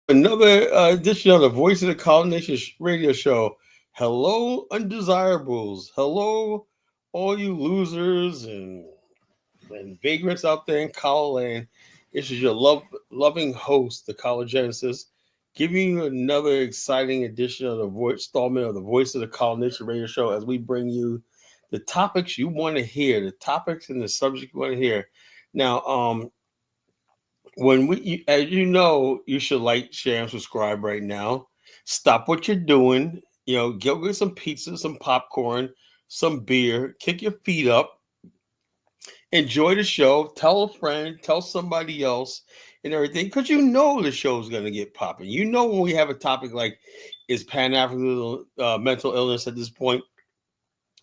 Another edition of the Voice of the Colonization radio show. Hello, undesirables. Hello, all you losers and vagrants out there in Collar Land. This is your loving host, the College Genesis, giving you another exciting edition of the voice installment of the Voice of the Colonization radio show as we bring you the topics you want to hear, the topics and the subject you want to hear. Now, as you know, you should like, share, and subscribe right now. Stop what you're doing. Go get some pizza, some popcorn, some beer. Kick your feet up. Enjoy the show. Tell a friend. Tell somebody else, and everything, because you know the show's gonna get popping. You know when we have a topic like is Pan African mental illness at this point.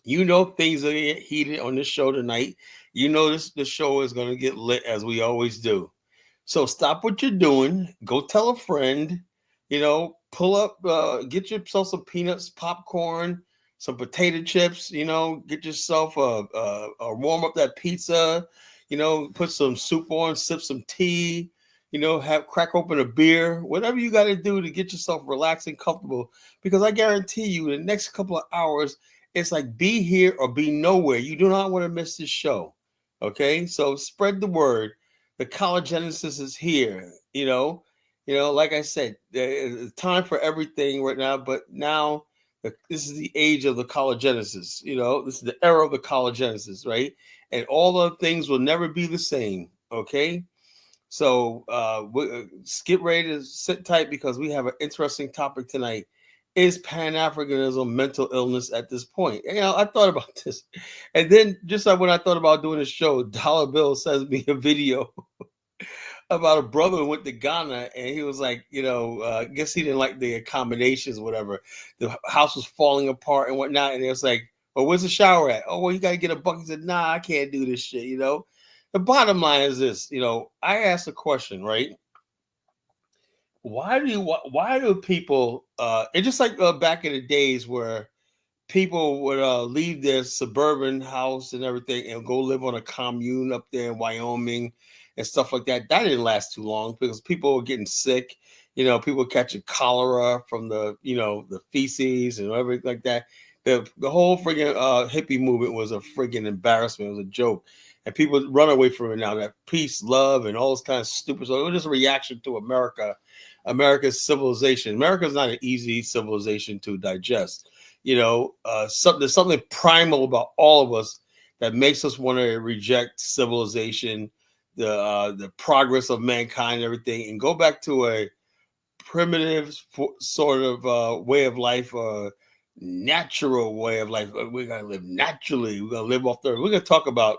You know things are gonna get heated on this show tonight. You know the show is gonna get lit as we always do. So stop what you're doing. Go tell a friend. Pull up, get yourself some peanuts, popcorn, some potato chips. Get yourself a warm up that pizza. Put some soup on, sip some tea. Have crack open a beer. Whatever you got to do to get yourself relaxed and comfortable. Because I guarantee you, the next couple of hours, it's like be here or be nowhere. You do not want to miss this show. Okay, so spread the word. The College Genesis is here. Like I said, there's time for everything right now. But now, this is the age of the College Genesis. This is the era of the College Genesis, right? And all the things will never be the same. Okay, so get ready to sit tight because we have an interesting topic tonight. Is Pan Africanism mental illness at this point? I thought about this, and then just like when I thought about doing this show, Dollar Bill sends me a video about a brother who went to Ghana, and he was like, I guess he didn't like the accommodations, whatever. The house was falling apart and whatnot, and it was like, well, where's the shower at? Oh, well, you got to get a bucket. He said, nah, I can't do this shit. The bottom line is this. I asked a question, right? Why do people and just like back in the days where people would leave their suburban house and everything and go live on a commune up there in Wyoming and stuff like that, that didn't last too long because people were getting sick. People catching cholera from the feces and everything like that. The whole friggin' hippie movement was a friggin' embarrassment. It was a joke. And people run away from it now. That peace, love, and all this kind of stupid stuff. It was just a reaction to America's civilization. America's not an easy civilization to digest. There's something primal about all of us that makes us want to reject civilization, the progress of mankind, and everything, and go back to a primitive sort of way of life, natural way of life. We're gonna live naturally. We're gonna live off the earth. We're gonna talk about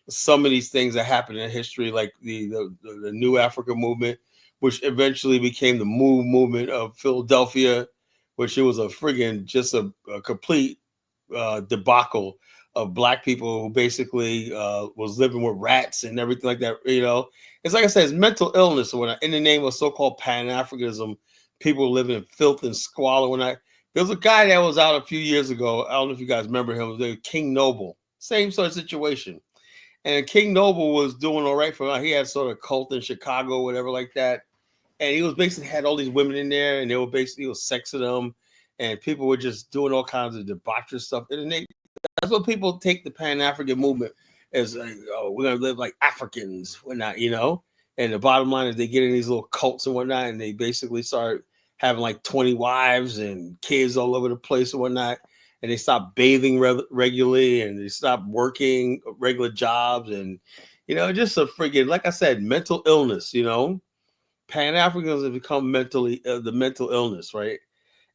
some of these things that happened in history, like the New Africa movement, which eventually became the movement of Philadelphia, which it was a friggin' just a complete debacle of black people who basically was living with rats and everything like that. It's like I said, it's mental illness. In the name of so-called Pan Africanism, people living in filth and squalor. There was a guy that was out a few years ago. I don't know if you guys remember him. It was King Noble. Same sort of situation. And King Noble was doing all right for him. He had sort of cult in Chicago, whatever like that. And he was basically had all these women in there, and he was sexing them, and people were just doing all kinds of debaucherous stuff. And that's what people take the Pan African movement as, like, oh, we're gonna live like Africans, whatnot, And the bottom line is they get in these little cults and whatnot, and they basically start having like 20 wives and kids all over the place and whatnot. And they stop bathing regularly, and they stop working regular jobs, and just a friggin', like I said, mental illness. Pan Africans have become the mental illness, right?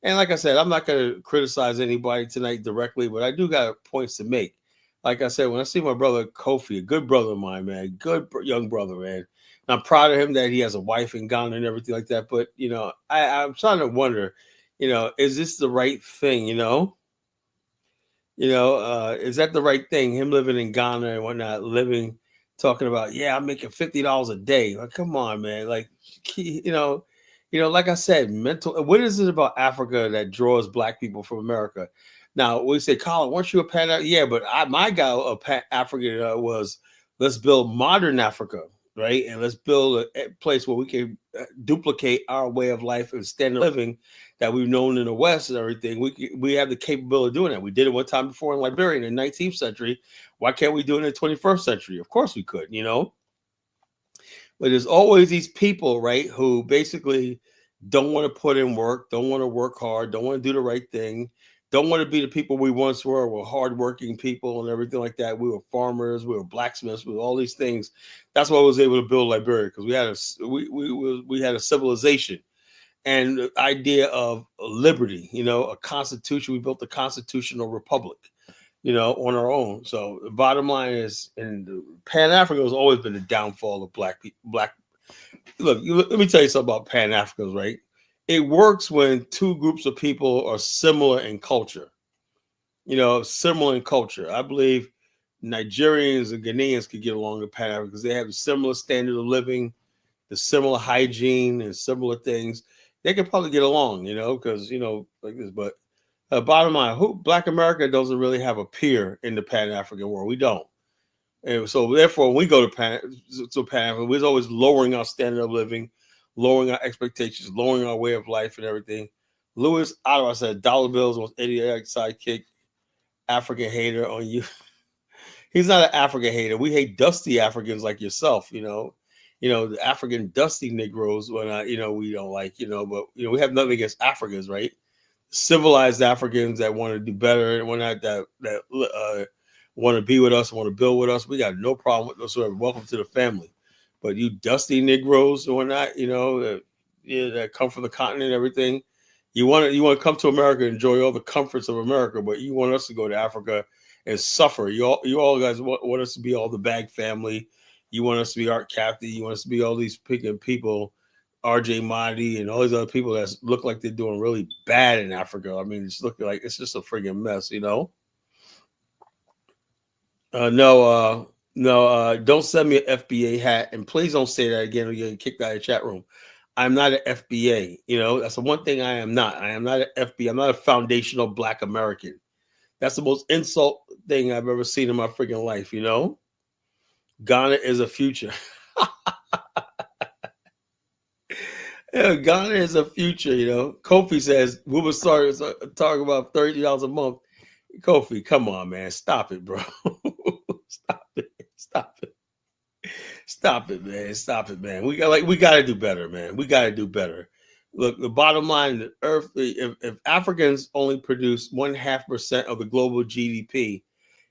And like I said, I'm not going to criticize anybody tonight directly, but I do got points to make. Like I said, when I see my brother Kofi, a good brother of mine, man, good young brother, man, and I'm proud of him that he has a wife in Ghana and everything like that. But I'm trying to wonder, is this the right thing? Is that the right thing? Him living in Ghana and whatnot, talking about, yeah, I'm making $50 a day. Like, come on, man. Like, like I said, mental. What is it about Africa that draws black people from America? Now, we say, Colin, weren't you a Pan? Yeah, but my guy of Pan Africa was let's build modern Africa, right? And let's build a place where we can duplicate our way of life and standard of living that we've known in the West and everything. We have the capability of doing that. We did it one time before in Liberia in the 19th century. Why can't we do it in the 21st century? Of course we could, you know. But there's always these people, right, who basically don't want to put in work, don't want to work hard, don't want to do the right thing, don't want to be the people we once were. We're hardworking people and everything like that. We were farmers, we were blacksmiths, we were all these things. That's why I was able to build Liberia, because we had a civilization and the idea of liberty, you know, a constitution. We built a constitutional republic, you know, on our own. So the bottom line is, and Pan Africa has always been the downfall of black people. Look, let me tell you something about Pan Africans, right? It works when two groups of people are similar in culture. You know, similar in culture. I believe Nigerians and Ghanaians could get along with Pan Africa because they have a similar standard of living, the similar hygiene and similar things. They could probably get along, you know, because, you know, like this. But bottom line, Black America doesn't really have a peer in the Pan African world. We don't. And so therefore, when we go to Pan Africa, we're always lowering our standard of living, lowering our expectations, lowering our way of life and everything. Louis Ottawa said, dollar bills was idiotic sidekick, African hater on you. He's not an African hater. We hate dusty Africans like yourself, you know. You know, the African dusty Negroes, when you know, we don't like, you know, but you know, we have nothing against Africans, right? Civilized Africans that want to do better and that want to be with us, want to build with us. We got no problem with whatsoever. Welcome to the family. But you dusty Negroes or whatnot, you know, that come from the continent and everything, you want to come to America, enjoy all the comforts of America, but you want us to go to Africa and suffer. You all guys want us to be all the Bag family. You want us to be Art Capty. You want us to be all these people, RJ Mahdi and all these other people that look like they're doing really bad in Africa. I mean, it's looking like it's just a friggin' mess, you know? No, don't send me an FBA hat. And please don't say that again or you're kicked out of the chat room. I'm not an FBA. You know, that's the one thing I am not. I am not an FBA. I'm not a foundational Black American. That's the most insult thing I've ever seen in my freaking life, you know? Ghana is a future. Yeah, Ghana is a future, you know. Kofi says, we will start talking about $30 a month. Kofi, come on, man. Stop it, bro. Stop it. Stop it. Stop it, man. Stop it, man. We got to do better, man. We got to do better. Look, the bottom line, the earth, if Africans only produce 0.5% of the global GDP,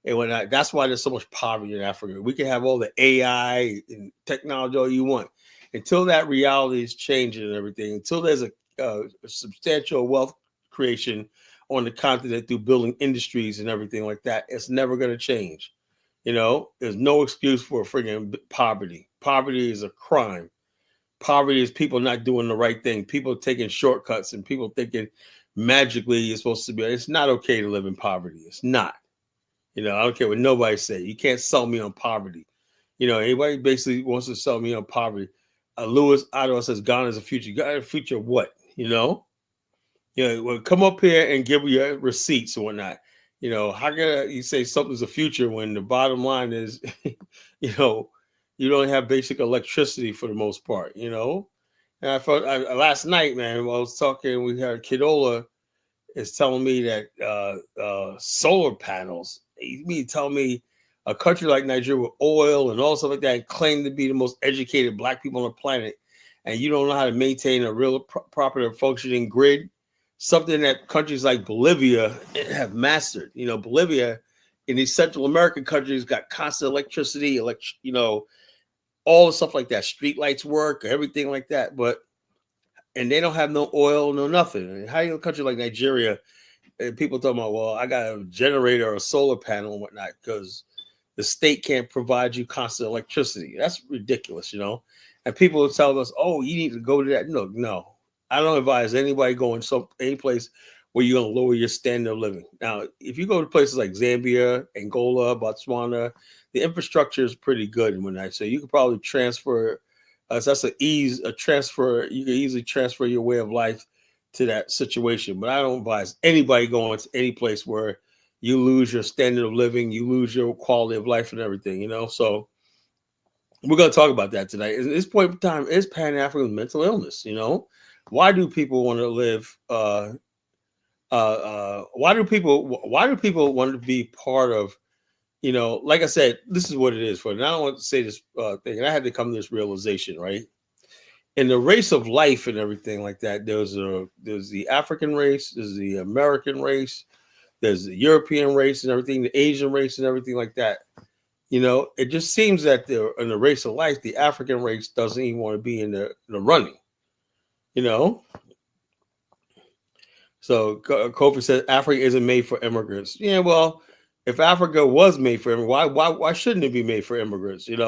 and whatnot, that's why there's so much poverty in Africa. We can have all the AI and technology all you want. Until that reality is changing and everything, until there's a substantial wealth creation on the continent through building industries and everything like that, it's never going to change. You know, there's no excuse for friggin' poverty. Poverty is a crime. Poverty is people not doing the right thing, people taking shortcuts, and people thinking magically you're supposed to be. It's not okay to live in poverty. It's not. You know, I don't care what nobody say. You can't sell me on poverty. You know, anybody basically wants to sell me on poverty. Louis Ottawa says Ghana is a future. Ghana is a future of what? You know? Well, come up here and give your receipts and whatnot. You know, how can you say something's a future when the bottom line is, you know, you don't have basic electricity for the most part, you know? And I thought last night, man, while I was talking, we had Kidola is telling me that solar panels, you mean tell me a country like Nigeria with oil and all stuff like that and claim to be the most educated Black people on the planet, and you don't know how to maintain a real proper functioning grid, something that countries like Bolivia have mastered. You know, Bolivia in these Central American countries got constant electricity, you know, all the stuff like that, street lights work, everything like that, and they don't have no oil, no nothing. How do you a country like Nigeria, and people talking about, well, I got a generator or a solar panel and whatnot because the state can't provide you constant electricity. That's ridiculous, you know. And people will tell us, oh, you need to go to that. No. I don't advise anybody going any place where you're going to lower your standard of living. Now, if you go to places like Zambia, Angola, Botswana, the infrastructure is pretty good and whatnot. So you could probably transfer. That's a transfer. You can easily transfer your way of life to that situation. But I don't advise anybody going to any place where you lose your standard of living, you lose your quality of life and everything, you know. So We're going to talk about that tonight. At this point in time, is Pan African mental illness? Why do people want to live? Why do people want to be part of? Like I said, this is what it is. For and I don't want to say this thing, and I had to come to this realization, right? In the race of life and everything like that, there's the African race, there's the American race, there's the European race and everything, the Asian race and everything like that. It just seems that in the race of life, the African race doesn't even want to be in the running. You know, so Kofi says Africa isn't made for immigrants. Yeah, well, if Africa was made for immigrants, why shouldn't it be made for immigrants? It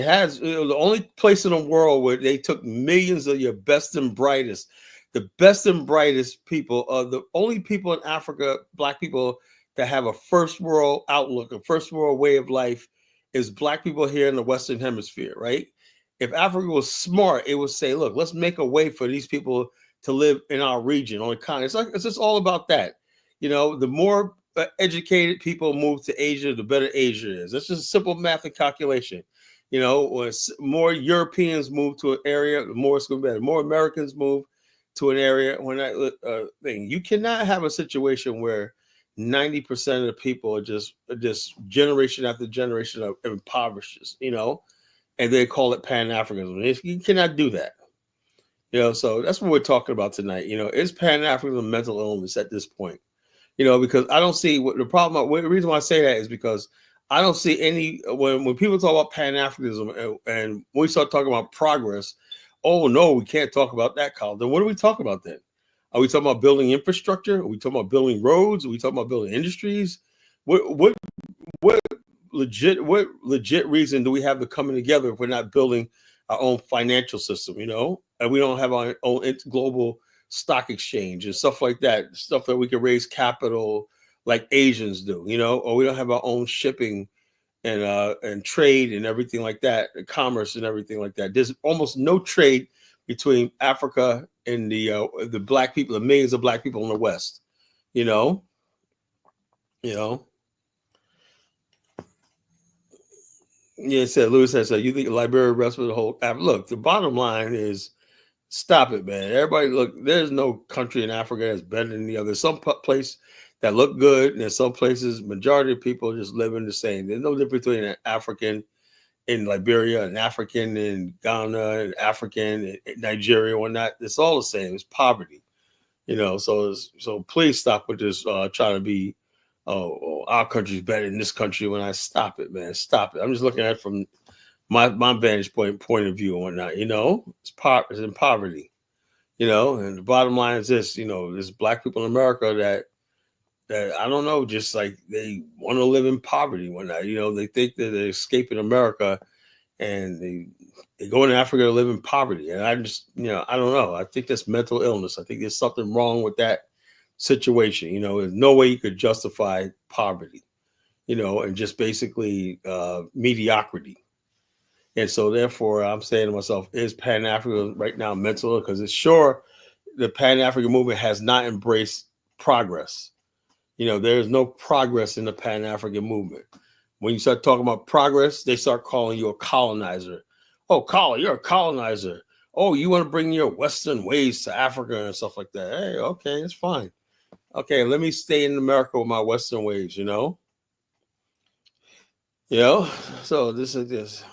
has the only place in the world where they took millions of your best and brightest, the best and brightest people are the only people in Africa, black people that have a first world outlook, a first world way of life is black people here in the Western Hemisphere, right? If Africa was smart, it would say, look, let's make a way for these people to live in our region on the continent. It's just all about that. The more educated people move to Asia, the better Asia is. That's just simple math and calculation. When more Europeans move to an area, the more it's going to be better. The more Americans move to an area, when that thing, you cannot have a situation where 90% of the people are just generation after generation of impoverished, and they call it Pan Africanism. You cannot do that. So that's what we're talking about tonight. Is Pan Africanism a mental illness at this point? Because I don't see what the problem. The reason why I say that is because I don't see any when people talk about Pan Africanism and when we start talking about progress. Oh no, we can't talk about that, Kyle. Then what are we talking about then? Are we talking about building infrastructure? Are we talking about building roads? Are we talking about building industries? What legit reason do we have to coming together if we're not building our own financial system? And we don't have our own global stock exchange and stuff like that, stuff that we can raise capital like Asians do, or we don't have our own shipping and trade and everything like that, and commerce and everything like that. There's almost no trade between Africa and the black people, the millions of black people in the West. You know. Yeah, said Lewis says, you think Liberia rests for the whole? Look, the bottom line is, stop it, man. Everybody, look, there's no country in Africa that's better than the other. There's some place that look good, and there's some places, majority of people just living the same. There's no difference between an African in Liberia, an African in Ghana, an African in Nigeria, or not. It's all the same. It's poverty, So please stop with this trying to be, our country's better than this country. When I stop it, man, stop it. I'm just looking at it from my vantage point of view and whatnot. It's in poverty. And the bottom line is this. There's black people in America that I don't know, just like they want to live in poverty and whatnot. They think that they're escaping America and they go in Africa to live in poverty. And I just, I don't know. I think that's mental illness. I think there's something wrong with that situation. There's no way you could justify poverty, and just basically mediocrity. And so therefore I'm saying to myself, is Pan Africa right now mental? Because it's sure the Pan African movement has not embraced progress. There's no progress in the Pan African movement. When you start talking about progress, they start calling you a colonizer. Oh, you're a colonizer. Oh, you want to bring your Western ways to Africa and stuff like that. Hey, okay, it's fine. Okay, let me stay in America with my Western ways, So this is this,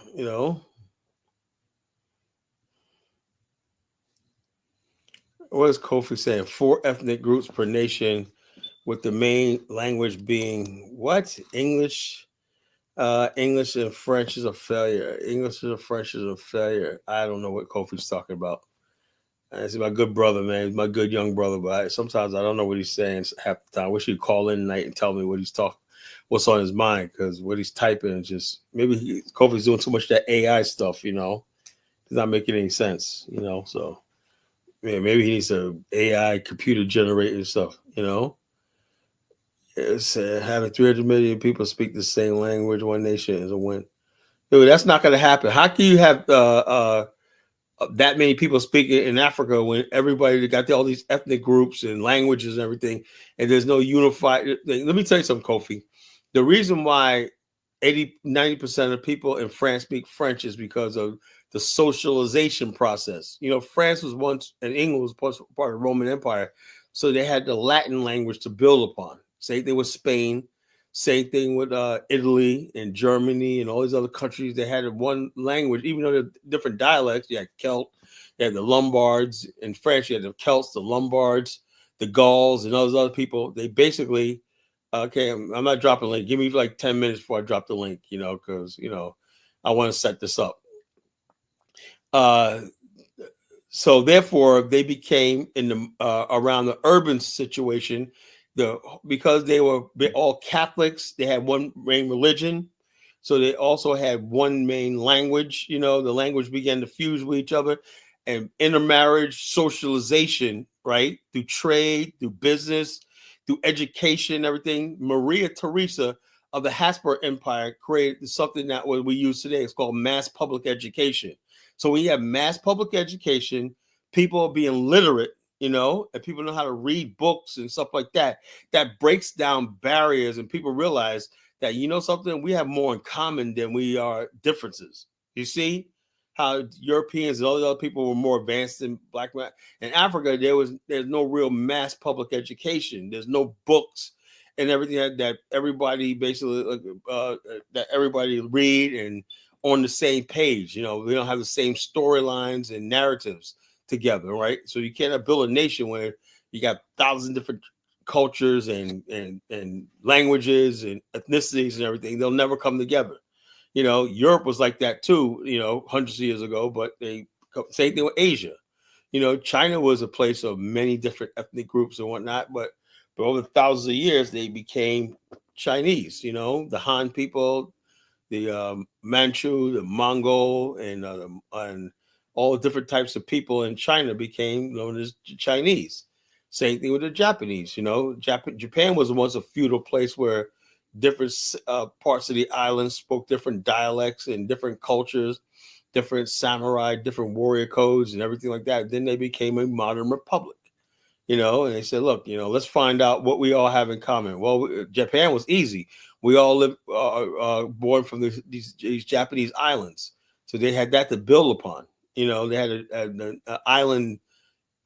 What is Kofi saying? 4 ethnic groups per nation, with the main language being what? English. English and French is a failure. English and French is a failure. I don't know what Kofi's talking about. He's my good brother, man. He's my good young brother, but sometimes I don't know what he's saying half the time. I wish he'd call in tonight and tell me what he's talking, what's on his mind, because what he's typing is just maybe Kofi's doing too much of that AI stuff. It's not making any sense. So maybe he needs a AI computer generated stuff. It's having 300 million people speak the same language, one nation is a win. Dude, that's not going to happen. How can you have that many people speaking in Africa when everybody got all these ethnic groups and languages and everything, and there's no unified thing? Let me tell you something, Kofi. The reason why 90% of people in France speak French is because of the socialization process. France was once, and England was part of the Roman Empire, so they had the Latin language to build upon. Same thing with Spain, same thing with Italy and Germany and all these other countries. They had one language, even though they're different dialects. You had Celt, you had the Lombards. In France, you had the Celts, the Lombards, the Gauls, and all those other people. They basically, okay, I'm not dropping a link. Give me like 10 minutes before I drop the link, because, I want to set this up. So therefore, they became in the around the urban situation, because they were all Catholics. They had one main religion, so they also had one main language. The language began to fuse with each other, and intermarriage, socialization, right, through trade, through business, through education, everything. Maria Theresa of the Habsburg Empire created something that we use today. It's called mass public education. So we have mass public education, people being literate, and people know how to read books and stuff like that. That breaks down barriers, and people realize that, something, we have more in common than we are differences. You see how Europeans and all the other people were more advanced than Black men. In Africa, there's no real mass public education. There's no books and everything that everybody basically that everybody read and on the same page. We don't have the same storylines and narratives together, right? So you cannot build a nation where you got 1,000 different cultures and languages and ethnicities and everything. They'll never come together. Europe was like that too, hundreds of years ago, but same thing with Asia. China was a place of many different ethnic groups and whatnot, but over thousands of years, they became Chinese. The Han people, the Manchu, the Mongol, and all different types of people in China became known as Chinese. Same thing with the Japanese. Japan was once a feudal place where different parts of the island spoke different dialects and different cultures, different samurai, different warrior codes, and everything like that. Then they became a modern republic. And they said, look, let's find out what we all have in common. Well, Japan was easy. We all live born from these Japanese islands. So they had that to build upon. They had an island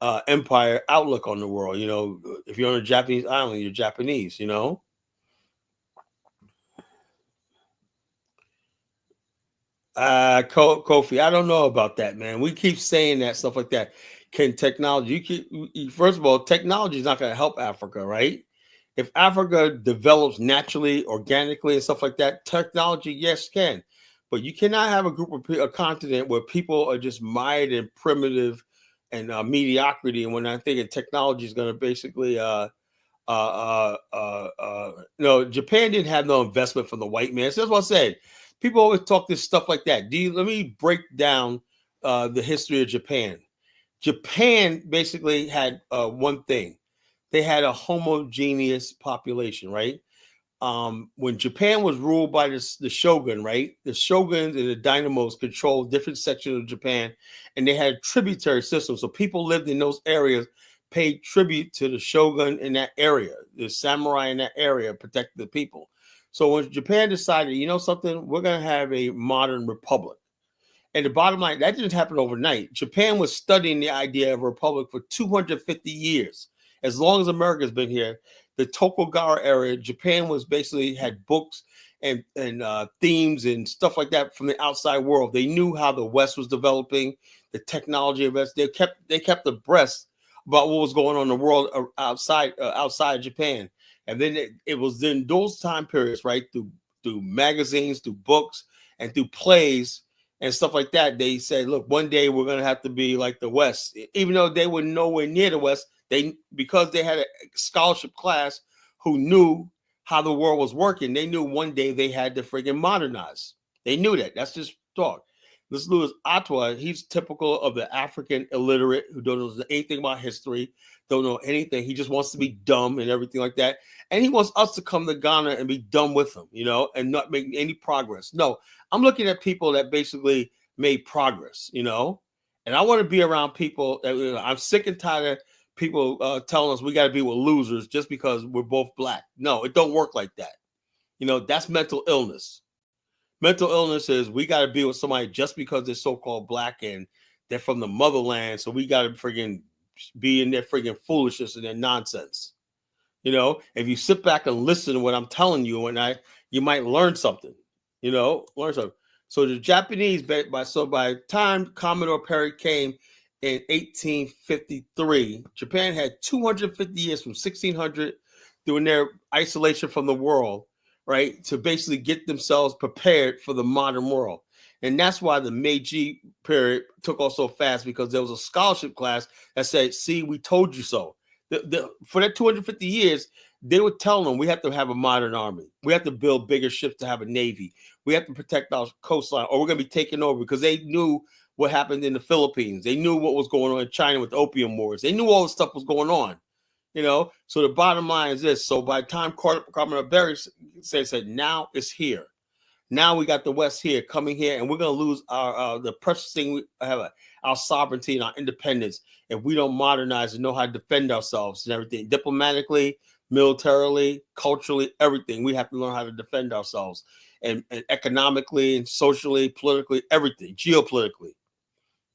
empire outlook on the world. If you're on a Japanese island, you're Japanese, Kofi, I don't know about that, man. We keep saying that stuff like that. Can technology? First of all, technology is not going to help Africa, right? If Africa develops naturally, organically, and stuff like that, technology, yes, can. But you cannot have a continent where people are just mired in primitive and mediocrity. And when I think technology is going to basically, Japan didn't have no investment from the white man. So that's what I said. People always talk this stuff like that. Let me break down the history of Japan. Japan basically had one thing. They had a homogeneous population, right? When Japan was ruled by the shogun, right? The shoguns and the dynamos controlled different sections of Japan, and they had a tributary system. So people lived in those areas, paid tribute to the shogun in that area. The samurai in that area protected the people. So when Japan decided, something, we're going to have a modern republic. And the bottom line, that didn't happen overnight. Japan was studying the idea of a republic for 250 years. As long as America's been here, the Tokugawa era, Japan was basically had books and themes and stuff like that from the outside world. They knew how the West was developing, the technology of West. They kept abreast about what was going on in the world outside Japan. And then it was in those time periods, right, through magazines, through books, and through plays and stuff like that, they said, look, one day we're going to have to be like the West. Even though they were nowhere near the West, because they had a scholarship class who knew how the world was working, they knew one day they had to friggin' modernize. They knew that. That's just talk. This Louis Atwa, he's typical of the African illiterate who don't know anything about history, don't know anything. He just wants to be dumb and everything like that. And he wants us to come to Ghana and be dumb with him, and not make any progress. No, I'm looking at people that basically made progress, and I want to be around people that, I'm sick and tired of people telling us we got to be with losers just because we're both Black. No, it don't work like that. That's mental illness. Mental illness is we got to be with somebody just because they're so-called black and they're from the motherland. So we got to friggin' be in their friggin' foolishness and their nonsense. If you sit back and listen to what I'm telling you, you might learn something. Learn something. So the Japanese, by the time Commodore Perry came in 1853, Japan had 250 years from 1600 doing their isolation from the world, right, to basically get themselves prepared for the modern world. And that's why the Meiji period took off so fast, because there was a scholarship class that said, see, we told you so. For that 250 years, they were telling them we have to have a modern army. We have to build bigger ships to have a navy. We have to protect our coastline, or we're going to be taken over, because they knew what happened in the Philippines. They knew what was going on in China with the opium wars. They knew all the stuff was going on. So the bottom line is this. So by the time Commodore Perry said, now it's here. Now we got the West here, coming here, and we're going to lose our the precious thing we have, our sovereignty and our independence, if we don't modernize and know how to defend ourselves and everything, diplomatically, militarily, culturally, everything. We have to learn how to defend ourselves, and economically and socially, politically, everything, geopolitically.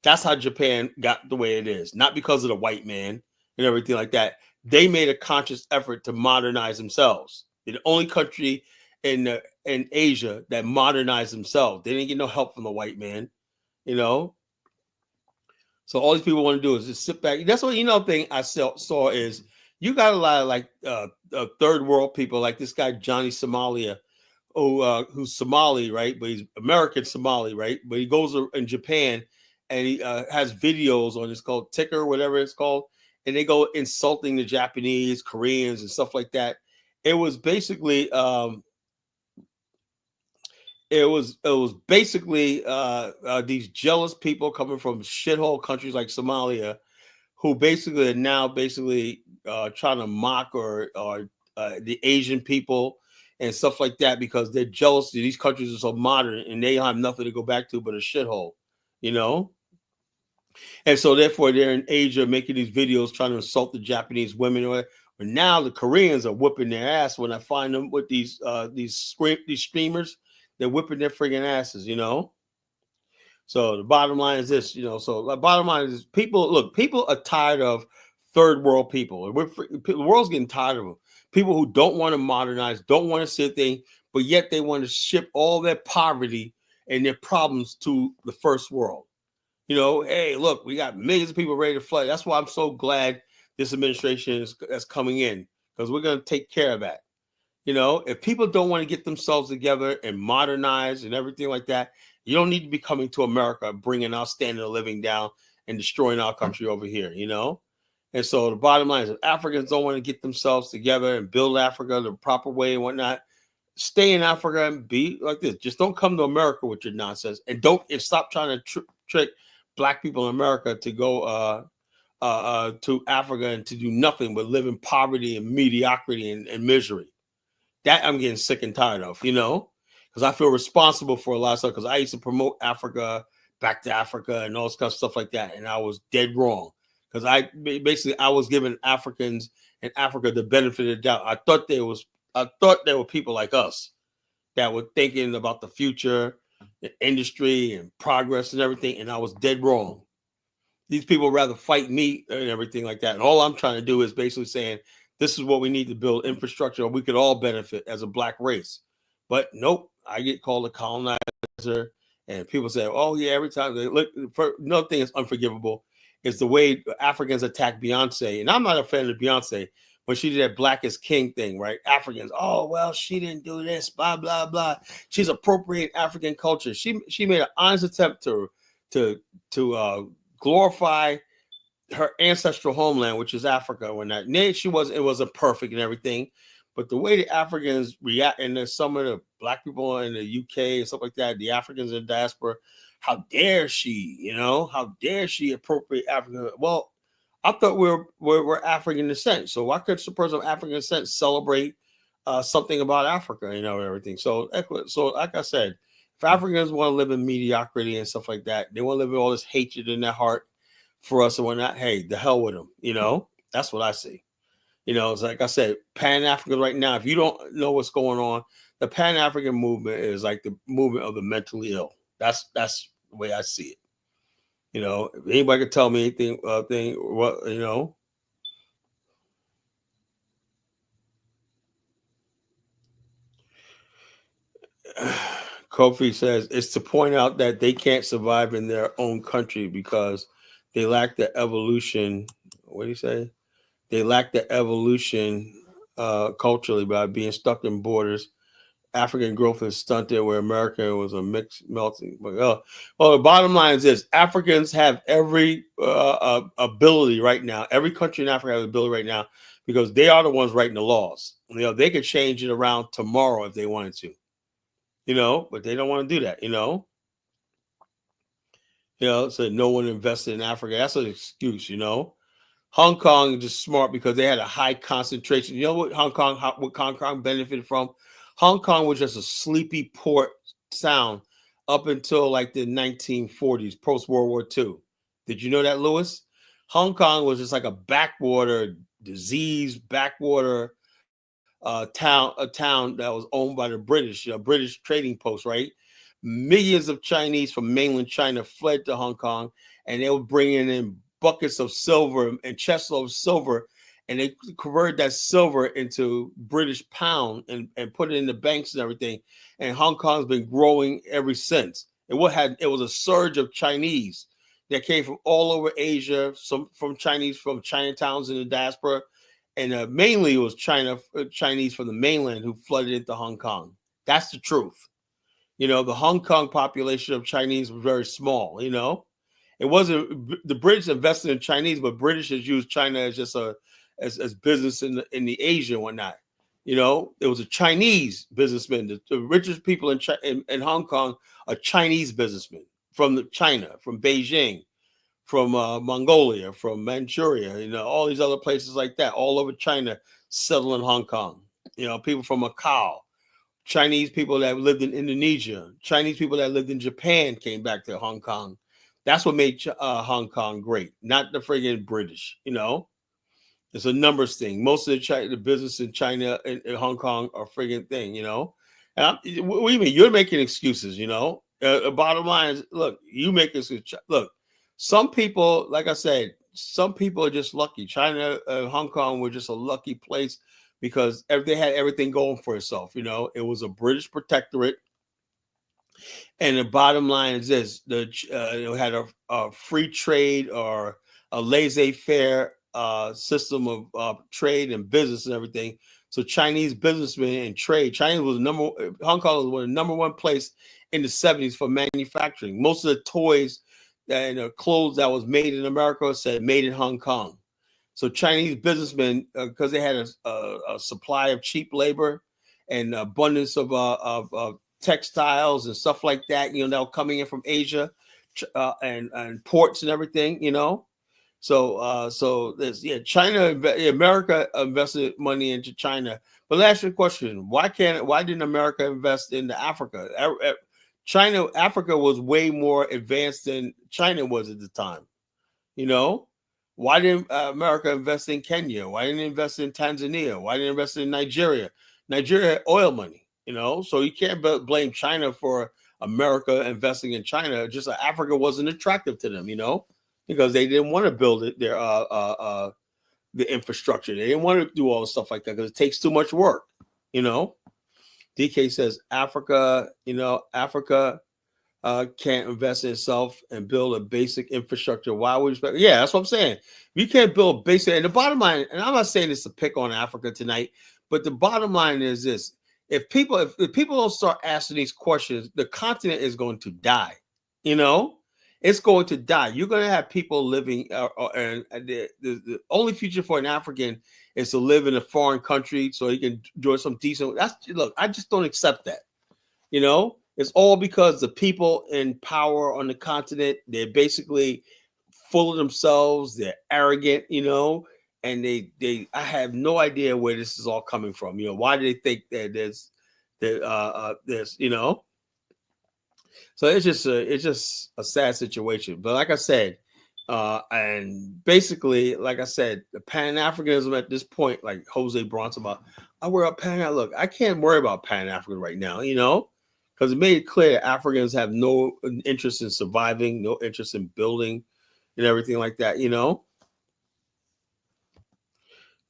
That's how Japan got the way it is, not because of the white man and everything like that. They made a conscious effort to modernize themselves. They're the only country in Asia that modernized themselves. They didn't get no help from the white man, So all these people want to do is just sit back. That's what thing I saw is you got a lot of like third world people, like this guy Johnny Somalia, who's Somali, right? But he's American Somali, right? But he goes in Japan and he has videos on, it's called Ticker, whatever it's called, and they go insulting the Japanese, Koreans, and stuff like that. It was basically these jealous people coming from shithole countries like Somalia, who basically are now trying to mock or the Asian people and stuff like that, because they're jealous that these countries are so modern and they have nothing to go back to but a shithole, And so therefore they're in Asia making these videos trying to insult the Japanese women. But now the Koreans are whipping their ass when I find them with these streamers. They're whipping their friggin' asses, So the bottom line is this, So the bottom line is people are tired of third world people. The world's getting tired of them. People who don't want to modernize, don't want to see a thing, but yet they want to ship all their poverty and their problems to the first world. Hey, look, we got millions of people ready to flood. That's why I'm so glad this administration is coming in, because we're going to take care of that. If people don't want to get themselves together and modernize and everything like that, you don't need to be coming to America, bringing our standard of living down and destroying our country over here, And so the bottom line is, if Africans don't want to get themselves together and build Africa the proper way and whatnot, stay in Africa and be like this. Just don't come to America with your nonsense, and stop trying to trick black people in America to go to Africa and to do nothing but live in poverty and mediocrity and misery. That I'm getting sick and tired of, because I feel responsible for a lot of stuff, because I used to promote Africa, back to Africa, and all this kind of stuff like that, and I was dead wrong, because I was giving Africans in Africa the benefit of the doubt. I thought there were people like us that were thinking about the future, the industry, and progress and everything, and I was dead wrong. These people rather fight me and everything like that, and all I'm trying to do is basically saying, this is what we need to build infrastructure. We could all benefit as a black race. But nope, I get called a colonizer. And people say, oh, yeah, every time they look. Another thing that's unforgivable is the way Africans attack Beyonce. And I'm not a fan of Beyonce when she did that Black is King thing, right? Africans, oh, well, she didn't do this, blah, blah, blah. She's appropriating African culture. She made an honest attempt to glorify her ancestral homeland, which is Africa. When that it wasn't perfect and everything, but the way the Africans react, and there's some of the black people in the UK and stuff like that, the Africans in the diaspora, how dare she, how dare she appropriate Africa? Well, I thought we're African descent, so why could a person of African descent celebrate something about Africa, and everything? So like I said, if Africans want to live in mediocrity and stuff like that, they want to live with all this hatred in their heart for us and whatnot, hey, the hell with them, That's what I see. It's like I said, Pan Africa right now, if you don't know what's going on, the Pan African movement is like the movement of the mentally ill. That's the way I see it. If anybody could tell me anything, what Kofi says it's to point out that they can't survive in their own country because they lack the evolution. What do you say? They lack the evolution culturally by being stuck in borders. African growth is stunted where America was a mixed melting. Well, the bottom line is this: Africans have every ability right now. Every country in Africa has ability right now because they are the ones writing the laws. They could change it around tomorrow if they wanted to. But they don't want to do that. So no one invested in Africa. That's an excuse. Hong Kong is just smart because they had a high concentration. You know what Hong Kong benefited from? Hong Kong was just a sleepy port town up until like the 1940s, post World War II. Did you know that, Lewis? Hong Kong was just like a backwater town, a town that was owned by the British, British trading post, right? Millions of Chinese from mainland China fled to Hong Kong, and they were bringing in buckets of silver and chests of silver, and they converted that silver into British pound and put it in the banks and everything. And Hong Kong's been growing ever since. It was a surge of Chinese that came from all over Asia, some from Chinatowns in the diaspora, and mainly it was Chinese from the mainland who flooded into Hong Kong. That's the truth. The Hong Kong population of Chinese was very small. It wasn't the British invested in Chinese, but British has used China as just as business in the Asia and whatnot. It was a Chinese businessman. The richest people in Hong Kong are Chinese businessmen from China, from Beijing, from Mongolia, from Manchuria, all these other places like that, all over China, settle in Hong Kong. People from Macau, Chinese people that lived in Indonesia, Chinese people that lived in Japan came back to Hong Kong. That's what made Hong Kong great, not the friggin' British. It's a numbers thing. Most of the business in China and Hong Kong are friggin' thing. What do you mean? You're making excuses. Bottom line is, look, you make excuses. Look, some people, like I said, some people are just lucky. China, Hong Kong were just a lucky place because they had everything going for itself. It was a British protectorate. And the bottom line is this: it had a free trade or a laissez-faire system of trade and business and everything. So Chinese businessmen and trade. Hong Kong was the number one place in the 70s for manufacturing. Most of the toys and clothes that was made in America said made in Hong Kong. So Chinese businessmen, because they had a supply of cheap labor and abundance of textiles and stuff like that, that were coming in from Asia and ports and everything, So there's America invested money into China. But let me ask you a question: why didn't America invest into Africa? Africa was way more advanced than China was at the time. Why didn't America invest in Kenya? Why didn't it invest in Tanzania? Why didn't it invest in Nigeria? Nigeria had oil money, so you can't blame China for America investing in China. Just Africa wasn't attractive to them, because they didn't want to build the infrastructure. They didn't want to do all the stuff like that because it takes too much work, DK says Africa can't invest in itself and build a basic infrastructure. Why would you? Yeah, that's what I'm saying. You can't build basic. And the bottom line, and I'm not saying this to pick on Africa tonight, but the bottom line is this: if people don't start asking these questions, the continent is going to die. It's going to die. You're going to have people living, and the only future for an African is to live in a foreign country so he can enjoy some decent. Look, I just don't accept that. It's all because the people in power on the continent, they're basically full of themselves. They're arrogant, and I have no idea where this is all coming from. Why do they think that there's, So it's just a sad situation. But like I said, and basically, like I said, the Pan Africanism at this point, like Jose Bronson about, I worry about Look, I can't worry about Pan Africa right now, because it made it clear that Africans have no interest in surviving, no interest in building and everything like that.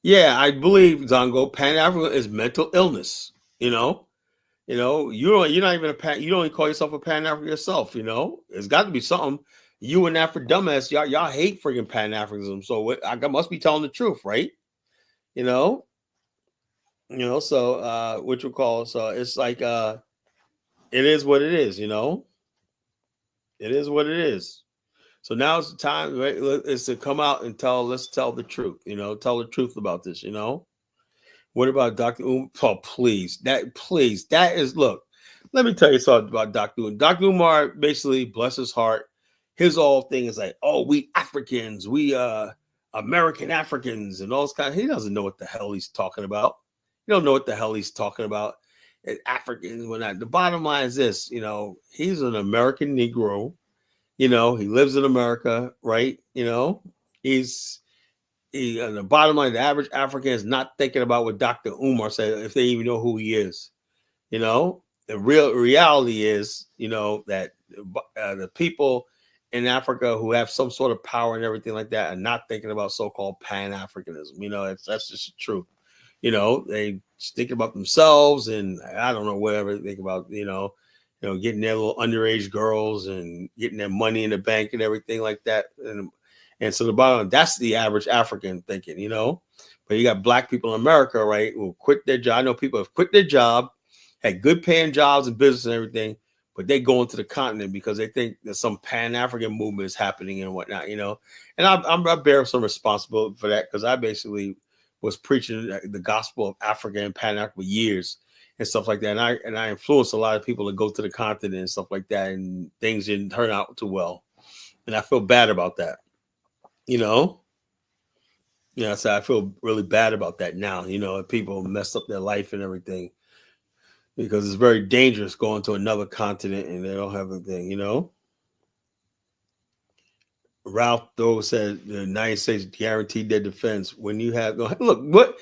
Yeah, I believe, Zongo, Pan Africa is mental illness, you know. You're not even you don't even call yourself a Pan African yourself, It's got to be something. You and Afro dumbass, y'all hate freaking Pan Africanism. So I must be telling the truth, right? You know, so what you call, so it's like it is what it is. It is what it is. So now it's the time, right? Is to come out and let's tell the truth, tell the truth about this. What about Dr. Oh, please. That is, look, let me tell you something about Dr. Dr. Umar, basically, bless his heart, his whole thing is like, oh, we Africans, we American Africans and all this kind of, he doesn't know what the hell he's talking about. You don't know what the hell he's talking about. Africans, when the bottom line is this, he's an American Negro. He lives in America, right? He's and the bottom line, the average African is not thinking about what Dr. Umar said, if they even know who he is. The real reality is, that the people in Africa who have some sort of power and everything like that are not thinking about so-called Pan Africanism. That's just the truth. They just think about themselves, and I don't know whatever they think about. Getting their little underage girls and getting their money in the bank and everything like that. And so the bottom, that's the average African thinking. But you got black people in America, right, who quit their job. I know people have quit their job, had good paying jobs and business and everything, but they go into the continent because they think that some Pan-African movement is happening and whatnot, And I bear some responsibility for that, because I basically was preaching the gospel of Africa and Pan-Africa for years and stuff like that. And I influenced a lot of people to go to the continent and stuff like that, and things didn't turn out too well. And I feel bad about that. So I feel really bad about that now, people messed up their life and everything, because it's very dangerous going to another continent and they don't have anything. Ralph Doe said the United States guaranteed their defense. When you have look, what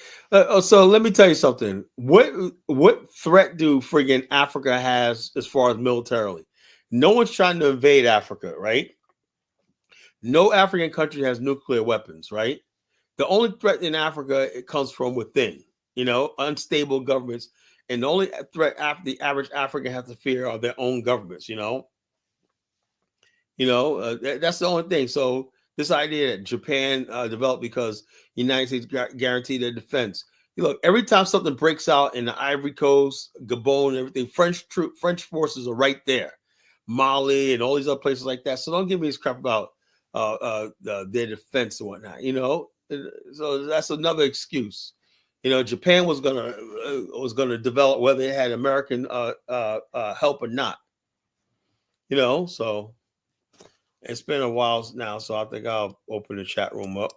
so let me tell you something. What threat do friggin' Africa has as far as militarily? No one's trying to invade Africa, right? No African country has nuclear weapons, right? The only threat in Africa, it comes from within, unstable governments. And the only threat the average African has to fear are their own governments, that's the only thing. So this idea that Japan developed because the United States guaranteed their defense. Look, every time something breaks out in the Ivory Coast, Gabon, and everything, French forces are right there. Mali and all these other places like that. So don't give me this crap about their defense and whatnot, So that's another excuse. Japan was gonna develop whether it had American help or not. So it's been a while now, so I think I'll open the chat room up,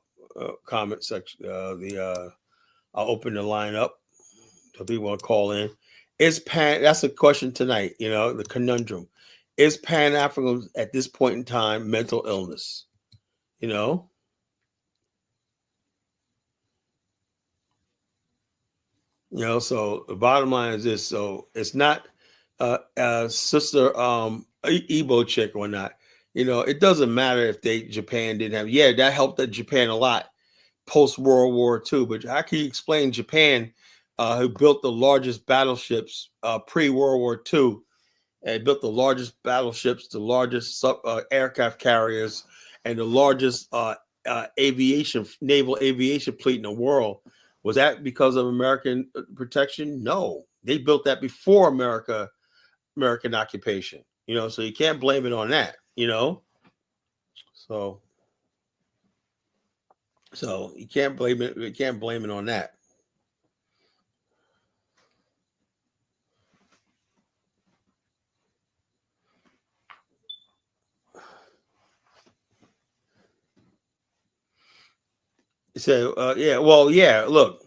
comment section. I'll open the line up so people want to call in. That's a question tonight. The conundrum: is Pan African at this point in time mental illness? So the bottom line is this. So it's not sister Igbo chick or not. It doesn't matter if Japan didn't have. Yeah, that helped Japan a lot post World War II. But how can you explain Japan, who built the largest battleships pre World War II, and built the largest battleships, the largest aircraft carriers, and the largest naval aviation fleet in the world? Was that because of American protection? No, they built that before American occupation. So you can't blame it on that. So you can't blame it. You can't blame it on that. So yeah, well, yeah. Look,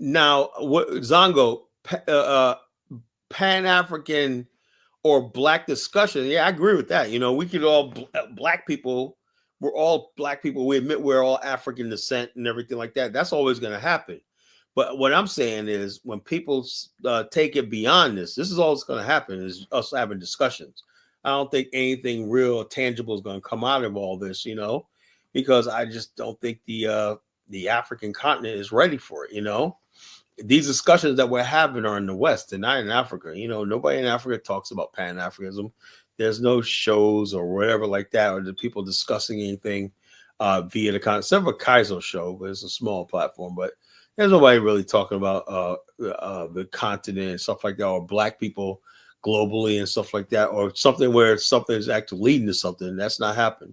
now what Zongo Pan African or black discussion? Yeah, I agree with that. We could all black people. We're all black people. We admit we're all African descent and everything like that. That's always going to happen. But what I'm saying is, when people take it beyond this is all that's going to happen is us having discussions. I don't think anything real tangible is going to come out of all this, because I just don't think the African continent is ready for it. These discussions that we're having are in the West and not in Africa. Nobody in Africa talks about Pan Africanism. There's no shows or whatever like that, or the people discussing anything via the continent. Except for Kaiser show, but it's a small platform. But there's nobody really talking about the continent and stuff like that, or black people globally and stuff like that, or something where something is actually leading to something. That's not happened.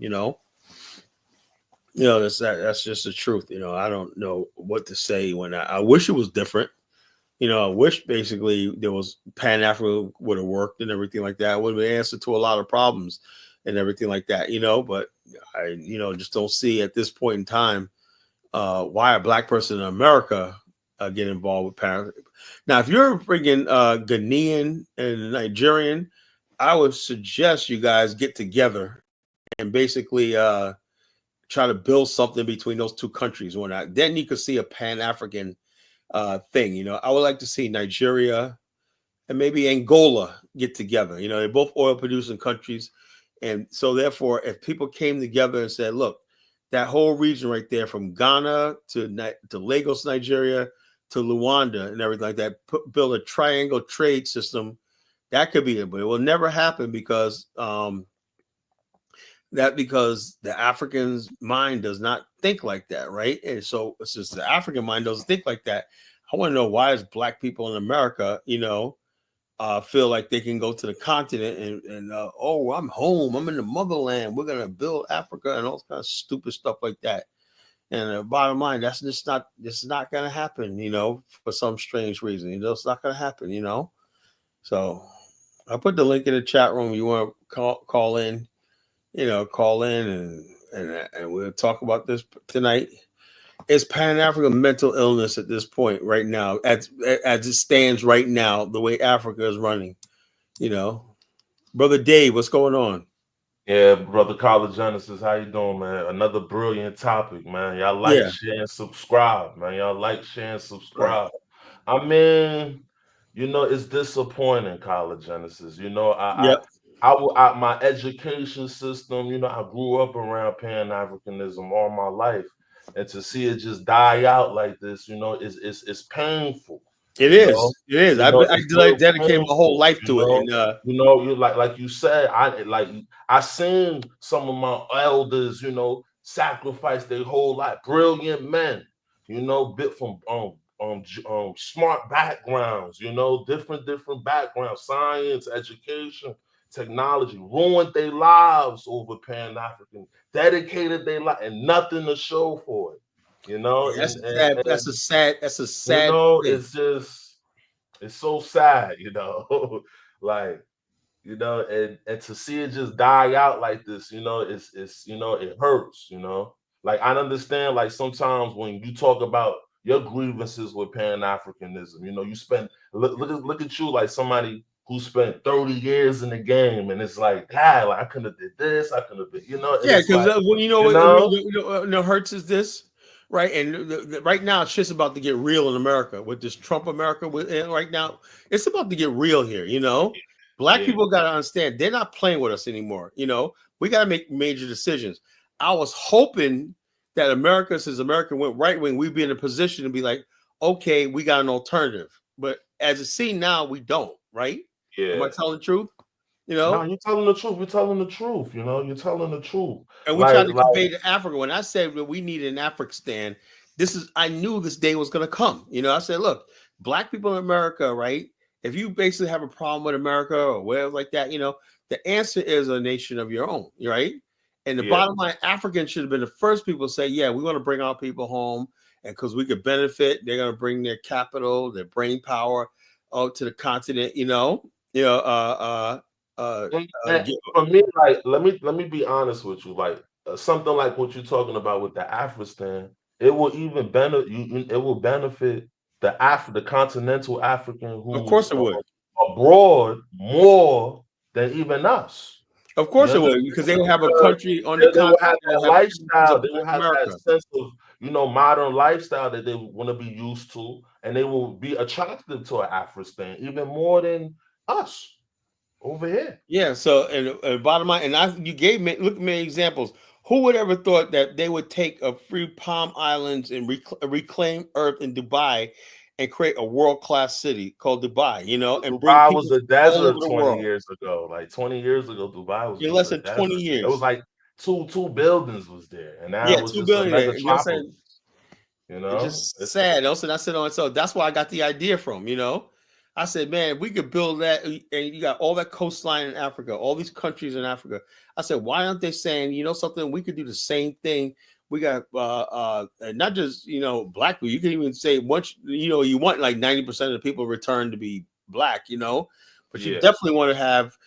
That's just the truth. I don't know what to say when I wish it was different. I wish basically there was Pan Africa would have worked and everything like that. It would have been an answer to a lot of problems and everything like that, but I, just don't see at this point in time why a black person in America get involved with Pan Africa. Now, if you're a freaking Ghanaian and Nigerian, I would suggest you guys get together and basically try to build something between those two countries. Or not, then you could see a Pan African thing. I would like to see Nigeria and maybe Angola get together. They're both oil producing countries. And so therefore, if people came together and said, look, that whole region right there from Ghana to Lagos, Nigeria, to Luanda and everything like that, build a triangle trade system, that could be it. But it will never happen because the African's mind does not think like that, right? And so since the African mind doesn't think like that, I want to know, why is black people in America, feel like they can go to the continent and oh, I'm home, I'm in the motherland, we're gonna build Africa and all kind of stupid stuff like that. And the bottom line, this is not gonna happen, for some strange reason. It's not gonna happen. So I put the link in the chat room. You want to call in, call in and we'll talk about this tonight. Is Pan African mental illness at this point right now, as it stands right now, the way Africa is running? Brother Dave, what's going on? Yeah, brother College Genesis, how you doing, man? Another brilliant topic, man. Y'all like, Yeah, share, and subscribe, man. Y'all like, share, and right. subscribe. I mean, it's disappointing, College Genesis. Yep, My education system, I grew up around Pan Africanism all my life, and to see it just die out like this, it's painful. it You know, is. It is. I it's real dedicated my whole painful. life to it, and You like you said, I seen some of my elders, sacrifice their whole life. Brilliant men, bit from smart backgrounds, different backgrounds, science, education, technology, ruined their lives over Pan African, dedicated their life, and nothing to show for it. that's And sad. That's a sad thing. it's just it's so sad, like and to see it just die out like this, it's it hurts, like I understand, like sometimes when you talk about your grievances with Pan Africanism, you spend look at you like somebody who spent 30 years in the game, and it's like, God, like I could have did this, I could have been, and Yeah, it's because like, when you know, hurts is this, right? And right now, it's just about to get real in America with this Trump America. Right now, it's about to get real here. Black yeah, people got to understand they're not playing with us anymore. We got to make major decisions. I was hoping that America, since America went right wing, we'd be in a position to be like, okay, we got an alternative. But as it's seen now, we don't. Right? Am I yeah. telling the truth? You No, know, you're telling the truth. You're telling the truth. You're telling the truth. and we Like, tried to convey to Africa. When I said that we needed an African, I knew this day was going to come. I said, look, black people in America, right? If you basically have a problem with America or whatever like that, the answer is a nation of your own, right? And the yeah, bottom line, Africans should have been the first people to say, yeah, we want to bring our people home, and because we could benefit, they're going to bring their capital, their brain power out to the continent. and Get, for me, like, let me be honest with you. Like, something like what you're talking about with the Afristan, it will even benefit you. It will benefit the continental African of who's course it would. abroad more than even us. Of You course it would, because they understand? would have a Because country on the they will continent have that that have lifestyle. They will like have that America. sense of, modern lifestyle that they want to be used to. and they will be attracted to an Afristan even more than us over here. Yeah. So, and bottom line, and you gave me look at many examples. Who would ever thought that they would take a free Palm Islands and reclaim Earth in Dubai and create a world class city called Dubai? You know, and bring Dubai was people a from all over desert the 20 world years ago. Like 20 years ago, Dubai was in just less a than 20 desert. It was years. like two buildings was there, and now Yeah, it was two just a billion. You know what I'm megatropolis. saying? You It's know, just it's sad. Also, I said on so that's where I got the idea from. You know, I said, man, if we could build that, and you got all that coastline in Africa, all these countries in Africa. I said, why aren't they saying, you know, something? We could do the same thing. We got not just black people. You can even say once you want like 90% of the people return to be black. You know, but you yeah, definitely want to have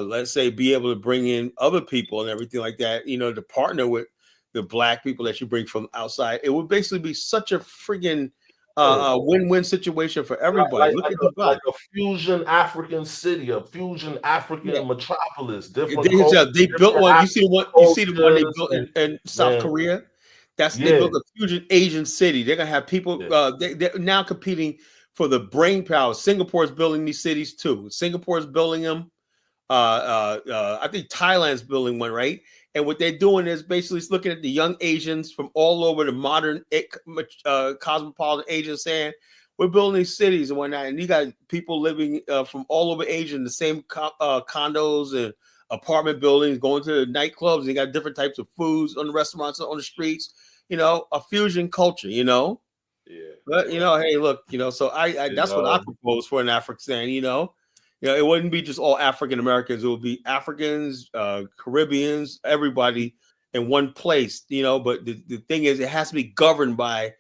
let's say be able to bring in other people and everything like that. You know, to partner with the black people that you bring from outside. It would basically be such a friggin' yeah. win-win situation for Like everybody. like Look like at a Dubai. like a fusion African city, a fusion Yeah, African metropolis, different they built different one. You see the African one. You see the one they cultures, built and in South man, Korea. They yeah, built a fusion Asian city. They're gonna have people. yeah, They're now competing for the brain power. Singapore's building these cities too. Singapore's building them. I think Thailand's building one, right? And what they're doing is basically looking at the young Asians from all over the modern cosmopolitan Asia, saying we're building these cities and whatnot. And you got people living from all over Asia in the same condos and apartment buildings, going to the nightclubs. And you got different types of foods on the restaurants on the streets. You know, a fusion culture. You know, yeah, but right. hey, look, so I You that's what I know, propose for an African. It wouldn't be just all African Americans. It would be Africans, Caribbeans, everybody in one place. But the thing is, it has to be governed by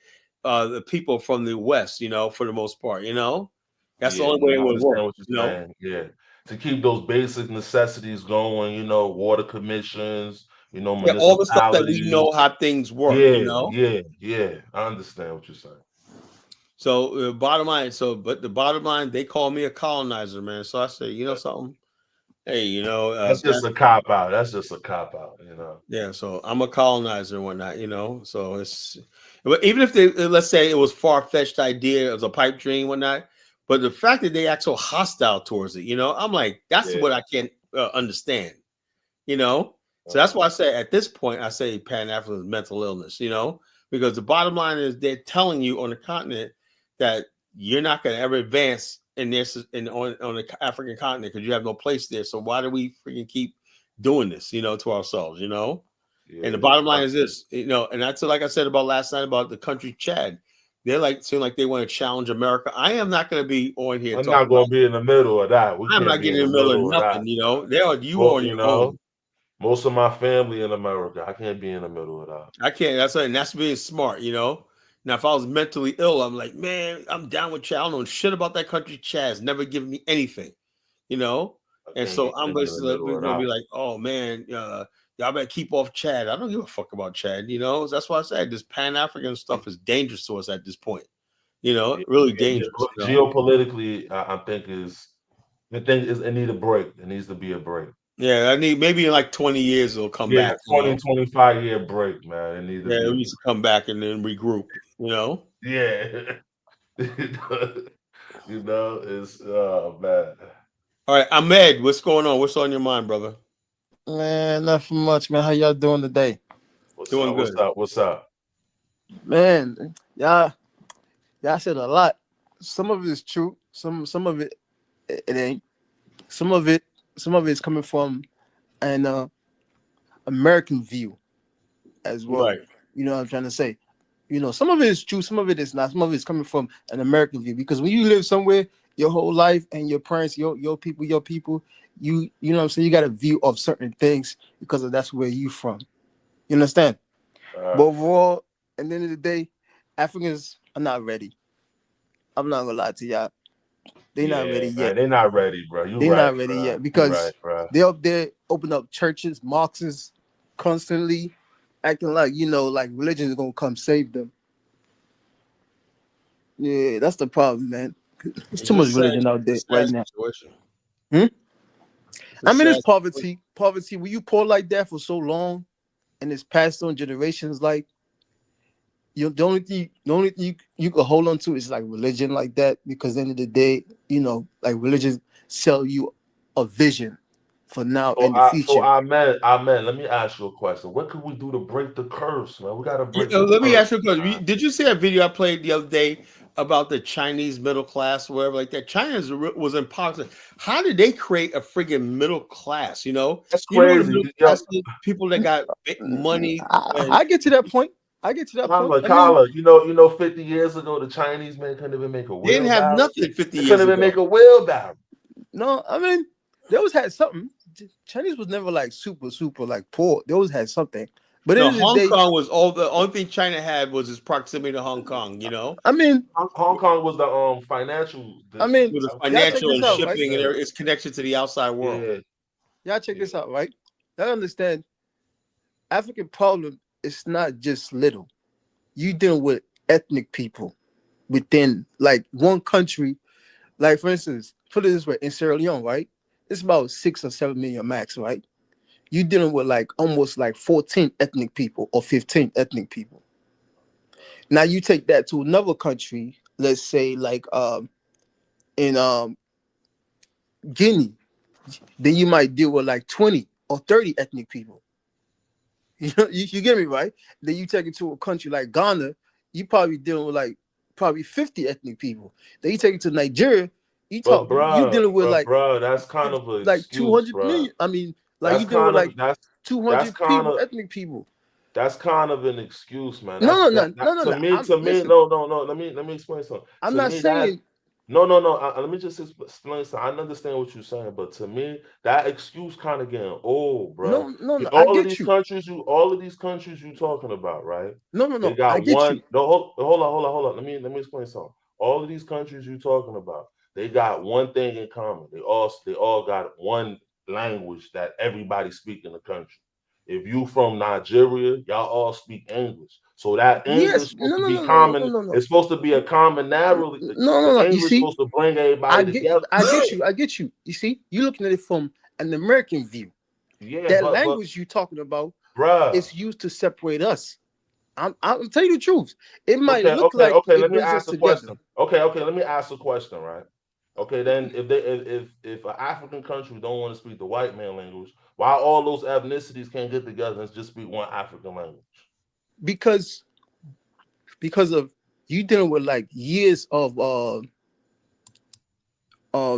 the people from the West. For the most part. That's the yeah, only way it I would work. understand what you're saying. Yeah, to keep those basic necessities going, water commissions, Yeah, all the stuff that we municipalities. know how things work. Yeah, yeah, yeah. I understand what you're saying. So bottom line, but the bottom line, they call me a colonizer, man. So I say, something. Hey, That's just a cop out. That's just a cop out. yeah. So I'm a colonizer and whatnot. So but even if let's say it was far fetched idea as a pipe dream, whatnot, but the fact that they act so hostile towards it, I'm like, that's Yeah. what I can't understand. you know. So that's Uh-huh. why I say at this point, I say Pan Africanism is mental illness, because the bottom line is they're telling you on the continent that you're not going to ever advance in this on the African continent because you have no place there. So why do we freaking keep doing this, to ourselves, And the Yeah. bottom line is this, and that's like I said about last night about the country Chad. They're like seem like they want to challenge America. I am not going to be on here I'm talking not about. gonna be in the middle of that. We I'm can't not be in getting the in the middle of middle of that. nothing. They are you Well, on your own. most of my family in America. I can't be in the middle of that. I can't. That's being smart. Now, if I was mentally ill, I'm like, man, I'm down with Chad. I don't know shit about that country. Chad's never given me anything, you know. I And can't so get I'm in the basically middle of gonna be that. like, oh man, y'all better keep off Chad. I don't give a fuck about Chad. That's why I said this Pan African stuff is dangerous to us at this point. Yeah, Really yeah, dangerous. geopolitically, I think it need a break. It needs to be a break. Yeah, I need maybe in like 20 years it'll come Yeah, back. 20-25 year break, man. It needs to Yeah, be it a needs to come back and then regroup. yeah. It's man. All right, Ahmed, what's going on? What's on your mind, brother? Man, nothing much, man. How y'all doing today? What's Doing up? What's good. up? What's up? Man, y'all said a lot. Some of it is true. Some of it ain't. Some of it is coming from an American view as well. Right. You know what I'm trying to say? Some of it is true, some of it is not. Some of it is coming from an American view. Because when you live somewhere your whole life and your parents, your people, you know what I'm saying, you got a view of certain things because that's where you from. You understand? But overall, at the end of the day, Africans are not ready. I'm not gonna lie to y'all. They're not Yeah, ready man. yet. They're not ready, bro. You They're right, not ready bro. yet You right, because bro. they up there open up churches, mosques, constantly acting like like religion is gonna come save them. Yeah, that's the problem, man. There's too It's a much sad, religion out there it's a sad right now. situation. Hmm? It's a I mean, sad it's situation. poverty. Poverty. When you poor like that for so long, and it's passed on generations, like the only thing you can hold on to is like religion like that, because at the end of the day, like religion sell you a vision for now and the future. Amen. Let me ask you a question. What can we do to break the curse, man? We gotta break the Let me curse, ask you a question. man. Did you see that video I played the other day about the Chinese middle class, or whatever like that? China was in poverty. How did they create a friggin' middle class? That's You know what a crazy. middle Yo, class is? People that got big money and I get to that point. I get to that point. I mean, Kala, 50 years ago, the Chinese man couldn't even make a they didn't have wheelbarrow. nothing 50 They years couldn't even ago. make a wheelbarrow. no, I mean, they always had something. Chinese was never like super like poor. They always had something. But at the No, end of the Hong day, Kong was the only thing China had was its proximity to Hong Kong. I mean, Hong Kong was the financial I district. mean, With the That's what y'all they check financial this and out, called right? shipping and it. its connection to the outside world. Yeah, Y'all check yeah, this out, right? Y'all understand African problem is not just little. You dealing with ethnic people within like one country. Like for instance, put it this way: in Sierra Leone, right? It's about 6 or 7 million max, right? You dealing with like almost like 14 ethnic people or 15 ethnic people. Now you take that to another country, let's say like in Guinea, then you might deal with like 20 or 30 ethnic people. You get me right? Then you take it to a country like Ghana, you probably dealing with like probably 50 ethnic people. Then you take it to Nigeria, but you dealing with bruh, that's kind of an like excuse, 200 bruh. million. I mean, like That's you dealing with kind of like that's 200 kind people, of ethnic people. that's kind of an excuse, man. No, That's no, that, no, that no, no, to no. me, I'm listen. no, no, no. Let me explain something. I'm To not me, that saying no, no, no. Let me just explain something. I understand what you're saying, but to me, that excuse kind of getting old, bro. no, no, no. I get you. All of these countries you talking about, right? No, no, They no. I got get one. you. No, hold on. Let me explain something. All of these countries you talking about, they got one thing in common. They all got one language that everybody speak in the country. If you from Nigeria, y'all all speak English. So that English Yes. supposed No, to no, be no, no, no, no, common. no, no. It's supposed to be a commonality. No, no, The no. You English see, supposed to bring everybody together. I get you. I get you. You see, you're looking at it from an American view. Yeah, That but language you're talking about bruh. is used to separate us. I'm telling you the truth. It might Okay, look okay, like okay. Let it me brings us ask a together question. Okay. Let me ask a question, right? Okay, then if an African country don't want to speak the white man language, why all those ethnicities can't get together and just speak one African language? because of you dealing with like years of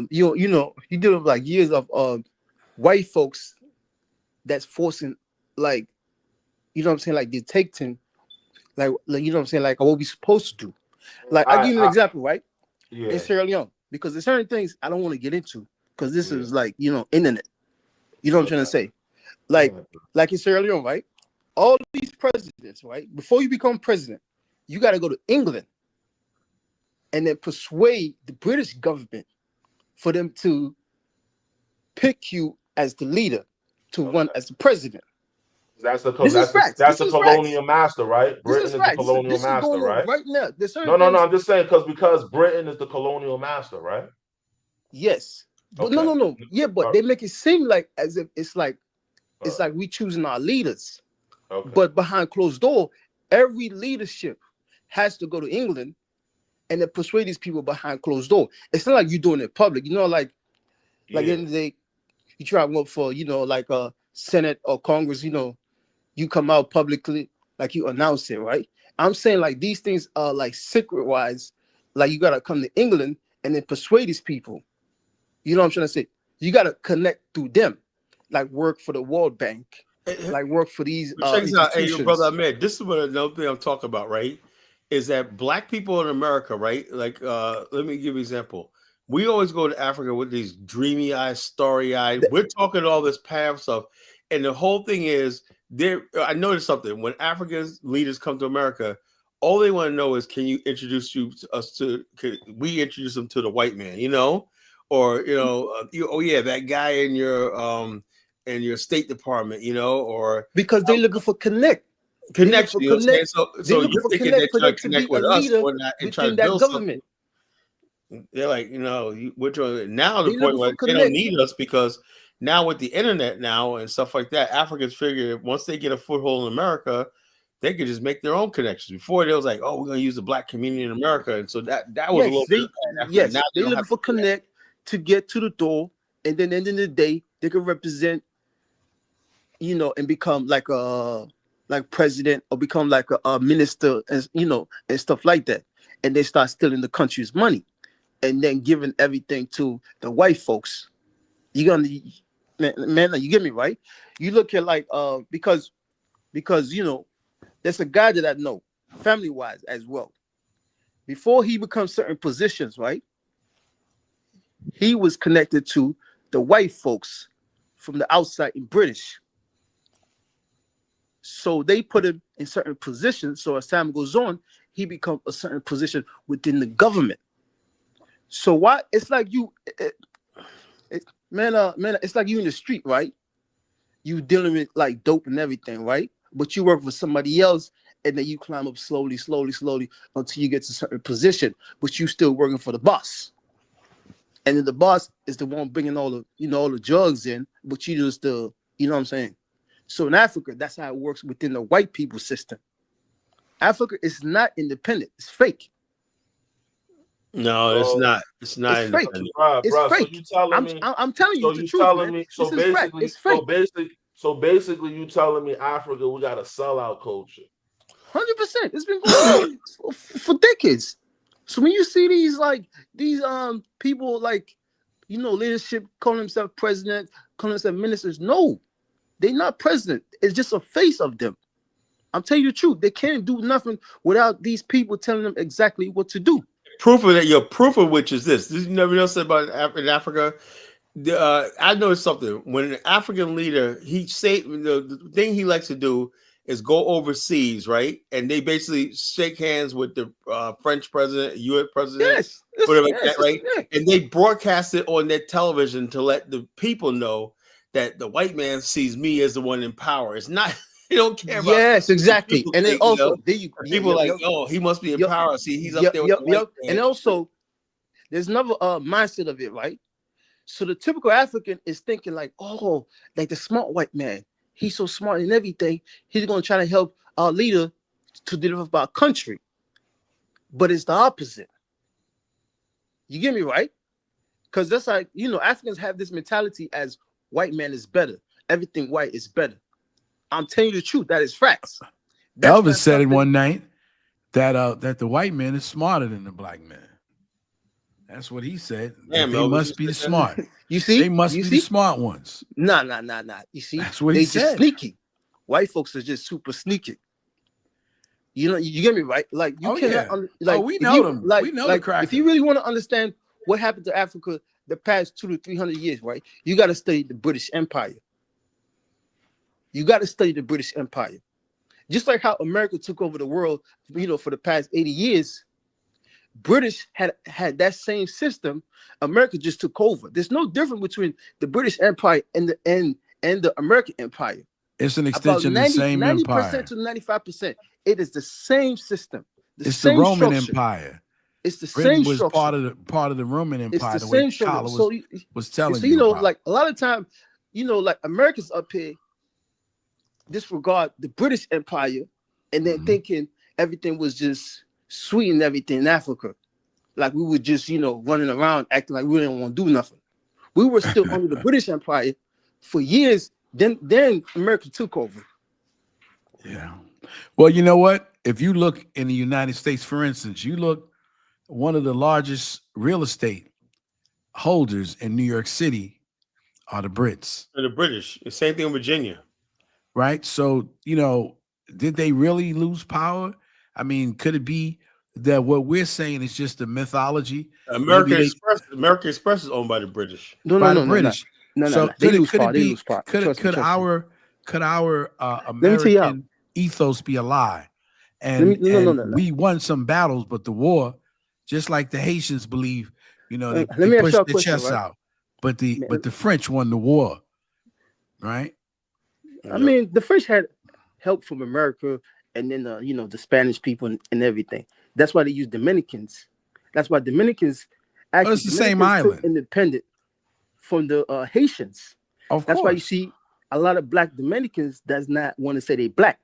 you dealing with like years of white folks that's forcing like what I'm saying, like dictating like what I'm saying, like what we supposed to do. Like I I, give you an I example, right? In yeah, Sierra Leone, because there's certain things I don't want to get into because this yeah, is like internet. You know what I'm trying to okay, say? Like yeah. like in Sierra Leone, right? All these presidents, right? Before you become president, you got to go to England and then persuade the British government for them to pick you as the leader to run Okay. as the president. That's the This is facts. that's This the is facts. colonial master, right? This Britain is is the facts. colonial This is master, going on right? right now. There's certain No. things. I'm just saying because Britain is the colonial master, right? Yes, but no, Okay. no, no. Yeah, but Uh, they make it seem like as if it's uh, like we choosing our leaders. okay. But behind closed door, every leadership has to go to England and then persuade these people behind closed door. It's not like you doing it in public. Like at the Yeah. end of the day, you try to work for, like a Senate or Congress, you come out publicly, like you announce it, right? I'm saying like these things are like secret wise, like you gotta come to England and then persuade these people. You know what I'm trying to say? You gotta connect through them, like work for the World Bank, like work for these But check this out, hey, your brother institutions. Ahmed. This is what another thing I'm talking about, right? Is that black people in America, right? Like, let me give you an example. We always go to Africa with these dreamy eyed, starry eyed. We're talking all this past stuff, and the whole thing is there. I noticed something when African leaders come to America. All they want to know is, can you introduce us to? Can we introduce them to the white man? Or oh yeah, that guy in your State Department, or Because they're looking for connect. They look connection. for You know what I'm saying? connect. They So looking you're for thinking connect that for you're them trying to to connect be a with us leader or not and try to within that build something. government. They're like, we're trying now to They the point looking where for they don't connect. need us because now with the internet now and stuff like that, Africans figure once they get a foothold in America, they could just make their own connections. Before, they was like, oh, we're gonna use the black community in America, and so that was a little bit of Pan-African. Now They don't looking have for connect to get to the door, and then at the end of the day, they can represent, and become like a president or become like a minister, and and stuff like that, and they start stealing the country's money, and then giving everything to the white folks. You gonna man, you get me right? You look at like because there's a guy that I know, family wise as well. Before he becomes certain positions, right? He was connected to the white folks from the outside in British. So they put him in certain positions. So as time goes on, he becomes a certain position within the government. So why it's like it's like you in the street, right? You dealing with like dope and everything, right? But you work for somebody else, and then you climb up slowly until you get to a certain position, but you still working for the boss. And then the boss is the one bringing all the drugs in, but you just you know what I'm saying? So in Africa, that's how it works within the white people system. Africa is not independent. It's fake. No, it's not. It's not It's fake. independent. It's Bro, fake. so you telling me? I'm telling you So the you truth, telling man. me? This is fact. It's fake. So basically, you telling me Africa, we got a sellout culture. 100%. It's been going on for decades. So when you see these people like leadership calling themselves president, calling themselves ministers, no, they're not president. It's just a face of them. I'm telling you the truth. They can't do nothing without these people telling them exactly what to do. Proof of that, your proof of which is this. You never know something about in Africa. I noticed something. When an African leader, the thing he likes to do is go overseas, right? And they basically shake hands with the French president, U.S. president, whatever like that, right? And they broadcast it on their television to let the people know that the white man sees me as the one in power. It's not. They don't care about. Yes, exactly. And then also, people like, oh, he must be in power. See, he's up there with the white man. And also, there's another mindset of it, right? So the typical African is thinking like, oh, like the smart white man. He's so smart in everything. He's going to try to help our leader to develop our country. But it's the opposite. You get me, right? Because that's like, Africans have this mentality as white man is better. Everything white is better. I'm telling you the truth. That is facts. Elvis said it one night that the white man is smarter than the black man. That's what he said. Damn, they must be the smart. You see? They must be the smart ones. Nah. You see? That's what he said. Just sneaky. White folks are just super sneaky. You get me, right? Like you can't. We know them. We know the crackers. If you really want to understand what happened to Africa the past 200 to 300 years, right? You got to study the British Empire. You got to study the British Empire. Just like how America took over the world, for the past 80 years, British had that same system. America just took over. There's no difference between the British Empire and the American Empire. It's an extension of the same 90% empire. to 95%. It is the same system. It's the Roman Empire. It's the Britain same was structure. part of the Roman Empire. It's the same structure. So was telling so, you about. like a lot of time, like Americans up here disregard the British Empire and then thinking everything was just sweet and everything in Africa. Like we were just, running around acting like we didn't want to do nothing. We were still under the British Empire for years. Then America took over. Yeah. Well, you know what? If you look in the United States, for instance, you look one of the largest real estate holders in New York City are the Brits. The British. The same thing in Virginia. Right. So, did they really lose power? I mean, could it be that what we're saying is just a mythology? American Express is owned by the British. No. British. No. They lose power. Could our American ethos be a lie? And we won some battles, but the war, just like the Haitians believe, they pushed their chests out. But the French won the war, right? I mean, the French had help from America, and then the Spanish people and everything. That's why they use Dominicans. That's why Dominicans actually it's the same island, independent from the Haitians. Of course. That's why you see a lot of black Dominicans does not want to say they black.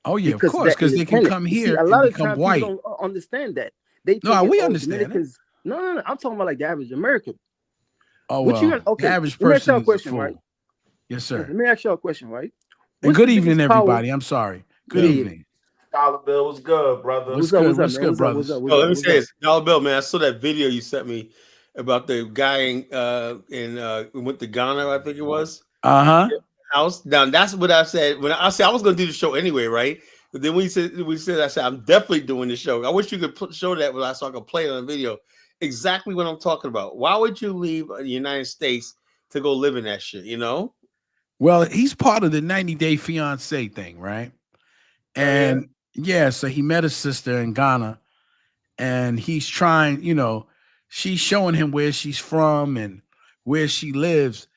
Oh yeah, of course, because they can come here a and lot of become times people white. don't understand that. They No, think we understand Dominicans. No. I'm talking about like the average American. Oh What you well, guys? Okay, the average let me ask y'all person a is a question, right? fool. Yes, Let sir. me ask y'all a question, right? And What's good the evening, biggest power? everybody. I'm sorry. Good Yeah. evening. Dollar bill was good, brother. What's What's up? good? What's up, What's man? good, What's up? What's brothers? up? What's Oh, up? let me What's say up? this, Dollar Bill, man. I saw that video you sent me about the guy went to Ghana, I think it was. Uh-huh. House. Now that's what I said when I said I was going to do the show anyway, right? But then we said I said I'm definitely doing the show. I wish you could show that so I could play it on a video. Exactly what I'm talking about. Why would you leave the United States to go live in that shit? You know? Well, he's part of the 90-day fiance thing, right? And yeah, so he met his sister in Ghana, and he's trying, she's showing him where she's from and where she lives,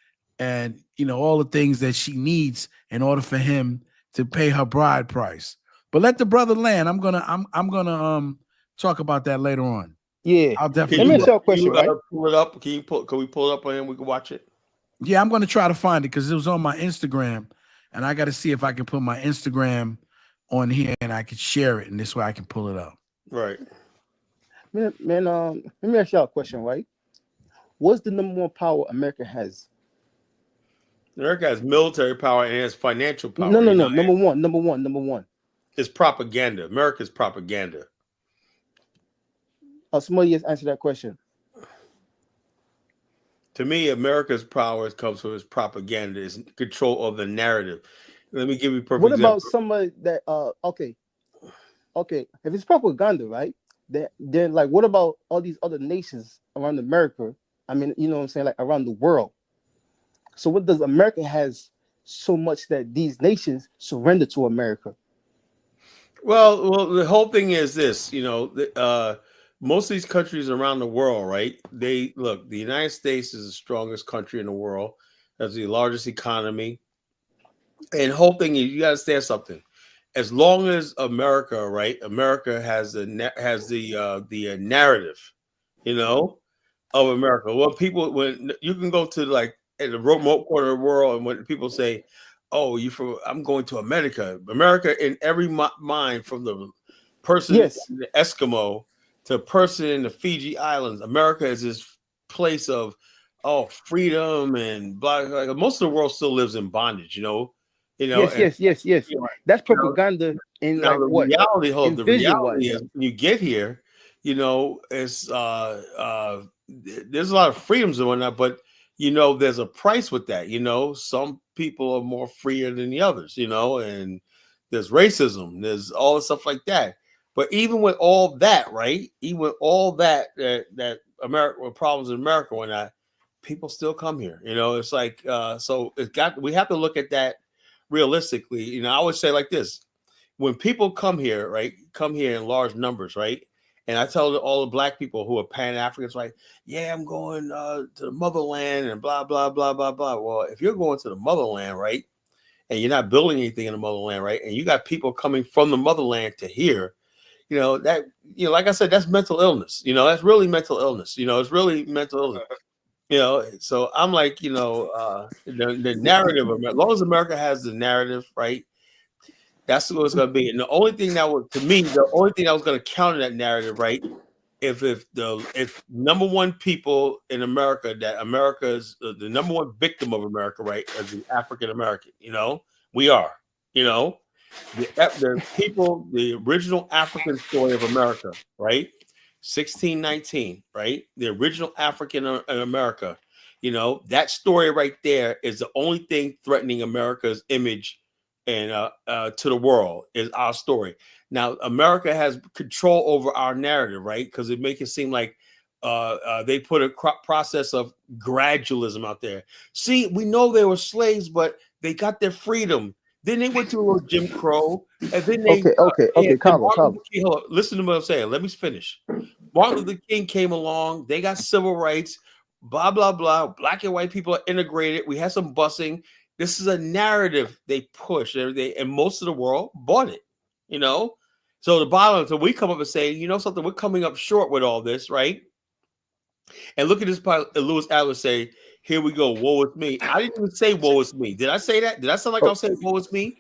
and all the things that she needs in order for him to pay her bride price. But let the brother land. I'm gonna talk about that later on. Yeah. I'll definitely Let me do ask that. y'all a question, right? Pull it up. Can we pull it up on him? We can watch it. Yeah, I'm gonna try to find it because it was on my Instagram, and I got to see if I can put my Instagram on here and I can share it, and this way I can pull it up. Right. Man, let me ask y'all a question, right? What's the number one power America has? America has military power and has financial power. No. Number one. It's propaganda. America's propaganda. Somebody has answered that question. To me, America's power comes from its propaganda, its control of the narrative. Let me give you a perfect What example. about somebody that okay, if it's propaganda, right? Then like what about all these other nations around America? I mean, you know what I'm saying, like around the world. So what does America has so much that these nations surrender to America? Well, the whole thing is this, most of these countries around the world, right? The United States is the strongest country in the world, has the largest economy, and whole thing is you got to understand something. As long as America, right? America has the narrative, of America. Well, when you can go to like in the remote corner of the world, and when people say, "Oh, I'm going to America," America in every mind, from the person in Yes. the Eskimo to a person in the Fiji Islands, America is this place of freedom and blah. Like, most of the world still lives in bondage, Yes. and That's you know, propaganda in now like what? In the visual reality wise. is when you get here, it's there's a lot of freedoms and whatnot, but there's a price with that. Some people are more freer than the others, and there's racism, there's all the stuff like that. But even with all that, right? Even with all that America problems in America and whatnot, people still come here. It's like so we have to look at that realistically. I would say like this: when people come here, right, come here in large numbers, right, and I tell all the black people who are Pan Africans, right, yeah, I'm going to the motherland and blah blah blah blah blah. Well, if you're going to the motherland, right, and you're not building anything in the motherland, right, and you got people coming from the motherland to here, that like I said, that's mental illness. That's really mental illness. It's really mental illness. So I'm like, the narrative of as long as America has the narrative, right? That's what it's going to be. And the only thing that was going to counter that narrative, right? If number one people in America, that America is the number one victim of America, right? As the African American, we are, the people, the original African story of America, right? 1619, right? The original African in America, that story right there is the only thing threatening America's image and to the world is our story. Now, America has control over our narrative, right? Because it makes it seem like they put a process of gradualism out there. See, we know they were slaves, but they got their freedom. Then they went to a little Jim Crow, and then they Carlo. Listen to what I'm saying. Let me finish. Martin Luther King came along. They got civil rights. Blah blah blah. Black and white people are integrated. We had some busing. This is a narrative they push, and most of the world bought it. So the bottom. So we come up and say, something. We're coming up short with all this, right? And look at this part. Lewis Atlas say, "Here we go. Woe is me." I didn't even say woe is me. Did I say that? Did I sound like I was saying woe is me?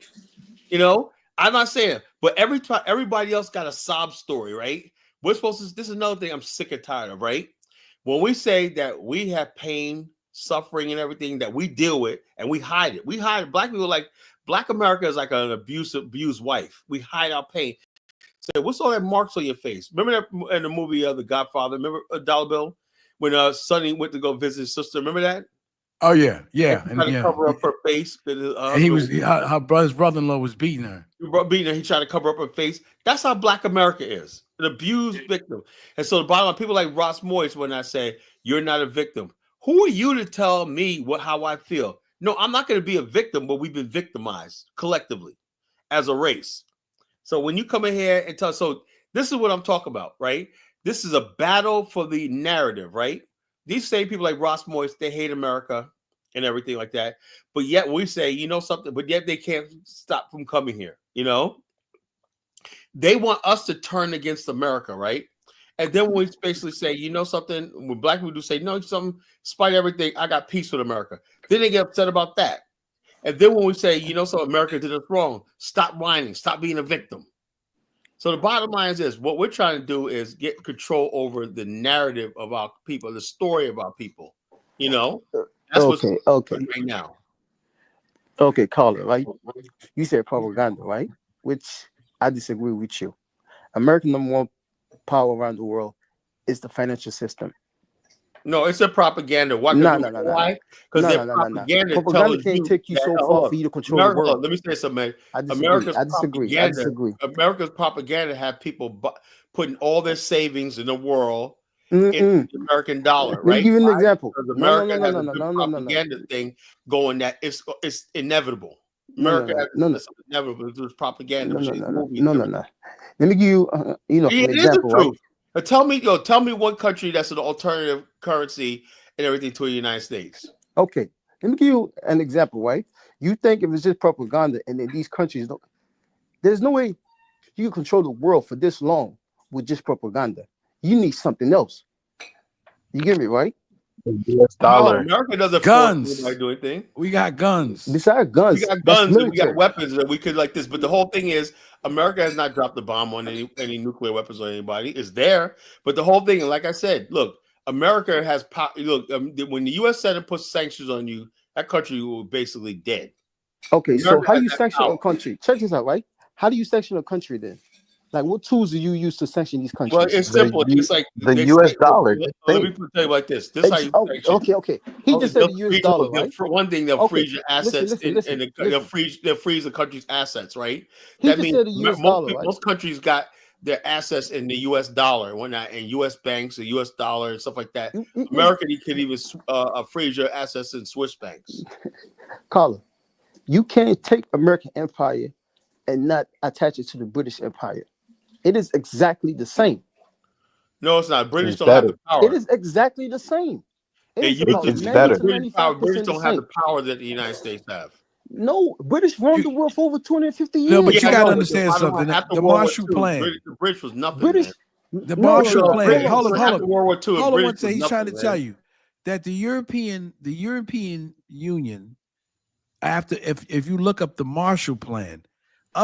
I'm not saying, but everybody else got a sob story, right? We're supposed to. This is another thing I'm sick and tired of, right? When we say that we have pain, suffering, and everything that we deal with, and we hide it. We hide it. Black people Black America is like an abused wife. We hide our pain. Say, what's all that marks on your face? Remember that in the movie The Godfather? Remember Dollar Bill when Sonny went to go visit his sister? Remember that? Oh yeah, yeah, and to cover up her face. And his brother-in-law was beating her. He tried to cover up her face. That's how Black America is, an abused victim. And so the bottom line, people like Ross Moyes, when I say you're not a victim, who are you to tell me how I feel? No, I'm not going to be a victim, but we've been victimized collectively as a race. So when you come in here and tell, so this is what I'm talking about, right? This is a battle for the narrative, right? These same people like Ross Moyes, they hate America and everything like that. But yet we say, you know something, but yet they can't stop from coming here, you know? They want us to turn against America, right? And then we basically say, you know something, when Black people do say, no, something, despite everything, I got peace with America. Then they get upset about that. And then when we say, you know, so America did us wrong, stop whining, stop being a victim. So the bottom line is this: what we're trying to do is get control over the narrative of our people, the story of our people. You know, that's what's right now. Okay, Carla, right? You said propaganda, right? Which I disagree with you. American number one power around the world is the financial system. No, it's a propaganda. Why? Because their propaganda. Propaganda can't take you so far for you to control the world. Let me say something, man. I disagree. America's propaganda have people putting all their savings in the world in the American dollar. Right? Let me give you an example. Because America has a propaganda thing going that it's inevitable. America has inevitable. It's propaganda. No. Let me give you, an example. Right? Tell me one country that's an alternative currency and everything to the United States. Okay, let me give you an example, right? You think if it's just propaganda and then these countries don't, there's no way you can control the world for this long with just propaganda. You need something else. You get me, right? US dollar. No, America doesn't guns. Do anything. We got guns. Besides guns, we got guns. And we got weapons that we could like this. But the whole thing is, America has not dropped the bomb on any nuclear weapons on anybody. It's there, but the whole thing, like I said, look, America has power. Look, when the U.S. Senate puts sanctions on you, that country will basically dead. Okay, America, so how do you sanction a country? Check this out, right? How do you sanction a country then? Like, what tools do you use to sanction these countries? Well, it's simple. It's like the U.S. dollar. Let me tell you like this. This is how you sanction. Okay. He just said the U.S. dollar, right? For one thing, they'll freeze your assets, and they'll freeze the country's assets, right? That means most countries got their assets in the U.S. dollar, whatnot, and U.S. banks, the U.S. dollar, and stuff like that. America could even freeze your assets in Swiss banks. Carla, you can't take American empire and not attach it to the British Empire. It is exactly the same. No, it's not. British don't have the power. It is exactly the same. It's better. British don't have the power that the United States have. No, British run the world for over 250 years. No, but you got to understand something. The Marshall Plan. The British was nothing. The Marshall Plan. Hold on. World War II. Hold on one second. He's trying to tell you that the European Union, after if you look up the Marshall Plan.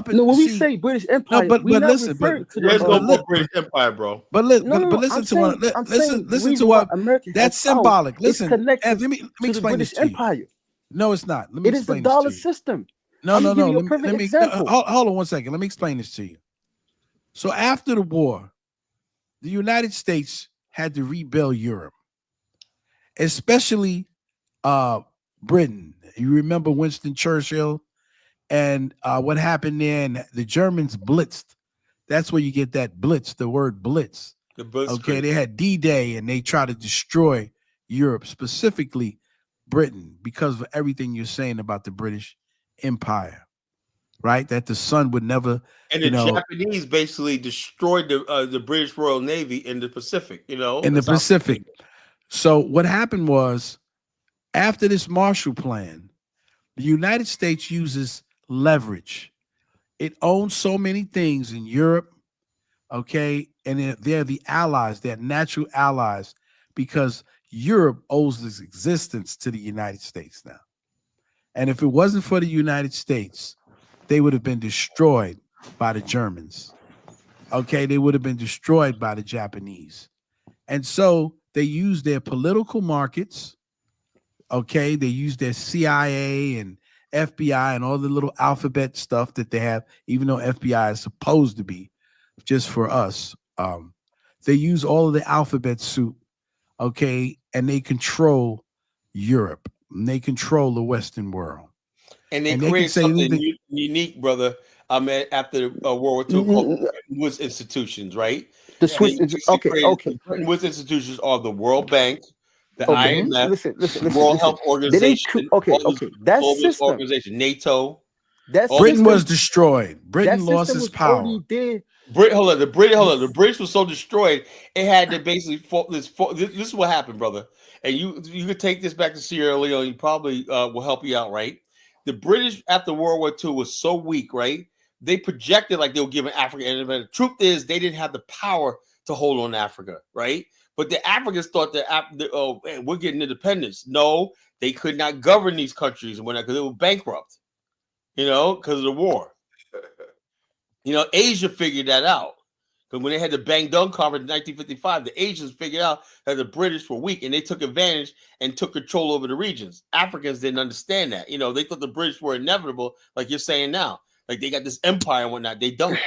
When we say British Empire, but listen, there's no more British Empire, bro. But listen to what America. That's symbolic. Listen, let me explain this to you. Empire. No, it's not. Let me it explain is the dollar system. No. Let me hold on one second. Let me explain this to you. So after the war, the United States had to rebuild Europe, especially Britain. You remember Winston Churchill? And what happened there, and the Germans blitzed. That's where you get that blitz, the word blitz. Okay, they had D-Day, and they tried to destroy Europe, specifically Britain, because of everything you're saying about the British Empire, right? That the sun would never. And the Japanese basically destroyed the British Royal Navy in the Pacific, in the Pacific. So what happened was, after this Marshall Plan, the United States uses leverage. It owns so many things in Europe, okay, and they're the allies, they're natural allies, because Europe owes its existence to the United States now. And if it wasn't for the United States, they would have been destroyed by the Germans. Okay, they would have been destroyed by the Japanese. And so they used their political markets. Okay, they used their CIA and FBI and all the little alphabet stuff that they have, even though FBI is supposed to be just for us. They use all of the alphabet soup, okay, and they control Europe. And they control the Western world. And they create something unique, brother. After World War II, called Bretton Woods institutions, right? The Swiss. Okay. The Bretton Woods institutions are the World Bank, the IMF, listen, World Health Organization. Okay. That system, organization, NATO. Britain was destroyed. Britain lost its power. The British was so destroyed, it had to basically this is what happened, brother. And you could take this back to Sierra Leone. You probably will help you out, right? The British after World War II was so weak, right? They projected like they were giving Africa independence. The truth is, they didn't have the power to hold on to Africa, right? But the Africans thought that we're getting independence. No, they could not govern these countries because they were bankrupt, because of the war. Asia figured that out. Because when they had the Bandung Conference in 1955, the Asians figured out that the British were weak and they took advantage and took control over the regions. Africans didn't understand that. They thought the British were inevitable, like you're saying now. Like they got this empire and whatnot. They don't.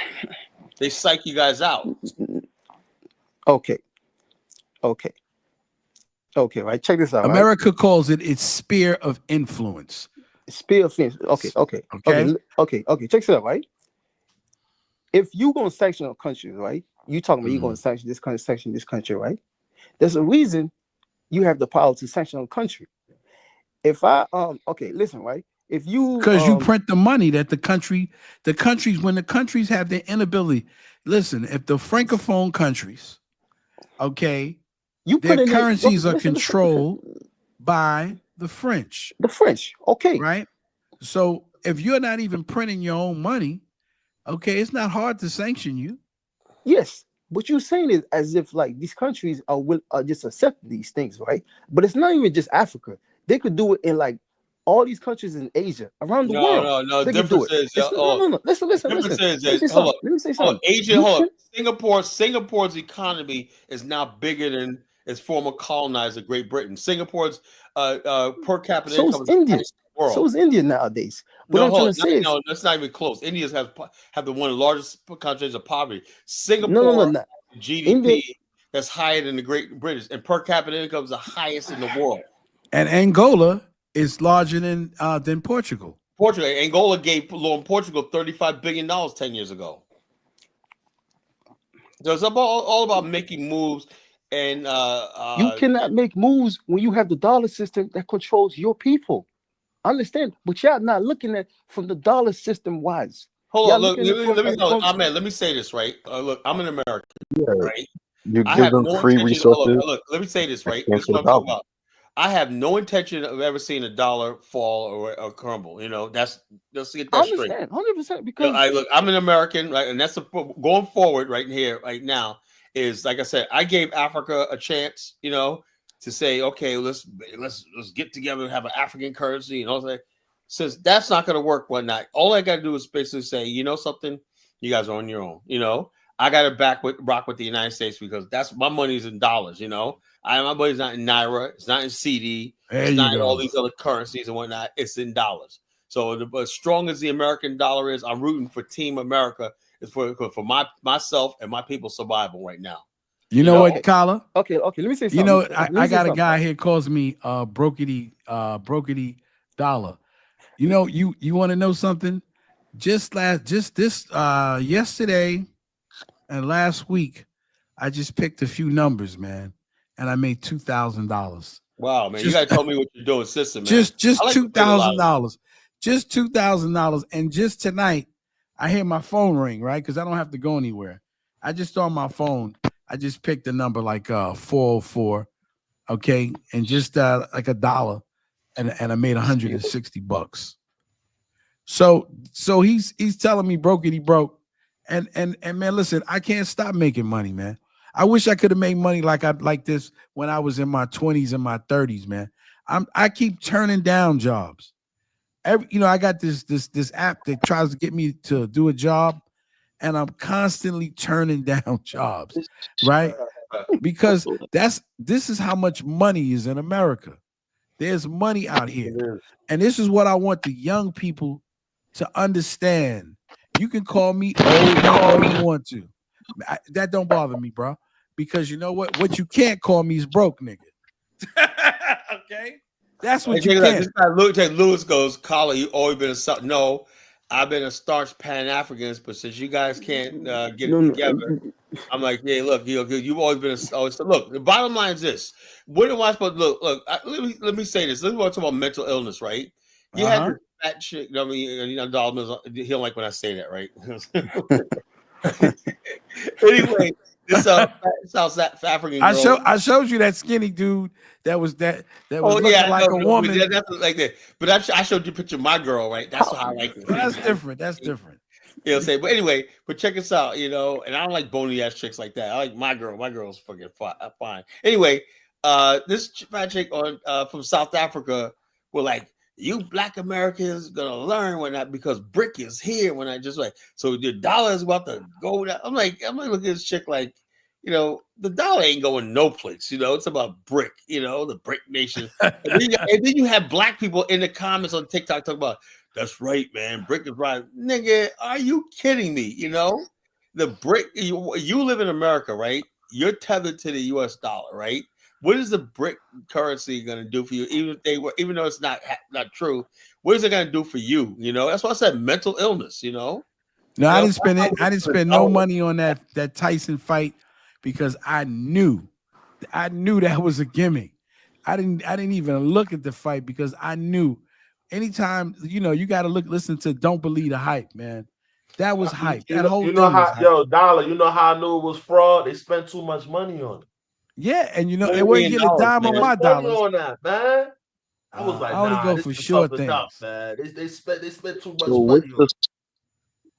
They psych you guys out. Okay, right. Check this out. America calls it its sphere of influence. Sphere of influence. Okay. Check this out, right? If you're going to sanction a country, right? You talking about you're going to sanction this country, sanction this country, right? There's a reason you have the power to sanction a country. If listen, right? If you because you print the money that when the countries have their inability. Listen, if the francophone countries, okay, their currencies are controlled by the French. The French, okay, right? So if you're not even printing your own money, okay, it's not hard to sanction you. Yes, what you're saying is as if like these countries are just accept these things, right? But it's not even just Africa. They could do it in like all these countries in Asia, around the world. No. The difference is, no. Listen. Let me say something. Asia, Singapore's economy is now bigger than its former colonizer, Great Britain. Singapore's per capita income is India. So is India nowadays. But I'm trying to say no, that's not even close. India have one of the largest countries of poverty. Singapore GDP India, that's higher than the Great British, and per capita income is the highest in the world. And Angola is larger than Portugal. Angola gave Portugal $35 billion 10 years ago. So it's all about making moves, and you cannot make moves when you have the dollar system that controls your people. Understand, but y'all not looking at from the dollar system wise. Hold on, let me say this, right? Look, I'm an American, right? You give them free resources. Let me say this, right? This is what I'm talking about. I have no intention of ever seeing a dollar fall or crumble. Let's get that straight. 100%. Because I'm an American, right? And that's going forward right here, right now. Is like I said, I gave Africa a chance, to say, okay, let's get together and have an African currency, Since that's not going to work one night, all I got to do is basically say, something, you guys are on your own. I got to rock with the United States because that's my money's in dollars. My money's not in Naira, it's not in CD, it's not in all these other currencies and whatnot. It's in dollars. So as strong as the American dollar is, I'm rooting for Team America. It's for myself and my people's survival right now. You know what, Kala? Okay. Let me say something. I got a guy here calls me brokety dollar. You want to know something? Yesterday and last week, I just picked a few numbers, man, and I made $2,000. Wow, man! You gotta tell me what you're doing, sister, man. Just $2,000, just $2,000, and just tonight, I hear my phone ring, right? Because I don't have to go anywhere. I just on my phone. I just picked a number like 404, okay, and just like $1, and I made $160. So he's telling me brokety broke, and man, listen, I can't stop making money, man. I wish I could have made money like this when I was in my 20s and my 30s, man. I keep turning down jobs. I got this app that tries to get me to do a job, and I'm constantly turning down jobs, right? Because this is how much money is in America. There's money out here. And this is what I want the young people to understand. You can call me old all you want to. That don't bother me, bro. Because you know what? What you can't call me is broke, nigga. Okay? That's what you can't. This guy Lewis goes, Carla, you always been a no. I've been a staunch Pan Africanist, but since you guys can't get it together, I'm like, yeah, look, you've always been so look. The bottom line is this: what am I supposed to look? Let me say this. Let's talk about mental illness, right? You had this fat chick. I mean, he don't like when I say that, right? Anyway, this South African girl. I showed you that skinny dude that was looking like a woman. That's like that. But I showed you a picture of my girl, right? That's how I like it. That's different. That's different. You know what I'm saying? But anyway, check this out, and I don't like bony ass chicks like that. I like my girl. My girl's fucking fine. Anyway, this fat chick from South Africa were like, you Black Americans gonna learn when that because brick is here when I just like so the dollar is about to go down. I'm like looking at this chick like, the dollar ain't going no place. It's about brick. The brick nation. and then you have Black people in the comments on TikTok talking about. That's right, man. Brick is right. Nigga, are you kidding me? The brick, you live in America, right? You're tethered to the US dollar, right? What is the brick currency going to do for you? Even though it's not true, what is it going to do for you? That's why I said mental illness, No, I didn't spend it. I didn't spend no money on that Tyson fight because I knew that was a gimmick. I didn't even look at the fight because I knew. Anytime, you got to listen to Don't Believe the Hype, man. That was hype. That whole thing was hype. Dollar, you know how I knew it was fraud? They spent too much money on it. Yeah, and it wasn't getting a dime on my dollars. On that, man. I was like, I only go for sure things. Up, man. They spent too much money on it.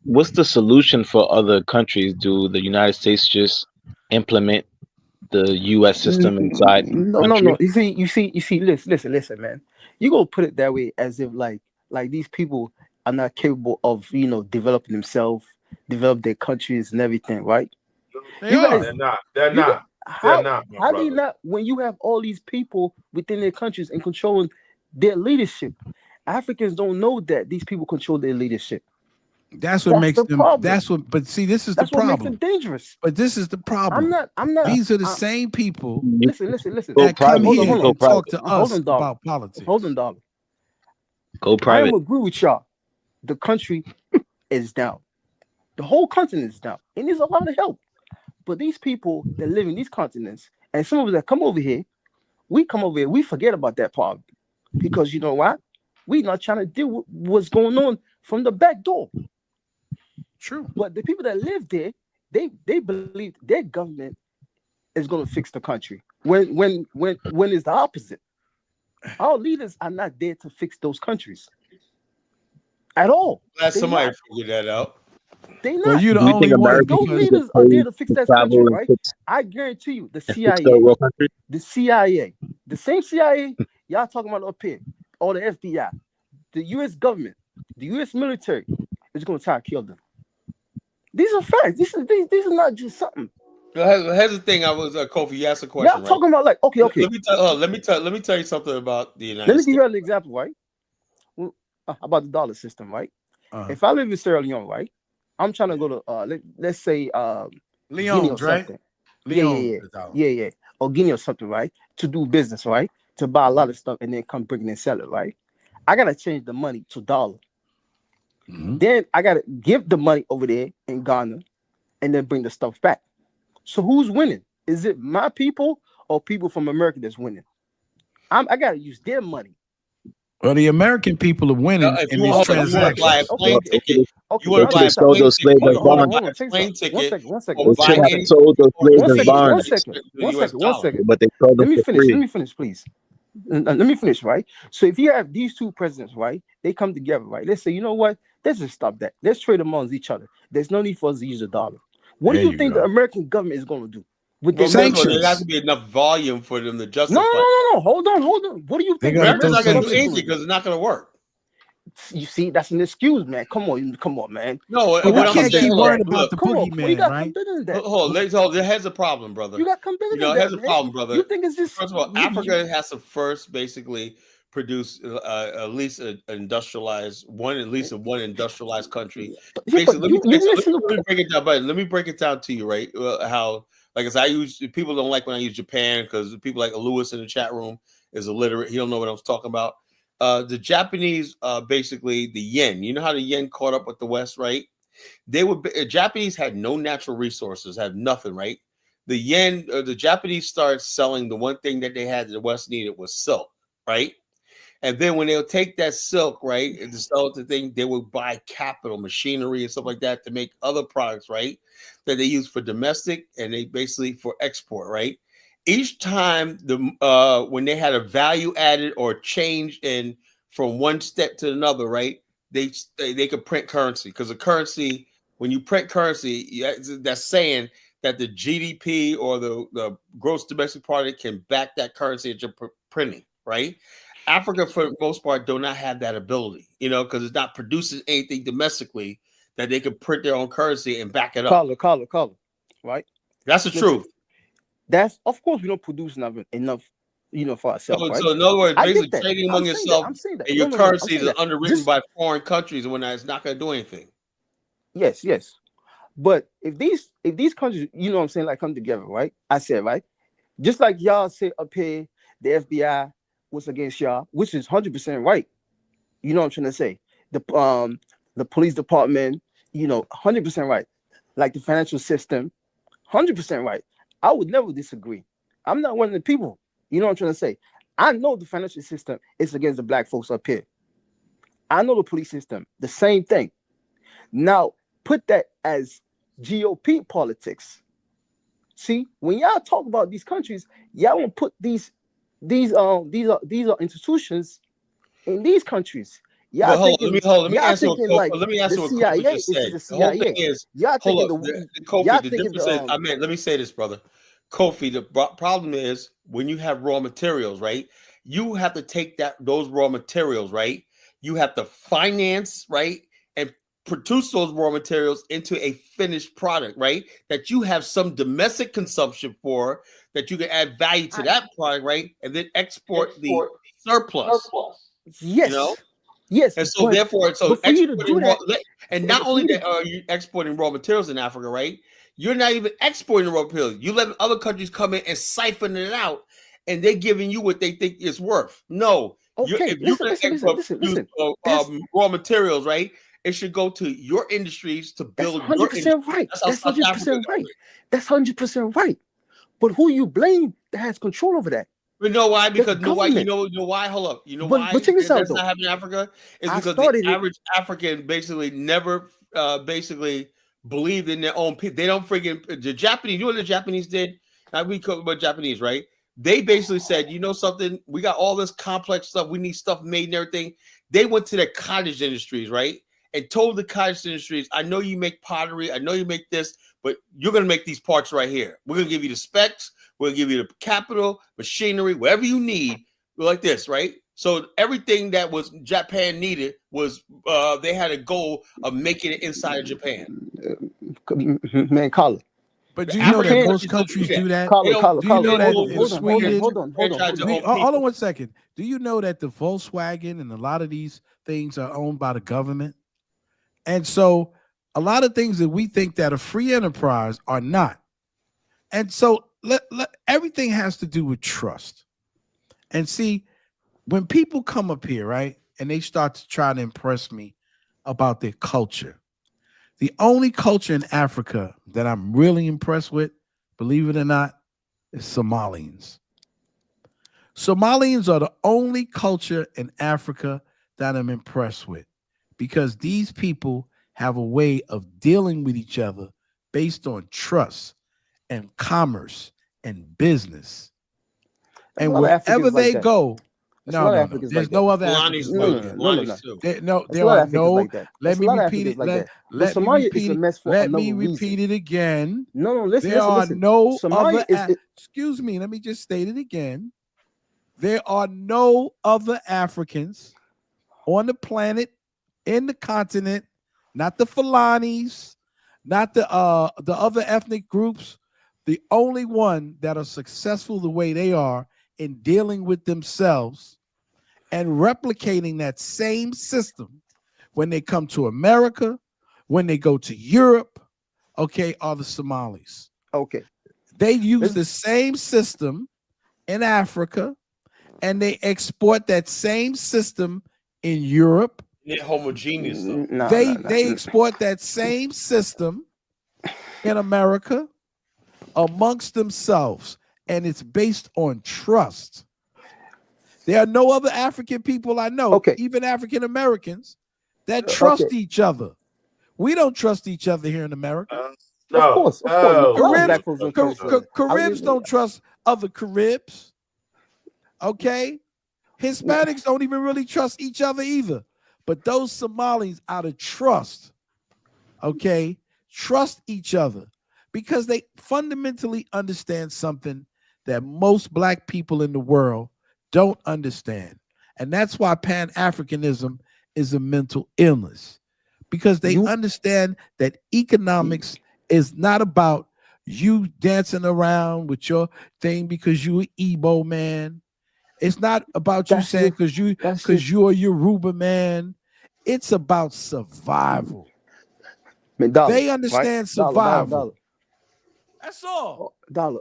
What's the solution for other countries? Do the United States just implement the U.S. system inside? No. You see. Listen, man. You gonna put it that way as if like these people are not capable of developing themselves, develop their countries and everything, right? They're not. How do you not when you have all these people within their countries and controlling their leadership? Africans don't know that these people control their leadership. That's what makes them. Problem. But see, this is the problem. What makes them dangerous. But this is the problem. I'm not. These are the same people. Listen. That come here and talk to us about politics. Hold on, dog. Go private. I agree with y'all. The country is down. The whole continent is down. It needs a lot of help. But these people that live in these continents, and some of us that come over here, we forget about that problem. Because you know why? We're not trying to deal with what's going on from the back door. True. But the people that live there, they believe their government is going to fix the country. When it's the opposite. Our leaders are not there to fix those countries at all. Glad somebody figured that out. They not. Well, you the only one. Those leaders are there to fix that country, right? I guarantee you, the CIA, the same CIA y'all talking about up here, or the FBI, the U.S. government, the U.S. military is going to try to kill them. These are facts. These are not just something. Here's the thing. I was Kofi. You asked a question. Y'all talking about like okay. Let me tell you something about the United States. Let me give you an example, right? About the dollar system, right? If I live in Sierra Leone, right? I'm trying to go to let's say Leone, right? Yeah, or Guinea or something, right? To do business, right? To buy a lot of stuff and then come bring it and sell it, right? I gotta change the money to dollar. Mm-hmm. Then I gotta give the money over there in Ghana, and then bring the stuff back. So who's winning? Is it my people or people from America that's winning? I gotta use their money. Well, the American people are winning in this transaction. You want to buy a plane ticket? You want to buy a plane ticket? One second. One second. But they sold them for free. Let me finish, please. Let me finish, right? So if you have these two presidents, right, they come together, right? Let's say, you know what? Let's just stop that. Let's trade amongst each other. There's no need for us to use a dollar. What do you think the American government is going to do? With their sanctions, there has to be enough volume for them to justify. No. Hold on. What do you think? America's not going to do anything because it's not going to work. You see, that's an excuse, man. Come on, man. No, But we what I'm can't saying, keep worrying look, about the Come on, you boogeyman, got right? come better than that. hold on, here's a problem, brother. You got come better than Here's that, a man. problem, brother. You think it's just First of all, Africa has to first basically produce at least an industrialized country. Yeah, but Basically, you let me break it down. But let me break it down to you, right? How, like, as I use, people don't like when I use Japan because people like Lewis in the chat room is illiterate. He don't know what I was talking about. The Japanese, basically the yen. You know how the yen caught up with the West, right? Japanese had no natural resources, had nothing, right? The yen, the Japanese started selling the one thing that they had that the West needed was silk, right? And then when they'll take that silk, right, and to sell it to thing, they would buy capital, machinery, and stuff like that to make other products, right, that they use for domestic and they basically for export, right? Each time when they had a value added or change in from one step to another, right, they could print currency because the currency, when you print currency, that's saying that the GDP or the gross domestic product can back that currency that you're printing, right? Africa, for the most part, do not have that ability, because it's not producing anything domestically that they can print their own currency and back it up. Color, right? That's the truth. That's, of course, we don't produce enough, for ourselves, right? So in other words, basically trading among yourself and your currencies is underwritten by foreign countries, and when it's not going to do anything. Yes. But if these countries, what I'm saying, like come together, right? I said, right? Just like y'all say up here, the FBI was against y'all, which is 100% right. You know what I'm trying to say? The police department, 100% right. Like the financial system, 100% right. I would never disagree. I'm not one of the people. You know what I'm trying to say? I know the financial system is against the black folks up here. I know the police system, the same thing. Now, put that as GOP politics. See, when y'all talk about these countries, y'all want to put these institutions in these countries. Y'all thinking, let me answer what CIA Kofi just said. the whole thing is, y'all thinking Kofi, the difference is, let me say this, brother. Kofi, the problem is when you have raw materials, right? You have to take those raw materials, right? You have to finance, right? And produce those raw materials into a finished product, right? That you have some domestic consumption for, that you can add value to that product, right? And then export the surplus. Yes. Yes. And so therefore, for you to do that, and not only that are you exporting raw materials in Africa, right? You're not even exporting raw materials. You let other countries come in and siphon it out, and they're giving you what they think it's worth. No. Okay, if you're going to export raw materials, right? It should go to your industries to build. That's 100% right. That's 100% right. That's 100% right. But who you blame that has control over that? You know why? Because you know why? Hold up. You know why? But check this out, that's not happening in Africa. It's because the average African basically never basically believed in their own people. They don't freaking the Japanese. You know what the Japanese did? Now we talk about Japanese, right? They basically said, you know something? We got all this complex stuff. We need stuff made and everything. They went to the cottage industries, right? And told the cottage industries, I know you make pottery. I know you make this, but you're going to make these parts right here. We're going to give you the specs. We'll give you the capital, machinery, whatever you need, like this, right? So everything that was Japan needed was they had a goal of making it inside of Japan. Man, Colin. But do you know that most countries do that? Do you know that in Sweden? Hold on 1 second. Do you know that the Volkswagen and a lot of these things are owned by the government? And so a lot of things that we think that are free enterprise are not. And so everything has to do with trust. And see, when people come up here, right, and they start to try to impress me about their culture, the only culture in Africa that I'm really impressed with, believe it or not, is Somalians. Somalians are the only culture in Africa that I'm impressed with, because these people have a way of dealing with each other based on trust and commerce and business. And wherever they go, no. There's no other Africans like that. No, there are no. Let me repeat it. Let me repeat it again. No, listen. There are no other. Excuse me. Let me just state it again. There are no other Africans on the planet in the continent, not the Fulanis, not the other ethnic groups. The only one that are successful the way they are in dealing with themselves and replicating that same system when they come to America, when they go to Europe, okay, are the Somalis. Okay. They use the same system in Africa, and they export that same system in Europe. They're homogeneous though. They export that same system in America amongst themselves, and it's based on trust. There are no other African people I know, even African Americans, that trust each other. We don't trust each other here in America. Of course. Caribs don't trust other Caribs. Okay? Hispanics don't even really trust each other either. But those Somalis, out of trust, okay, trust each other because they fundamentally understand something that most Black people in the world don't understand. And that's why Pan Africanism is a mental illness, because they understand that economics is not about you dancing around with your thing because you an Igbo man. It's not about you saying because you are Yoruba man. It's about survival. They understand survival. That's all.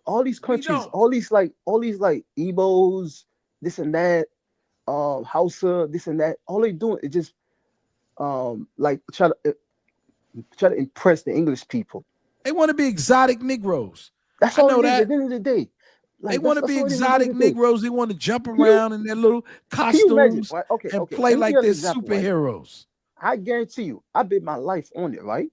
All these countries, all these like Igbos, this and that, Hausa, this and that. All they doing is just like try to impress the English people. They want to be exotic Negroes. That's all it is at the end of the day. Like, they want to be exotic Negroes. They want to jump around in their little costumes and play like they're superheroes. Right? I guarantee you, I bet my life on it, right?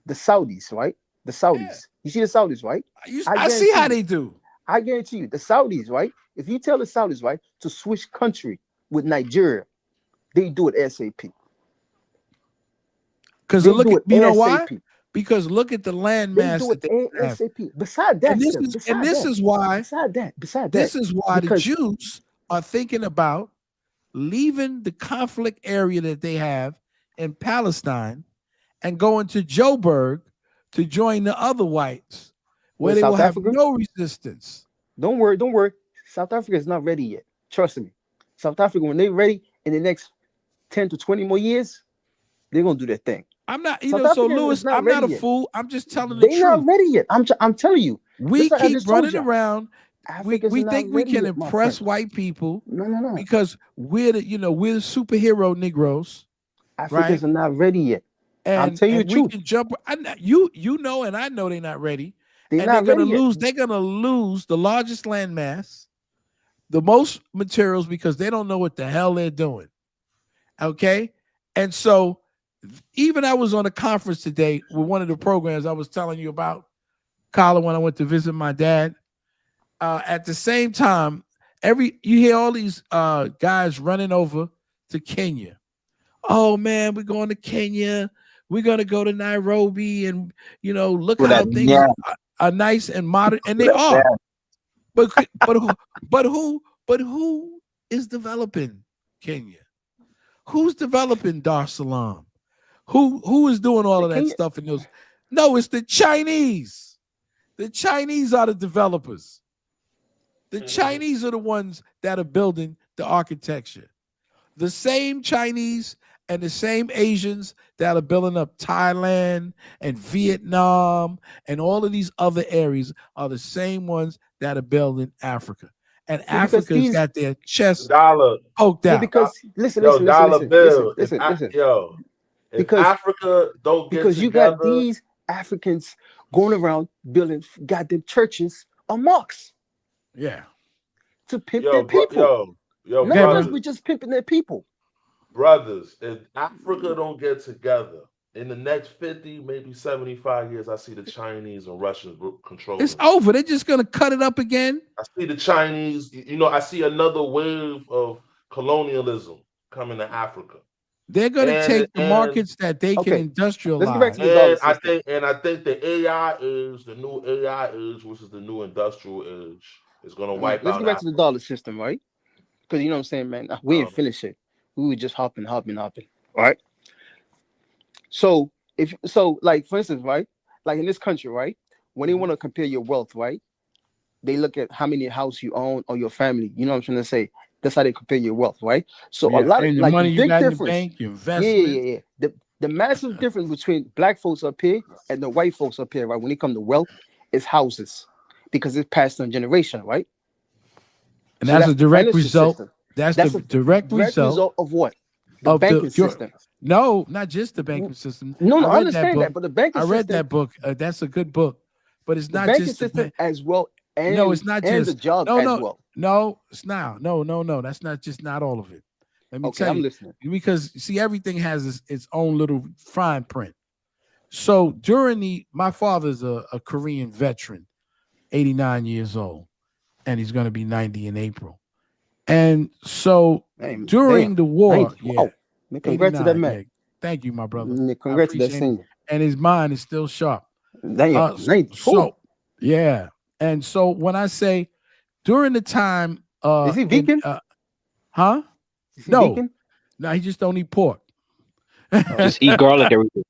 The Saudis, right? The Saudis. Yeah. You see the Saudis, right? I see how they do. I guarantee you, the Saudis, right? If you tell the Saudis, right, to switch country with Nigeria, they do it ASAP. Because look at, you know why? Because look at the landmass that they have. Besides that, this is why the Jews are thinking about leaving the conflict area that they have in Palestine and going to Joburg to join the other whites, where they will have no resistance. Don't worry. South Africa is not ready yet. Trust me. South Africa, when they're ready in the next 10 to 20 more years, they're gonna do their thing. I'm not, so Lewis, I'm not a fool. I'm just telling the truth. They're not ready yet. I'm telling you. We keep running around. We think we can impress white people. No. Because we're the superhero Negroes. Africans are not ready yet. And I'm telling you the truth. We can jump. You know, and I know they're not ready. They're gonna lose the largest landmass, the most materials, because they don't know what the hell they're doing. Okay, and so even I was on a conference today with one of the programs I was telling you about, Colin, when I went to visit my dad. At the same time, you hear all these guys running over to Kenya. Oh man, we're going to Kenya. We're gonna go to Nairobi, and look how things are nice and modern, and they are. But who is developing Kenya? Who's developing Dar es Salaam? Who is doing all of that stuff in those? No, it's the Chinese. The Chinese are the developers. The Chinese are the ones that are building the architecture. The same Chinese and the same Asians that are building up Thailand and Vietnam and all of these other areas are the same ones that are building Africa. And Africa's got their chest poked out. Because listen. If Africa don't get because together, you got these Africans going around building goddamn churches on mosques. Yeah. To pimp their people. None of us, we just pimping their people. Brothers, if Africa don't get together, in the next 50, maybe 75 years, I see the Chinese and Russians controlling. It's over. They're just going to cut it up again. I see the Chinese, I see another wave of colonialism coming to Africa. They're going to take the markets that they can industrialize. Let's get back to the I think the AI age, the new AI age, which is the new industrial age, is going to wipe out. Let's get back to the dollar system, right? Because you know what I'm saying, man? We ain't finished it. We were just hopping. All right. So like for instance, right? Like in this country, right? When they want to compare your wealth, right? They look at how many house you own or your family. You know what I'm trying to say? That's how they compare your wealth, right? So a Yeah, lot of and the like the money you big got in the difference. bank, your Yeah, investment. yeah, yeah. The massive difference between black folks up here and the white folks up here, right? When it comes to wealth, is houses because it's passed on generation, right? And So that's that's a the direct financial result. system. That's the That's a direct direct result result of what? The of banking your system. no, not just the banking system. No, I no, I read that understand book. that, but the banking I read system, that book. That's a good book, but it's the not banking just the system bank. as well, No, it's not and the just job no, as no, well. no. It's not. No, no, no. That's not just not all of it. Let me Okay, tell I'm you, listening. because see, everything has its own little fine print. So my father's a Korean veteran, 89 years old, and he's going to be 90 in April. And so Damn, during the war, 90. yeah, Wow. Man, congrats to that 89, man. yeah. Thank you, my brother. I Congrats to that appreciate it. senior. And his mind is still sharp. Damn, 90. Whew. So yeah. And so when I say during the time Is he vegan? huh? Is he No. vegan? No, he just don't eat pork. Just eat garlic every day.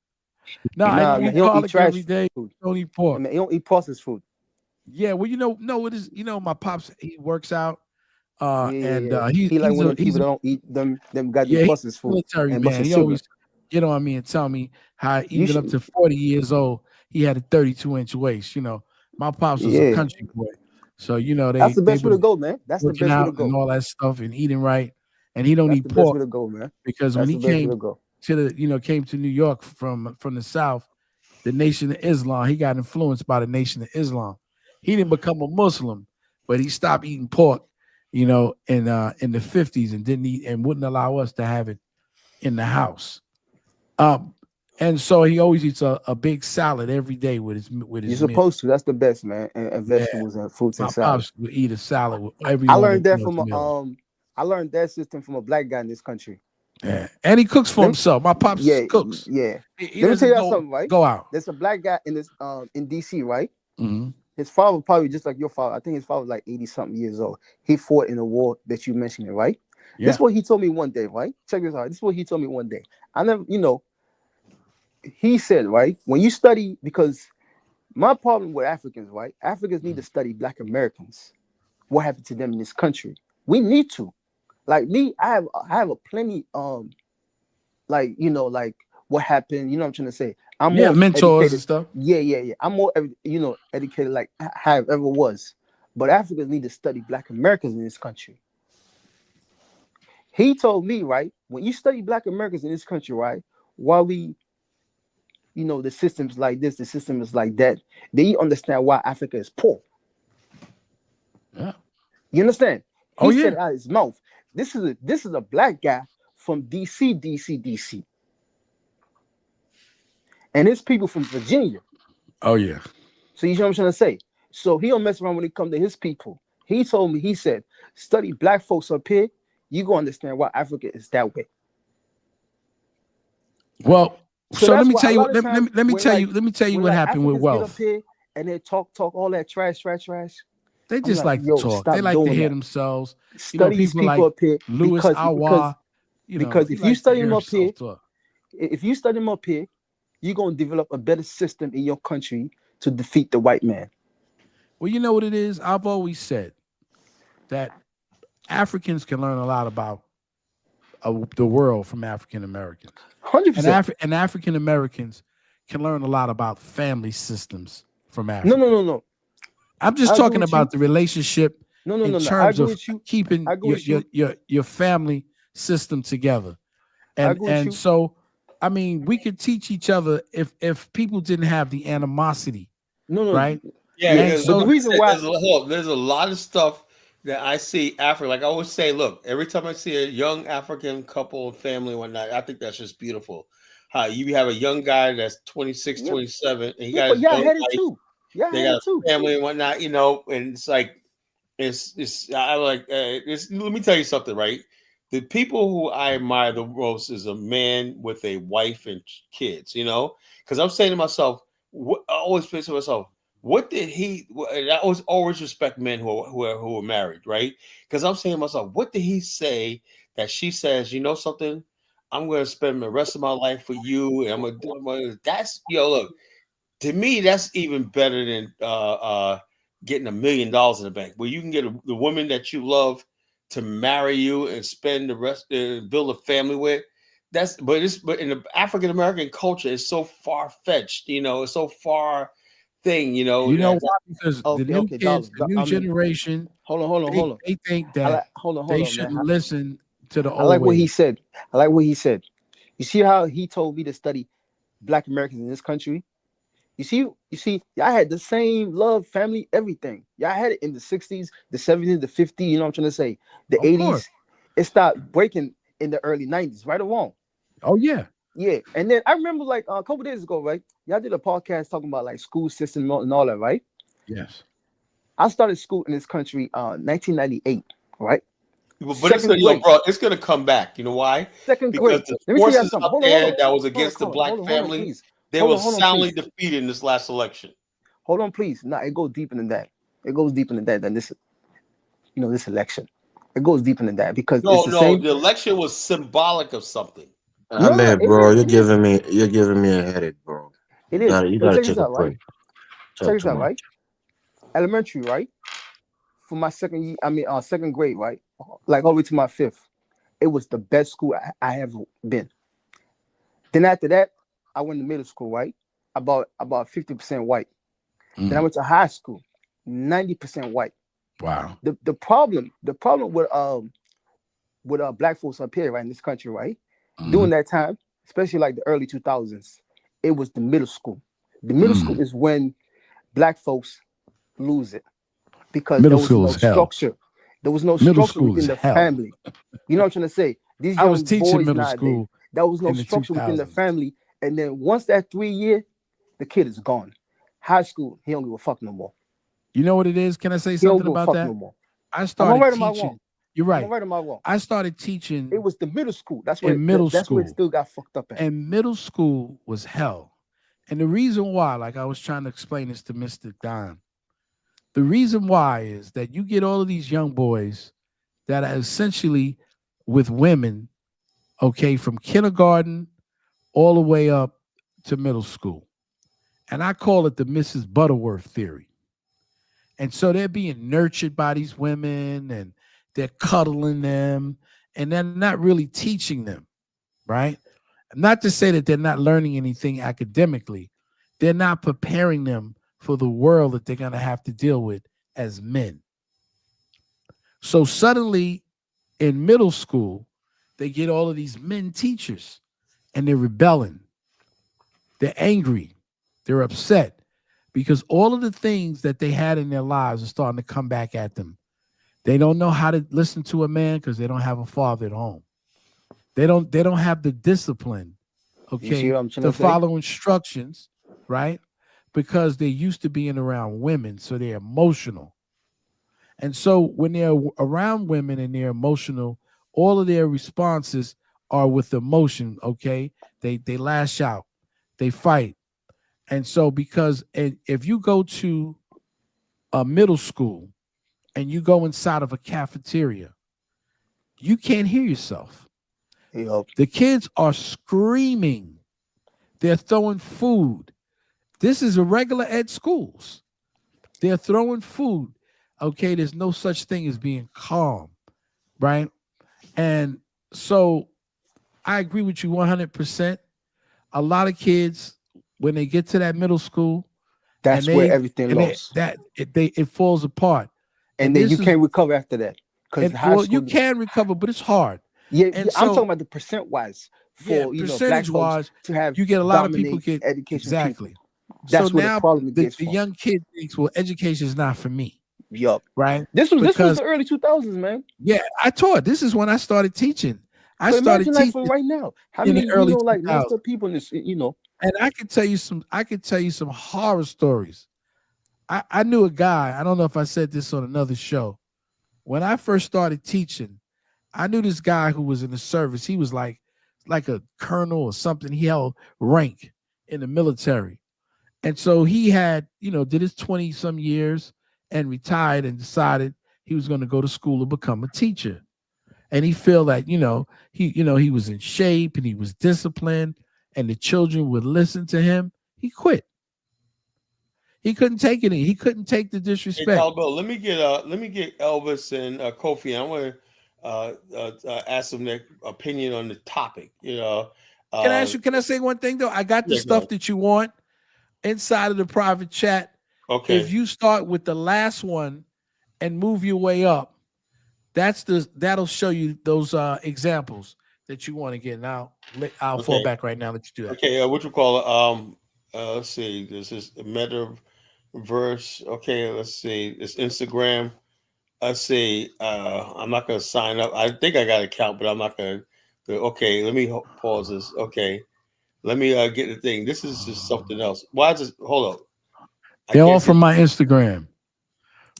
No, I Nah, eat man, he don't eat garlic every trash day. food. Don't eat pork. I mean, he don't eat processed food. Yeah, well, no, it is. My pops he works out, and Yeah. He like he's one of a them people that don't eat them goddamn he's processed a food military and man. busted He sugar. always get on me and tell me how You even up should. to 40 years old he had a 32-inch waist. My pops was a Yeah, country boy, so that's they the they best way was to go, man. That's the working best way to out and go. all that stuff and eating right, and he don't That's eat the best way pork to go, man. because when That's he the best way came to go. came to New York from the South, the Nation of Islam, he got influenced by the Nation of Islam. He didn't become a Muslim, but he stopped eating pork, in the 50s and didn't eat and wouldn't allow us to have it in the house. And so he always eats a big salad every day with You're his meal. supposed to. That's the best, man. And Yeah, vegetables and fruits and my salad. pops would eat a salad with every I one of learned that his from meals. I learned that system from a black guy in this country. Yeah, and he cooks for Let me, himself. My pops cooks. yeah. He Let me tell doesn't y'all something, right? go out. There's a black guy in this in DC, right? Mm-hmm. His father probably just like your father. I think his father was like 80 something years old. He fought in the war that you mentioned, right? This Yeah. is what he told me one day, right? Check this out. This is what he told me one day. I never, he said, right, when you study, because my problem with Africans, right? Africans need to study Black Americans. What happened to them in this country? We need to. Like me, I have a plenty like what happened, you know what I'm trying to say. I'm Yeah, more mentors and educated. stuff. Yeah. I'm more educated like I have ever was. But Africans need to study Black Americans in this country. He told me, right, when you study Black Americans in this country, right, while we the systems like this, the system is like that, then you understand why Africa is poor. Yeah. You understand? Oh He said yeah. out his mouth. This is a black guy from DC, and it's people from Virginia. Oh yeah. So you know what I'm trying to say. So he don't mess around when it comes to his people. He told me, he said, study black folks up here, you gonna understand why Africa is that way. Well, So so let that's me why tell a you. lot of Let, times me let me when tell like you. Let me tell you when what like happened with Africans get up wealth. here and they talk all that trash, They I'm just like, like to yo, talk. They stop like to doing hear that. themselves. Study these People people like up here Louis because Awa. He if you likes to study hear them up here, himself talk. if you study them up here, you're gonna develop a better system in your country to defeat the white man. Well, you know what it is? I've always said that Africans can learn a lot about the world from African Americans. 100%. And African Americans can learn a lot about family systems from No, no, Africa. no, no. I'm just I agree talking with you. about the relationship in No. I terms agree of with you. keeping I agree with you. your family system together. I And agree with and you. so I mean we could teach each other if people didn't have the animosity, No. right? Yeah, Yeah, And because but the so reason why, there's a lot of stuff that I see Africa. Like I always say, look, every time I see a young African couple, family, and whatnot, I think that's just beautiful. How you have a young guy that's 26, yeah, 27, and he yeah, got but his y'all own had it life. too. Y'all They had got it too. a family and whatnot, and it's like it's I like let me tell you something, right? The people who I admire the most is a man with a wife and kids, because I'm saying to myself, I always say to myself, what did he? And I always respect men who are married, right? Because I'm saying to myself, what did he say that she says? You know something? I'm going to spend the rest of my life for you, and I'm gonna that's look, to me, that's even better than getting $1 million in the bank, where you can get the woman that you love to marry you and spend the rest, build a family with. But in the African American culture, it's so far fetched. It's so far thing. You know that, why? Because the new kids, the new generation, hold on. They think that hold on, they man. shouldn't listen to the I old like what ways. he said. You see how he told me to study Black Americans in this country? You see, y'all had the same love, family, everything. Y'all had it in the 60s, the 70s, the 50s, you know what I'm trying to say? The Of 80s. course. It started breaking in the early 90s, right or wrong? Oh, yeah. Yeah. And then I remember like a couple days ago, right? Y'all did a podcast talking about like school system and all that, right? Yes. I started school in this country 1998, right? But it's gonna, bro, it's gonna come back. You know why? Second Because grade. the Let me tell you forces something. out Hold there on. that was against the black family, Please. they were Hold on, soundly please. defeated in this last election. Hold on, please. No, it goes deeper than that. It goes deeper than that than this, this election. It goes deeper than that because it's the No, same. the election was symbolic of something. No, Man, it bro, is. you're It is. giving me a headache, bro. It is. You But gotta check take this a out, right? break. Check Talk this too out, much. right? Elementary, right? For my second year, second grade, right? Like all the way to my fifth. It was the best school I ever been. Then after that, I went to middle school, right? About 50% white. Then I went to high school, 90% white. Wow. The problem with black folks up here, right, in this country, right? During that time, especially like the early 2000s, it was the middle school. The middle school is when black folks lose it because there Middle was school no is hell. structure. There was no Middle structure school is within the hell. family. You know what I'm trying to say? These I was young teaching boys middle nowadays, school there was no in the structure within the 2000s. family. And then once that 3 year, the kid is gone. High school, he don't give a fuck no more. You know what it is? Can I say He don't something give a about fuck that? no more. I Am I started right or am I wrong? teaching. You're Am I right. right or am I wrong? I started It teaching was the middle school. That's in middle where it school. still got fucked up at. And middle school was hell. And the reason why, like I was trying to explain this to Mr. Don, the reason why is that you get all of these young boys that are essentially with women, okay, from kindergarten all the way up to middle school. And I call it the Mrs. Butterworth theory. And so they're being nurtured by these women and they're cuddling them and they're not really teaching them, right? Not to say that they're not learning anything academically. They're not preparing them for the world that they're going to have to deal with as men. So suddenly in middle school, they get all of these men teachers and they're rebelling. They're angry. They're upset because all of the things that they had in their lives are starting to come back at them. They don't know how to listen to a man because they don't have a father at home. They don't have the discipline, okay, to follow instructions, right? Because they're used to being around women, so they're emotional. And so when they're around women and they're emotional, all of their responses are with emotion, okay? They lash out, they fight. And so if you go to a middle school and you go inside of a cafeteria, you can't hear yourself. Yep. The kids are screaming. They're throwing food. This is a regular ed schools. They're throwing food. Okay, there's no such thing as being calm, right? And so I agree with you 100%. A lot of kids, when they get to that middle school, that's where everything lost. It falls apart. And then you can't recover after that. Well, you can recover, but it's hard. Yeah, and I'm talking about the percent wise for percentage black wise folks to have you get a lot of people get education. Exactly. People. That's so where now the problem gets the from. young kid thinks, well, education is not for me. Yup. Right. This was the early 2000s, man. Yeah, I taught. This is when I started teaching. I so started imagine teaching like right now. How in many the early like 2000s. messed up people in this, And I could tell you some horror stories. I knew a guy, I don't know if I said this on another show. When I first started teaching, I knew this guy who was in the service. He was like a colonel or something. He held rank in the military. And so he had, did his 20 some years and retired and decided he was going to go to school to become a teacher. and he feel that he was in shape and he was disciplined, and the children would listen to him. He quit. He couldn't take it. He couldn't take the disrespect. Hey, Talbot, let me get Elvis and Kofi. I want to ask them their opinion on the topic. Can I ask you? Can I say one thing though? I got the stuff that you want inside of the private chat. Okay. If you start with the last one and move your way up, that'll show you those examples that you want to get. Now I'll fall back right now. Let you do that. Okay. What you call it? Let's see. This is a metaverse. Okay. Let's see. It's Instagram. Let's see. I'm not gonna sign up. I think I got an account, but I'm not gonna. Okay. Let me pause this. Okay. Let me get the thing. This is just something else. Why is this? Hold up. They're all from my Instagram.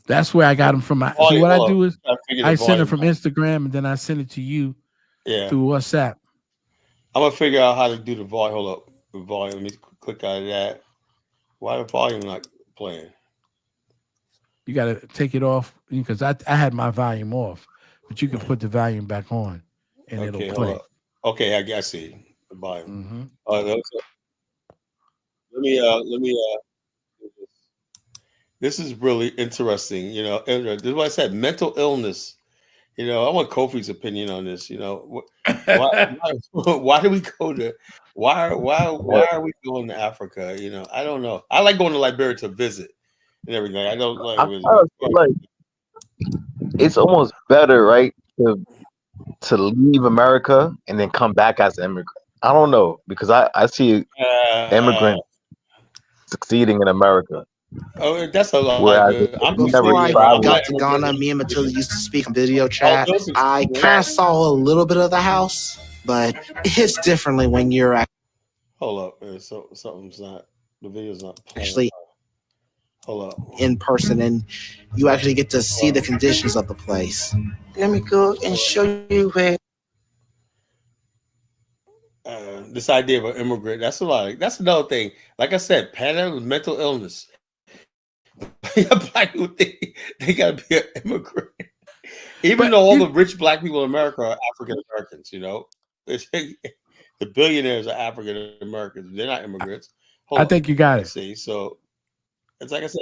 That's where I got them from. So what I do is I send it from Instagram, and then I send it to you through WhatsApp. I'm gonna figure out how to do the volume. Hold up, the volume. Let me click out of that. Why the volume not playing? You got to take it off because I had my volume off, but you can put the volume back on, and it'll play. Okay, I see the volume. Mm-hmm. Let me. This is really interesting. This is what I said. Mental illness. I want Kofi's opinion on this. Why do we go to? Why are we going to Africa? I don't know. I like going to Liberia to visit and everything. I don't like. It's almost better, right, to leave America and then come back as an immigrant. I don't know because I see immigrants succeeding in America. Oh, that's a lot. Before I got to Ghana, me and Matilda used to speak on video chat. I kind of saw a little bit of the house, but it hits differently when you're Hold up, so something's not. The video's not playing. Actually. Hold up. In person, and you actually get to see the conditions of the place. Let me go and show you where. This idea of an immigrant, that's a lot. That's another thing. Like I said, mental illness. Black people think they gotta be an immigrant, even though all the rich black people in America are African Americans. The billionaires are African Americans. They're not immigrants. I think you got it. See, so it's like I said.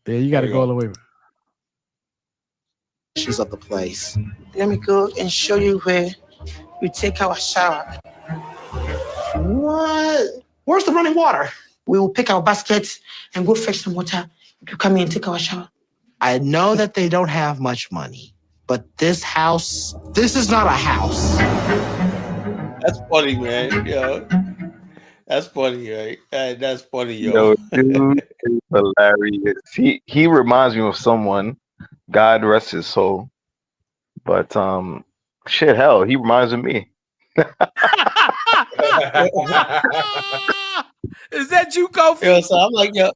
Yeah, you got to go all the way. Of the place. Let me go and show you where we take our shower. What? Where's the running water? We will pick our baskets and go fetch some water. You come in and take our shower. I know that they don't have much money, but this is not a house. That's funny, man. That's funny, right? That's funny, yo. Dude is hilarious. He reminds me of someone, God rest his soul. But shit, hell, he reminds of me. Is that you, Kofi? Yo, so I'm like, yo.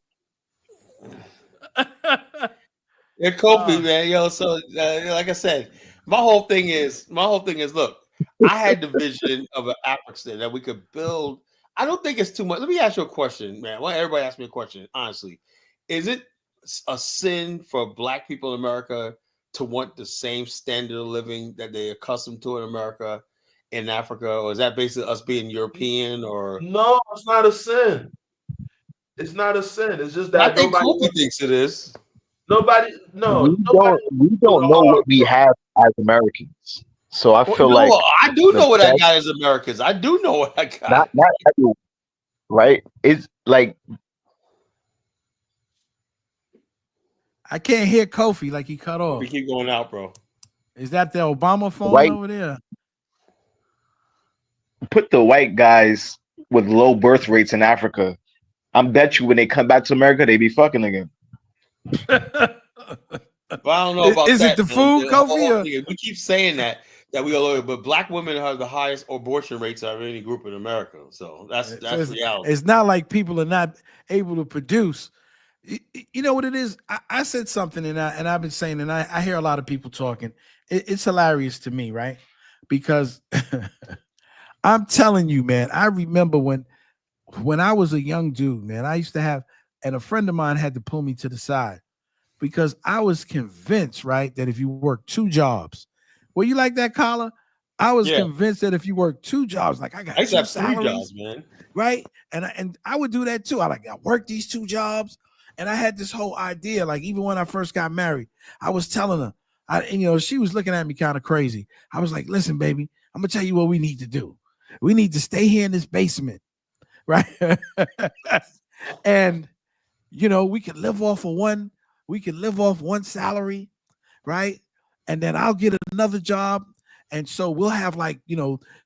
Yeah, Kofi, man. Yo, so like I said, my whole thing is, look, I had the vision of an African that we could build. I don't think it's too much. Let me ask you a question, man. Well, everybody ask me a question, honestly. Is it a sin for black people in America to want the same standard of living that they're accustomed to in America in Africa? Or is that basically us being European? Or no, it's not a sin. It's not a sin. It's just that I think Kofi thinks it is. We don't know what we have as Americans. So I feel like I do know what I got as Americans. I do know what I got. Not everyone, right? It's like I can't hear Kofi, like he cut off. We keep going out, bro. Is that the Obama phone over there? Put the white guys with low birth rates in Africa. I bet you when they come back to America, they be fucking again. But I don't know about is that. Is it the food, Kofi? We keep saying that we are low, but black women have the highest abortion rates of any group in America. So that's reality. It's not like people are not able to produce. You know what it is? I said something, and I've been saying, and I hear a lot of people talking. It's hilarious to me, right? Because I'm telling you, man, I remember when I was a young dude, man, I used to have, and a friend of mine had to pull me to the side because I was convinced, right, that if you work two jobs, Were you like that, Collar? I was convinced that if you work 2 jobs, like I got I used to 2 have 3 salaries, jobs, man. right? And I would do that too. I work these 2 jobs, and I had this whole idea. Like even when I first got married, I was telling her, she was looking at me kind of crazy. I was like, "Listen, baby, I'm gonna tell you what we need to do. We need to stay here in this basement, right? And we can live off of one. We can live off one salary, right? And then I'll get another job, and so we'll have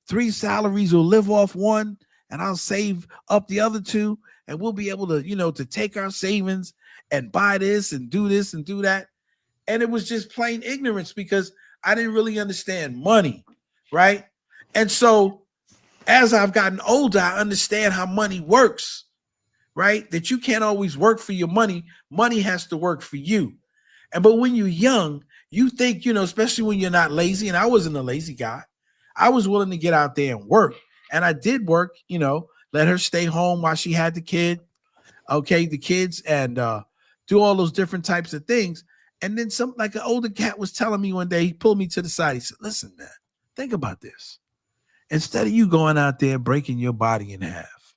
3 salaries. We'll live off one, and I'll save up the other 2, and we'll be able to to take our savings and buy this and do that." And it was just plain ignorance because I didn't really understand money, right? And so as I've gotten older, I understand how money works, right? That you can't always work for your money. Money has to work for you. But when you're young, you think, especially when you're not lazy, and I wasn't a lazy guy, I was willing to get out there and work. And I did work, let her stay home while she had the kids, and do all those different types of things. And then an older cat was telling me one day, he pulled me to the side. He said, "Listen, man, think about this. Instead of you going out there breaking your body in half,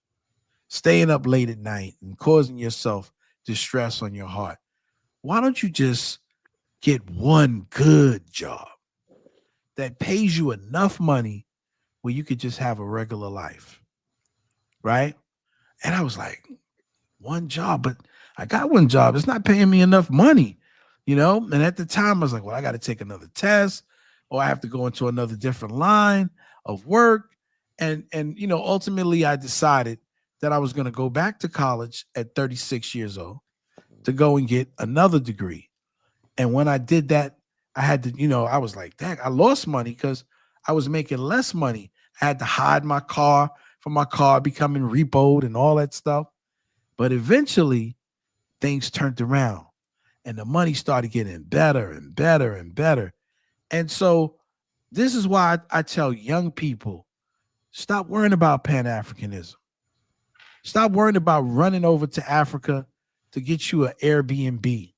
staying up late at night and causing yourself distress on your heart, why don't you just get one good job that pays you enough money where you could just have a regular life?" Right? And I was like, one job, but I got one job. It's not paying me enough money, And at the time I was like, well, I got to take another test, or I have to go into another different line of work. And ultimately I decided that I was going to go back to college at 36 years old to go and get another degree. And when I did that, I had to, I was like, dang, I lost money because I was making less money. I had to hide my car from my car becoming repoed and all that stuff. But eventually things turned around and the money started getting better and better and better. And so this is why I tell young people, stop worrying about Pan Africanism. Stop worrying about running over to Africa to get you an Airbnb.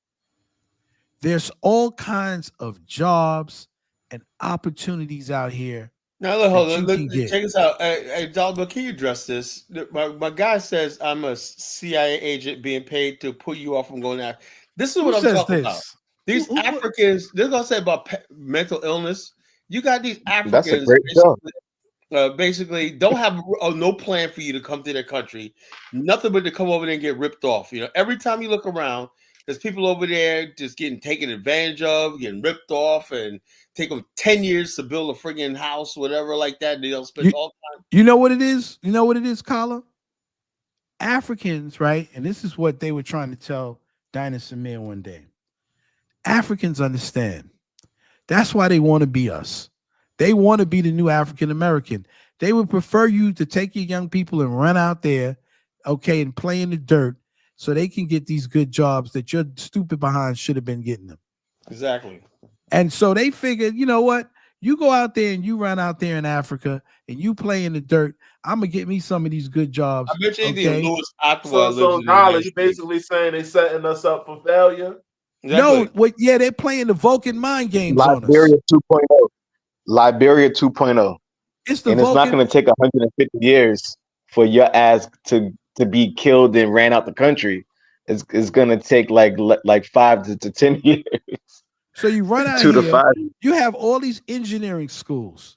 There's all kinds of jobs and opportunities out here. Now, look, hold on. Check this out. Hey, Dalma, can you address this? My guy says I'm a CIA agent being paid to put you off from going out. This is what I'm talking about. These Africans, they're going to say about mental illness. You got these Africans basically don't have no plan for you to come to their country. Nothing but to come over there and get ripped off. Every time you look around, there's people over there just getting taken advantage of, getting ripped off, and take them 10 years to build a friggin' house, whatever like that. They'll spend all time. You know what it is? You know what it is, Kala? Africans, right? And this is what they were trying to tell Dinah Samir one day. Africans understand. That's why they want to be us. They want to be the new African American. They would prefer you to take your young people and run out there, and play in the dirt so they can get these good jobs that your stupid behind should have been getting them. Exactly. And so they figured, you know what? You go out there and you run out there in Africa and you play in the dirt. I'm going to get me some of these good jobs. I bet you Louis Atwa so Dollar, you basically saying they setting us up for failure? Exactly. No, they're playing the Vulcan mind games Liberia on us. 2.0. Liberia 2.0. It's not going to take 150 years for your ass to be killed and ran out the country. It's going to take like 5 to 10 years. So you run out 2 to 5. You have all these engineering schools.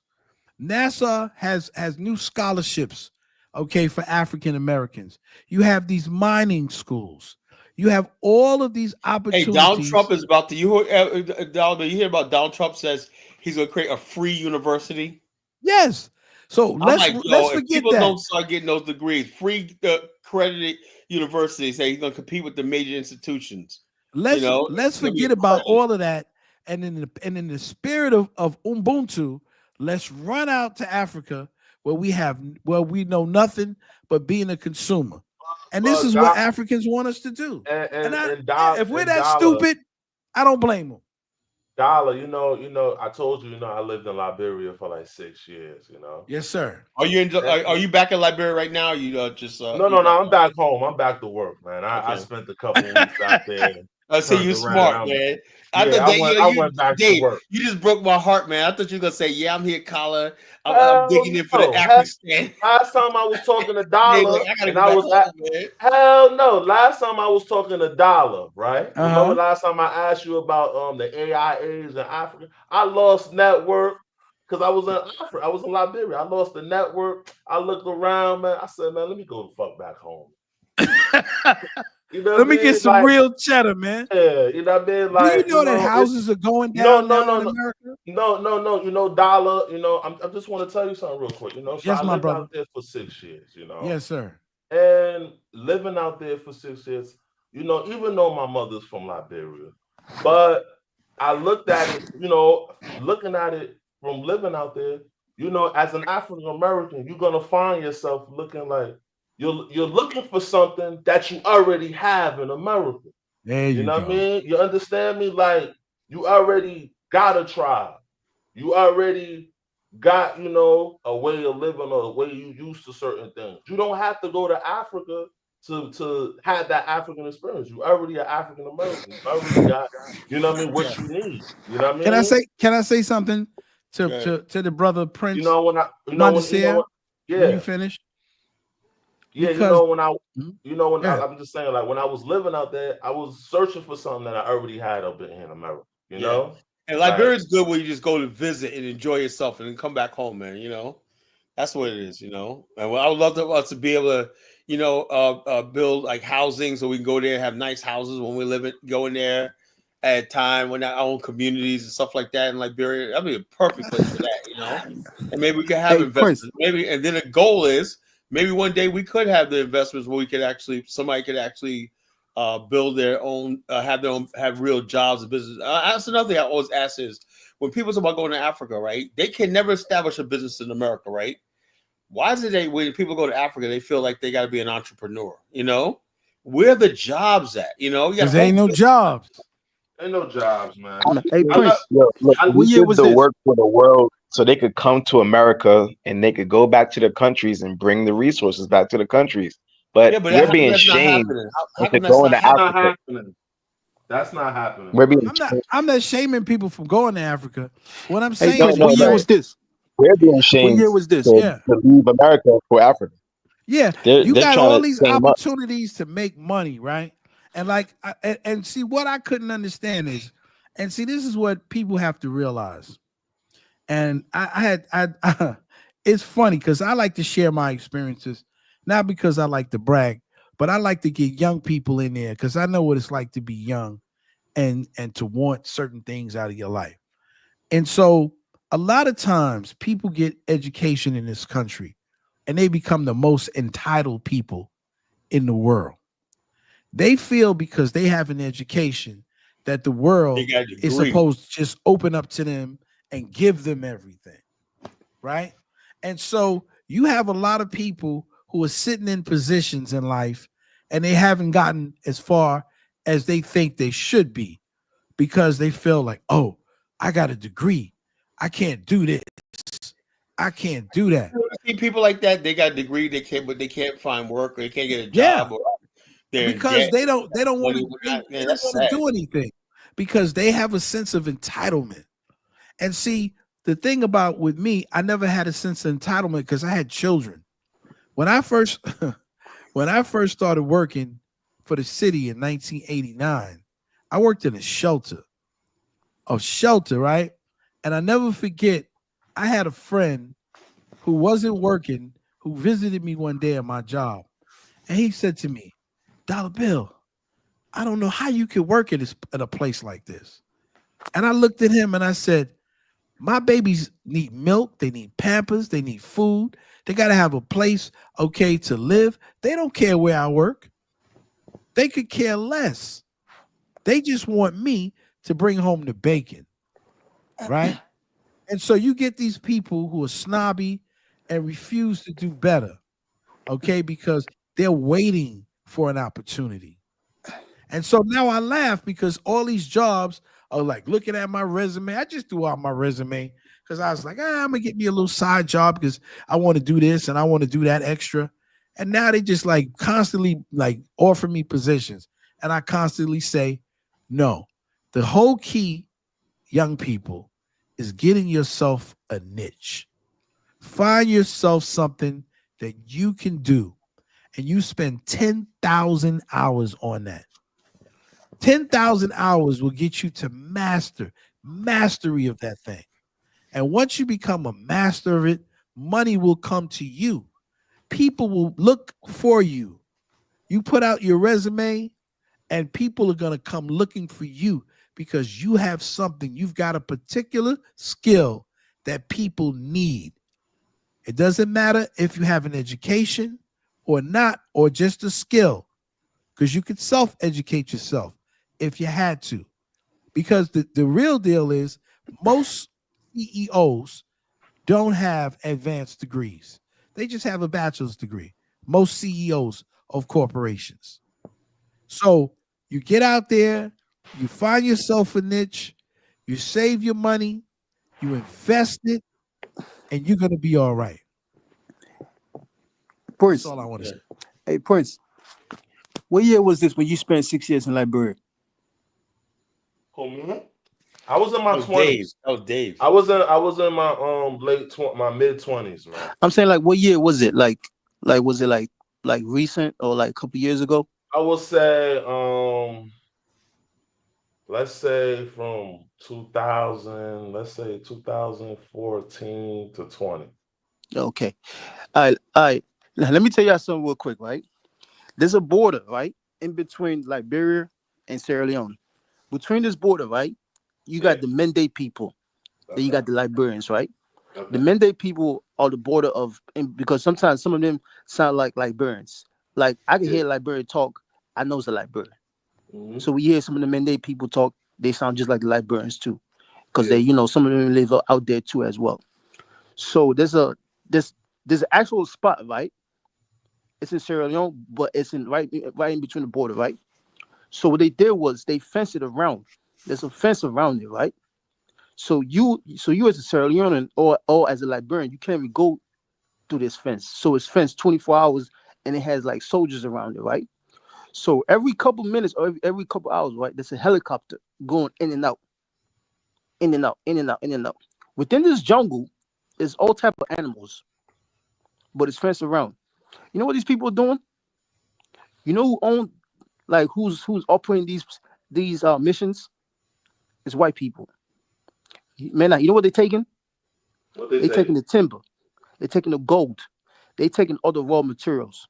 NASA has new scholarships, for African Americans. You have these mining schools. You have all of these opportunities. Hey, Donald Trump is about to. You hear about Donald Trump says he's going to create a free university? Yes. So let's forget people that. Don't start getting those degrees. Free accredited universities. Say he's going to compete with the major institutions. Let's forget about all of that. And in the spirit of Ubuntu, let's run out to Africa where we know nothing but being a consumer. And this is what Africans want us to do. If we're that stupid, I don't blame them. Dollar, I told you, I lived in Liberia for like 6 years, Yes, sir. Are you back in Liberia right now? Or you just No, I'm back home. I'm back to work, man. I spent a couple weeks out there. I say turned you smart, around. man. I Yeah, thought that I you went back to Dave, work. you just broke my heart, man. I thought you were gonna say, "Yeah, I'm here, collar. I'm Hell digging in for the no. Hell, Afghanistan." last time I was talking to Dave, Dollar, like, I gotta and go I back was at. home, man. Hell no. Last time I was talking to Dollar, right? Remember Uh-huh. last time I asked you about the AIAs in Africa? I lost network because I was in Africa. I was in Liberia. I lost the network. I looked around, man. I said, man, let me go the fuck back home. You know what Let I me get mean? some Like, real cheddar, man. yeah, you know what I mean? Do you Like, know that houses are going no, down no, now no, in no. America? No. Dollar. I just want to tell you something real quick. So Yes, I my lived brother. out there for 6 years. Yes, sir. And living out there for 6 years, even though my mother's from Liberia, but I looked at it, looking at it from living out there, as an African American, you're gonna find yourself looking like you're looking for something that you already have in America. There You you know what I go. mean? You understand me? Like you already got a tribe. You already got, a way of living or a way you used to certain things. You don't have to go to Africa to have that African experience. You already are African American. You already got, what you need. You know what I mean? Can I say something to Right. to the brother Prince When I Mondesir when you yeah. finish? Yeah, Because when I yeah. I'm just saying, like when I was living out there, I was searching for something that I already had up in America, Yeah. And Like Liberia's good where you just go to visit and enjoy yourself and then come back home, man. That's what it is, And I would love us to be able to, build like housing so we can go there and have nice houses when we go in there at a time when our own communities and stuff like that in Liberia. That'd be a perfect place for that, And maybe we could have Hey, Prince. investments. Maybe, and then the goal is maybe one day we could have the investments where somebody could actually build their own, have real jobs and business. That's another thing I always ask is when people talk about going to Africa, right? They can never establish a business in America, right? Why is it when people go to Africa, they feel like they got to be an entrepreneur? Where the jobs at? You got Because there ain't no jobs. ain't no jobs, man. Hey, Prince. Look, What we year did was the this? work for the world so they could come to America and they could go back to their countries and bring the resources back to the countries. But Yeah, but we're how come being that's not shamed happening? How into come that's going not to That's not happening? Africa. happening. That's not happening, We're bro. being I'm not shaming people from going to Africa. What I'm Hey, saying Prince. is What year was this? we're being What shamed year was this? to leave America for Africa. yeah, They're you got trying all to these shame us. opportunities to make money, right? And and see what I couldn't understand is, and see this is what people have to realize. And it's funny because I like to share my experiences, not because I like to brag, but I like to get young people in there because I know what it's like to be young and to want certain things out of your life. And so a lot of times people get education in this country and they become the most entitled people in the world. They feel because they have an education that the world is supposed to just open up to them and give them everything, right? And so you have a lot of people who are sitting in positions in life and they haven't gotten as far as they think they should be because they feel like, oh, I got a degree. I can't do this. I can't do that. See people like that, they got a degree, but they can't find work or they can't get a Yeah. job or they're Because in debt. they don't want to Man, that's sad. do anything because they have a sense of entitlement. And see, the thing about with me, I never had a sense of entitlement because I had children. When I first started working for the city in 1989, I worked in a shelter, right? And I never forget, I had a friend who wasn't working who visited me one day at my job. And he said to me, Dollar Bill, I don't know how you could work at a place like this. And I looked at him and I said, my babies need milk, they need Pampers, they need food. They got to have a place, okay, to live. They don't care where I work. They could care less. They just want me to bring home the bacon, right? And so you get these people who are snobby and refuse to do better, okay, because they're waiting for an opportunity. And so now I laugh because all these jobs are like looking at my resume. I just threw out my resume because I was like, I'm going to get me a little side job because I want to do this and I want to do that extra. And now they just like constantly like offer me positions. And I constantly say, No, the whole key, young people, is getting yourself a niche. Find yourself something that you can do, and you spend 10,000 hours on that. 10,000 hours will get you to mastery of that thing. And once you become a master of it, money will come to you. People will look for you. You put out your resume, and people are going to come looking for you because you have something. You've got a particular skill that people need. It doesn't matter if you have an education or not, or just a skill, because you could self-educate yourself if you had to. Because the real deal is most CEOs don't have advanced degrees. They just have a bachelor's degree. Most CEOs of corporations. So you get out there, you find yourself a niche, you save your money, you invest it, and you're going to be all right. Prince, That's all I want to say. Hey, Prince, what year was this when you spent 6 years in Liberia? Who, me? I was in my 20s. That was Dave. I was in my my mid-20s, man. I'm saying, like, what year was it? Like was it like recent or like a couple years ago? I would say let's say from 2014 to 20. Okay. All right. Now, let me tell you something real quick, right? There's a border, right, in between Liberia and Sierra Leone. Between this border, right, you got the Mende people. Okay. Then you got the Liberians, right? Okay. The Mende people are the border of, because sometimes some of them sound like Liberians. Like, I can hear Liberian talk, I know it's a Liberian. Mm-hmm. So we hear some of the Mende people talk, they sound just like the Liberians too. Because they, some of them live out there too as well. So there's an actual spot, right? It's in Sierra Leone, but it's in right in between the border, right? So what they did was they fenced it around. There's a fence around it, right? So you as a Sierra Leonean or as a Liberian, you can't even go through this fence. So it's fenced 24 hours, and it has like soldiers around it, right? So every couple minutes or every couple hours, right, there's a helicopter going in and out, in and out, in and out, in and out. Within this jungle, there's all type of animals, but it's fenced around. You know what these people are doing? You know who own, like, who's operating these missions? It's white people. Man, you know what they're taking? They're taking the timber. They're taking the gold. They're taking other raw materials.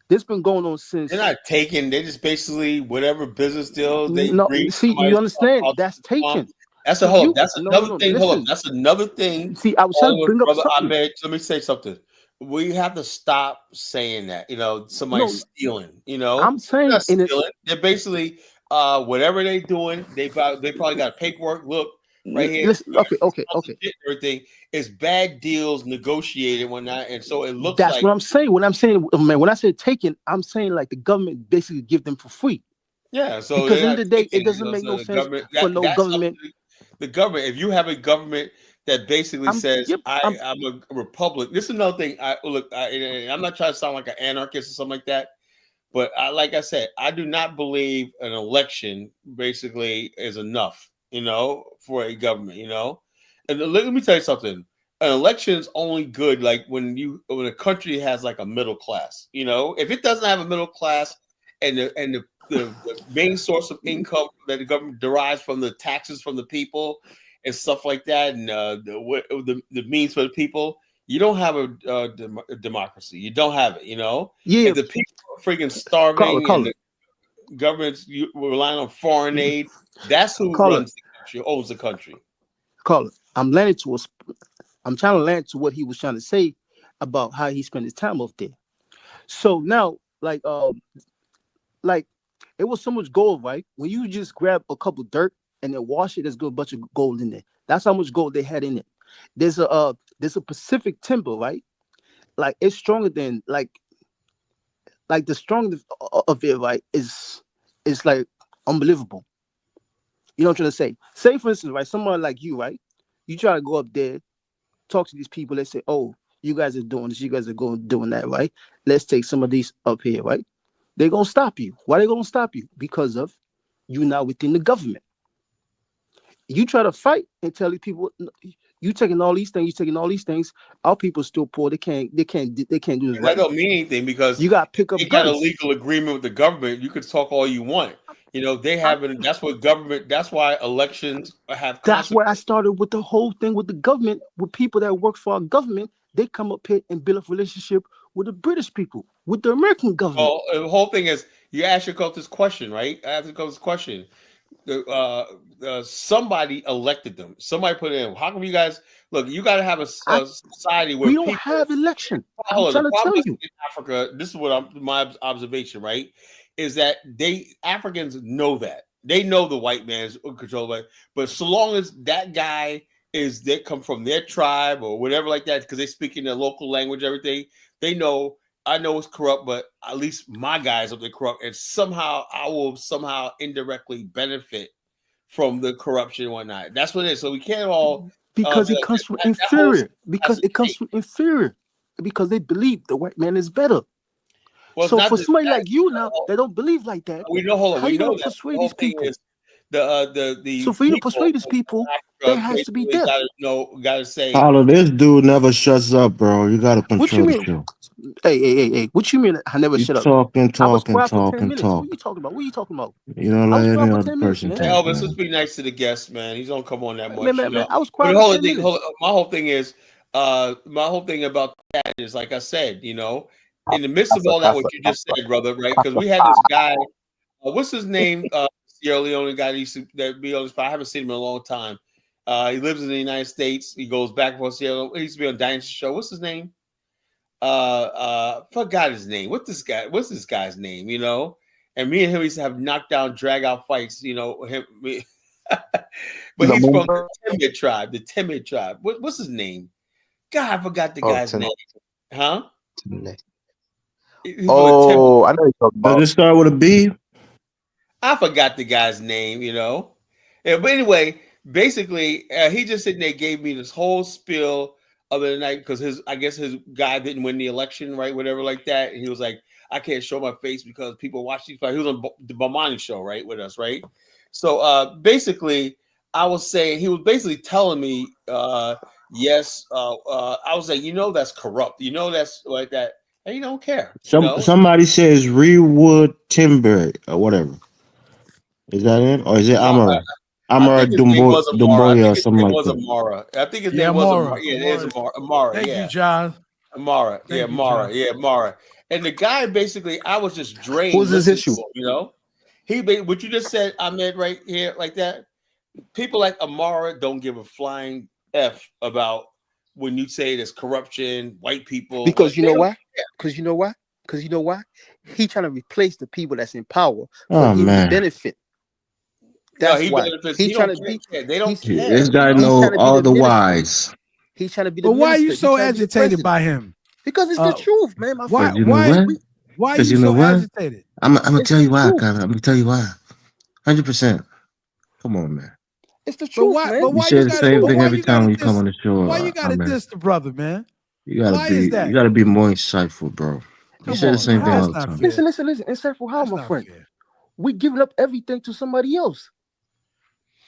This been going on since. They're not taking. They just basically whatever business deal they bring. See, you understand? That's taken. That's a hold. That's another thing. Hold on. That's another thing. See, I was trying to bring up something. Ahmed, let me say something. We have to stop saying that. Somebody's stealing. I'm saying they're stealing. They're basically whatever they're doing. They probably got paperwork. Look right here. Listen, okay. Everything is bad deals negotiated and whatnot, and so it looks. That's what I'm saying. When I'm saying, man, when I say taken, I'm saying like the government basically give them for free. Yeah. So because in the day, it doesn't make no sense for no government. The government, if you have a government that basically says, I'm a republic. This is another thing. I'm not trying to sound like an anarchist or something like that, but like I said, I do not believe an election basically is enough, for a government, And let me tell you something. An election is only good like when a country has like a middle class. If it doesn't have a middle class and the main source of income that the government derives from the taxes from the people and stuff like that, and the means for the people, you don't have a democracy. You don't have it. Yeah. If the people are freaking starving and the government's relying on foreign aid, that's who runs the country, owns the country. Carla, I'm trying to land to what he was trying to say about how he spent his time up there. So now, like it was so much gold, right? When you just grab a couple dirt and then wash it, there's a bunch of gold in there. That's how much gold they had in it. There's a Pacific timber, right? Like it's stronger than like the strongest of it, right? Is like unbelievable. You know what I'm trying to say? Say for instance, right? Someone like you, right? You try to go up there, talk to these people. They say, "Oh, you guys are doing this. You guys are doing that, right? Let's take some of these up here, right?" They're gonna stop you. Why they gonna stop you? Because of you're not within the government. You try to fight and tell these people, you taking all these things. Our people still poor. They can't do this. That don't mean anything because you got to pick up they guns. got a legal agreement with the government. You could talk all you want. They haven't. That's what government. That's why elections have. That's where I started with the whole thing with the government, with people that work for our government. They come up here and build a relationship with the British people, with the American government. Well, the whole thing is you ask yourself this question, right? I ask yourself this question. Somebody elected them. Somebody put it in. How come you guys look? You got to have a society where we don't have election. I'm trying to tell you. In Africa, this is what my observation, right? Is that Africans know that they know the white man's in control, but so long as that guy they come from their tribe or whatever like that, because they speak in their local language, everything they know. I know it's corrupt, but at least my guys up there corrupt, and somehow I will indirectly benefit from the corruption and whatnot. That's what it is. So we can't all because it comes from inferior. Because it comes from inferior. Because they believe the white man is better. Well, so for somebody like you now that don't believe like that, we know. Hold on, how you gonna persuade these people? So for you to persuade these people, there has to be death. Gotta say. Tyler, this dude never shuts up, bro. You gotta control the show. Hey! What you mean? I never shut up. Talking. What are you talking about? You know, like any other person. Hey, Elvis, let's be nice to the guest, man. He's don't come on that much. Man, I was quiet for 10 minutes. My whole thing is, my whole thing about that is, like I said, in the midst of all that, what you just said, brother, right? Because we had this guy. What's his name? Sierra Leone guy that used to be on the spot. I haven't seen him in a long time. He lives in the United States. He goes back and forth. Sierra Leone. He used to be on Dynasty Show. What's his name? Forgot his name. What's this guy's name? And me and him used to have knockdown, drag out fights. But he's from the Timid tribe. What's his name? God, I forgot the guy's name. Huh? I know you're talking about. Does it start with a B? I forgot the guy's name, Yeah, but anyway, basically, he just sitting there gave me this whole spiel of the night because I guess his guy didn't win the election, right? Whatever like that. And he was like, I can't show my face because people watch these. He was on the Bomani show, right, with us, right? So basically, I was saying he was basically telling me, yes. I was like, that's corrupt. That's like that. And you don't care. Somebody says Rewood Timber or whatever. Is that it? Or is it Amara? Amara Dumboya or something like that. Amara. I think his name was Amara. Yeah, it is Amara. Thank you, John. Amara. Amara. Yeah, Amara. And the guy basically, I was just drained. What's his issue? What you just said, Ahmed, right here, like that. People like Amara don't give a flying F about when you say there's corruption, white people. Because you know why? Because you know why? He trying to replace the people that's in power for him to benefit. That's why he's trying to be. They don't care. This guy knows all the whys. He's trying to be. But why are you so agitated by him? Because it's the truth, man. Why are you so agitated? I'm gonna tell you why, Connor. I'm gonna tell you why. 100%. Come on, man. It's the truth, man. You say the same thing every time you come on the show. Why you gotta diss the brother, man? You gotta be more insightful, bro. You say the same thing all the time. Listen. Insightful how, my friend? We giving up everything to somebody else.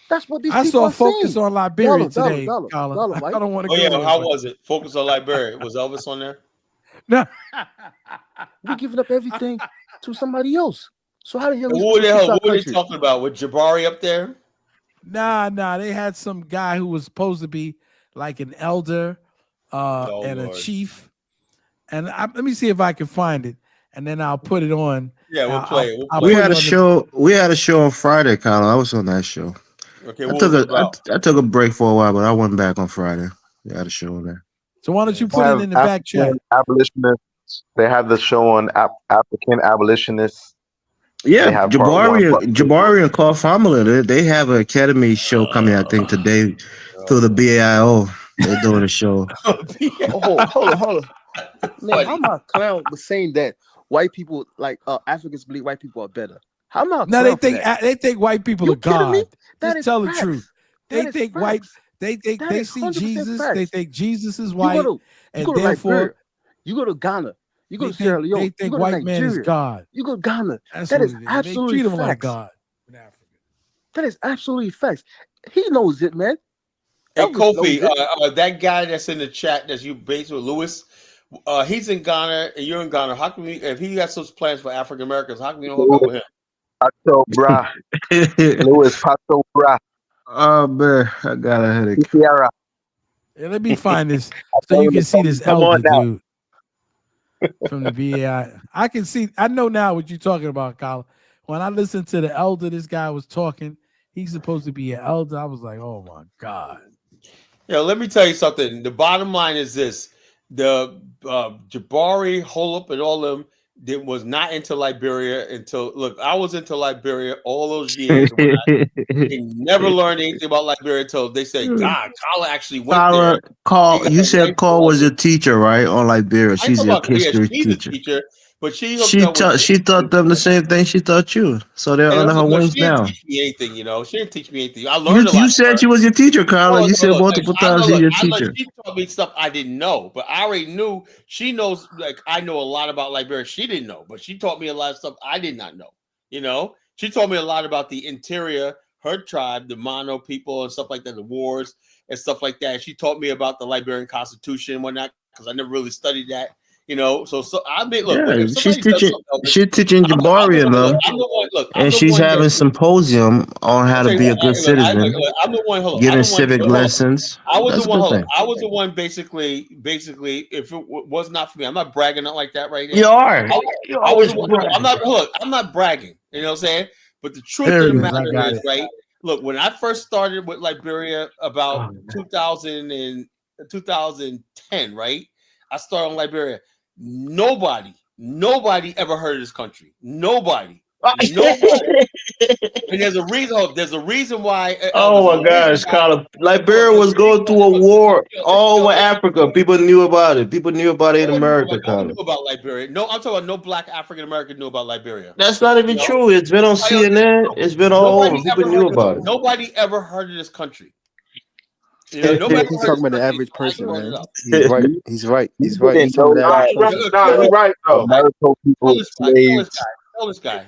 That's what these people are saying. I saw Focus on Liberia today, Colin. I don't want to go. How was it? Focus on Liberia. Was Elvis on there? No. We giving up everything to somebody else. So how the hell? What were they talking about? With Jabari up there? Nah. They had some guy who was supposed to be like an elder and a chief. And let me see if I can find it, and then I'll put it on. Yeah, we'll play it. We had a show. We had a show on Friday, Colin. I was on that show. Okay, I took a break for a while, but I went back on Friday. We had a show on there. So why don't you put it in the back chat? Abolitionists. They have the show on African abolitionists. Yeah, Jabari and Carl Famila, they have an academy show coming, I think, today through the BAIO. They're doing a show. Hold on. Man, how my clown was saying that white people, like Africans, believe white people are better? How am I? They think white people are God. Just tell the truth. They think white. They see Jesus. Facts. They think Jesus is white, and therefore you go to Ghana. You go to Sierra Leone. They think white man is God. You go to Ghana. That's that is it is. absolutely They treat him facts. like God in Africa. That is absolutely facts. He knows it, man. Hey, Elvis Kofi, knows it. that guy that's in the chat that's you based with Lewis, he's in Ghana and you're in Ghana. How come if he got such plans for African Americans, how come you don't hook up with him? Paso bra. Louis Paso bra. Oh man, I got a headache. Sierra. Yeah, let me find this so you can see this Come on elder now. dude from the BAI. I can see. I know now what you're talking about, Colin. When I listened to the elder, this guy was talking. He's supposed to be an elder. I was like, oh my God. Yeah, let me tell you something. The bottom line is this: the Jabari, Holup, and all of them was not into Liberia until I was into Liberia all those years. I never learned anything about Liberia until they said, God, Kala actually went there. You said Carl was your teacher, right? On Liberia. She's your history teacher. But she taught them the same thing she taught you. So they're under her wings she now. didn't teach me anything, She didn't teach me anything. I learned a lot. You said she was your teacher, Carla. You said multiple times she's your teacher. She taught me stuff I didn't know, but I already knew. She knows, I know a lot about Liberia. She didn't know, but she taught me a lot of stuff I did not know. She told me a lot about the interior, her tribe, the Mono people and stuff like that, the wars and stuff like that. She taught me about the Liberian Constitution and whatnot because I never really studied that. So I mean, look, yeah, she's teaching Jabari though, and she's having symposium on how to be a good citizen. I'm the one giving civic lessons. I was the one. I was the one. Basically, if it was not for me, I'm not bragging not like that right now. You are. I was. I'm not. Look, I'm not bragging. You know what I'm saying? But the truth of the matter is, right? Look, when I first started with Liberia about 2010, right? I started on Liberia. Nobody ever heard of this country. Nobody. And there's a reason. There's a reason why. Oh my gosh, Colin! Liberia was going through a war all over Africa. People knew about it. People knew about it in America. Colin. Knew about Liberia. No, I'm talking about no Black African American knew about Liberia. That's not even true. It's been on CNN. It's been all over. People knew about it. Nobody ever heard of this country. He's talking about the average person, man. He's right. He's right. He's right. He's talking about the average person. He's right though. Tell this guy.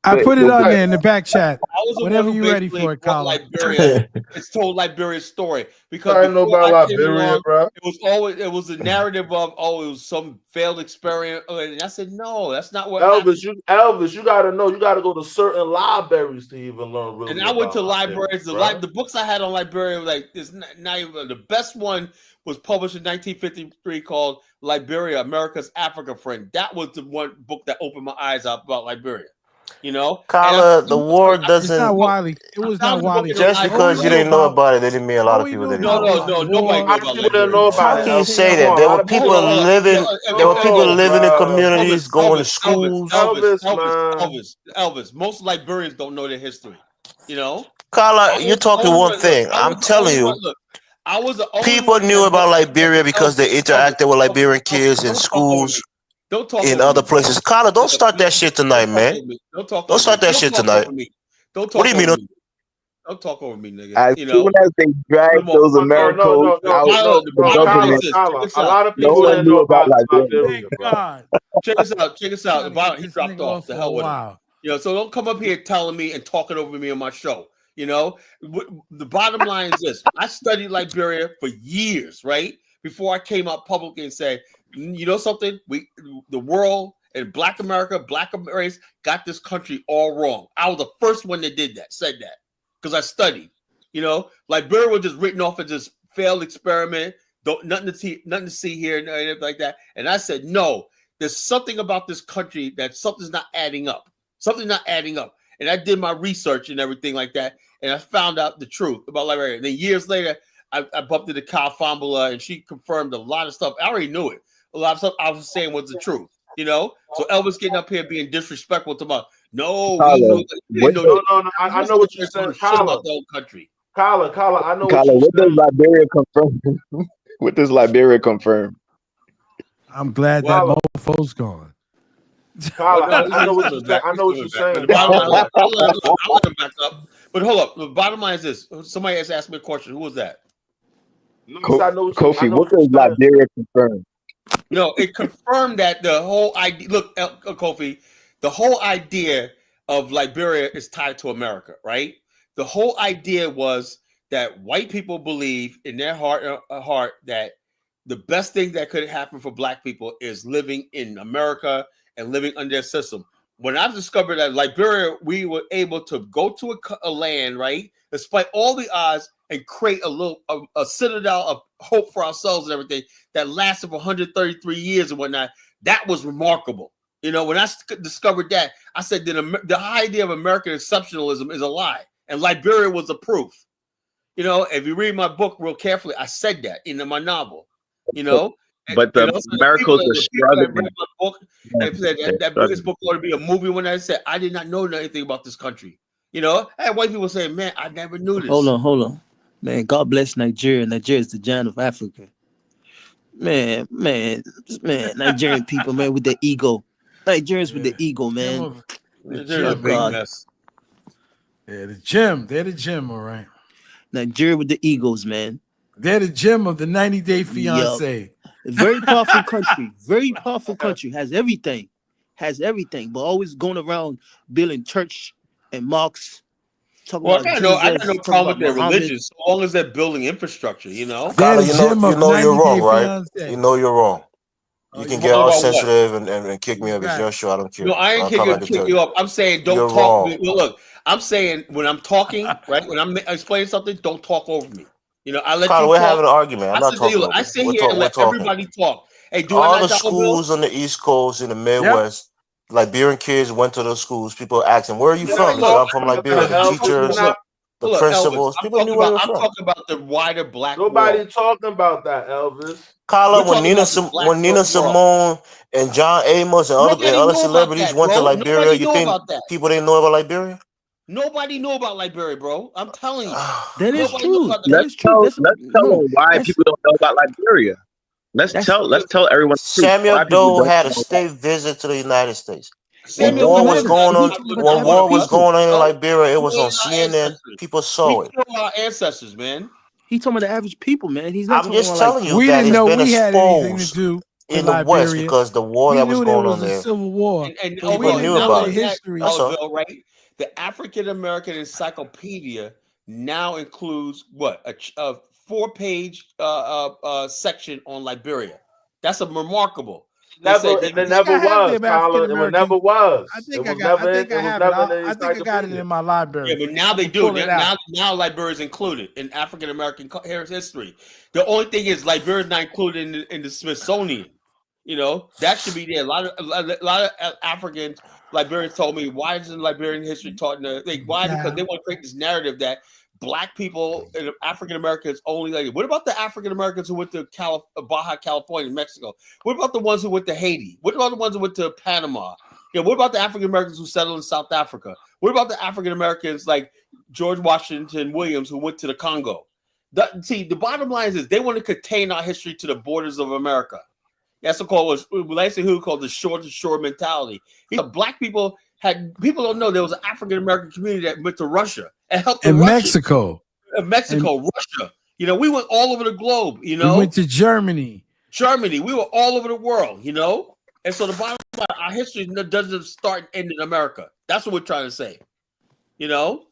I put it on there in the back chat. Whenever you're ready for it, Colin. It's told Liberia's story because I know about Liberia, bro. It was a narrative of it was some failed experiment, and I said no, that's not what. Elvis, you got to know. You got to go to certain libraries to even learn. Really, and I went to libraries. The books I had on Liberia, it's not even the best one. Was published in 1953 called Liberia, America's Africa Friend. That was the one book that opened my eyes up about Liberia. Kala, the war doesn't. Not Wiley. It was not Wiley. Just because you didn't know about it, that didn't mean a lot of people didn't know. No, nobody didn't know about How can you say that? There were people living. There were people living in communities, going to schools. Elvis. Most Liberians don't know their history. Kala, you're talking one thing. I'm telling you. People knew about Liberia because they interacted with Liberian kids in schools. In other places. Carla, don't start that shit tonight, man. Don't start that shit tonight. What do you mean? Don't talk over me, nigga. As soon as they drag those Americans out, the government, a lot of people didn't know about Liberia. Check us out. He dropped off. The hell with him. So don't come up here telling me and talking over me on my show. The bottom line is this: I studied Liberia for years, right? Before I came out publicly and said, you know something? The world and Black America, Black Americans got this country all wrong. I was the first one that said that, because I studied. Liberia was just written off as this failed experiment. Nothing to see here and anything like that. And I said, no, there's something about this country that something's not adding up. Something's not adding up. And I did my research and everything like that, and I found out the truth about Liberia. And then years later, I bumped into Kyle Fambula, and she confirmed a lot of stuff. I already knew it. A lot of stuff I was saying was the truth, So Elvis getting up here being disrespectful to my I know what you're saying. About the whole country. Kala, I know. What does Liberia confirm? What does Liberia confirm? I'm glad that mofo's gone. Kala, I know what you're saying. I'll let him back up. But hold up. The bottom line is this: somebody has asked me a question. Who was that? Kofi, what does Liberia confirm? It confirmed that the whole idea. Look, Kofi, the whole idea of Liberia is tied to America, right? the whole idea was that white people believe in their heart that the best thing that could happen for black people is living in America and living under their system. When I discovered that Liberia, we were able to go to a land, right, despite all the odds, and create a citadel of hope for ourselves and everything that lasted for 133 years and whatnot. That was remarkable. You know, when I discovered that, I said that the idea of American exceptionalism is a lie, and Liberia was the proof. You know, if you read my book real carefully, I said that in my novel. You know, but the miracles are struggling. Read my book and said that this book ought to be a movie. When I said I did not know anything about this country, you know, I had white people saying, "Man, I never knew this." Hold on, man. God bless Nigeria. Nigeria is the giant of Africa. Man, Nigerian people, man, with the ego. Nigerians with the ego, man. Nigeria's a big mess. Yeah, the gym. They're the gym, all right. Nigeria with the egos, man. They're the gym of the 90-Day Fiancé. Very powerful country. Very powerful country. Has everything. But always going around building church and mosques. I got no problem with their religion, so long as they're building infrastructure, you know. Carla, you know you're wrong, right? You know you're wrong. You can get all sensitive and kick me up. It's your show. I don't care. No, I ain't kick you up. I'm saying don't talk. Look, I'm saying when I'm talking, right? When I'm explaining something, don't talk over me. You know, I let Carla, you we're talk. having an argument. I'm not talking. I sit here and let everybody talk. Hey, all the schools on the East Coast, in the Midwest, Liberian kids went to those schools. People asking, "Where are you from?" They said, "I'm from Liberia." The teachers, the principals, people knew where they were from. I'm talking about the wider black world. Nobody talking about that, Elvis. Carla, when Nina Simone and John Amos and other celebrities went to Liberia, you think people didn't know about Liberia? Nobody knew about Liberia, bro. I'm telling you. That is true. Let's tell them why people don't know about Liberia. Let's tell everyone. Samuel Doe had a state visit to the United States. When war was going on in Liberia, it was on CNN. People saw it. Our ancestors, man. He's talking about the average people, man. He's not. I'm just telling you we that didn't know it's been we had anything to exposed do in the West because the war that was going on there. Civil war. And people knew about history. Right? The African American Encyclopedia now includes what a 4-page section on Liberia. That's a remarkable. It never was, Carla. It never was. I think I got it in my library. Yeah, but now they do. Now Liberia is included in African American history. The only thing is Liberia is not included in the Smithsonian. You know, that should be there. A lot of African Liberians told me, why isn't Liberian history taught in why? Because they want to create this narrative that black people and African Americans only what about the African Americans who went to Baja California, Mexico? What about the ones who went to Haiti? What about the ones who went to Panama? Yeah, what about the African Americans who settled in South Africa? What about the African Americans like George Washington Williams who went to the Congo? The bottom line is they want to contain our history to the borders of America. That's what called the shore-to-shore mentality. Black people don't know there was an African American community that went to Russia and helped in Mexico. Russia. You know, we went all over the globe. You know, we went to Germany. We were all over the world. You know, and so the bottom line, our history doesn't start and end in America. That's what we're trying to say. You know,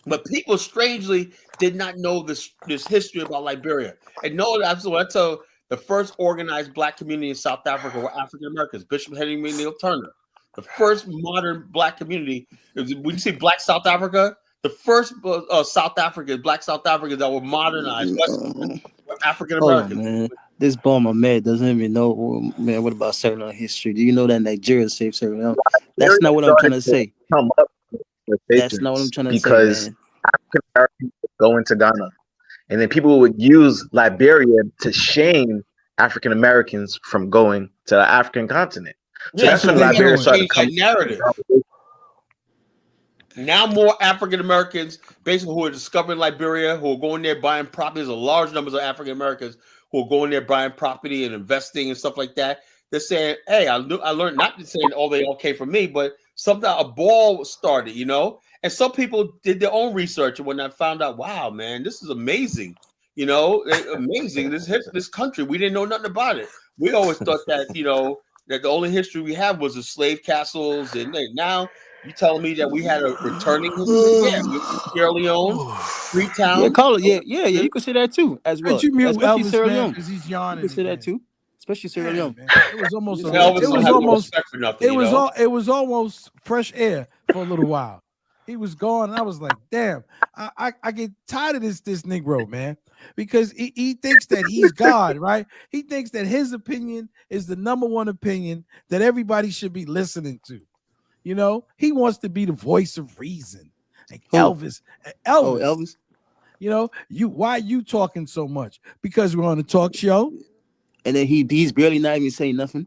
but people strangely did not know this history about Liberia. And no, that's what I tell. The first organized black community in South Africa were African Americans. Bishop Henry Neal Turner. The first modern black community. When you see Black South Africa, the first black South Africans that were modernized were African Americans. Man. This bomb Ahmed doesn't even know, man. What about secular history? Do you know that Nigeria saved secular? That's not what I'm trying to say. That's not what I'm trying to say. Because African Americans go into Ghana. And then people would use Liberia to shame African Americans from going to the African continent. So that's when Liberia started to come narrative. Now more African Americans, basically, who are discovering Liberia, who are going there buying property. There's a large numbers of African Americans who are going there buying property and investing and stuff like that. They're saying, "Hey, I learned not to say, oh, they all came from me, but something a ball started, you know." And some people did their own research, and when I found out, wow, man, this is amazing. You know, amazing. This country, we didn't know nothing about it. We always thought that, you know, that the only history we have was the slave castles, and now You telling me that we had a returning history? Yeah, Sierra Leone, Freetown. Yeah, call it. Yeah. You could say that too, as well. Could you mute Especially Elvis, Sierra man, Leone. because he's You yawning could say that again. too, especially Sierra Leone. Man. It was almost it was almost fresh air for a little while. He was gone, and I was like, damn, I get tired of this Negro, man, because he thinks that he's God, right? He thinks that his opinion is the number one opinion that everybody should be listening to. You know, he wants to be the voice of reason, like Elvis. Oh, Elvis. You know, why are you talking so much? Because we're on a talk show. And then he's barely not even saying nothing.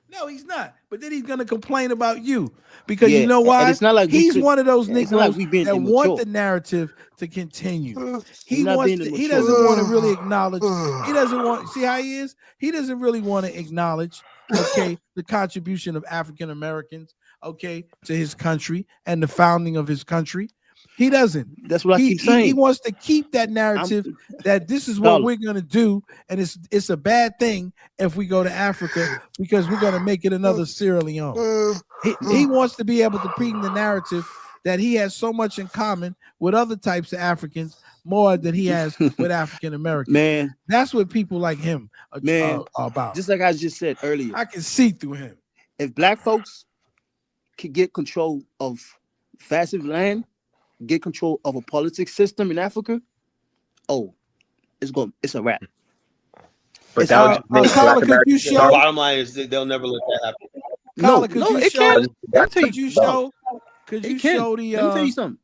No, he's not. But then he's gonna complain about you because you know why? And it's not like he's one of those Negroes that want the immature. narrative to continue. He doesn't want to really acknowledge. He doesn't want. See how he is? He doesn't really want to acknowledge. Okay, the contribution of African Americans. Okay, to his country and the founding of his country. He doesn't. That's what I keep saying. He wants to keep that narrative that this is what we're going to do, and it's a bad thing if we go to Africa because we're going to make it another Sierra Leone. He wants to be able to bring the narrative that he has so much in common with other types of Africans more than he has with African Americans. Man, that's what people like him are about. Just like I just said earlier, I can see through him. If black folks could get control of facet land, get control of a politics system in Africa, it's a wrap. But that would the bottom line is that they'll never let that happen. Colin, could you show the let me tell you something.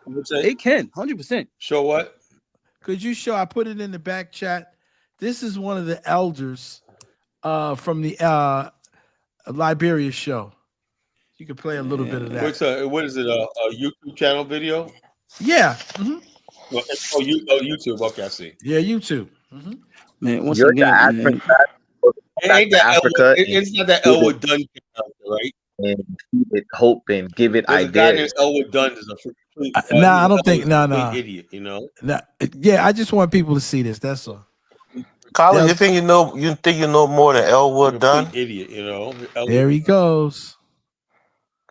It can 100%. Show what? Could you show? I put it in the back chat. This is one of the elders from the Liberia show. You can play a little bit of that. What is it? A YouTube channel video? Yeah. Mm-hmm. YouTube. Okay, I see. Yeah, YouTube. Mm-hmm. Man, once again, it's not that Elwood Dunn character, right? And keep it hope and give it ideas. A guy named Elwood Dunn is a complete I don't think idiot. You know. Yeah, I just want people to see this. That's all. Colin, you think you know more than Elwood Dunn? Idiot, you know. There he goes.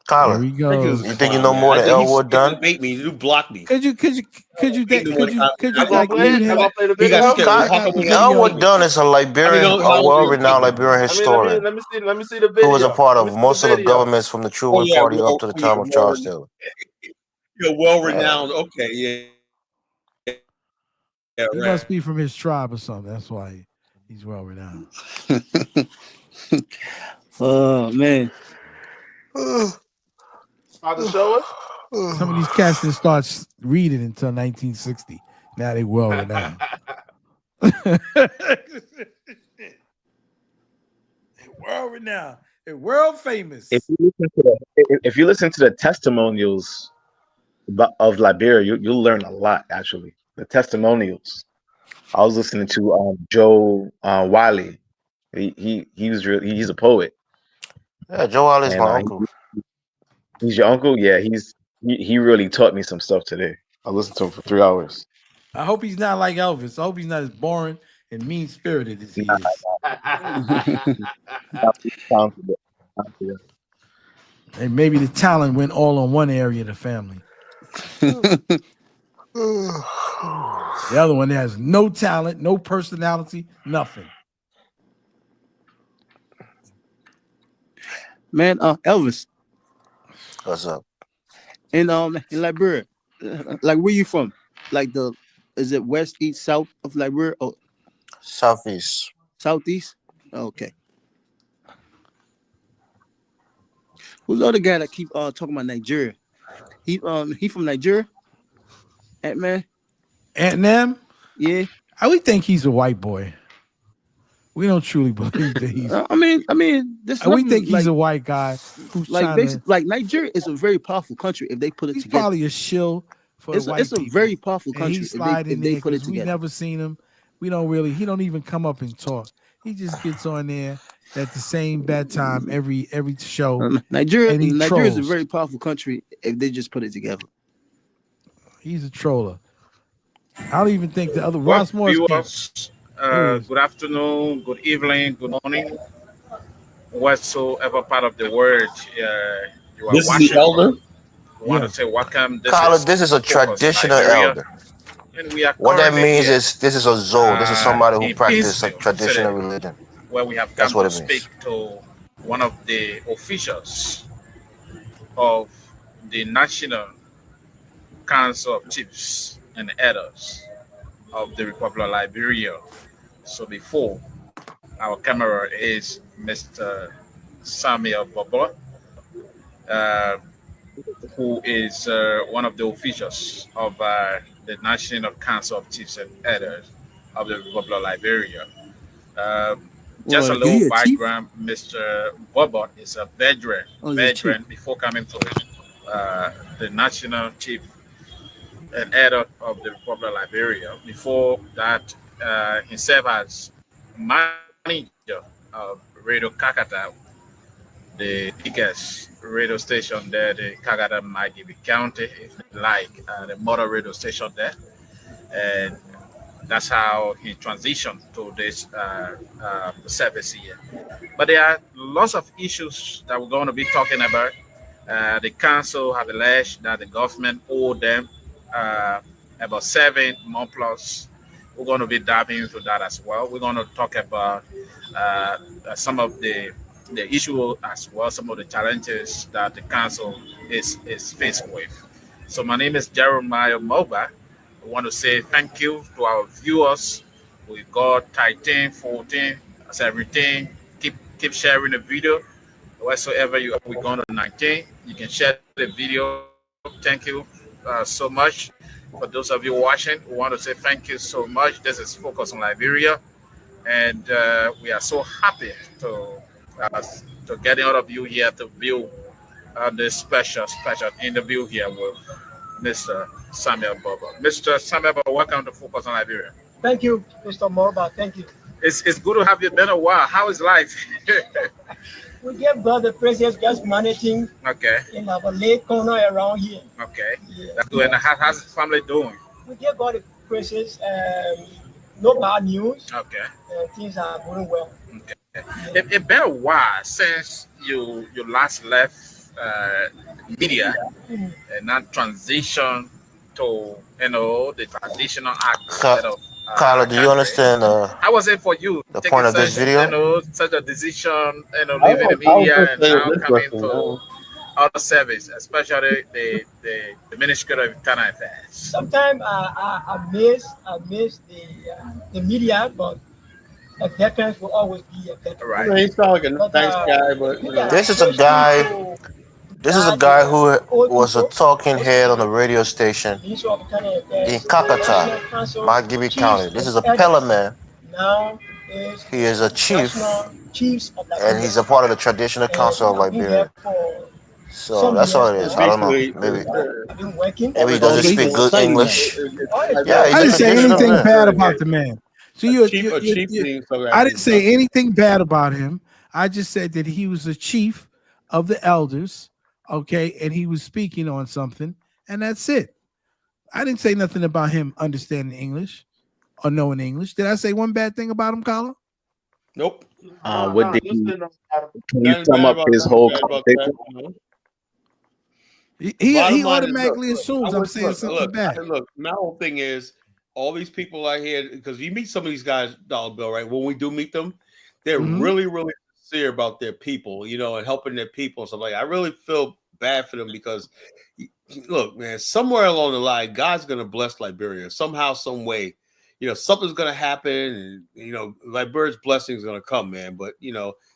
Colin, there he goes. You think you know more than Elwood Dunn? Bait me. You block me. Could you like play the video? Elwood Dunn is a Liberian, a well-renowned Liberian historian. Let me see the video. Who was a part of most of the governments from the Truman Party up to the time of Charles Taylor. You're well-renowned. Okay, yeah. He must be from his tribe or something. That's why he's well-renowned. Oh man. About to show us? Some of these cats didn't start reading until 1960. Now they well-renowned. They're world-renowned. They're world famous. If you listen to the testimonials of Liberia, you'll learn a lot. Actually, the testimonials. I was listening to Joe Wiley. He's a poet. Yeah, Joe Wiley's my uncle. He's your uncle? Yeah, he really taught me some stuff today. I listened to him for 3 hours. I hope he's not like Elvis. I hope he's not as boring and mean-spirited as he is. And maybe the talent went all on one area of the family. The other one has no talent, no personality, nothing. Man, Elvis. What's up? In Liberia, like where you from? Like is it west, east, south of Liberia? Oh, southeast. Southeast? Okay. Who's the other guy that keep talking about Nigeria? He from Nigeria? Ant-Man? Ant-Man? Yeah. I would think he's a white boy. We don't truly believe that he's. I mean, we think he's a white guy who's like Nigeria is a very powerful country if they put it together. Probably a shill for the white people. It's a very powerful country if they put it together. We never seen him. He don't even come up and talk. He just gets on there at the same bad time every show. Nigeria is a very powerful country if they just put it together. He's a troller. I don't even think the other Ross Morris. Good afternoon, good evening, good morning, whatsoever part of the world You are This is the Washington. elder. We want to say welcome. This is a traditional elder. And we are What that means here, is this is a Zoe. This is somebody who in practices a Pittsfield traditional City, religion. where we have That's come what to it means. speak to one of the officials of the National Council of Chiefs and Elders of the Republic of Liberia. So before our camera is Mr. Samuel Bobo, uh, who is one of the officials of the National Council of Chiefs and Elders of the Republic of Liberia. Uh, just a little background: Mr. Bobo is a veteran before coming to the National Chief and Elder of the Republic of Liberia. Before that, he served as manager of Radio Kakata, the biggest radio station there, the Kagada Magibi County, if you like, the model radio station there. And that's how he transitioned to this service here. But there are lots of issues that we're going to be talking about. The council have alleged that the government owed them about 7 months plus. We're going to be diving into that as well. We're going to talk about some of the issue as well, some of the challenges that the council is faced with. So my name is Jeremiah Moba. I want to say thank you to our viewers. We got 13, 14, 17. Keep sharing the video. Whatsoever we're going to 19, you can share the video. Thank you so much. For those of you watching, we want to say thank you so much. This is Focus on Liberia, and we are so happy to getting all of you here to view this special interview here with Mr. Samuel Bobo. Mr. Samuel Bobo, welcome to Focus on Liberia. Thank you, Mr. Morba. Thank you. It's good to have you. Been a while. How is life? We give God the praises, just managing in our late corner around here. Okay. Yeah. That's good. And how's the family doing? We give God the praises. No bad news. Okay. Things are going well. Okay. Yeah. It's been a while since you last left media and not transition to the traditional act of Carla, do you understand how was it for you the point of this video? Such a decision, leaving the media and now coming to other service, especially the Ministry of Internal Affairs? Sometimes I miss the media, but a veteran will always be a veteran. Right. I mean, he's not like a nice guy, but this is a guy. This is a guy who was a talking head on a radio station in Kakata, Magibi County. This is a Pella man. He is a chief, and he's a part of the traditional council of Liberia. So that's all it is. I don't know. Maybe he doesn't speak good English. Yeah, I didn't say anything bad about the man. So I didn't say anything bad about him. I just said that he was a chief of the elders. Okay, and he was speaking on something, and that's it. I didn't say nothing about him understanding English or knowing English. Did I say one bad thing about him, Carla? Nope. What did can you sum up his whole conversation? He automatically assumes I'm saying something bad. Look, my whole thing is all these people out here, because you meet some of these guys, Dollar Bill, right? When we do meet them, they're really, really sincere about their people, and helping their people. So I really feel bad for them because, look, man, somewhere along the line, God's going to bless Liberia somehow, some way. Something's going to happen, and Liberia's blessing is going to come, man. But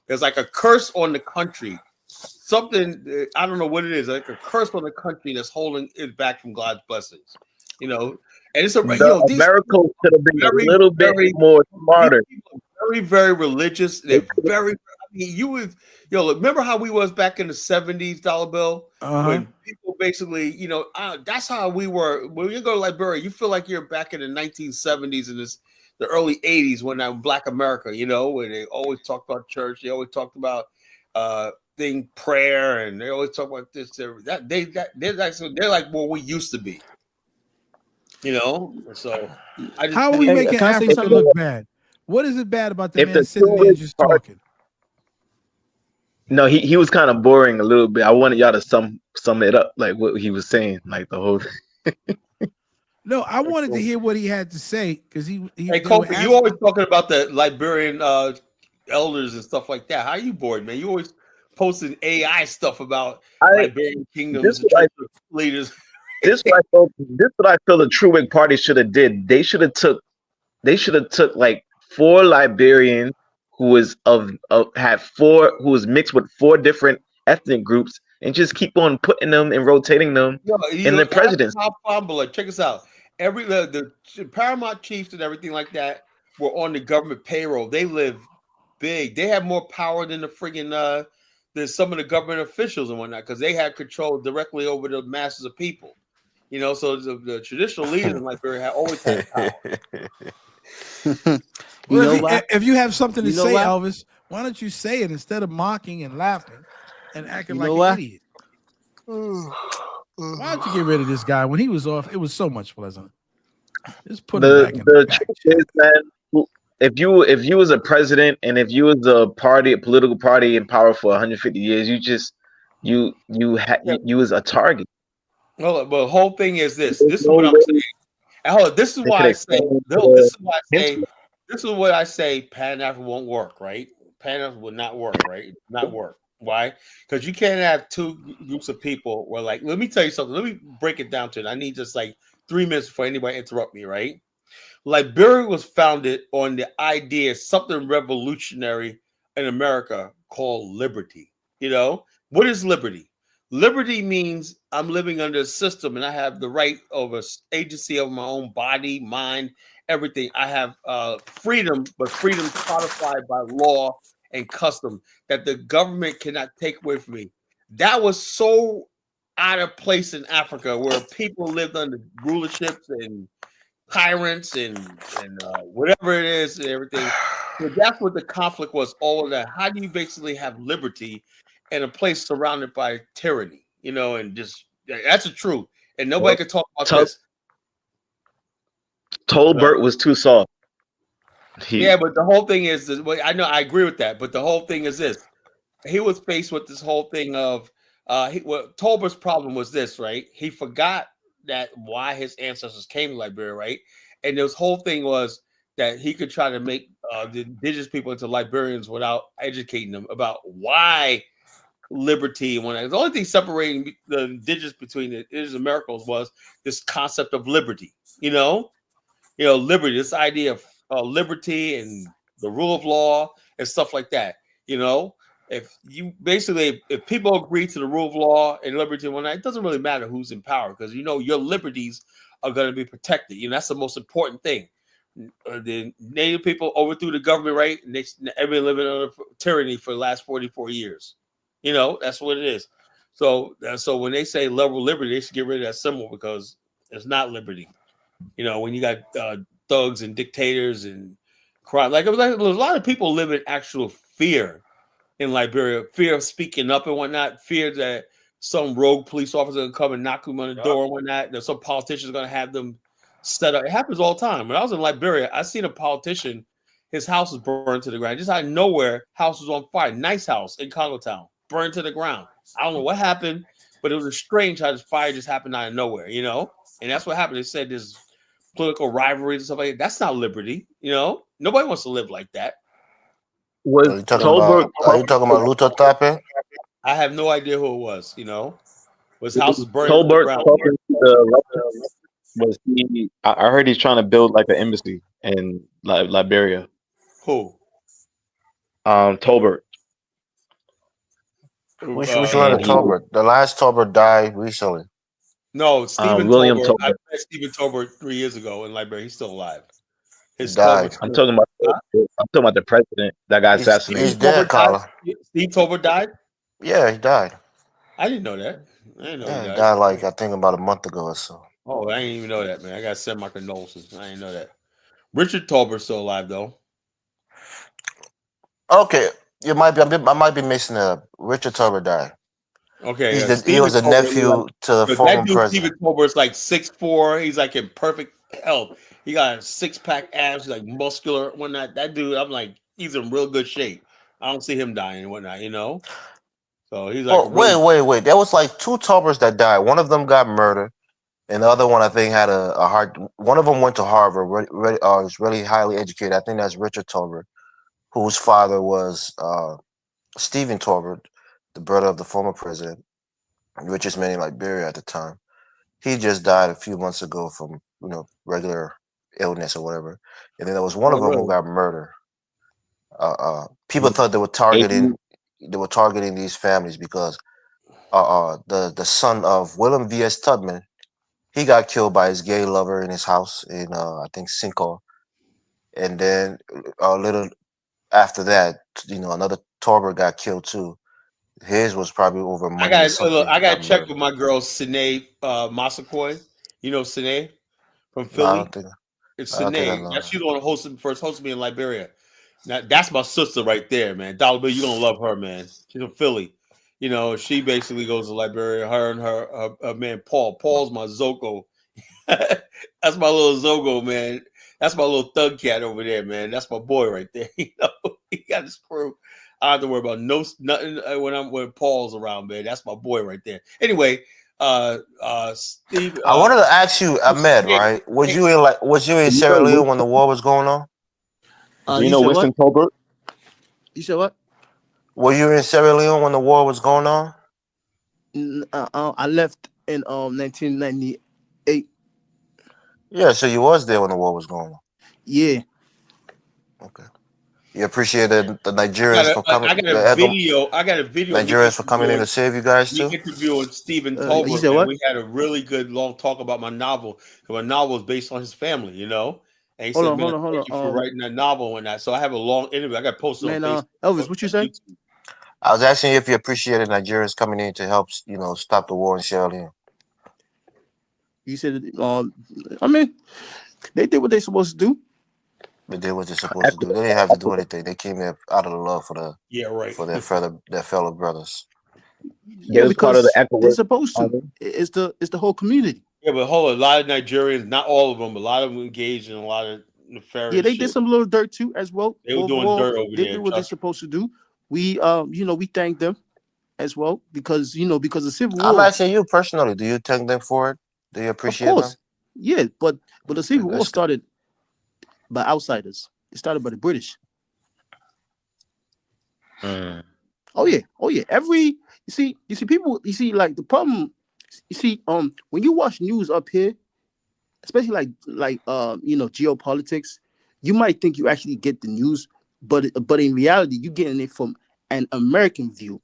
there's like a curse on the country. Something, I don't know what it is, like a curse on the country that's holding it back from God's blessings. And it's America should have been a little bit more smarter. Very, very religious. They're very. Remember how we was back in the 70s, Dollar Bill, when people basically, that's how we were. When you go to Liberia, you feel like you're back in the 1970s and the early 80s when Black America, where they always talked about church, they always talked about prayer, and they always talk about this. They're like what we used to be. So how are we making Africa look bad? What is it bad about the man sitting there just talking? No, he was kind of boring a little bit. I wanted y'all to sum it up, like what he was saying, like the whole. No, I wanted to hear what he had to say because he Hey, Kofi, you always talking about the Liberian elders and stuff like that. How you bored, man? You always posting AI stuff about Liberian kingdoms and leaders. This what I feel the True Whig Party should have did. They should have took like 4 Liberians who was who was mixed with 4 different ethnic groups and just keep on putting them and rotating them in the presidency. Check us out. The paramount chiefs and everything like that were on the government payroll. They live big. They have more power than the friggin' than some of the government officials and whatnot because they had control directly over the masses of people. You know, so the traditional leaders in Liberia have always had power. If you have something to say, Elvis, why don't you say it instead of mocking and laughing and acting like an idiot? Why don't you get rid of this guy? When he was off, it was so much pleasant. Just put him back in the back. Is, man, if you was a president and if you was a political party in power for 150 years, you was a target. Well, the whole thing is this. This is what I'm saying. Hold on, this is why I say. This is what I say. Pan Africa won't work, right? Pan Africa will not work, right? Not work. Why? Because you can't have 2 groups of people where, like, let me tell you something. Let me break it down to it. I need just like 3 minutes before anybody interrupt me, right? Liberia was founded on the idea of something revolutionary in America called liberty. You know, what is liberty? Liberty means I'm living under a system and I have the right of agency over my own body, mind, everything. I have freedom, but freedom codified by law and custom that the government cannot take away from me. That was so out of place in Africa where people lived under rulerships and tyrants and whatever it is and everything. So that's what the conflict was, all of that. How do you basically have liberty in a place surrounded by tyranny, you know, and just that's the truth. And nobody could talk about this. Tolbert was too soft. Yeah, but the whole thing is, I know I agree with that, but the whole thing is this. He was faced with this whole thing of Tolbert's problem was this, right? He forgot that why his ancestors came to Liberia, right? And this whole thing was that he could try to make the indigenous people into Liberians without educating them about why liberty and the only thing separating the indigenous between the indigenous Americans was this concept of liberty, you know, liberty, this idea of liberty and the rule of law and stuff like that. You know, if people agree to the rule of law and liberty and whatnot, it doesn't really matter who's in power because your liberties are going to be protected. That's the most important thing. The native people overthrew the government, right? And everybody living under tyranny for the last 44 years. That's what it is. So when they say level liberty, they should get rid of that symbol because it's not liberty. When you got thugs and dictators and crime, like there's a lot of people live in actual fear in Liberia, fear of speaking up and whatnot, fear that some rogue police officer will come and knock them on the door and whatnot. That some politicians are going to have them set up. It happens all the time. When I was in Liberia, I seen a politician, his house was burned to the ground. Just out of nowhere, house was on fire. Nice house in Congo Town, burned to the ground. I don't know what happened, but it was strange how this fire just happened out of nowhere, And that's what happened. They said there's political rivalries and stuff like that. That's not liberty, Nobody wants to live like that. Are you talking about Luther Tape? I have no idea who it was. Was houses burned to the ground. I heard he's trying to build like an embassy in Liberia. Who? Tolbert. Which one of Tolbert? The last Tolbert died recently. No, Stephen William Tolbert. I Tolbert. met Stephen Tolbert 3 years ago in Liberia. He's still alive. His died. I'm talking about the president that got assassinated. He's dead, Carla. Steve Tolbert died? Yeah, he died. I didn't know that. I didn't know he died like I think about a month ago or so. Oh, I didn't even know that, man. I gotta send my condolences. I didn't know that. Richard Tolbert's still alive though. Okay, I might be missing a Richard Tolbert died. Okay, he was a nephew to the former president. Stephen Tolbert's like 6'4". He's like in perfect health. He got a 6-pack abs, like muscular, whatnot. That dude, I'm like, he's in real good shape. I don't see him dying and whatnot, So he's like, wait. There was like 2 Tobers that died. One of them got murdered, and the other one I think had a heart. One of them went to Harvard. Was really highly educated. I think that's Richard Tolbert, whose father was Stephen Tolbert, the brother of the former president, richest man in Liberia at the time. He just died a few months ago from regular illness or whatever. And then there was one of them who got murdered. People thought they were targeting these families because the son of William V.S. Tubman, he got killed by his gay lover in his house in I think Cinco. And then a little after that, another Torber got killed too. His was probably over money. I got to check with my girl Sine Massaquoi. You know Sine from Philly. It's Sine. She's the one who first hosted me in Liberia. Now that's my sister right there, man. Dollar Bill, you're gonna love her, man. She's from Philly. She basically goes to Liberia. Her and her man Paul. Paul's my Zogo. That's my little Zogo, man. That's my little thug cat over there, man. That's my boy right there. He got his crew. I don't have to worry about nothing when Paul's around, man. That's my boy right there. Anyway, Steve. I wanted to ask you, Ahmed, right? Was you in Sierra Leone when the war was going on? Do you know Winston Tolbert? You said what? Were you in Sierra Leone when the war was going on? I left in 1998. Yeah, so you was there when the war was going on. Yeah. Okay. You appreciated the Nigerians for coming. I got a video. Nigerians for coming in to save you guys too. Interviewing Stephen Tolbert, and we had a really good long talk about my novel. My novel is based on his family, And he said, "Man, thank you for writing that novel and that." So I have a long interview. I got posted on Facebook. Elvis, what you say? I was asking you if you appreciated Nigerians coming in to help, stop the war in Sierra Leone. You said, I mean, they did what they're supposed to do. They did what they're supposed to do. They didn't have to do anything. They came there out of the love for their fellow brothers. Yeah, because they're supposed to. It's the whole community. Yeah, but hold on. A lot of Nigerians, not all of them, but a lot of them engaged in a lot of nefarious. Yeah, they did some little dirt too as well. They were doing dirt over there. They did what they're supposed to do. We we thank them as well because the Civil War. I'm asking you personally. Do you thank them for it? Do you appreciate them? Yeah, but the Civil War started by outsiders. It started by the British. Oh yeah. You see people. You see, like the problem. You see, when you watch news up here, especially like geopolitics, you might think you actually get the news, but in reality, you're getting it from an American view.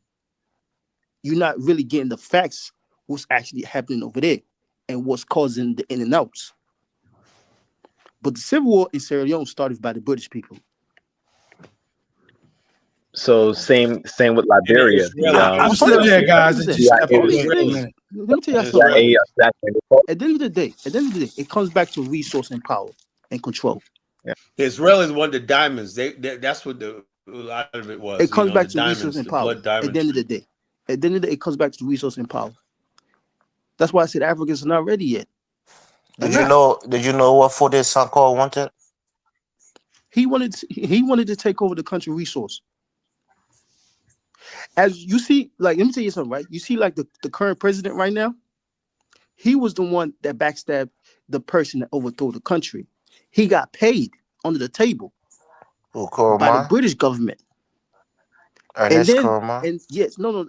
You're not really getting the facts. What's actually happening over there, and what's causing the in and outs. But the Civil War in Sierra Leone started by the British people. So same with Liberia. I'm still there, guys. Let me tell you something. At the end of the day, it comes back to resource and power and control. Yeah. The Israelis wanted the diamonds. That's what a lot of it was. It comes back to resource and power. At the end of the day, it comes back to resource and power. That's why I said Africans are not ready yet. Did you know what Foday Sankoh wanted? He wanted to take over the country resource. As you see, like, let me tell you something, right? You see, like the current president right now, he was the one that backstabbed the person that overthrew the country. He got paid under the table by the British government. Ernest And yes, no,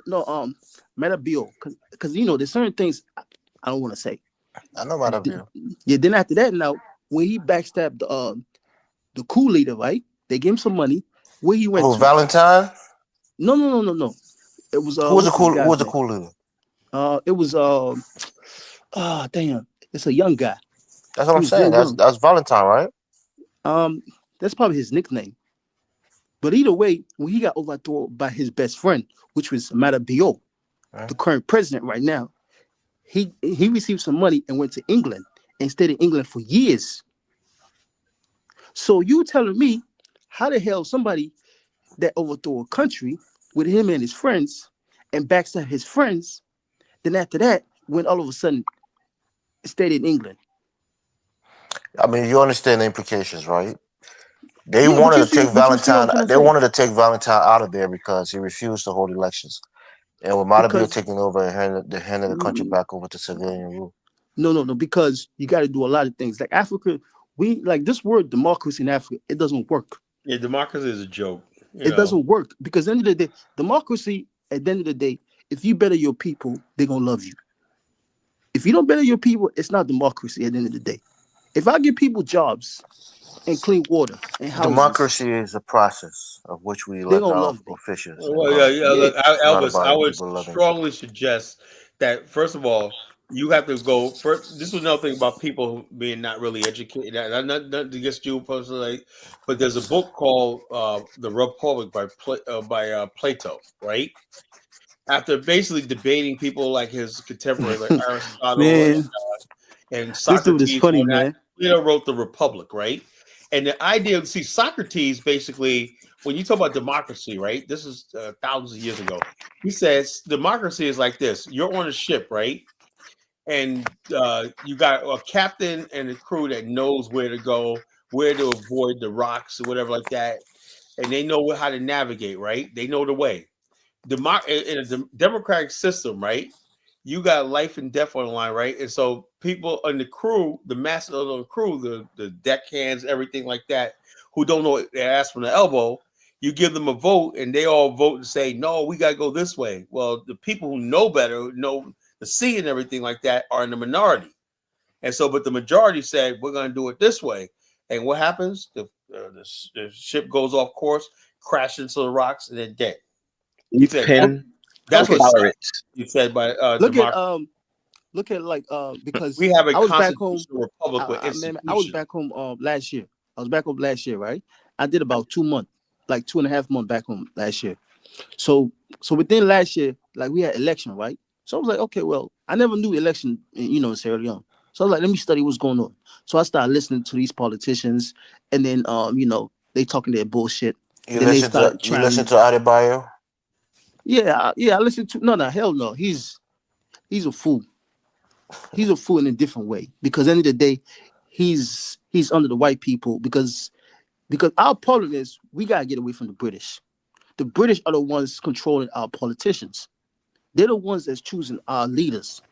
Metabio, because there's certain things I don't want to say. I know Metabio. Yeah, then after that, now when he backstabbed the coup leader, right? They gave him some money. Where he went? Oh, Valentine? No. It was who was the coup leader? It was damn, it's a young guy. That's what I'm saying. That's Valentine, right? That's probably his nickname. But either way, when he got overthrown by his best friend, which was Metabio, the current president right now, he received some money and went to England and stayed in England for years. So you telling me how the hell somebody that overthrew a country with him and his friends and backstabbed his friends, then after that, when all of a sudden stayed in England? I mean, you understand the implications, right? They wanted to take Valentine. They wanted to take Valentine out of there because he refused to hold elections. And with Modernization taking over and handing the country back over to civilian rule. No, because you got to do a lot of things. Like Africa, we like this word democracy in Africa. It doesn't work. Yeah, democracy is a joke. It doesn't work because at the end of the day, democracy. At the end of the day, if you better your people, they're gonna love you. If you don't better your people, it's not democracy. At the end of the day, if I give people jobs and clean water and houses, democracy is a process of which we elect our officials. Well, look, Elvis, I would strongly suggest that first of all, you have to go first. This was another thing about people being not really educated. Not against you personally, but there's a book called "The Republic" by Plato, right? After basically debating people like his contemporaries, like Aristotle and Socrates, this is funny, man. Plato wrote the Republic, right? And the idea, see, Socrates basically, when you talk about democracy, right? This is thousands of years ago. He says democracy is like this: you're on a ship, right? And you got a captain and a crew that knows where to go, where to avoid the rocks or whatever like that, and they know how to navigate, right? They know the way. In a democratic system, right? You got life and death on the line, right? And so people on the crew, the master of the crew, the deckhands, everything like that, who don't know their ass from the elbow, you give them a vote and they all vote and say, no, we got to go this way. Well, the people who know better, know the sea and everything like that are in the minority. And so, but the majority said, we're going to do it this way. And what happens? The ship goes off course, crashes into the rocks, and then dead. He said, that's what you said by look at like because we have a constitutional republic with institutions. I was back home last year. I was back home last year, right? I did about 2 months, like 2.5 months back home last year. So within last year, like we had election, right? So I was like, okay, well, I never knew election, in Sierra Leone. So I was like, let me study what's going on. So I started listening to these politicians, and then they talking their bullshit. You listen to Adebayo? Yeah, I listen to hell no. He's a fool. He's a fool in a different way because at the end of the day, he's under the white people because our problem is we gotta get away from the British. The British are the ones controlling our politicians. They're the ones that's choosing our leaders.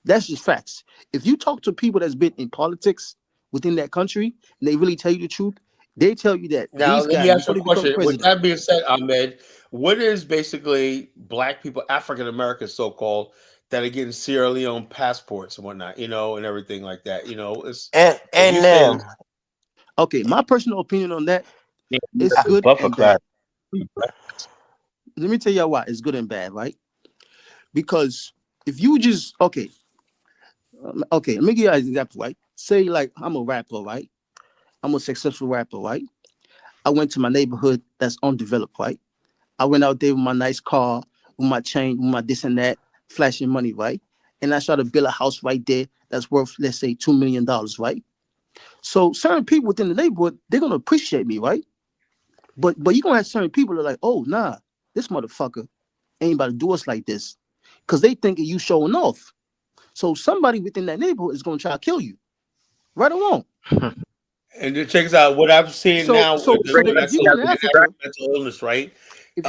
That's just facts. If you talk to people that's been in politics within that country and they really tell you the truth, they tell you that now these let me ask you a question. With that being said, Ahmed, what is basically black people, African Americans so-called, that are getting Sierra Leone passports and whatnot, and everything like that, it's and them. Okay, my personal opinion on that, it's good and bad. Let me tell you why it's good and bad, right? Because if you just let me give you an example, right? Say like I'm a rapper, right? I'm a successful rapper, right? I went to my neighborhood that's undeveloped, right? I went out there with my nice car, with my chain, with my this and that, flashing money, right? And I tried to build a house right there that's worth, let's say, $2 million, right? So certain people within the neighborhood, they're gonna appreciate me, right? But you're gonna have certain people that are like, oh nah, this motherfucker ain't about to do us like this. Because they think you showing off. So somebody within that neighborhood is gonna try to kill you. Right or wrong. And it checks out what I'm seeing now. So if you go to Africa, mental illness, right? If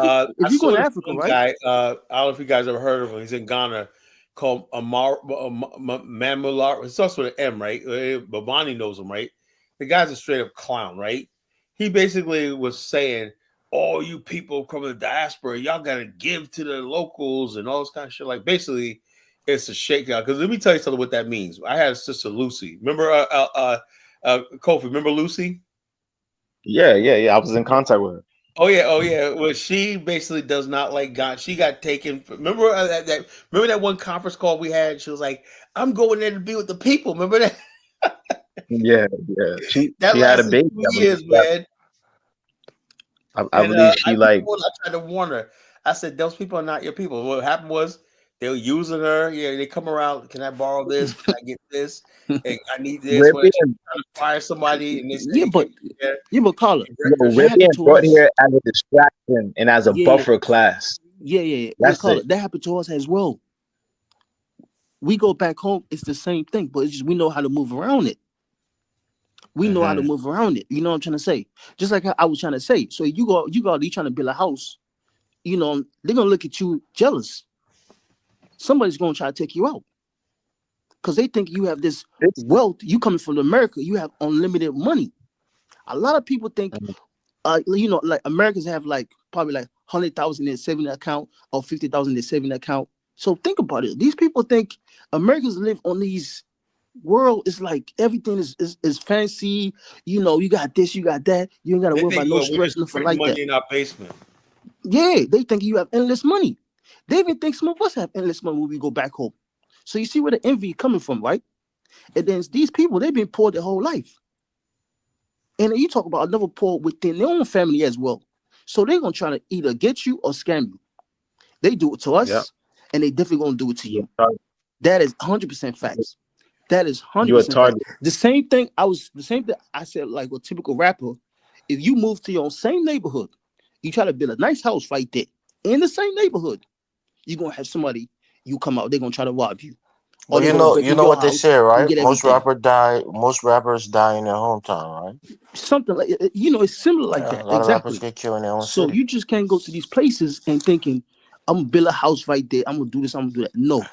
you go to Africa, right? Guy, I don't know if you guys ever heard of him. He's in Ghana, called Mamular. It starts with an M, right? Babani knows him, right? The guy's a straight up clown, right? He basically was saying, "Oh, you people from the diaspora, y'all gotta give to the locals and all this kind of shit." Like basically, it's a shakeout. Because let me tell you something what that means. I had a sister Lucy. Remember, Kofi? Remember Lucy? Yeah. I was in contact with her. Oh yeah. Well, she basically does not like God. She got taken. Remember remember that one conference call we had? She was like, "I'm going there to be with the people." Remember that? Yeah. She had a baby. 2 years, man. I believe she I tried to warn her. I said, "Those people are not your people." What happened was they were using her. Yeah, they come around. Can I borrow this? Can I get this? Hey, I need this. When they're trying to fire somebody, and they say, but Carla, we're being brought here as a distraction and as a buffer class. Yeah. That happened to us as well. We go back home, it's the same thing, but it's just we know how to move around it. We know how to move around it. You know what I'm trying to say? Just like I was trying to say. So you trying to build a house. They're gonna look at you jealous. Somebody's gonna try to take you out because they think you have this wealth. You coming from America, you have unlimited money. A lot of people think, like Americans have like probably like 100,000 in their saving account or 50,000 in their saving account. So think about it. These people think Americans live on these world is like everything is fancy. You got this, you got that. You ain't got to worry about no stress, nothing like money that. in our basement. Yeah, they think you have endless money. They even think some of us have endless money when we go back home. So you see where the envy coming from, right? And then these people, they've been poor their whole life. And then you talk about another poor within their own family as well. So they're gonna try to either get you or scam you. They do it to us, and they definitely gonna do it to you. That is 100% facts. That is 100% facts. The same thing I said, like a typical rapper. If you move to your same neighborhood, you try to build a nice house right there in the same neighborhood, you're gonna have somebody, you come out, they're gonna try to rob you. Well, you know what they say, right? Most rappers die in their hometown, right? Something like it's similar like that. A lot Exactly. of rappers get killed in their own So city. you just can't go to these places and thinking, I'm gonna build a house right there. I'm gonna do this. I'm gonna do that. No.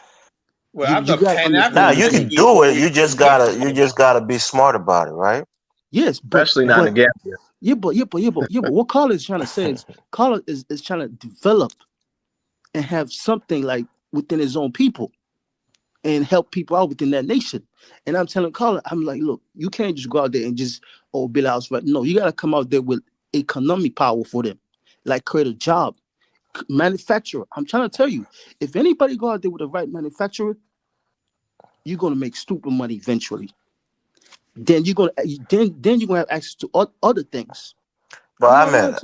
Well, I thought Pan Africanism. You can do it. You just gotta be smart about it, right? Yes, especially not in the Gambia. Yeah, but what Carla is trying to say is Carla is trying to develop and have something like within his own people and help people out within that nation. And I'm telling Carla, I'm like, look, you can't just go out there and just build a house, right? No, you gotta come out there with economic power for them, like create a job, manufacturer. I'm trying to tell you, if anybody go out there with the right manufacturer, you're gonna make stupid money eventually. Then you're gonna have access to other things. But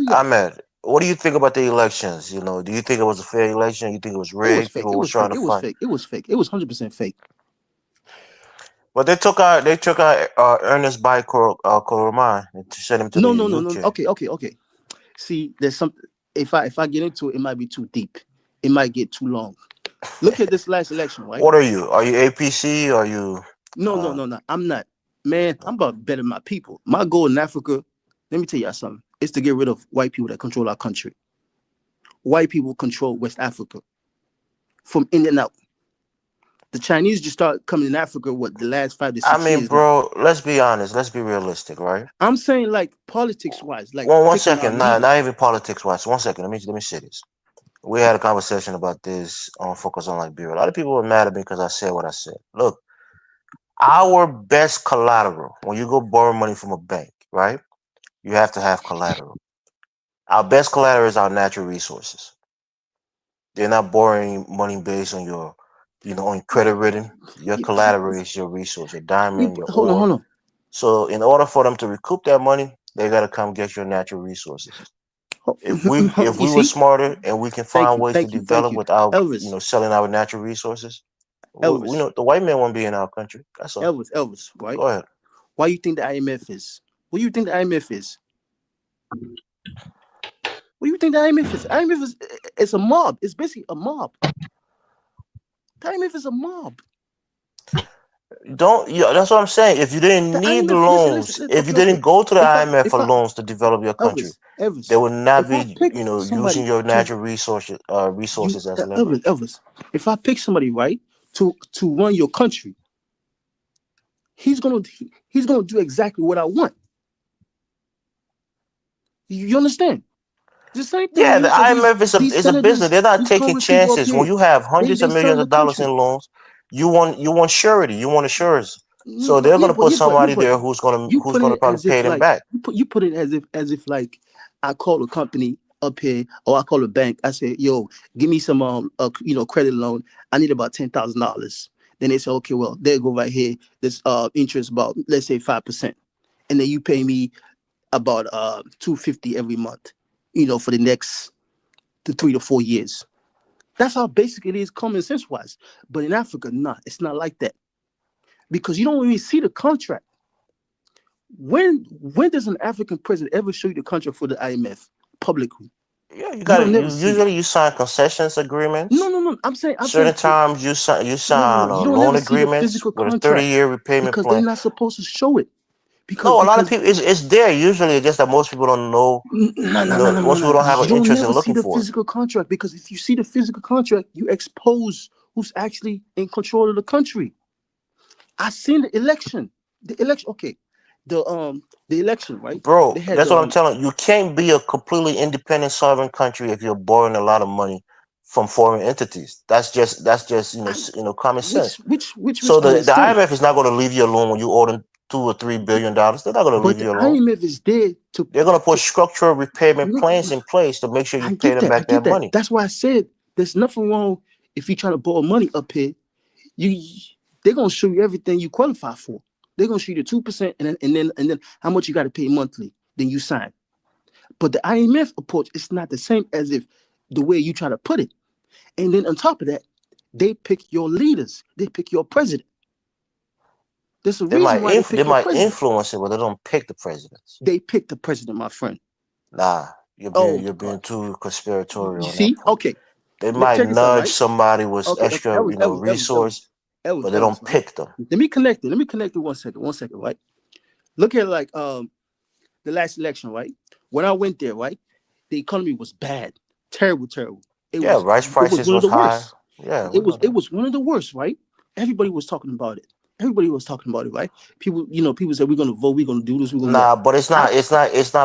Ahmed, what do you think about the elections? Do you think it was a fair election? You think it was rigged? It was fake. It was fake. It was fake. It was fake. It was 100% fake. But they took out Ernest Bai Koroma and sent him to No. Okay. See, there's something. If I get into it, it might be too deep. It might get too long. Look at this last election, right? What are you? Are you APC? Are you? No. I'm not. Man, I'm about better my people. My goal in Africa, let me tell you something, is to get rid of white people that control our country. White people control West Africa from in and out. The Chinese just start coming in Africa, the last 5 to 6 years? I mean, bro, let's be honest. Let's be realistic, right? I'm saying like politics-wise. Like one second. Not even politics-wise. 1 second. Let me say this. We had a conversation about this on Focus on Liberia. A lot of people were mad at me because I said what I said. Look, our best collateral, when you go borrow money from a bank, right? You have to have collateral. Our best collateral is our natural resources. They're not borrowing money based on your, on credit rating. Your collateral is your resource, your diamond, your ore. Hold on. So in order for them to recoup that money, they gotta come get your natural resources. If we were smarter and we can find ways to develop without selling our natural resources, we know the white man won't be in our country. That's all. Elvis, right? Go ahead. Why you think the IMF is? What do you think the IMF is? What do you think the IMF is? IMF is it's a mob. It's basically a mob. The IMF is a mob. That's what I'm saying. If you didn't need the loans, if you didn't go to the IMF for loans to develop your country, they would not be, using your natural resources as leverage. Elvis, if I pick somebody right to run your country, he's gonna do exactly what I want. You understand? The same thing. Yeah, the IMF is a business. They're not taking chances. When you have hundreds of millions of dollars in loans, you want surety. You want assurance. So they're going to put somebody there who's going to probably pay them back. You put it as if like I call a company up here or I call a bank. I say, yo, give me some credit loan. I need about $10,000. Then they say, okay, well, there you go right here. This interest about, let's say 5%, and then you pay me about $250 every month. For the next 3 to 4 years. That's how basic it is, common sense wise. But in Africa, it's not like that. Because you don't even see the contract. When does an African president ever show you the contract for the IMF publicly? Yeah, you got usually you sign concessions agreements. No. I'm saying certain times you sign loan agreements with a 30-year repayment because plan. they're not supposed to show it. a lot of people. It's there usually. It's just that most people don't know. No. Most people don't have an interest in looking for it. You don't never see the for physical contract, because if you see the physical contract, you expose who's actually in control of the country. I seen the election. Okay, the election, right? Bro, that's what I'm telling you. You can't be a completely independent sovereign country if you're borrowing a lot of money from foreign entities. That's just common sense. Which so the IMF is not going to leave you alone when you owe them $2 or $3 billion. They're not going to leave you alone. The IMF is there to. They're going to put structural repayment plans in place to make sure you pay them back their money. That's why I said there's nothing wrong if you're trying to borrow money up here. They're gonna show you everything you qualify for. They're gonna show you the 2% and then how much you got to pay monthly. Then you sign. But the IMF approach is not the same as if the way you try to put it. And then on top of that, they pick your leaders. They pick your president. There's a reason why they might influence it, but they don't pick the presidents. They pick the president, my friend. Nah, you're being too conspiratorial. You see? Okay. They might nudge somebody with extra, resource, but they don't pick them. Let me connect it 1 second. 1 second, right? Look at the last election, right? When I went there, right, the economy was bad, terrible. Rice prices was high. Yeah, it was one of the worst, right? Everybody was talking about it. Right? People said we're gonna vote, we're gonna do this, but it's not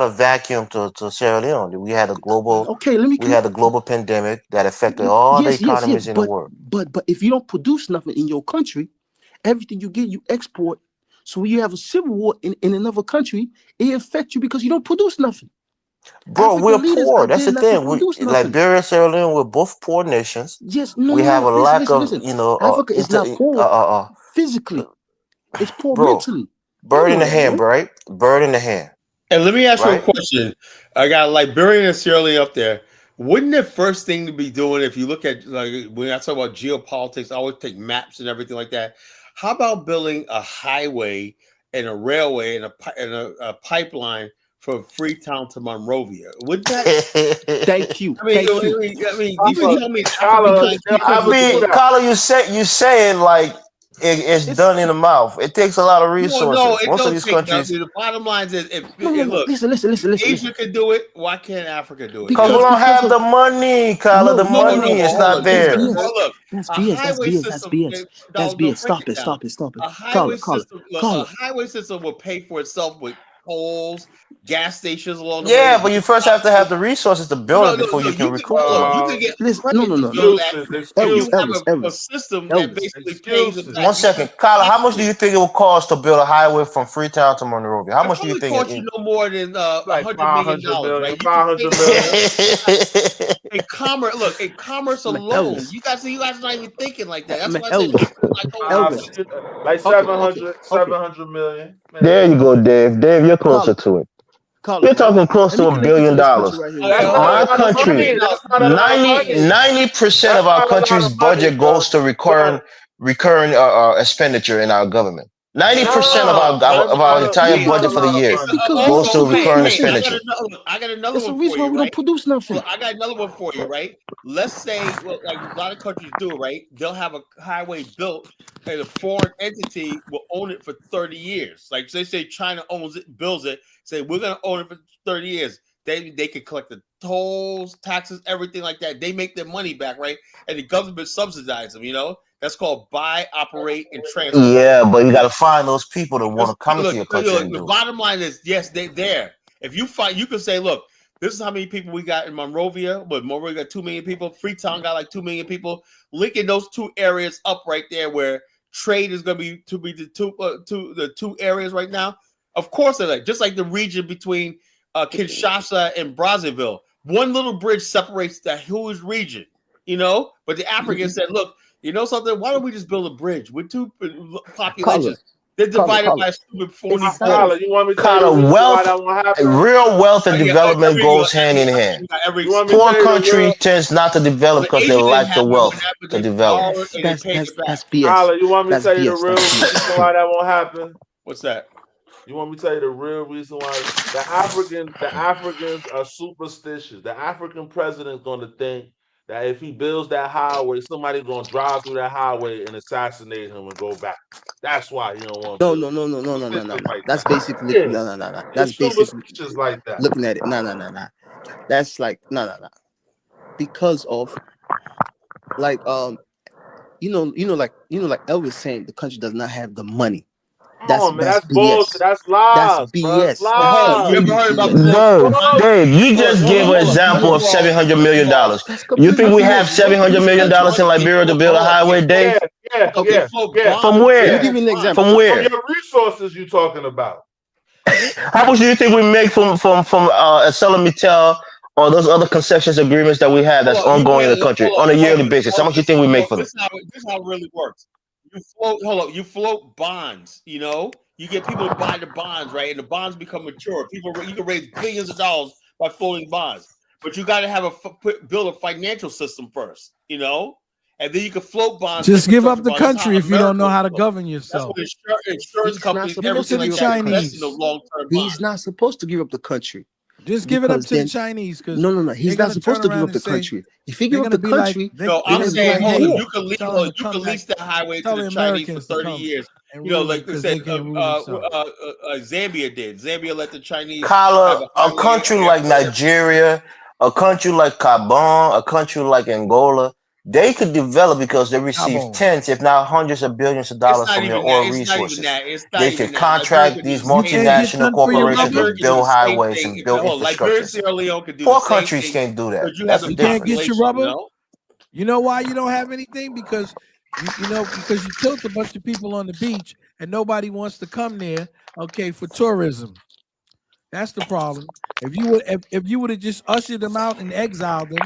a vacuum to Sierra Leone. We had a global had a global pandemic that affected all the economies in the world. But if you don't produce nothing in your country, everything you get you export. So when you have a civil war in another country, it affects you because you don't produce nothing. Bro, we're poor. That's the thing. Liberia, Sierra Leone, we're both poor nations. Yes, we have a lack of, Africa is not poor physically. It's poor mentally. Bird in the hand, right? Bird in the hand. And let me ask you a question. I got Liberia and Sierra Leone up there. Wouldn't the first thing to be doing, if you look at, when I talk about geopolitics, I always take maps and everything like that. How about building a highway and a railway and a pipeline from Freetown to Monrovia? Wouldn't that? Thank you. I mean, Carla, you saying like it's done in the mouth. It takes a lot of resources. No, most of these countries. The bottom line is, look, listen. Asia can do it. Why can't Africa do it? Because we don't have the money, Carla. The money is not there. That's BS. Stop it. A highway system will pay for itself with tolls, gas stations along the way. Yeah, but you first have to have the resources to build it before you can recoup it. You can get a system that basically pays it back. 1 second, Kyla, how much do you think it will cost to build a highway from Freetown to Monrovia? How much do you think it cost you no more than $100 million, right? $500 million. In commerce alone, you guys are not even thinking like that. That's why I said like 700 million. There you go, Dave. Dave, you're closer to it. You're talking close to $1 billion. Our country, 90% of our country's budget goes to recurring expenditure in our government. 90% of our entire budget for the year goes to recurring expenditure. I got another one for you. That's the reason why we don't produce nothing. I got another one for you, right? Let's say, like a lot of countries do, right? They'll have a highway built, and a foreign entity will own it for 30 years. Like they say, China owns it, builds it. Say we're gonna own it for 30 years. They can collect the tolls, taxes, everything like that. They make their money back, right? And the government subsidizes them. That's called buy, operate, and transfer. Yeah, but you got to find those people that want to come into your country. The bottom line is, yes, they're there. If you find, you can say, look, this is how many people we got in Monrovia. But Monrovia got 2 million people. Freetown got like 2 million people. Linking those two areas up right there, where trade is going to be the two areas right now. Of course, they're just like the region between Kinshasa and Brazzaville. One little bridge separates the huge region, But the Africans said, look. You know something? Why don't we just build a bridge with two populations? They're divided by a stupid 40. You want me to tell you why that won't happen? Real wealth and development goes hand in hand. Poor country tends not to develop because they lack the wealth to develop. That's BS. You want me to tell you the real reason why that won't happen? What's that? You want me to tell you the real reason why the Africans are superstitious. The African president's going to think that if he builds that highway, somebody's gonna drive through that highway and assassinate him and go back. That's why he don't want to build. No. Like That's that. basically Yeah, no. That's it's basically superstitious like that. looking at it. No. That's like no. Because of like like Elvis saying the country does not have the money. Oh man, that's BS. bullshit. That's That's lies, bro. That's BS. That's Hold on, you ever lies. heard about completely the BS. flow? Dave, you just gave an example of $700 million. You think we have $700 million in Liberia to build a highway, Dave? Okay. From where? Let me give you an example. From where? From your resources you talking about. How much do you think we make from ArcelorMittal or those other concessions agreements that we have that's ongoing in the country on a yearly basis? How much do you think we make from it? This is how it really works. You float bonds, you know, you get people to buy the bonds, right? And the bonds become mature. You can raise billions of dollars by floating bonds, but you got to have build a financial system first, you know, and then you can float bonds. Just give up the country if you don't know how to govern yourself. That's what insurance companies, give it to the Chinese. He's not supposed to give up the country. Just give it up to the Chinese. No. He's not supposed to give up the country. If he give up the country, I'm saying, you can lease that highway to the Chinese for 30 years. You know, like they said, Zambia did. Zambia let the Chinese. Kala, a country like Nigeria, a country like Gabon, a country like Angola, they could develop because they receive tens, if not hundreds of billions of dollars from their oil resources. They could contract these multinational corporations to build highways and build infrastructure. Poor countries can't do that. You can't get your rubber. You know why you don't have anything? Because because you killed a bunch of people on the beach and nobody wants to come there, okay, for tourism. That's the problem. If you would have just ushered them out and exiled them,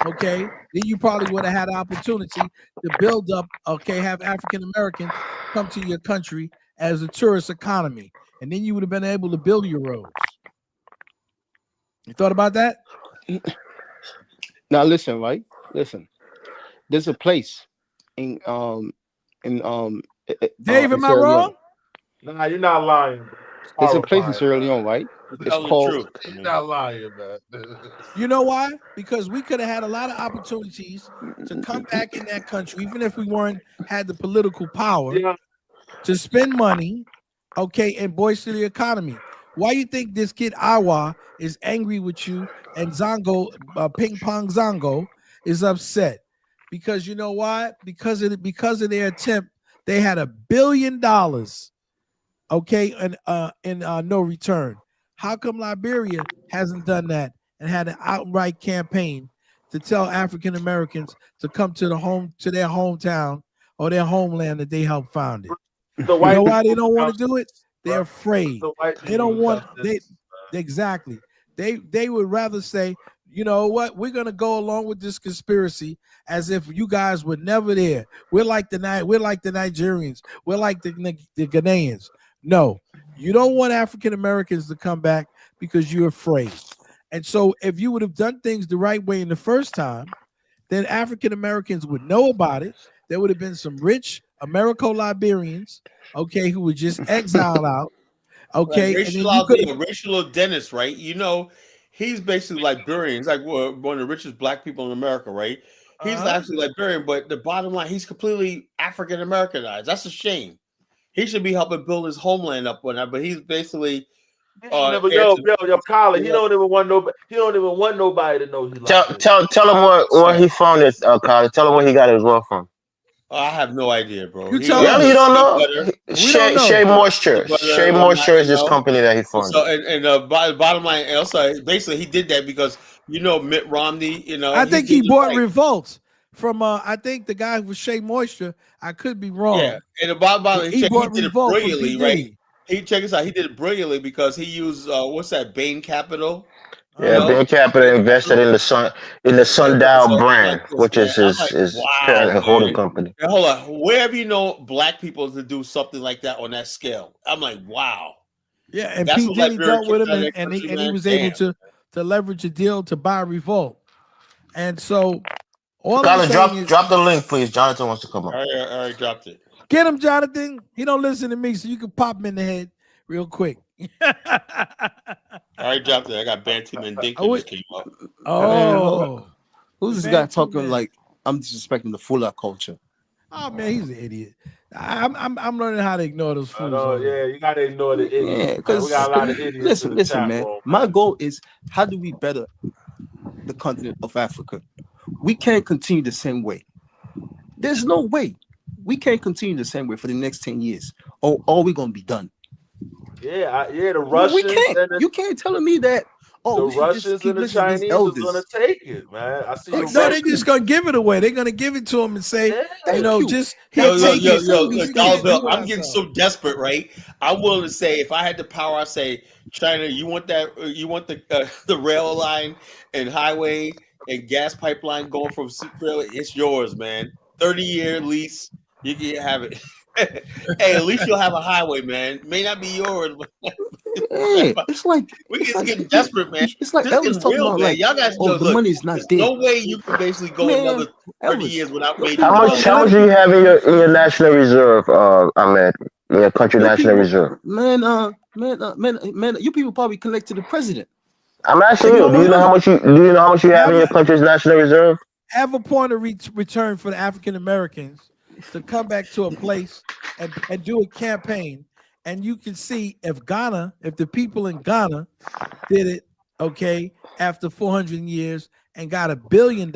okay, then you probably would have had an opportunity to build up, okay, have African Americans come to your country as a tourist economy, and then you would have been able to build your roads. You thought about that? Now listen, right? Listen. There's a place in Dave, am I wrong? Nah, you're not lying. There's a place in Sierra Leone, right? It's called. You're not lying, man. You know why? Because we could have had a lot of opportunities to come back in that country, even if we had the political power to spend money, okay, and bolster the economy. Why you think this kid Awa is angry with you and Zongo, Ping Pong Zongo, is upset? Because you know why? Because of their attempt, they had $1 billion, okay, and no return. How come Liberia hasn't done that and had an outright campaign to tell African Americans to come to their hometown or their homeland that they helped found it? You know why they don't want to do it? They're afraid. They don't want exactly. They would rather say, you know what? We're gonna go along with this conspiracy as if you guys were never there. We're like the Nigerians. We're like the Ghanaians. No, you don't want African Americans to come back because you're afraid. And so, if you would have done things the right way in the first time, then African Americans would know about it. There would have been some rich Americo-Liberians, okay, who were just exiled out. Okay, Racial Dennis, right? You know, he's basically Liberian. He's like one of the richest black people in America, right? He's actually Liberian, but the bottom line, he's completely African Americanized. That's a shame. He should be helping build his homeland up on that, but he's basically Colin, he don't even want nobody. He don't even want nobody to know he. Tell him where he found it, Colin. Tell him where he got his wealth from. I have no idea, bro. You don't know? Shea Moisture. Shea Moisture is this company that he formed. So, and bottom line, also, basically, he did that because, you know, Mitt Romney, you know. I think he bought Revolt from, I think the guy with Shea Moisture. I could be wrong. Yeah, and the bottom line, he did it brilliantly, right? Check this out. He did it brilliantly because he used, what's that, Bain Capital? Yeah, Bain Capital invested in the Sundial brand, which is his parent holding company. And hold on, where have you known black people to do something like that on that scale? I'm like, wow. Yeah, and P. Diddy dealt with him, and he was able to leverage a deal to buy Revolt. And so, Colin, drop the link, please. Jonathan wants to come up. I already dropped it. Get him, Jonathan. He don't listen to me, so you can pop him in the head real quick. I already dropped it. I got Bantam and Dinkin just came up. Oh. Who's this guy talking like I'm disrespecting the Fula culture? Oh man, he's an idiot. I'm learning how to ignore those fools. Yeah, you gotta ignore the idiots. Yeah, because we got a lot of idiots in the chat man. room. My goal is how do we better the continent of Africa? We can't continue the same way. There's no way we can't continue the same way for the next 10 years, or are we gonna be done? Yeah, the Russians. We can't. You can't tell me that. Oh, the Russians and the Chinese is gonna take it, man. I see. No, they're just gonna give it away. They're gonna give it to them and say, just I'm getting so desperate, right? I'm willing to say, if I had the power, I say, China, you want that? You want the rail line and highway and gas pipeline going from Philly? It's yours, man. 30-year lease, you can have it. Hey, at least you'll have a highway, man. May not be yours, but it's like we're just getting desperate, man. It's like Elvis talking about, like, y'all guys know, the money's not there. No way you can basically go another 30 years without making. How much do you have in your national reserve, Ahmed? In your country national reserve? Man, you people probably connect to the president. I'm asking you. Do you know how much you have in your country's national reserve? Have a point of return for the African Americans to come back to a place and do a campaign, and you can see if the people in Ghana did it, okay, after 400 years and got $1 billion,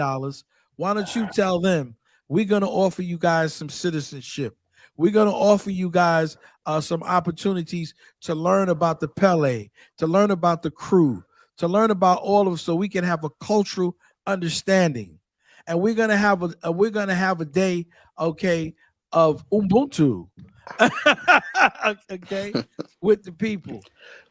why don't you tell them we're going to offer you guys some citizenship? We're going to offer you guys some opportunities to learn about the Pele, to learn about the crew, to learn about all of, so we can have a cultural understanding. And we're gonna have a day, okay, of Ubuntu, okay, with the people,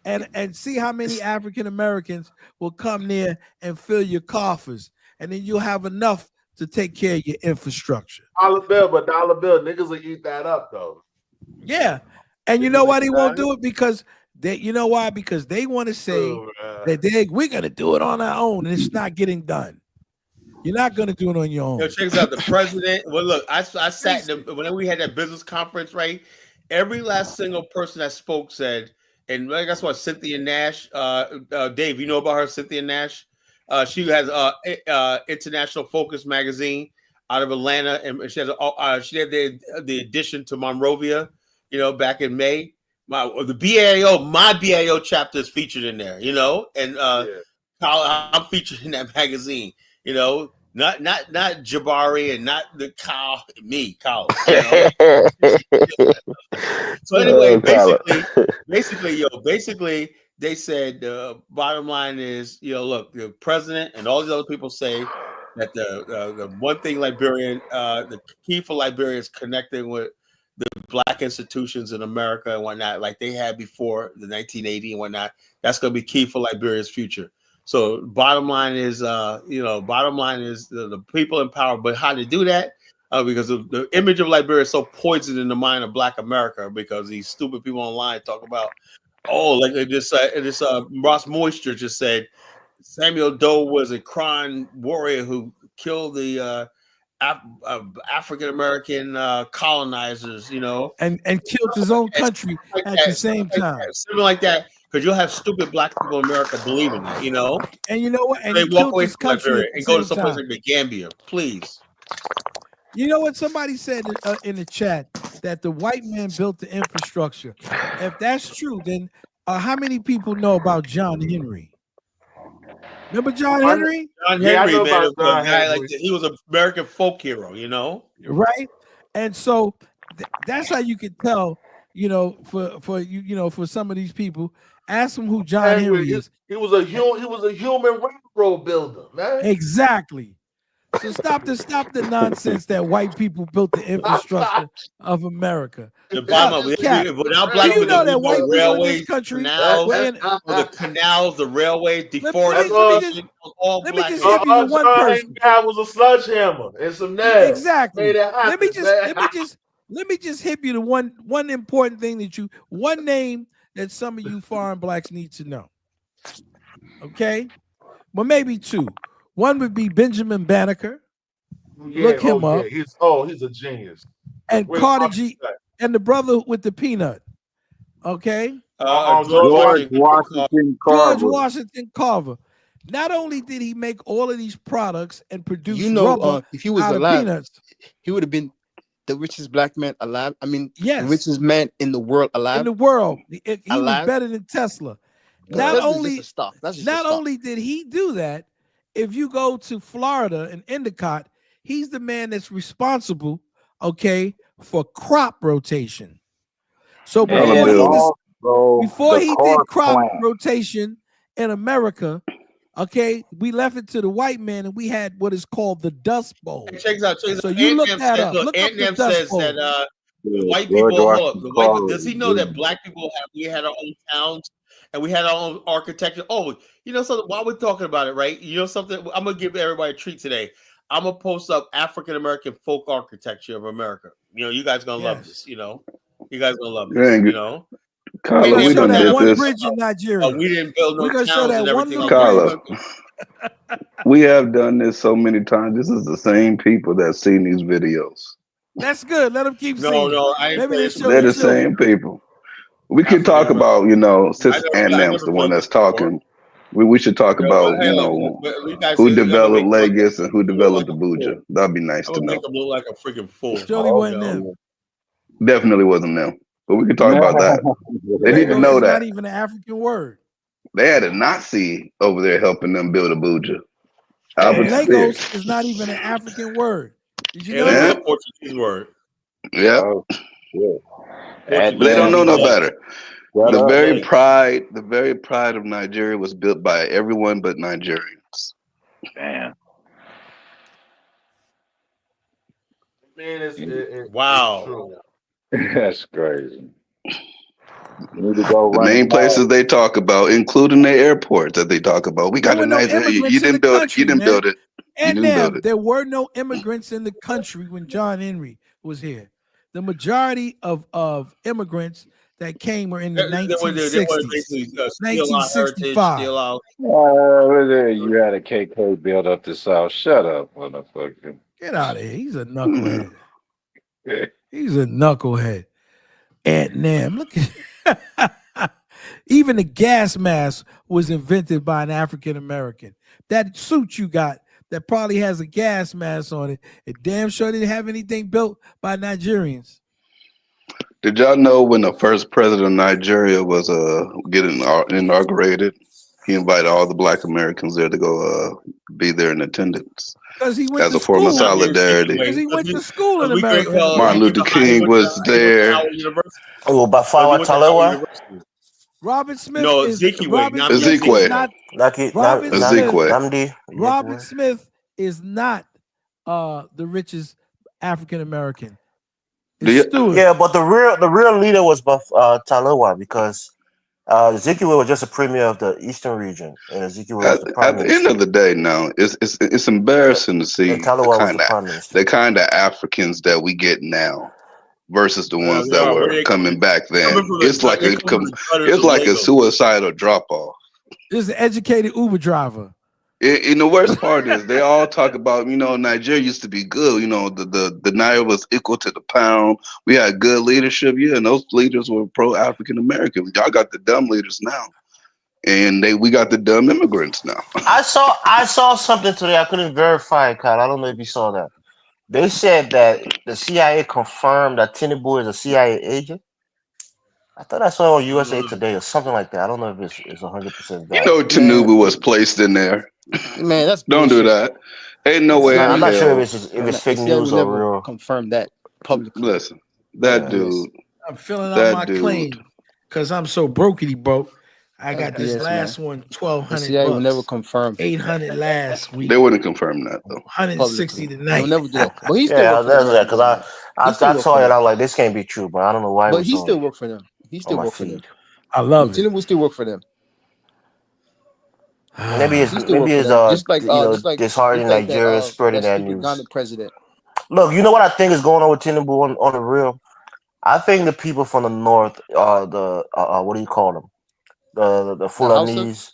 and see how many African Americans will come there and fill your coffers, and then you'll have enough to take care of your infrastructure. Dollar bill, niggas will eat that up though. Yeah, and you know why they won't do it? Because because they want to say that we're gonna do it on our own, and it's not getting done. You're not going to do it on your own. Check this out. The president. Well, look, I sat when we had that business conference, right? Every last single person that spoke said, and that's what Cynthia Nash, Dave, you know about her, Cynthia Nash? She has International Focus magazine out of Atlanta, and she had the edition to Monrovia, back in May. My BAO chapter is featured in there, and I'm featured in that magazine. Not Jabari and not the Kyle. So anyway, basically, they said the bottom line is, look, the president and all these other people say that the one thing the key for Liberia is connecting with the Black institutions in America and whatnot, like they had before the 1980 and whatnot. That's going to be key for Liberia's future. So bottom line is the people in power, but how to do that? Because the image of Liberia is so poisoned in the mind of Black America, because these stupid people online talk about, like this Ross Moisture just said, Samuel Doe was a crime warrior who killed the African American colonizers, and killed his own country at the same time, something like that. Because you'll have stupid Black people in America believing that, And you know what? And they walk away his from Liberia and go to someplace like the Gambia, please. You know what? Somebody said in the chat that the white man built the infrastructure. If that's true, then how many people know about John Henry? Remember John Henry? John Henry, man, he was an American folk hero, right? And so that's how you could tell, for some of these people. Ask them who John Henry is. He was a human railroad builder, man. Exactly. So stop the nonsense that white people built the infrastructure of America. The bottom without Black people, that white railways, country, the canals, the railways, deforestation, all let Black. me just give you one person. That was a sledgehammer and some nails. Exactly. Let me just hit you to one important thing one name that some of you foreign Blacks need to know. Okay? Well, maybe two. One would be Benjamin Banneker. Look him up. He's a genius. And Carter G. And the brother with the peanut. Okay? George Washington Carver. George Washington Carver. Not only did he make all of these products and produce You know, rubber if he was out of alive, peanuts, he would have been the richest black man alive. I mean, yes, the richest man in the world alive. in the world, he was alive. better than Tesla. Not Not only just a stock. That's just not a stock. only did he do that, if you go to Florida and Endicott, he's the man that's responsible, okay, for crop rotation. So before he did crop rotation in America, okay, we left it to the white man, and we had what is called the Dust Bowl. Check this out. So you look that up. Look up the Dust Bowl. That the white people. Does he know that black people we had our own towns and we had our own architecture? Oh, you know something? While we're talking about it, right? You know something? I'm gonna give everybody a treat today. I'm gonna post up African American folk architecture of America. You know, you guys gonna love this. You know, you guys gonna love this. You know, Carla, we done did one this. bridge in Nigeria. We didn't build no towns and everything. Carla, we have done this so many times. This is the same people that's seen these videos. That's good. Let them keep seeing. No, they're the same people. We could talk about, since Annam's the one that's talking. We should talk about, who developed Lagos and who developed Abuja. That'd be nice to know. Make them look like a freaking fool. Surely wasn't them. Definitely wasn't them. But we can talk about that. They need to know that. Not even an African word. They had a Nazi over there helping them build Abuja. Lagos is not even an African word. Did you know that? It's a Portuguese word. Yeah. They don't know no better. The very pride of Nigeria was built by everyone but Nigerians. Damn. Man, wow. That's crazy. The main places they talk about, including the airport that they talk about. We got a Nigeria. You didn't build it. You didn't build it. And there were no immigrants in the country when John Henry was here. The majority of immigrants that came were in the 1960s, 1965. You had a KK build up the South. Shut up, motherfucker. Get out of here. He's a knucklehead. He's a knucklehead. And Nam, look at even the gas mask was invented by an African American. That suit you got that probably has a gas mask on it, it damn sure didn't have anything built by Nigerians. Did y'all know when the first president of Nigeria was getting inaugurated, he invited all the Black Americans there to go be there in attendance as a form of solidarity. Because he went to school in America. Martin Luther King was there. Oh, Bafawa Talewa. Robin Smith Robin Smith is not the richest African American. Yeah, but the real leader was Talewa, because Ezekiel was just a premier of the Eastern region, and Ezekiel was the prime minister. At the end of the day, now it's embarrassing to see the kind of Africans that we get now versus the ones that were coming back then. It's like a suicidal drop off. This is an educated Uber driver. And the worst part is they all talk about, Nigeria used to be good. The Naira was equal to the pound. We had good leadership. Yeah, and those leaders were pro-African American. Y'all got the dumb leaders now. And we got the dumb immigrants now. I saw something today. I couldn't verify it, Kyle. I don't know if you saw that. They said that the CIA confirmed that Tinubu is a CIA agent. I thought I saw on USA Today or something like that. I don't know if it's 100% valid. Tinubu was placed in there. Man, that's don't do that. Ain't no way. I'm not sure if it's fake news or real. Confirm that publicly. Listen, that dude. I'm filling out my claim because I'm so brokey broke. I got this last one, $1,200. CIA will never confirm. 800 last week. They wouldn't confirm that though. 160 tonight. They'll never do that. But he's still because I saw it. I'm like, this can't be true, but I don't know why. But he still work for them. He still work for them. I love it. Tinubu still work for them. Maybe it's disheartening Nigeria spreading that news. President. Look, you know what I think is going on with Tinubu on the real? I think the people from the north are what do you call them? The Fulanese.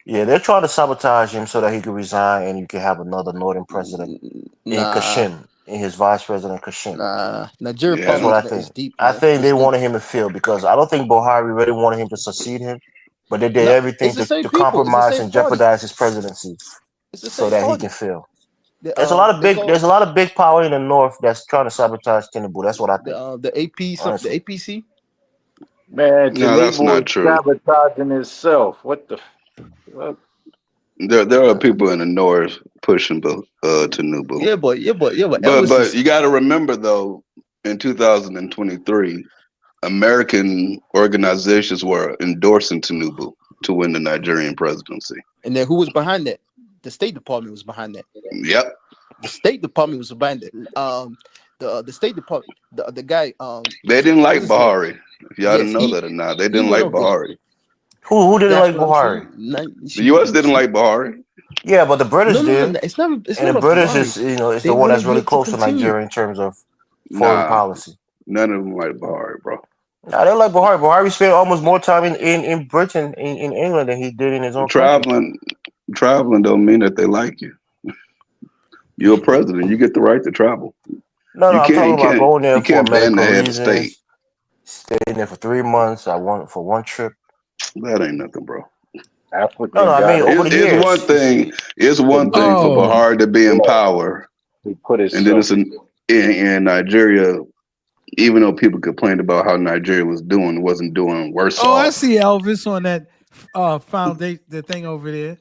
Yeah, they're trying to sabotage him so that he can resign and you can have another northern president in Kashim, in his vice president Kashim. Nigeria. That's what I think. I think they wanted him to fail because I don't think Buhari really wanted him to succeed him. but they did everything to compromise and party. jeopardize his presidency so that party. he can fail. There's a lot of big power in the North that's trying to sabotage Tinubu. That's what I think. The APC. Man, no, that's not is true. sabotaging itself. What the? What? There are people in the North pushing Tinubu. Yeah, but But you got to remember though, in 2023, American organizations were endorsing Tinubu to win the Nigerian presidency. And then who was behind that? The State Department was behind that. Yep. The State Department was behind it. The State Department, the guy. They didn't like Buhari. If y'all didn't know that or not, they didn't like Buhari. Who didn't like Buhari? The U.S. didn't like Buhari. Yeah, but the British did. It's not. And the British is, it's the one that's really close to Nigeria in terms of foreign policy. None of them like Buhari, bro. Nah, they like Buhari. Buhari spent almost more time in Britain, in England, than he did in his own country. Traveling don't mean that they like you. You're a president. You get the right to travel. No, I'm talking about going there for medical reasons. State. Staying there for 3 months. For one trip. That ain't nothing, bro. African I mean, over the years. It's one thing for Buhari to be in power. He put his and then it's in Nigeria, even though people complained about how Nigeria wasn't doing worse. Oh, I see Elvis on that foundation, the thing over there.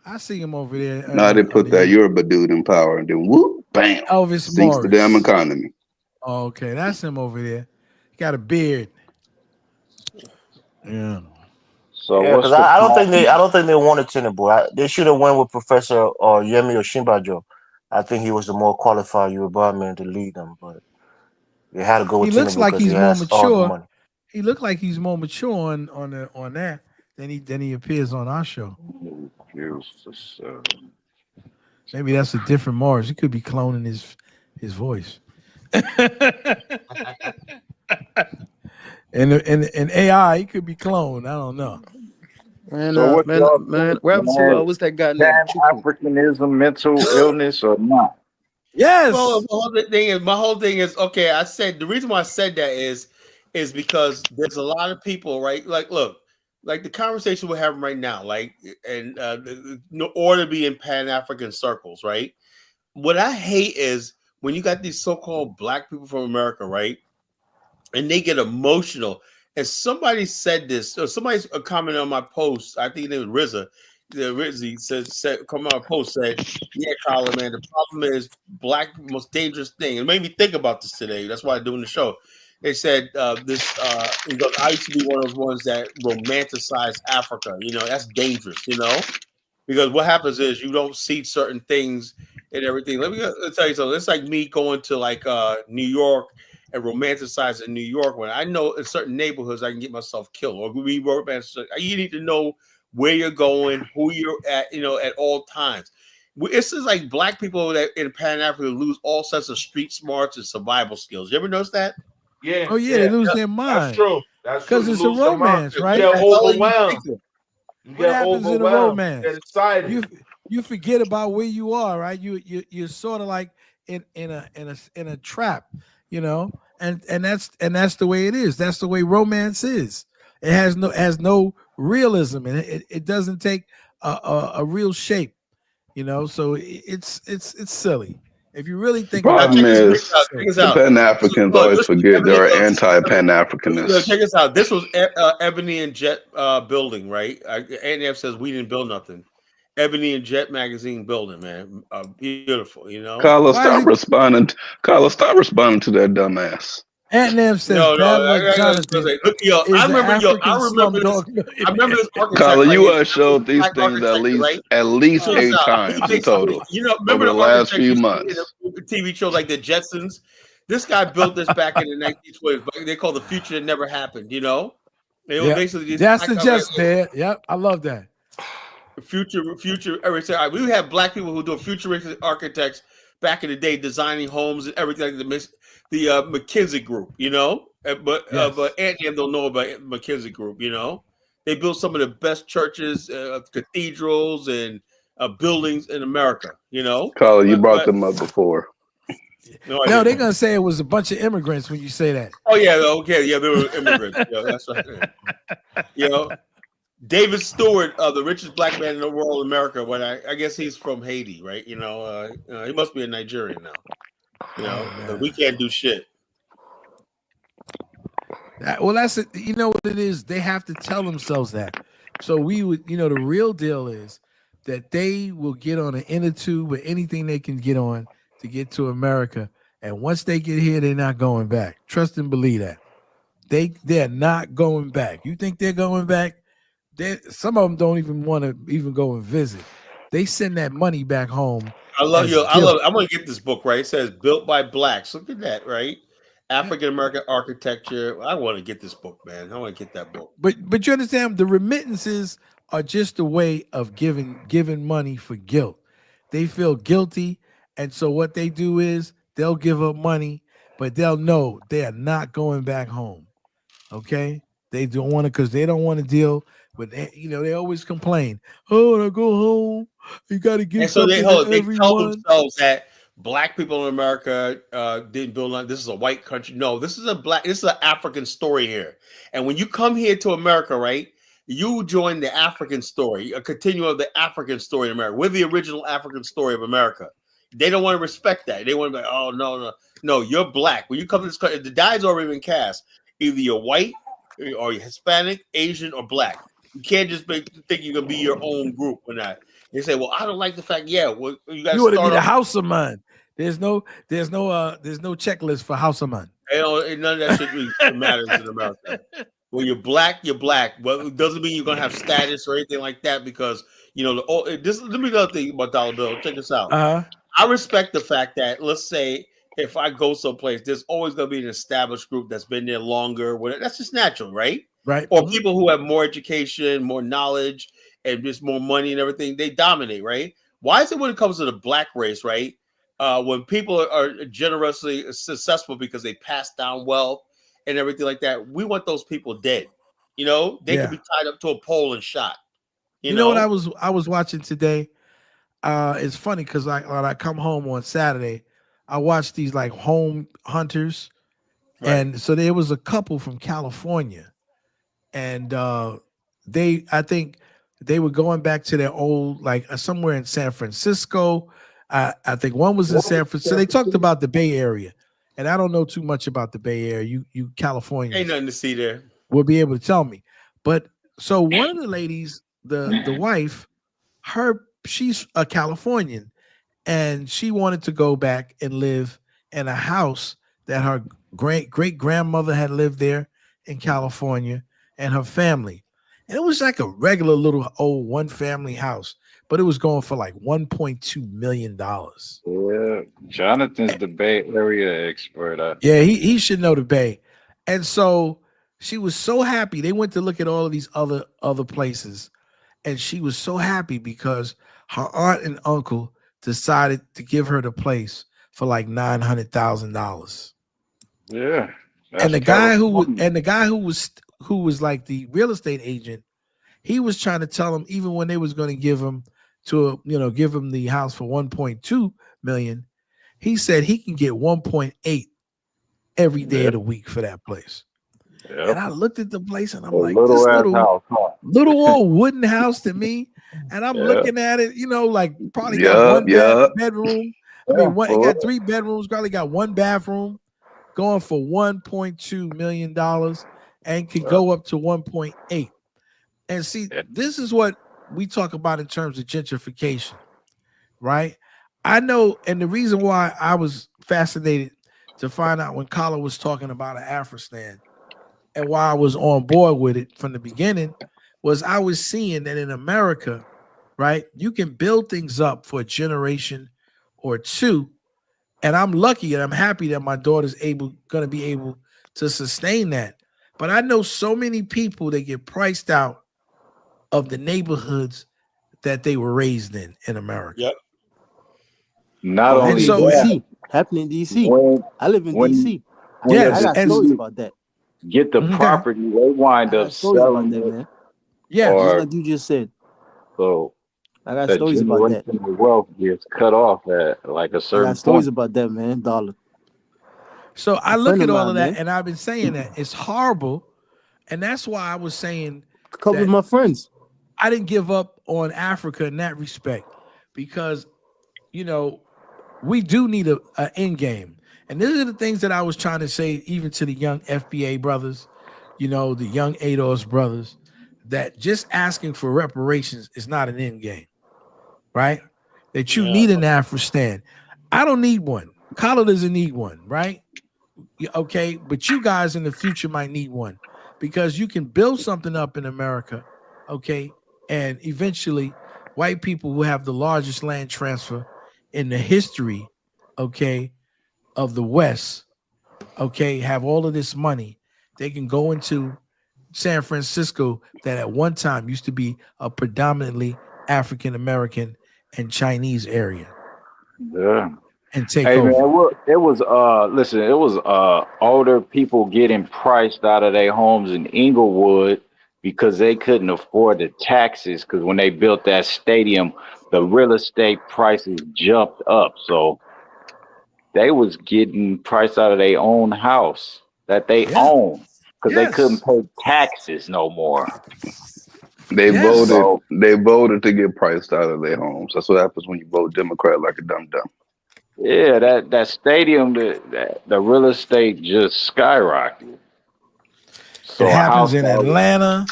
I see him over there. Now they put that Yoruba dude in power, and then whoop, bam, Elvis sinks Morris. the damn economy. Oh, okay, that's him over there. He got a beard. Yeah. So because I don't think they wanted Tinubu. They should have went with Professor Yemi Osinbajo. I think he was the more qualified Yoruba man to lead them, but they had to go with Tinubu. He looks like he's more mature. He looked like he's more mature on that than he appears on our show. Maybe that's a different Morris. He could be cloning his voice. And AI, he could be cloned. I don't know. Man, what's that guy named? Pan Africanism, mental illness or not? Yes. Well, my whole thing is okay. I said the reason why I said that is because there's a lot of people, right? Like, look, like the conversation we're having right now, like, and in order to be in Pan-African circles, right? What I hate is when you got these so-called black people from America, right? And they get emotional. And somebody said this, or somebody's commented on my post. I think it was RZA. Rizzy said, come on, post said, yeah, Colin, man, the problem is black most dangerous thing. It made me think about this today. That's why I'm doing the show. They said this. He goes, I used to be one of those ones that romanticize Africa. You know, that's dangerous. You know, because what happens is you don't see certain things and everything. Let me tell you something. It's like me going to like New York and romanticizing New York when I know in certain neighborhoods I can get myself killed. Or we romanticize. You need to know where you're going, who you're at, you know, at all times. It's just like black people that in Pan Africa lose all sense of street smarts and survival skills. You ever notice that? Yeah. Oh yeah, they lose their mind. That's true. That's true. Because it's a romance, right? You get overwhelmed. What happens in a romance? Get excited. You forget about where you are, right? You're sort of like in a trap, you know, and that's the way it is. That's the way romance is. It has no realism, and it doesn't take a real shape, you know. So it's silly. If you really think about it, the Pan-Africans always forget there are anti-Pan-Africanists. Check this out. This was Ebony and Jet building, right? ANF says we didn't build nothing. Ebony and Jet magazine building, man, beautiful. You know, Carlos, stop responding to that dumbass. Antnam says I remember this architect. Carla, you showed these things at least 8 times in total. You know, remember over the last few months. TV shows like the Jetsons. This guy built this back in the 1920s, but they call the future that never happened. You know, it was basically that's the Jets, man. Yep, I love that. Future. We have black people who do futuristic architects back in the day, designing homes and everything. Like the McKinsey Group, you know, but Anthem don't know about McKinsey Group. You know, they built some of the best churches, cathedrals, and buildings in America. You know, Carla, you brought them up before. No, they're gonna say it was a bunch of immigrants when you say that. Oh yeah, okay, yeah, they were immigrants. Yeah, that's right. You know, David Stewart, the richest black man in the world, America. But I guess he's from Haiti, right? He must be a Nigerian now. We can't do shit. Well, that's it. You know what it is? They have to tell themselves that. So we would, the real deal is that they will get on an inner tube or anything they can get on to get to America. And once they get here, they're not going back. Trust and believe that. They're not going back. You think they're going back? Some of them don't even want to even go and visit. They send that money back home. I love you. I'm going to get this book, right? It says Built by Blacks. Look at that, right? African American architecture. I want to get this book, man. I want to get that book. But you understand, the remittances are just a way of giving money for guilt. They feel guilty, and so what they do is they'll give up money, but they'll know they are not going back home. Okay, they don't want to because they don't want to deal with. They always complain. Oh, when I go home, you got to give. And so they tell themselves that black people in America didn't build on. This is a white country. No, this is an African story here. And when you come here to America, right, you join the African story, a continuum of the African story in America. We're the original African story of America. They don't want to respect that. They want to be like, oh no, you're black. When you come to this country, the die's already been cast. Either you're white or you're Hispanic, Asian, or black. You can't just think you're gonna be your own group or not. They say, well, I don't like the fact. Yeah, well, you got to want to be the house of man. There's no checklist for house of man. None of that shit really matters in America. When you're black, you're black. Well, it doesn't mean you're gonna have status or anything like that because let me know the thing about dollar bill. Check this out. I respect the fact that, let's say, if I go someplace, there's always going to be an established group that's been there longer. That's just natural, right? Right. Or people who have more education, more knowledge, and just more money and everything, they dominate, right? Why is it when it comes to the black race, right? When people are generously successful because they pass down wealth and everything like that, we want those people dead. They could be tied up to a pole and shot. You know what I was watching today? It's funny because when I come home on Saturday, I watched these like home hunters, right. And so there was a couple from California, and I think they were going back to their old somewhere in San Francisco. I think one was in San Francisco. So they talked about the Bay Area, and I don't know too much about the Bay Area. You California ain't nothing to see there. Will be able to tell me, but so one of the ladies, the wife, she's a Californian. And she wanted to go back and live in a house that her great-grandmother had lived there in California and her family. And it was like a regular little old one-family house, but it was going for like $1.2 million. Yeah, Jonathan's the Bay Area expert. Yeah, he should know the Bay. And so she was so happy. They went to look at all of these other places, and she was so happy because her aunt and uncle decided to give her the place for like $900,000. Yeah, and the guy who was like the real estate agent, he was trying to tell him even when they was going to give him the house for 1.2 million, he said he can get 1.8 every day of the week for that place. Yep. And I looked at the place and I'm like, this little old wooden house to me. And I'm looking at it, probably got one bedroom. It got 3 bedrooms, probably got 1 bathroom, going for $1.2 million and could go up to 1.8. And see, this is what we talk about in terms of gentrification, right? I know, and the reason why I was fascinated to find out when Kala was talking about an Afristan and why I was on board with it from the beginning was I was seeing that in America, right, you can build things up for a generation or two. And I'm lucky and I'm happy that my daughter's going to be able to sustain that. But I know so many people that get priced out of the neighborhoods that they were raised in America. Yep. Not only DC, happening in DC. I live in DC. I got stories about that. Get the property, they wind up selling that, man. Yeah, just like you just said. So I got stories about that. The wealth gets cut off at like a certain. I got stories about that, man. Dollar. So I look at all of that, and I've been saying that it's horrible, and that's why I was saying a couple of my friends. I didn't give up on Africa in that respect because, you know, we do need an end game. And these are the things that I was trying to say even to the young FBA brothers, you know, the young ADOS brothers, that just asking for reparations is not an end game, right? That you need an Afristan. I don't need one. Kala doesn't need one, right? Okay, but you guys in the future might need one because you can build something up in America, okay, and eventually white people will have the largest land transfer in the history, okay, of the West, okay, have all of this money. They can go into San Francisco that at one time used to be a predominantly African American and Chinese area. Yeah. And take hey over. Man, it was listen, it was older people getting priced out of their homes in Inglewood because they couldn't afford the taxes, because when they built that stadium, the real estate prices jumped up. So they was getting priced out of their own house that they own because they couldn't pay taxes no more. They voted to get priced out of their homes. That's what happens when you vote Democrat like a dumb. Yeah, that stadium, the real estate just skyrocketed. So it happens in Atlanta.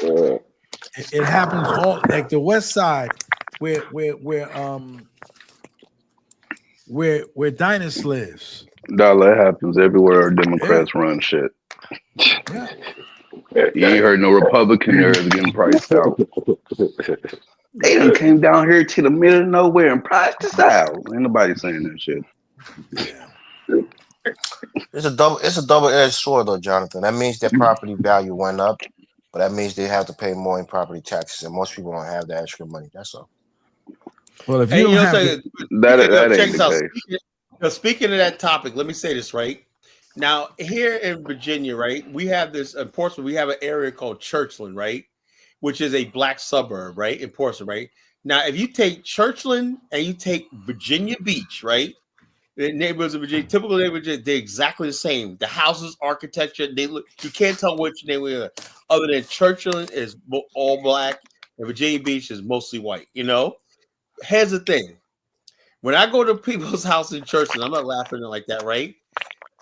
It happens all like the West Side, where Dinus lives. Dollar happens everywhere. Democrats run shit. Yeah. You ain't heard no Republican areas getting priced out. They done came down here to the middle of nowhere and priced us out. Ain't nobody saying that shit. It's a double-edged sword, though, Jonathan. That means their property value went up, but that means they have to pay more in property taxes, and most people don't have that extra money. That's all. Well, if you don't have that ain't the case. Speaking of that topic, let me say this right now. Here in Virginia, right, we have this in Portsmouth. We have an area called Churchland, right, which is a black suburb, right, in Portsmouth, right. Now, if you take Churchland and you take Virginia Beach, right, the neighborhoods of Virginia, typical neighborhoods, they're exactly the same. The houses, architecture, they look. You can't tell which neighborhood, other than Churchland is all black and Virginia Beach is mostly white. You know. Here's the thing. When I go to people's house in Churchland, I'm not laughing like that, right?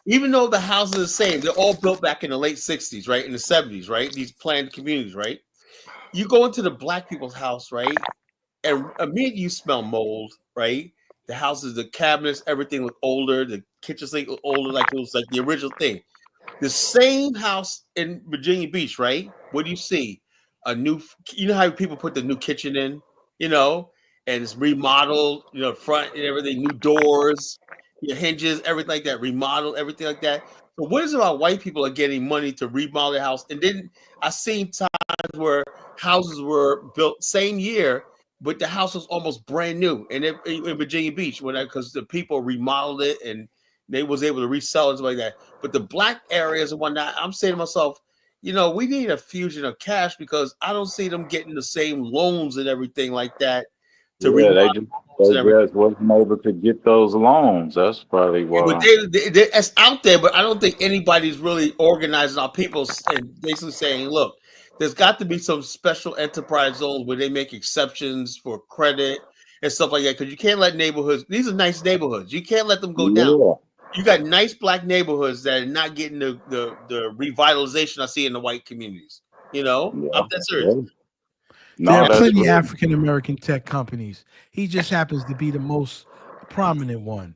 Even though the houses are the same, they're all built back in the late 60s, right? In the 70s, right? These planned communities, right? You go into the black people's house, right? And immediately you smell mold, right? The houses, the cabinets, everything look older. The kitchen sink look older, like it was like the original thing. The same house in Virginia Beach, right? What do you see? A new, you know how people put the new kitchen in, you know? And it's remodeled, you know, front and everything, new doors, hinges, everything like that, remodeled, everything like that. So what is it about white people are getting money to remodel their house? And then I've seen times where houses were built same year, but the house was almost brand new. And in Virginia Beach, because the people remodeled it and they was able to resell it and stuff like that. But the black areas and whatnot, I'm saying to myself, you know, we need a fusion of cash because I don't see them getting the same loans and everything like that. They just wasn't able to get those loans. That's probably why. But it's out there, but I don't think anybody's really organizing our people and basically saying, look, there's got to be some special enterprise zones where they make exceptions for credit and stuff like that. Because you can't let neighborhoods, these are nice neighborhoods. You can't let them go down. You got nice black neighborhoods that are not getting the revitalization I see in the white communities. You know, I'm that serious. There are plenty of African American tech companies. He just happens to be the most prominent one.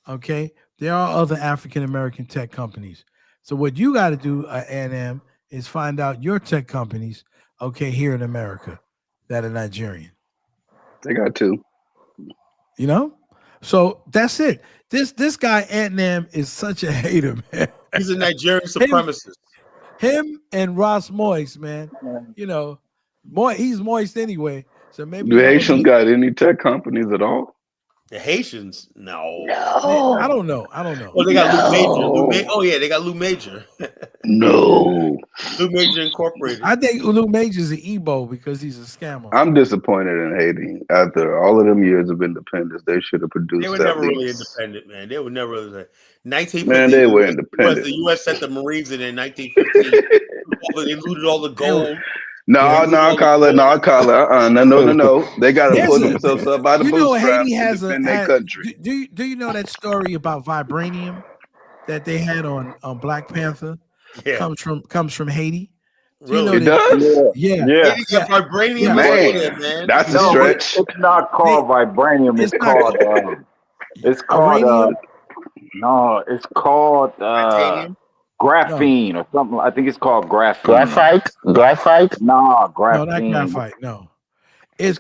Okay, there are other African American tech companies. So what you got to do, NM, is find out your tech companies, okay, here in America that are Nigerian. They got two. You know, so that's it. This guy NM is such a hater, man. He's a Nigerian supremacist. Him and Ross Moist, man. You know. He's moist anyway, so maybe. Do Haitians got any tech companies at all? The Haitians, no. I don't know. Well, they got Lou Major. Oh yeah, they got Lou Major. No. Lou Major Incorporated. I think Lou Major's an Igbo because he's a scammer. I'm disappointed in Haiti. After all of them years of independence, they should have produced. They were never really independent, man. They were never really. 1950. Man, they were independent. The U.S. sent the Marines in 1915. They looted all the gold. No, Carla. No. They got to pull themselves up by the bootstraps to defend their country. Do you know that story about vibranium that they had on Black Panther? Yeah. Comes from Haiti. Really? It does? Yeah. Haiti got vibranium. Man, that's a stretch. It's not called vibranium. It's called. It's called. It's called graphene or something. I think it's called graphene. Graphite? Nah, graphene. No, not graphite. No. It's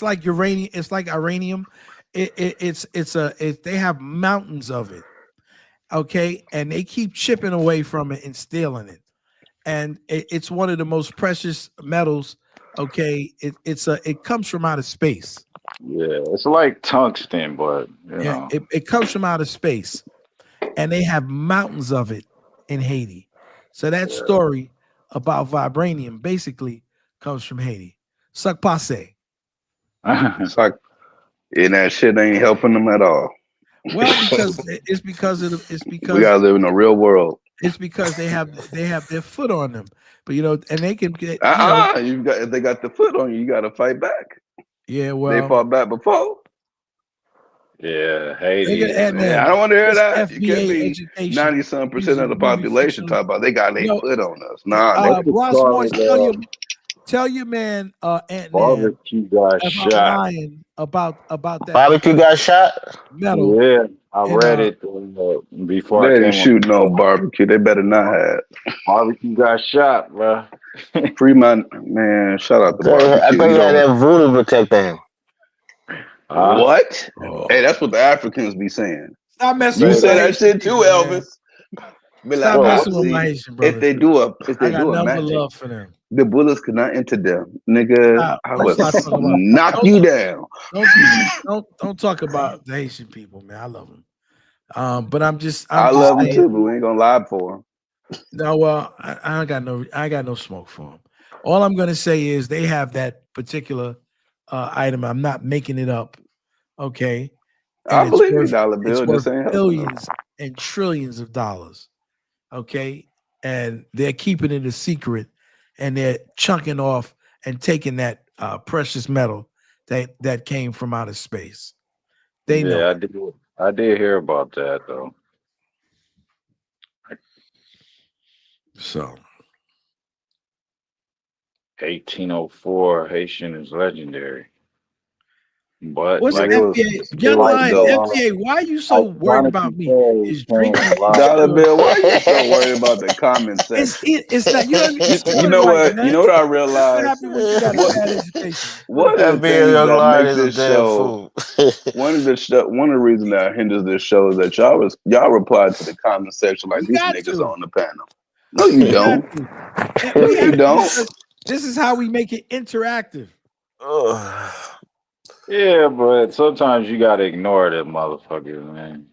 like uranium. It's like uranium. They have mountains of it. Okay, and they keep chipping away from it and stealing it. And it's one of the most precious metals. Okay, it comes from outer space. Yeah, it's like tungsten, but you know. It comes from outer space, and they have mountains of it in Haiti. So that story about vibranium basically comes from Haiti. Suck passe. It's like, and that shit ain't helping them at all. Well, because we gotta live in the real world. It's because they have their foot on them, but and they can get. If they got the foot on you, you got to fight back. Yeah, well, they fought back before. Yeah, Haiti. I don't want to hear that. You can't be 90-some% of the population talk about they got their foot on us. Nah, tell your man, Ant Barbecue got shot. About that. Barbecue got shot. Metal. Yeah, I read it before. They didn't shoot no barbecue. They better not have. Barbecue got shot, bro. Free my man. Shout out to barbecue. I thought you had that voodoo protecting. What? Hey, that's what the Africans be saying. Stop messing. You say that shit too, Elvis. Stop messing with my Haitian brothers. If they do a magic, love for them. The bullets could not enter them, nigga. I would knock you down. Don't talk about the Haitian people, man. I love them. But I love them too, but we ain't gonna lie for them. No, well, I got no smoke for them. All I'm gonna say is they have that particular item. I'm not making it up. Okay, and I believe $1 bill. It's worth billions and trillions of dollars. Okay, and they're keeping it a secret, and they're chunking off and taking that precious metal that came from outer space. They know. I did hear about that though. So 1804 Haitian is legendary. But what's like FBA? Young Lion, FBA, why are you so worried about me? Is drinking $1 bill? Why are you so worried about the comment section? It's not. You know what? You know what I realized? One of the things that makes this show, one of the reasons that hinders this show is that y'all reply to the comment section like these niggas on the panel. No, you don't. No, you don't. This is how we make it interactive. Yeah, but sometimes you gotta ignore that motherfucker, man.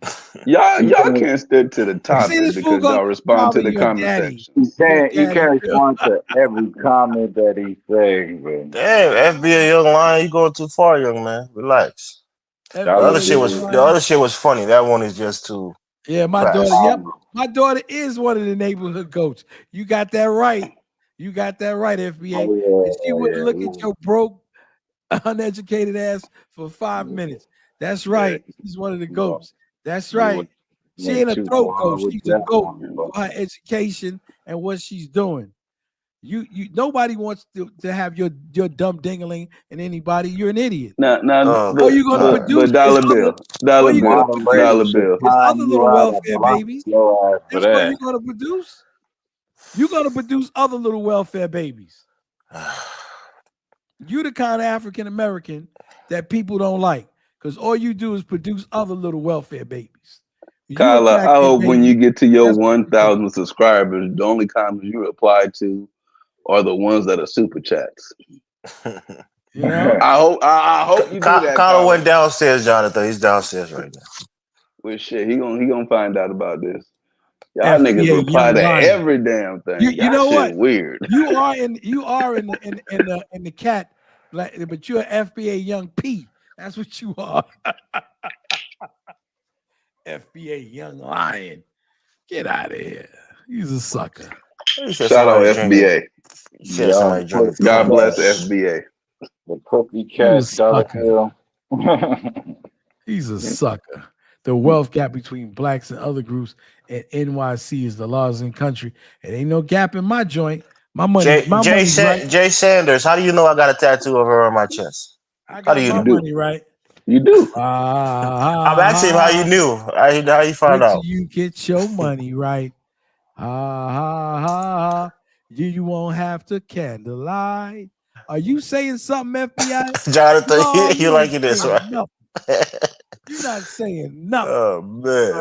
Y'all can't stick to the topic because y'all respond to the comment section. You can't respond to every comment that he's saying, man. Damn, FBA Young Lion, you going too far, young man. Relax. The other shit was funny. That one is just too. Yeah, my daughter. Yep, my daughter is one of the neighborhood goats. You got that right. You got that right, FBA. And she wouldn't look at your broke, uneducated ass for 5 minutes. That's right. She's one of the goats. That's right. She ain't a throat goat. She's a goat for her education and what she's doing. You nobody wants to have your dumb dingling and anybody. You're an idiot. You're gonna produce $1 bill. $1 bill. There's other little welfare babies. That's what you're gonna produce. You're gonna produce other little welfare babies. You the kind of African American that people don't like because all you do is produce other little welfare babies. Kyla, I hope when you get to your 1,000 subscribers, the only comments you reply to are the ones that are super chats. Yeah. I hope you do that. Kyla went downstairs, Jonathan. He's downstairs right now. Well, shit, he gonna find out about this. Y'all niggas reply to every damn thing. You know what? Weird. You are in the cat, but you're an FBA Young P. That's what you are. FBA Young Lion. Get out of here. He's a sucker. Shout out FBA. Share somebody join the God bless clubhouse. FBA. The cookie cat dollar bill. He's a sucker. The wealth gap between blacks and other groups in NYC is the largest in the country. It ain't no gap in my joint. My money, money's right. Jay Sanders, how do you know I got a tattoo of her on my chest? I got my money right. You do. I'm asking him how you knew. How you found wait out? till you get your money right. You won't have to candlelight. Are you saying something, FBI? Jonathan, No, you liking this, right? You're not saying nothing. Oh man.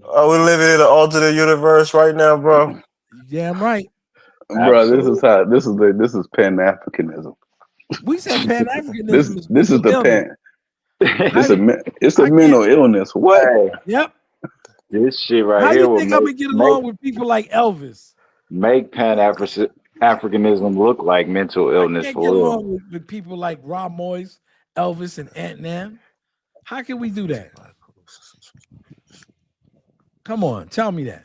Are we living in an alternate universe right now, bro? You damn right. Bro, this is Pan Africanism. We said Pan Africanism this is the illness. It's a mental illness. What? Hey, yep. This shit right How here you will think I'm gonna get along with people like Elvis? Make Pan Africanism look like mental illness I can't for get real. along with people like Rob Moyes, Elvis, and Ant Nam. How can we do that? Come on, tell me that.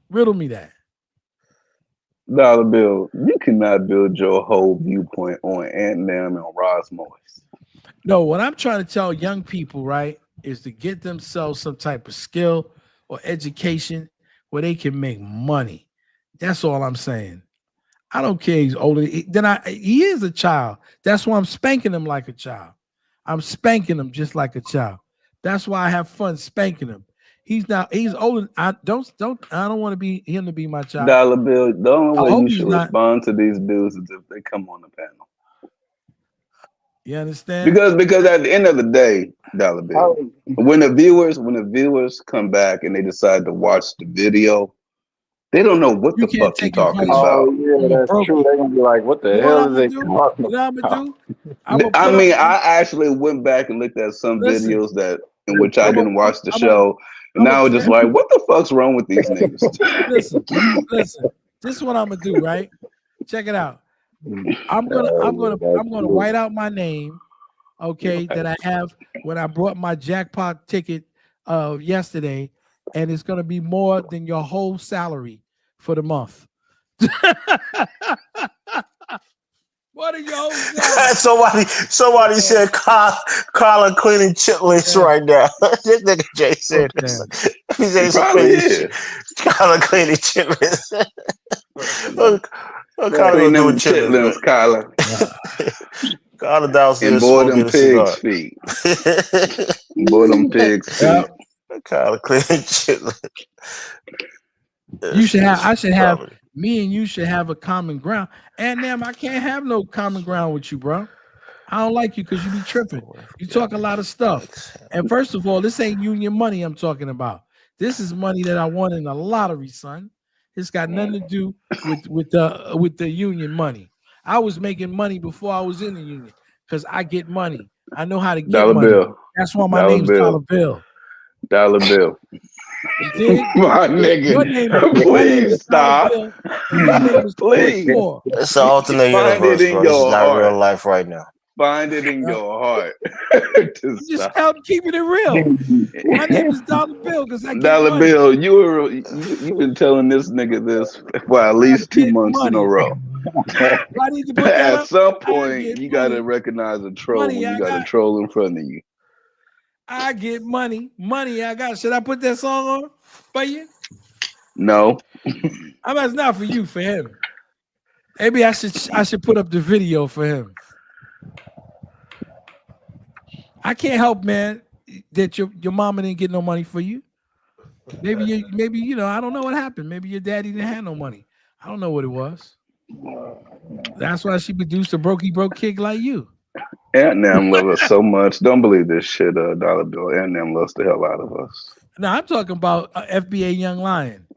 Riddle me that. Dollar Bill, you cannot build your whole viewpoint on Ant Nam and Ross Moyes. No, what I'm trying to tell young people, right, is to get themselves some type of skill or education where they can make money. That's all I'm saying. I don't care he's older. He is a child. That's why I'm spanking him like a child. I'm spanking him just like a child. That's why I have fun spanking him. He's older. I don't want to be him to be my child. Dollar Bill, the only way you should respond to these dudes is if they come on the panel. You understand? Because at the end of the day, Dollar Bill, when the viewers come back and they decide to watch the video, they don't know what the fuck you're talking about. Oh yeah, that's true. They're gonna be like, "What the hell is they talking about?" I actually went back and looked at some videos in which I didn't watch the show, and I was just like, "What the fuck's wrong with these niggas?" Listen. This is what I'm gonna do, right? Check it out. I'm gonna write out my name, okay, that I have when I brought my jackpot ticket yesterday, and it's gonna be more than your whole salary for the month. What are your whole salary? somebody said Carla cleaning chitlins right now. This nigga Jay said he said Carla cleaning chitlins. Carla doing chitlins, Carla. Carla downstairs and boy them pigs' feet. Boy them pigs' feet. Carla cleaning chitlins. I should have me and you should have a common ground. And damn, I can't have no common ground with you, bro. I don't like you because you be tripping. You talk a lot of stuff. And first of all, this ain't union money I'm talking about. This is money that I won in a lottery, son. It's got nothing to do with the union money. I was making money before I was in the union because I get money. I know how to get money. Bill. That's why my name's Dollar Bill. Dollar Bill. You dig? My nigga, please stop. Please. It's an alternate universe, bro. This is not real life right now. Find it in your heart. Just keeping it real. My name is Dollar Bill because I get Dollar money. Bill, you've been telling this nigga this for at least 2 months in a row. I need to put that At some point, you gotta recognize a troll when you got a troll in front of you. I get money. I got. Should I put that song on for you? No. I mean, it's not for you, for him. Maybe I should put up the video for him. I can't help, man, that your mama didn't get no money for you. Maybe I don't know what happened. Maybe your daddy didn't have no money. I don't know what it was. That's why she produced a broke kid like you. Ant Nam loves us so much. Don't believe this shit, Dollar Bill. Ant Nam loves the hell out of us. No, I'm talking about FBA Young Lion.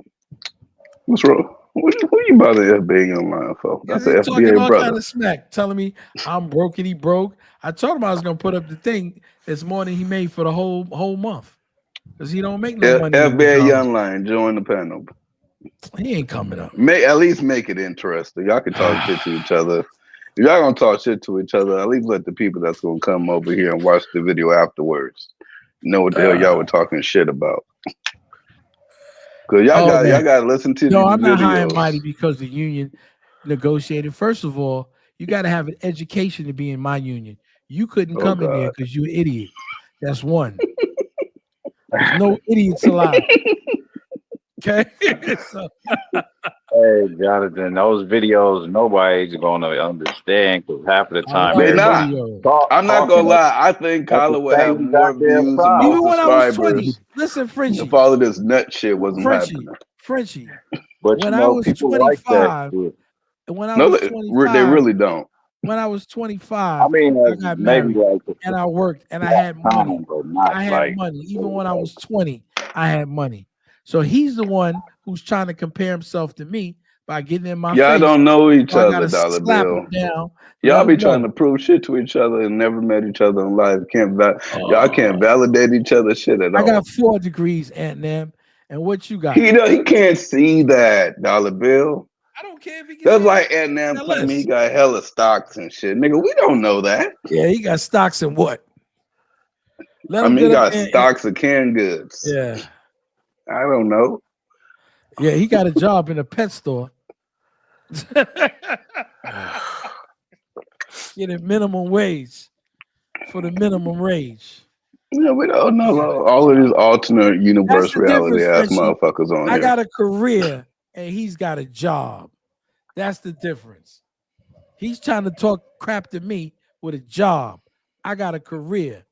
What's wrong? What you about the FBA Young Lion for? That's an FBA all brother. Kind of smack, telling me I'm brokety broke. I told him I was gonna put up the thing that's more than he made for the whole month because he don't make no money. FBA Young Lion, join the panel. He ain't coming up. At least make it interesting. Y'all can talk shit to each other. If y'all gonna talk shit to each other, at least let the people that's gonna come over here and watch the video afterwards know what the hell y'all were talking shit about. Cause y'all gotta listen to these videos. I'm not high and mighty because the union. negotiated. First of all, you got to have an education to be in my union. You couldn't come in there because you're an idiot. That's one. There's no idiots allowed. Okay. So, hey, Jonathan, those videos nobody's gonna understand because half of the time They not. I'm not gonna lie. I think Kyler would have more views and more even when I was 20, subscribers. listen, Frenchie. If all of this nut shit wasn't happening. Frenchie. But when you I know, was people 25, like that. when I was 25, they really don't. When I was 25, I mean, I got married and I worked and I had money. I had like, money. Even when I was 20, I had money. So he's the one who's trying to compare himself to me by getting in my face. Y'all don't know each so other, Dollar Bill. Y'all be trying to prove shit to each other and never met each other in life. Y'all can't validate each other's shit at all. I got 4 degrees, Aunt Nam. And what you got? He can't see that, Dollar Bill. I don't care if he can. That's like Aunt Nam claiming he got hella stocks and shit. Nigga, we don't know that. Yeah, he got stocks in what? He got stocks of canned goods. Yeah. I don't know. Yeah, he got a job in a pet store. Getting minimum wage for the minimum wage. Yeah, we don't know all of these alternate universe reality ass motherfuckers on here. I got a career and he's got a job. That's the difference. He's trying to talk crap to me with a job. I got a career.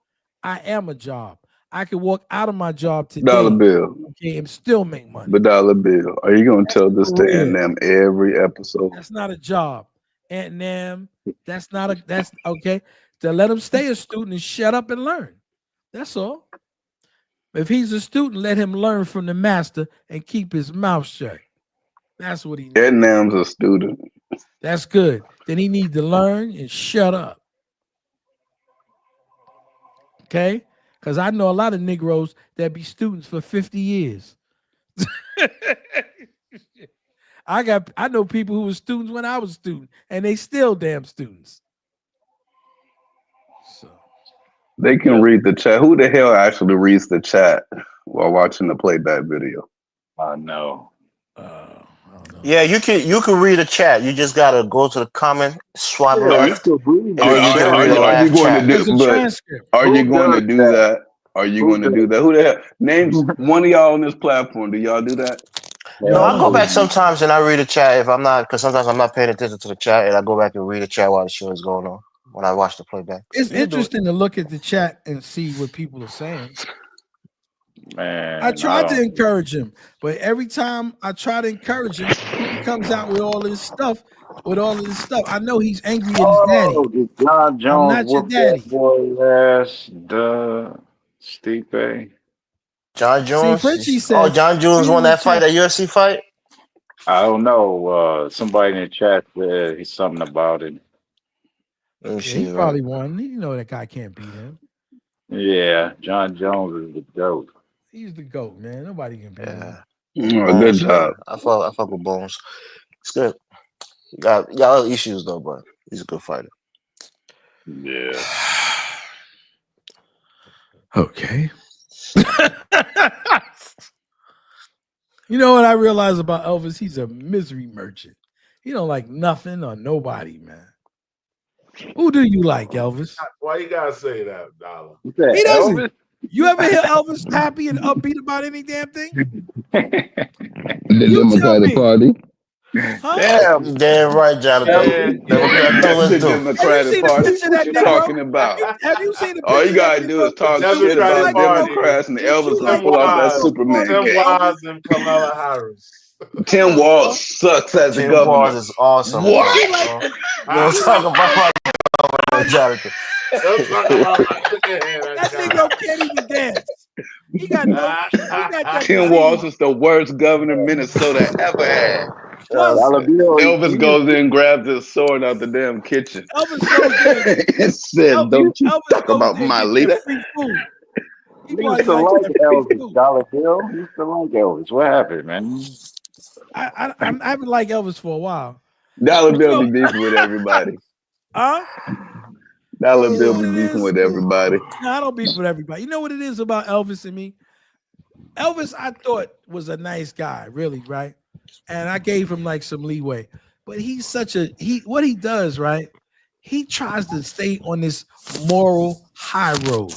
I am a job. I can walk out of my job today. Dollar Bill. Okay, and still make money. But Dollar Bill, are you gonna tell this to Aunt Nam every episode? That's not a job. Aunt Nam, that's okay. To let him stay a student and shut up and learn. That's all. If he's a student, let him learn from the master and keep his mouth shut. That's what he needs. Aunt Nam's a student. That's good. Then he needs to learn and shut up. Okay? Because I know a lot of Negroes that be students for 50 years. I know people who were students when I was a student, and they still damn students. So they can read the chat. Who the hell actually reads the chat while watching the playback video? I know. Yeah, you can read a chat. You just gotta go to the comment, swipe left. Are you going to do that? Are you going to do that? Who the hell? Names one of y'all on this platform. Do y'all do that? No, I go back sometimes and I read a chat if I'm not, because sometimes I'm not paying attention to the chat, and I go back and read a chat while the show is going on when I watch the playback. It's interesting to look at the chat and see what people are saying. Man, I tried to encourage him, but every time I try to encourage him, he comes out with all this stuff. I know he's angry at his daddy. John Jones, I'm not your daddy. Stipe. John Jones. See, said, John Jones won that fight, that UFC fight. I don't know. Somebody in the chat said something about it. He probably won. You know that guy can't beat him. Yeah, John Jones is the GOAT. He's the GOAT, man. Nobody can beat him. Good job. I fuck with Bones. It's good. You got other issues though, but he's a good fighter. Yeah. Okay. You know what I realize about Elvis? He's a misery merchant. He don't like nothing or nobody, man. Who do you like, Elvis? Why you gotta say that, Dollar? He doesn't. You ever hear Elvis happy and upbeat about any damn thing? The Democratic Party. Huh? Damn right, Jonathan. The Democratic Party. What you talking about? Have you seen the picture? All you gotta do is talk shit about Democrats and Elvis gonna pull out that Superman. Tim Walz and Kamala Harris. Tim Walz sucks as a governor. Tim Walz is awesome. What? Don't talk about Jonathan. That nigga can't even dance. He got that. Tim Walz is the worst governor Minnesota ever had. Elvis goes in and grabs his sword out the damn kitchen. Elvis goes in and said, "Don't you talk about my leader." He used to like Elvis, Dollar Bill. He used to like Elvis. What happened, man? I haven't liked Elvis for a while. Dollar Bill be beefing with everybody. Huh? Dollar Bill be beefing with everybody. No, I don't beef with everybody. You know what it is about Elvis and me? Elvis, I thought was a nice guy, really, right? And I gave him like some leeway. but he's such a what he does, right? He tries to stay on this moral high road,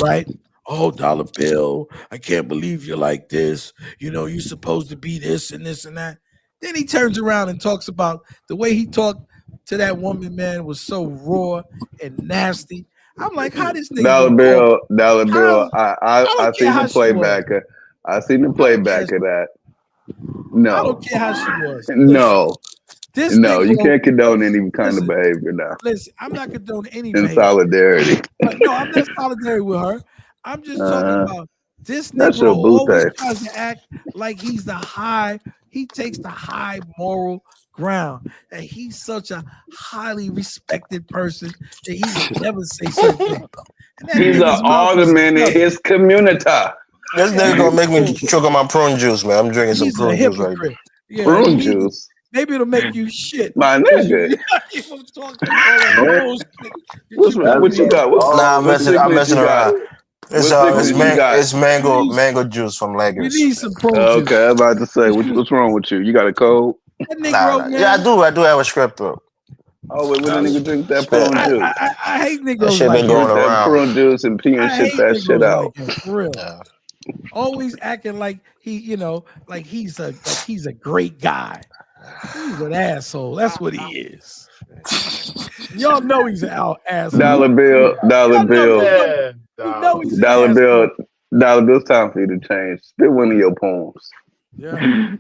right? Oh, dollar bill, I can't believe you're like this. You know, you're supposed to be this and this and that. Then he turns around and talks about the way he talked to that woman, man, was so raw and nasty. I'm like, how this nigga Dollar gonna call? bill. I don't care seen how the she was. playback. I seen the playback of that. I don't No, care how she was. no, This no. You Negro, can't condone any kind of listen, behavior now. listen, I'm not condoning any In behavior. solidarity. No, I'm not solidarity with her. I'm just talking about this That's Negro your always bootay. tries to act like he's the high, he takes the high moral ground. And he's such a highly respected person that he would never say certain things. And that He's an nigga's mouth is alderman in stuffed. his community. This nigga gonna make me choke on my prune juice, man. I'm drinking some He's a prune juice right now. hypocrite. Yeah, Prune you need to, juice. maybe it'll make you shit. My nigga. You talk all that bullshit. What you got? Nah, I'm what messing you got? around. It's What sickness you got? it's mango juice from You Leggers. need some prune juice. Okay, I'm about to say, what's wrong with you? You got a cold? That Negro, man. Yeah, I do have a script throat. Oh, wait, when the nigga drink that prune juice? I hate That Negroes shit like been that. going Drink that around. prune juice and pee and I shit hate that shit Negroes out. like that, for real. Always acting like like he's a great guy. He's an asshole. That's what he is. Y'all know he's an asshole. Dollar bill. You know he's an Dollar asshole. bill. It's time for you to change. Spit one of your poems. Yeah.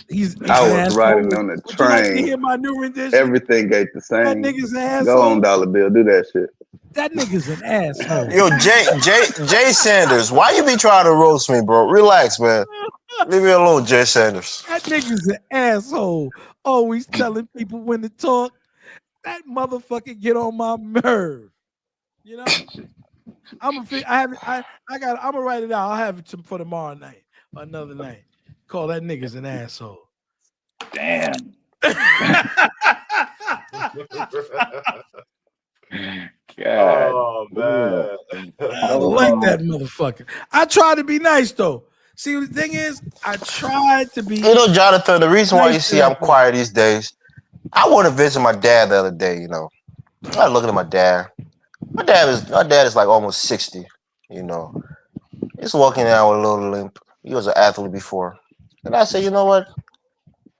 He's I an was asshole. riding on the Would you like to train. hear my new rendition? Everything ain't the That same. nigga's an asshole. Go on, Dollar Bill. Do that shit. That nigga's an asshole. Yo, Jay Sanders, why you be trying to roast me, bro? Relax, man. Leave me alone, Jay Sanders. That nigga's an asshole. Always telling people when to talk. That motherfucker get on my nerve. You know? I'm gonna write it out. I'll have it for tomorrow night or another night. Call that nigga's an asshole. Damn. God. Oh man. I don't like that motherfucker. I try to be nice though. See, the thing is, I tried to be. You know, Jonathan, the reason why you nice see I'm quiet these days, I went to visit my dad the other day, you know. I was looking at my dad. My dad is like almost 60, you know. He's walking around with a little limp. He was an athlete before. And I said, you know what?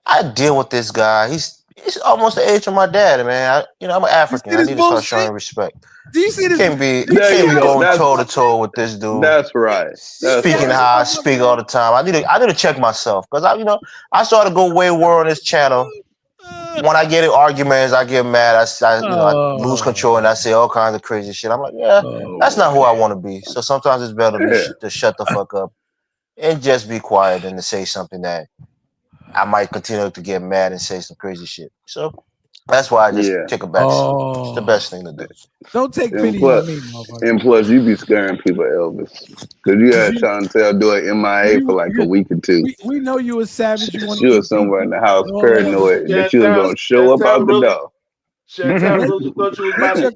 I deal with this guy. He's almost the age of my dad, man. I'm an African. I need to start showing respect. Do you see this? Can't be going toe to toe with this dude. That's right. Speaking how I speak all the time. I need to check myself because I started to go wayward on this channel. When I get in arguments, I get mad. I lose control and I say all kinds of crazy shit. I'm like, that's not who I want to be. So sometimes it's better to shut the fuck up and just be quiet than to say something that I might continue to get mad and say some crazy shit. So that's why I just take a back seat. It's the best thing to do. Don't take pity on me, motherfucker. And plus, you be scaring people, Elvis. Because you had Chantel do an MIA for like a week or two. We know you a savage. She was somewhere in the house paranoid that she was going to show up out the door. Chantel really thought you was about to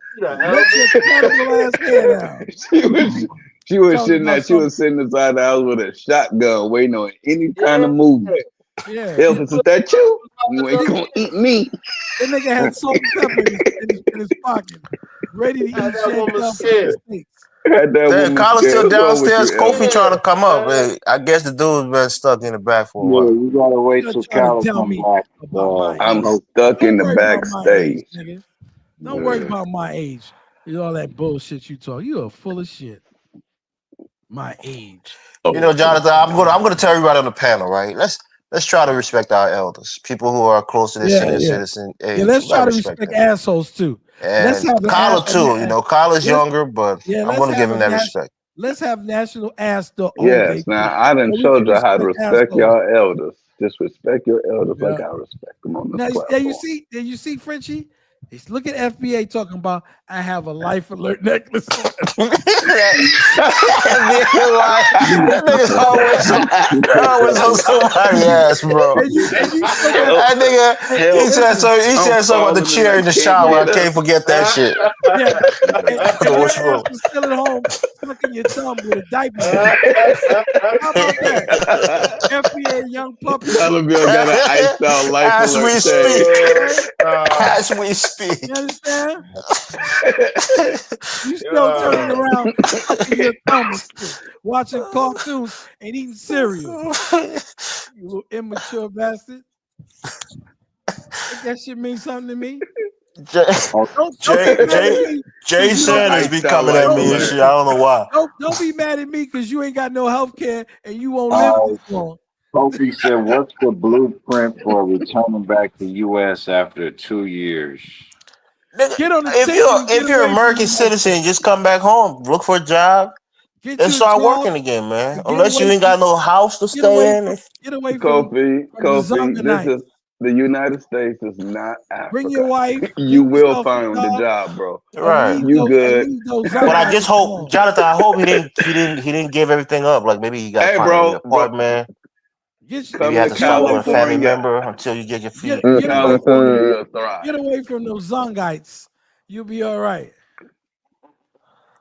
She was sitting inside the house with a shotgun waiting on any kind of movement. Yeah. Elvis, is that you? You ain't gonna eat me. That nigga had salt and pepper in his pocket, ready to eat Chantel steaks. Carla's still downstairs. Kofi trying to come up. Hey, I guess the dude's been stuck in the back for a while. You gotta wait till Carla comes back. I'm stuck in the backstage. Don't worry about my age. All that bullshit you talk. You are full of shit. My age. You know, Jonathan, I'm gonna tell everybody on the panel, right? Let's try to respect our elders, people who are close to the senior citizen age. Yeah, let's try to respect assholes too. And Carla too. You know, Carla's younger, but I'm gonna give him that respect. Let's have National Ass the Yes. Now I done showed you how to respect your elders. Just respect your elders like I respect them on the platform. You see, Frenchie. Look at FBA talking about I have a life alert necklace. That nigga's always on somebody's ass, bro. That nigga, he said something about the chair in the shower. I can't forget that shit. Yeah. What's wrong? Still at home, sucking your thumb with a diaper. How about that? FBA young puppy. Dollar Bill got an iced out life As we alert speak. tag. As we speak. You understand? You still turning around, sucking your thumb, watching cartoons and eating cereal. You little immature bastard. Think that shit means something to me? Jay Sanders be coming at me and shit. I don't know why. Don't be mad at me because you ain't got no health care and you won't live this long. Kofi said, "What's the blueprint for returning back to U.S. after 2 years?" If you're an American citizen, just come back home, look for a job, and start working again, man. Unless you ain't got no house to stay in. Get away Kofi, this is the United States is not Africa. Bring your wife. You will find the job, bro. Right. You good. But I just hope, Jonathan, I hope he didn't give everything up. Like maybe he got an apartment. Maybe you have to start with a family member until you get your feet. Get away from those Zongites. You'll be all right.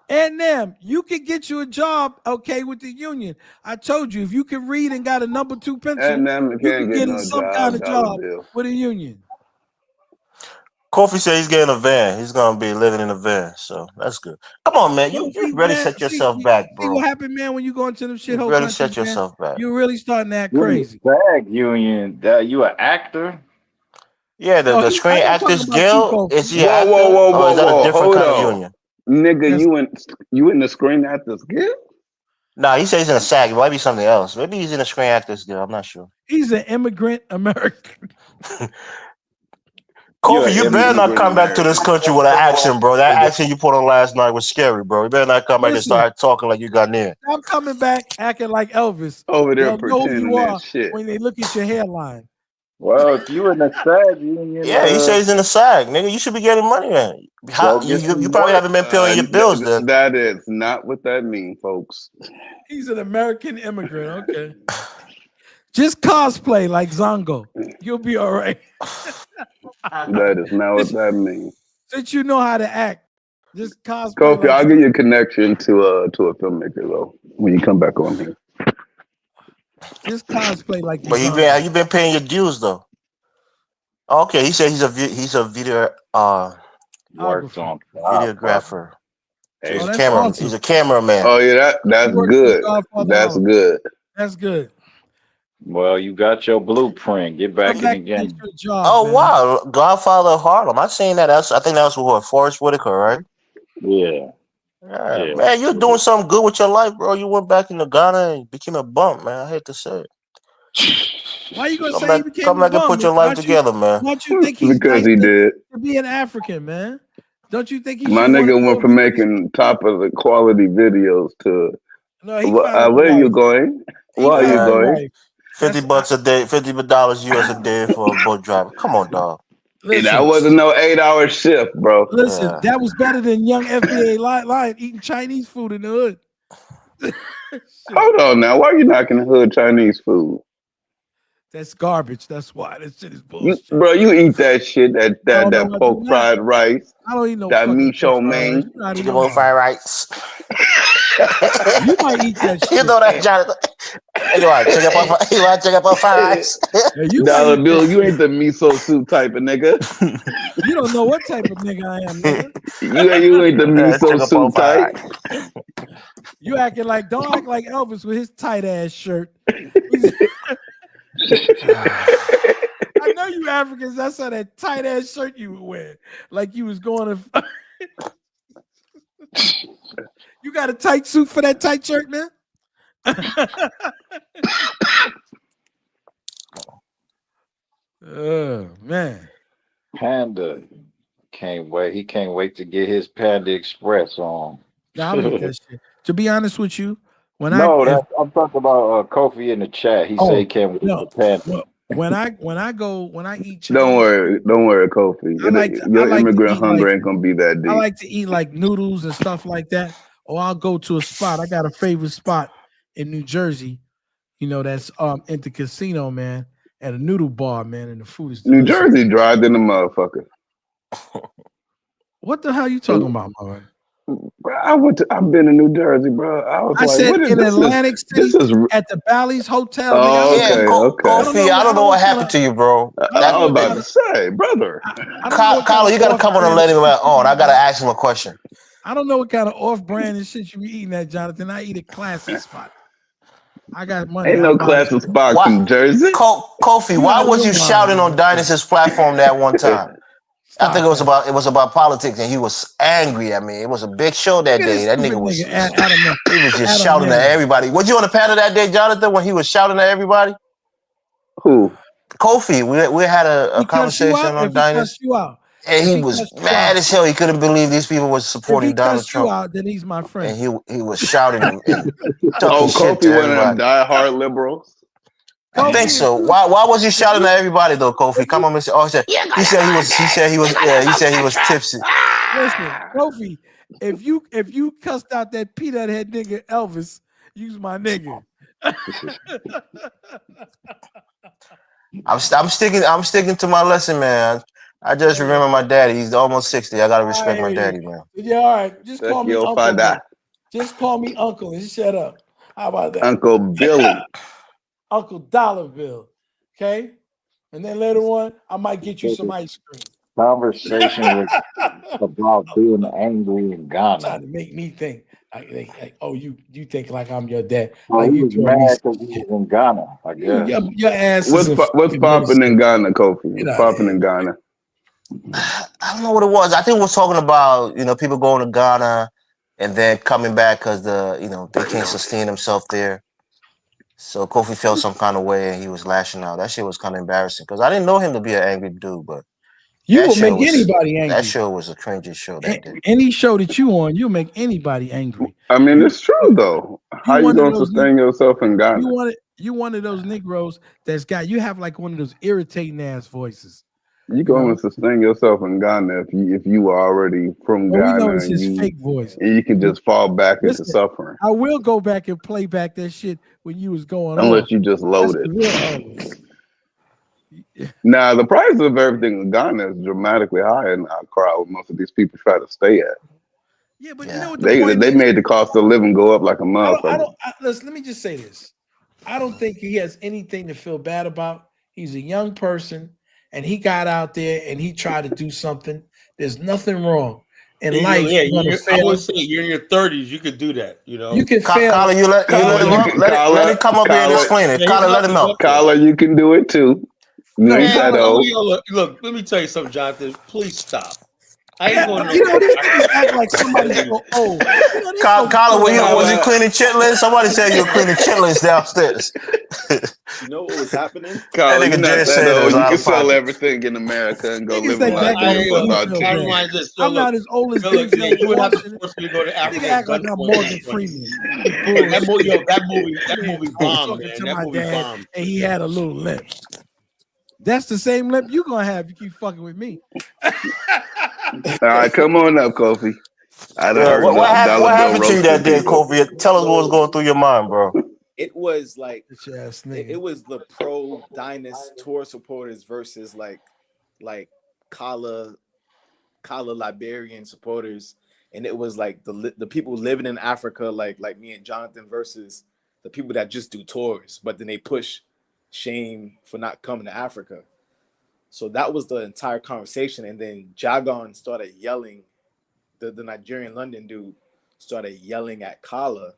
And them, you can get you a job, okay, with the union. I told you, if you can read and got a number 2 pencil, you can get some kind of job with a union. Kofi said he's getting a van. He's gonna be living in a van, so that's good. Come on, man. You really set yourself back, bro. See what happened, man, when you go into them shithole really set yourself back. You're really starting to act crazy. Bag union. That you an actor? Yeah, the Screen Actors Guild. Is he actor? Whoa. Is that a different kind of union? Nigga, you in the Screen Actors Guild? Nah, he says he's in a SAG. It might be something else. Maybe he's in a Screen Actors Guild. I'm not sure. He's an immigrant American. Kofi, you better not come back to this country with an accent, bro. That accent you put on last night was scary, bro. You better not come back and start talking like you got near. I'm coming back acting like Elvis. Over there pretending that shit. When they look at your hairline. Well, if you in the SAG union, yeah, he says he's in the SAG, nigga. You should be getting money, man. You probably haven't been paying your bills then. That is not what that means, folks. He's an American immigrant. Okay. Just cosplay like Zongo. You'll be all right. That is not what that means. Since you know how to act, just cosplay. Kofi, I'll give you a connection to a filmmaker though when you come back on here. Just cosplay like. But you've been paying your dues though. Okay, he said he's a video videographer. He's a camera. Awesome. He's a cameraman. Oh yeah, that's good. That's good. That's good. Well, you got your blueprint. Get back in again. Wow, Godfather of Harlem. I seen that. I think that was what Forrest Whitaker, right? Yeah. Yeah. Man, you're doing something good with your life, bro. You went back into Ghana and became a bump, man. I hate to say it. Why you gonna say he became come back and put your life together, man? Don't you think he's because he did to be an African, man? Don't you think he? My nigga went from making top of the quality videos to. No, where are you going? Where are you going? $50 a day, $50 US a day for a boat driver. Come on, dog. Listen, that wasn't no 8-hour shift, bro. Listen, that was better than young FBA lion eating Chinese food in the hood. Hold on now. Why are you knocking the hood Chinese food? That's garbage. That's why. That shit is bullshit. Bro, you eat that shit, that pork fried rice. I don't eat no that meat show mein. You the pork fried rice. You might eat that shit. You know that, Jonathan. You want to check up on fried rice? Dollar Bill, you ain't the miso soup type of nigga. You don't know what type of nigga I am, nigga. You ain't the miso soup type. You acting like, don't act like Elvis with his tight ass shirt. I know you Africans. I saw that tight ass shirt you were wearing, like you was going to. You got a tight suit for that tight shirt, man. Oh man, Panda can't wait. He can't wait to get his Panda Express on. Nah, that shit. To be honest with you, I'm talking about Kofi in the chat. He said he can't wait for Panda. when I eat Chinese, don't worry, Kofi. Your immigrant hunger ain't gonna be that deep. I like to eat like noodles and stuff like that, or I'll go to a spot. I got a favorite spot in New Jersey, that's into casino, man, at a noodle bar, man, and the food is delicious. New Jersey dry than the motherfucker. What the hell you talking about, man? I've been in New Jersey, bro. I said in Atlantic City at the Bally's Hotel. Oh, Kofi, I don't know what happened to you, bro. I was about to say, brother. Kyle, you got to come on and let him on. I got to ask him a question. I don't know what kind of off-brand and shit you be eating at, Jonathan. I eat a classic spot. I got money. Ain't no classic spot in Jersey. Kofi, why was you shouting on Dynas's platform that one time? I think it was about politics, and he was angry at me. It was a big show that day. That nigga was he was just shouting at everybody. Was you on the panel that day, Jonathan, when he was shouting at everybody? Who? Kofi. We had a conversation on Dynasty. And he was mad as hell. He couldn't believe these people were supporting Donald Trump. Out, then he's my friend. And he was shouting and Kofi, one of them diehard liberals. I think so. Why was you shouting at everybody though, Kofi? Come on, Mr. He said he was tipsy. Listen, Kofi, if you cussed out that peanut head nigga Elvis, use my nigga. I'm sticking to my lesson, man. I just remember my daddy. He's almost 60. I gotta respect my daddy, man. Yeah, all right. Just call me Uncle. Just call me Uncle and shut up. How about that? Uncle Billy. Uncle Dollar Bill. Okay? And then later on, I might get you some ice cream. Conversation about being angry in Ghana. Trying to make me think. You think like I'm your dad. Oh, like you was mad because he was in Ghana, I guess. Your ass What's popping in Ghana, Kofi? What's popping in Ghana? I don't know what it was. I think we're talking about, people going to Ghana and then coming back because they can't sustain themselves there. So Kofi felt some kind of way and he was lashing out. That shit was kind of embarrassing because I didn't know him to be an angry dude, but you will make anybody angry. That show was a cringy show that day. Any show that you on, you'll make anybody angry. I mean, it's true though. How you gonna sustain yourself in Ghana? You one of those Negroes you have like one of those irritating ass voices. You going to sustain yourself in Ghana if you were already from Ghana. We know it's his fake voice. And you can just fall back into suffering. I will go back and play back that shit when you was going on. Unless you just load it. Now, the price of everything in Ghana is dramatically higher in Accra, where most of these people try to stay at. Yeah, but you know what they made the cost of living go up like a motherfucker. Let me just say this. I don't think he has anything to feel bad about. He's a young person. And he got out there and he tried to do something. There's nothing wrong in life. I would say you're in your 30s. You could do that. You can fail. Kyler, let him come up here and explain it. Kyler, let him know. Kyler, you can do it too. Look, let me tell you something, Jonathan. Please stop. I ain't going to these niggas act like somebody's so old. Kyler, was you cleaning chitlins? Somebody said you were cleaning chitlins downstairs. You know what was happening? Kyler, you're not that old. You can sell everything in America and go live in life. I'm not as old as Denzel. You would have to force me to go to Africa. Act like I'm Morgan Freeman. That movie bombed, man. That movie bombed. And he had a little lip. That's the same lip you're gonna have. You keep fucking with me. All right, come on up, Kofi. What happened to you that day, Kofi? Tell us what was going through your mind, bro. It was like it was the pro Dynast tour supporters versus like Kala Liberian supporters, and it was like the people living in Africa, like me and Jonathan, versus the people that just do tours, but then they push shame for not coming to Africa. So that was the entire conversation. And then Jagon started yelling, the Nigerian London dude started yelling at Kala.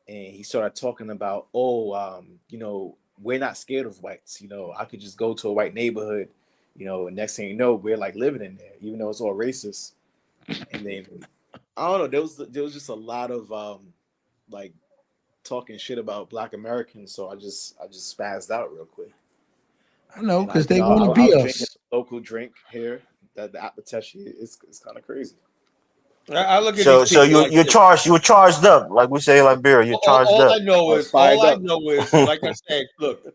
And he started talking about, we're not scared of whites. I could just go to a white neighborhood, and next thing you know, we're like living in there, even though it's all racist. And then, I don't know, there was just a lot of talking shit about Black Americans. So I just spazzed out real quick. I know, because they want to be us. Local drink here, that the Apateshi is kind of crazy. I look at so you were charged up, like we say in Liberia. You're charged up. All I know is, like I said, look,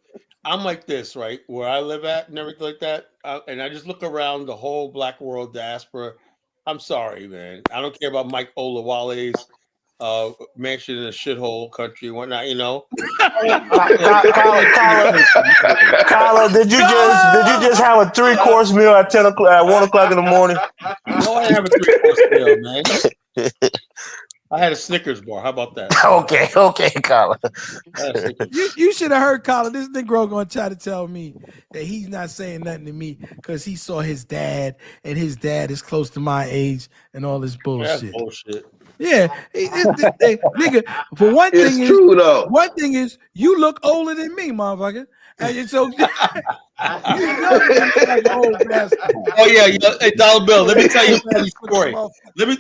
I'm like this, right? Where I live at and everything like that. And I just look around the whole black world diaspora. I'm sorry, man. I don't care about Mike Olawale's mansion in a shithole country and whatnot, you know. Carla, did you just have a 3-course meal at 1 o'clock in the morning? No, I didn't have a 3-course meal, man. I had a Snickers bar. How about that? Okay, Carla. You should have heard Carla. This Negro gonna try to tell me that he's not saying nothing to me because he saw his dad, and his dad is close to my age, and all this bullshit. That's bullshit. Yeah, nigga. For one it's thing, true though. One thing is, you look older than me, motherfucker. And so, you know, like old bastard. Oh yeah, hey Dollar Bill. Let me tell you a funny story. Let me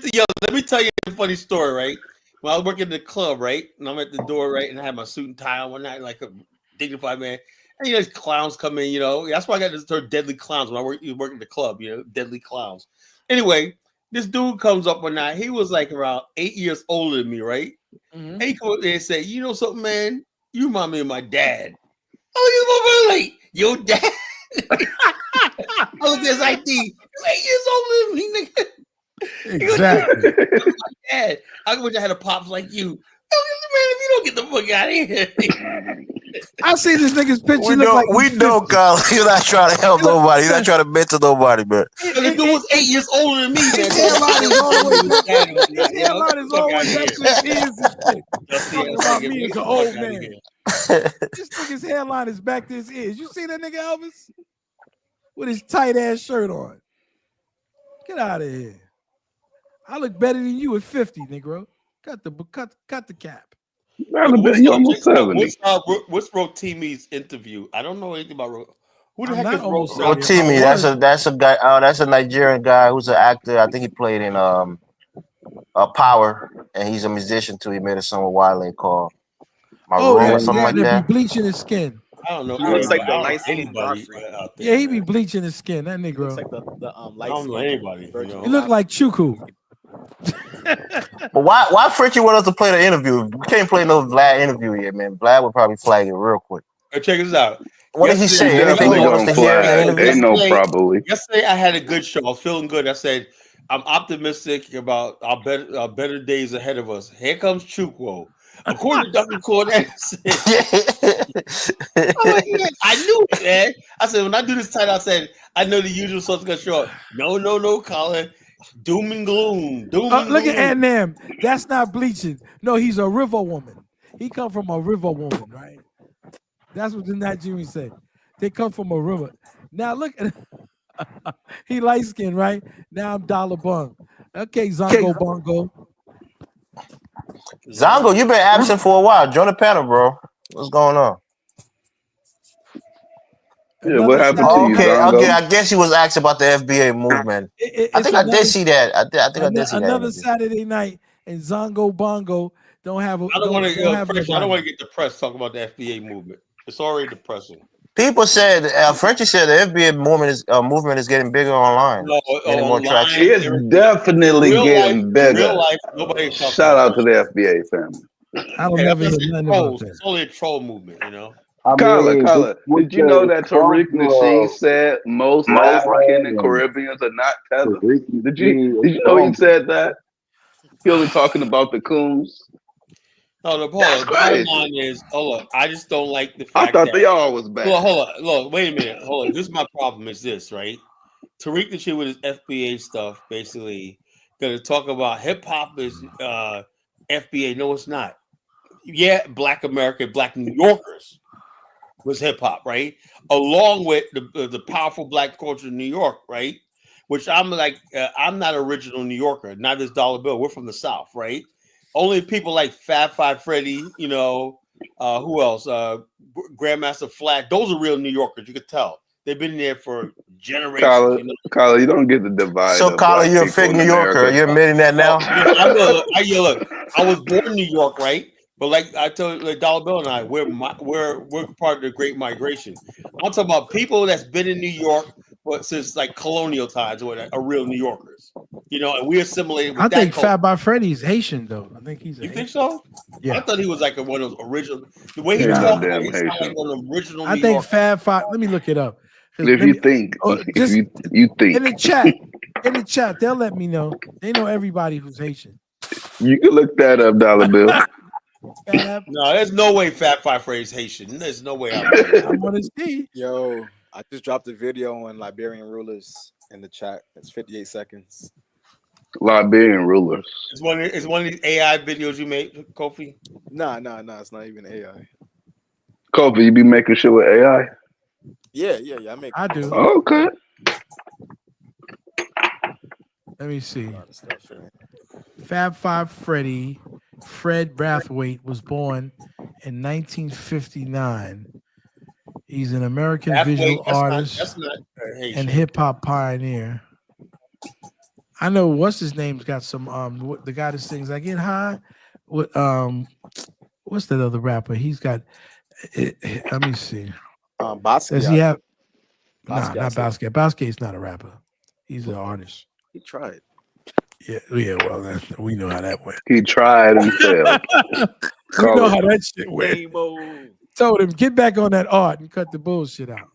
tell you a funny story, right? When I was working in the club, right, and I'm at the door, right, and I had my suit and tie on one night, like a dignified man. And you know, these clowns come in, you know. That's why I got this term "deadly clowns" when I work in the club, you know, deadly clowns. Anyway, this dude comes up one night. He was like around 8 years older than me, right? Mm-hmm. And he come up there and say, "You know something, man? You remind me of my dad." Oh, you like your dad? I looked at his ID. You're 8 years older than me, nigga. Exactly. My dad. I wish I had a pops like you. Man, if you don't get the fuck out of here. I see this nigga's picture. We know, Carl. You're not trying to help nobody. You're not trying to mentor nobody, but the dude was 8 years older than me. His hairline is always talking about me as an old man. This nigga's hairline is back to his ears. You see that nigga Elvis with his tight ass shirt on? Get out of here. I look better than you at 50, Negro. Cut the cap. What's Rotimi's interview? I don't know anything about who the heck is Rotimi? That's a guy. That's a Nigerian guy who's an actor. I think he played in Power, and he's a musician too. He made a song with Wiley called My Room or something like that. Be bleaching his skin. I don't know. He looks like the light skinned Godfrey out there. Yeah, he be bleaching his skin. That Negro. He looks like the light I don't know anybody. You know? He look like Chuku. But why Frenchie want us to play the interview? We can't play no Vlad interview yet, man. Vlad would probably flag it real quick. Check this out. What did he say? Anything you want us to hear in the interview? Ain't no probably. Yesterday I had a good show. I was feeling good. I said I'm optimistic about our better days ahead of us. Here comes Chukwu. According to Dr. Anderson, I knew it, man. I said when I do this title, I said I know the usual stuff's gonna show up. No, Colin. Doom and gloom. Look at Annam. That's not bleaching. No, he's a river woman. He come from a river woman, right? That's what the Nigerians say. They come from a river. Now look at he light skinned, right? Now I'm Dollar Bung. Okay, Zongo Bongo. Zongo, you've been absent for a while. Join the panel, bro. What's going on? Yeah, what happened to you, Zongo? Okay. I guess he was asked about the FBA movement. I think I did see that. I think I did see that. Another Saturday night, and Zongo Bongo don't have a. I don't want to get depressed talking about the FBA movement. It's already depressing. People said Frenchie said the FBA movement is getting bigger online. Getting more traction. It's definitely getting bigger. Real life, nobody talks Shout out to the FBA family. I don't never hear nothing about that. It's only a troll movement, you know. Carla, did you know that Tariq Nasheed said most African and Caribbeans are not tethered? Did you know he said that? He only talking about the coons. No, the bottom line is, I just don't like the fact I thought they all was bad. Hold on, look, wait a minute, hold on. This is my problem. Is this right? Tariq Nasheed with his FBA stuff, basically, going to talk about hip hop is FBA. No, it's not. Yeah, Black America, Black New Yorkers was hip hop, right? Along with the powerful Black culture in New York, right? Which I'm like, I'm not original New Yorker. Not this Dollar Bill. We're from the South, right? Only people like Fab Five Freddy, you know, who else? Grandmaster Flat. Those are real New Yorkers. You could tell. They've been there for generations. Carla, you don't get the divide. So, Carla, you're a fake New Yorker. You're admitting that now? Look, I was born in New York, right? But like I told like Dollar Bill and I, we're part of the Great Migration. I'm talking about people that's been in New York since like colonial times, or are real New Yorkers. You know, and we assimilated with I that think culture. Fat by Freddy's Haitian though. I think he's. You think so? Yeah. I thought he was like one of those original. The way he Yeah, talked, damn he sounded like Haitian. one of the original. I New think Yorkers. Fab Five. Let me look it up. If you think, just you think in the chat, they'll let me know. They know everybody who's Haitian. you can look that up, Dollar Bill. No, there's no way Fat Five Freddy's Haitian. There's no way. I want to see. Yo, I just dropped a video on Liberian rulers in the chat. It's 58 seconds. Liberian rulers. It's one of these AI videos you made, Kofi. Nah. It's not even AI. Kofi, you be making shit with AI? Yeah. I do. Okay. Let me see. Fab Five Fred Brathwaite was born in 1959. He's an American visual artist and hip hop pioneer. I know what's his name's got some the guy that sings I Get High. What what's that other rapper? He's got let me see. Basquiat. Does he have Basquiat, not Basquiat. Basquiat's not a rapper. He's an artist. He tried. Yeah, well, we know how that went. He tried and failed. We know how that shit went. Told him, get back on that art and cut the bullshit out.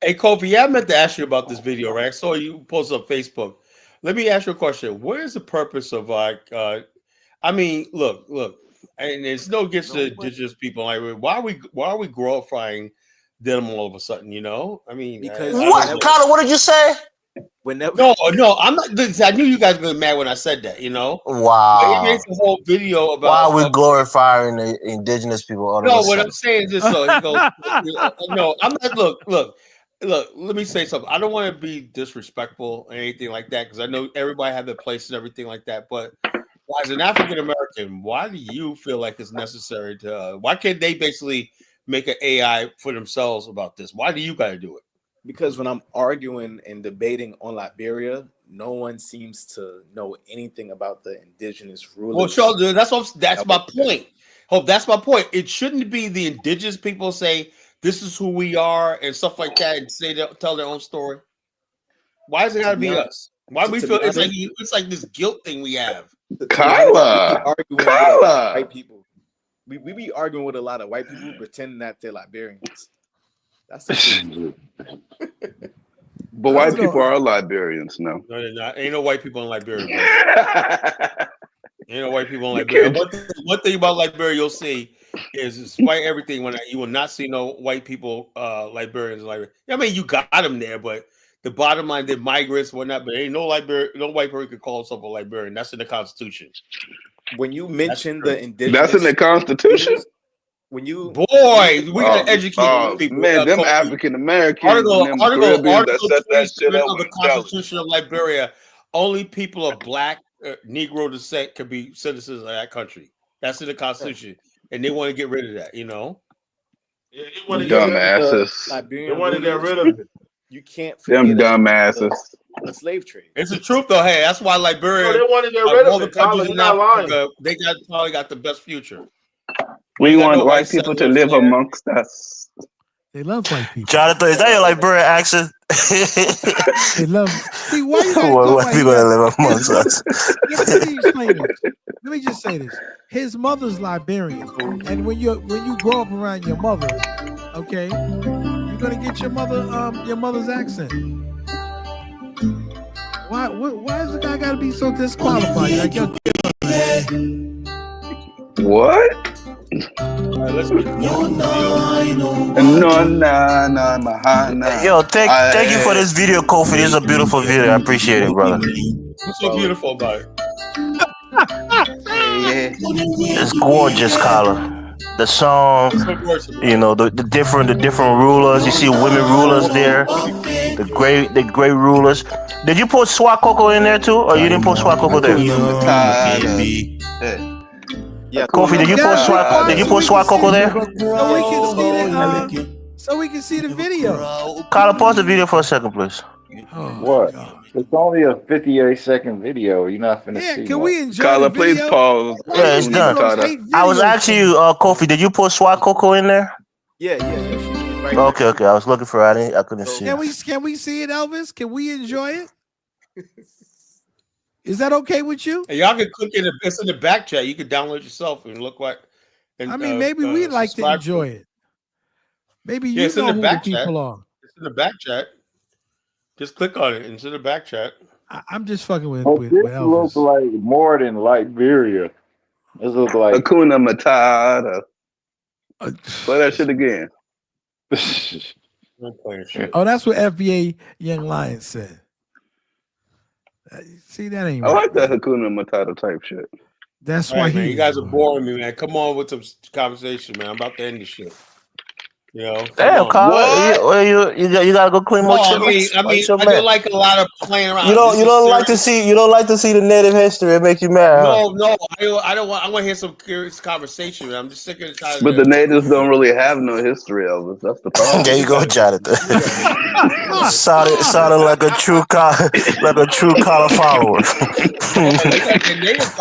Hey, Kofi, I meant to ask you about this video, right? I saw you post on Facebook. Let me ask you a question. What is the purpose of look, and it's no against the indigenous people. Like, why are we glorifying them all of a sudden? You know, I mean, because Carter, what did you say? No, I'm not. I knew you guys were mad when I said that. You know, wow. He made a whole video about why are we glorifying the indigenous people. No, what I'm saying is this. So he goes, no, I'm not. Look. Let me say something. I don't want to be disrespectful or anything like that because I know everybody have their place and everything like that. But as an African American, why do you feel like it's necessary to? Why can't they basically make an AI for themselves about this? Why do you got to do it? Because when I'm arguing and debating on Liberia, no one seems to know anything about the indigenous rulers. Well, sure, that's my point. Hope that's my point. It shouldn't be the indigenous people say this is who we are and stuff like that, and tell their own story. Why is it got to be us? Why do we feel it's like this guilt thing we have? Kyla, white people. We be arguing with a lot of white people pretending that they're Liberians. That's the truth. But white people are Liberians now. No, they're not. Ain't no white people in Liberia. Ain't no white people in Liberia. One thing about Liberia you'll see is despite everything, when you will not see no white people, Liberians in Liberia. I mean, you got them there, but the bottom line, they're migrants, whatnot. But ain't no white person could call himself a Liberian. That's in the Constitution. When you mention the indigenous, that's in the Constitution. When you we gotta educate people. Man, them African Americans, Article that set that shit up of the Constitution of Liberia. Only people of black Negro descent can be citizens of that country. That's in the Constitution, and they want to get rid of that. You know, dumbasses. They want to get rid of it. You can't them dumbasses. The slave trade. It's the truth, though. Hey, that's why Liberia. They want to get rid of it. Countries in Africa, they probably got the best future. We want white people to live amongst us. They love white people. Jonathan, is that your Liberian accent? They love. See, why you white people that live amongst us? Let me just say this. His mother's Liberian, and when you grow up around your mother, okay, you're gonna get your mother's accent. Why is the guy gotta be so disqualified? Like, yo, what? Let's Yo, thank you for this video, Kofi. This is a beautiful video. I appreciate it, brother. What's so beautiful about it? It's gorgeous, Kyla. The song, you know, the different rulers. You see women rulers there, the great rulers. Did you put Swat Coco in there too, or you didn't put Swat Coco there? Yeah, Kofi, did you put Swat Coco there? So we can see the video. Kyla, pause the video for a second, please. What? It's only a 58-second video. You're not finna see. Can we enjoy Kyla, the video? please pause. Yeah, it's done. I was asking you, Kofi, did you put Swat Coco in there? Yeah. Okay. I was looking for it. I couldn't see it. Can we see it, Elvis? Can we enjoy it? Is that okay with you? And y'all can click it's in the back chat. You can download yourself and look like. And, I mean, maybe we'd like to enjoy it. Maybe you know who the people are. It's in the back chat. Just click on it. It's in the back chat. I'm just fucking with Elvis. Looks like more than Liberia. This looks like Hakuna Matata. Play that shit again. Oh, that's what FBA Young Lion said. See, that ain't I right. like that Hakuna Matata type shit. That's why man, you guys are boring me, man. Come on with some conversation, man. I'm about to end this shit. You know, damn, Carl, you gotta go clean more chitlins. I don't like a lot of playing around. You don't like to see the native history. It make you mad. No, I don't want. I want to hear some curious conversation. Man. I'm just sick and tired. But the natives don't really have no history, Elvis. That's the problem. There you go, Jonathan. sounded like a true collar follower.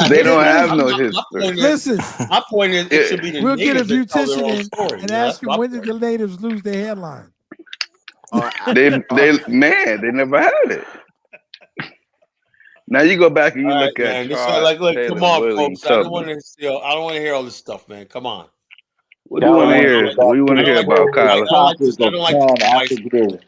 They don't have no history. Listen, my point is, it should be the we'll get a natives that tell beautician their own in story. and ask him when did the natives lose their hairline. they never had it. Now you go back and you look at Charles come on, folks. I don't want to hear all this stuff, man. Come on. What do you want to hear? What do you want to hear about Kyla? I don't like divisiveness,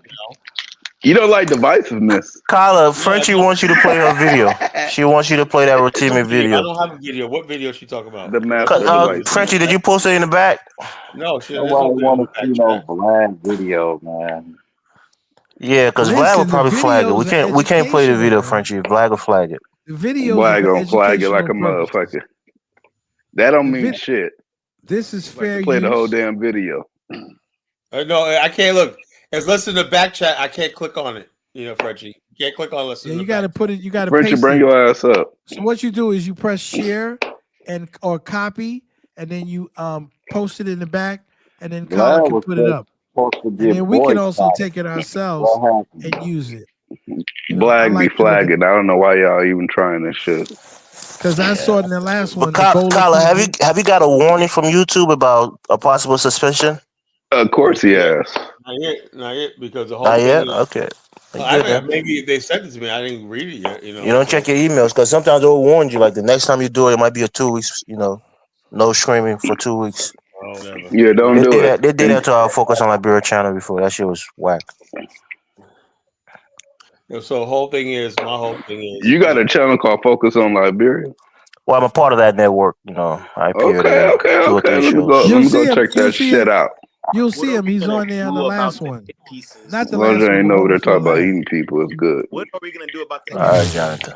You don't like divisiveness. Kyla, Frenchie wants you to play her video. She wants you to play that Rotimi video. I don't have a video. What video is she talking about? The master Frenchie, did you post it in the back? No, she doesn't want to see no Vlad video, man. Yeah, because Vlad will probably flag it. We can't play the video, Frenchie. Vlad will flag it. The video Vlad gonna flag it like a motherfucker. That don't mean shit. This is fair. Play the whole damn video. No, I can't look. It's listed in the back chat. I can't click on it. You know, Frenchie. You can't click on listen. Yeah, you got to put it. You got to. Frenchie, bring your ass up. So what you do is you press share or copy, and then you post it in the back, and then Colin can put it up. And then we can also take it ourselves and use it. Blag be flagging. I don't know why y'all even trying this shit. Because I saw it in the last one. Colin, have you got a warning from YouTube about a possible suspension? Of course he has. Not yet, because the whole not thing yet. Is, okay. Maybe if they sent it to me, I didn't read it yet. You know, you don't check your emails because sometimes they'll warn you. Like the next time you do it, it might be a 2 weeks. No streaming for 2 weeks. Yeah, don't do it. They did that to our Focus on Liberia channel before. That shit was whack. So my whole thing is. You got a channel called Focus on Liberia? Well, I'm a part of that network. I appear there. Okay. Let me go check that shit out. You'll see him. He's on there on the last one. Not the last one. Ain't know they're talking about last. eating people. It's good. What are we gonna do about that? All right, Jonathan.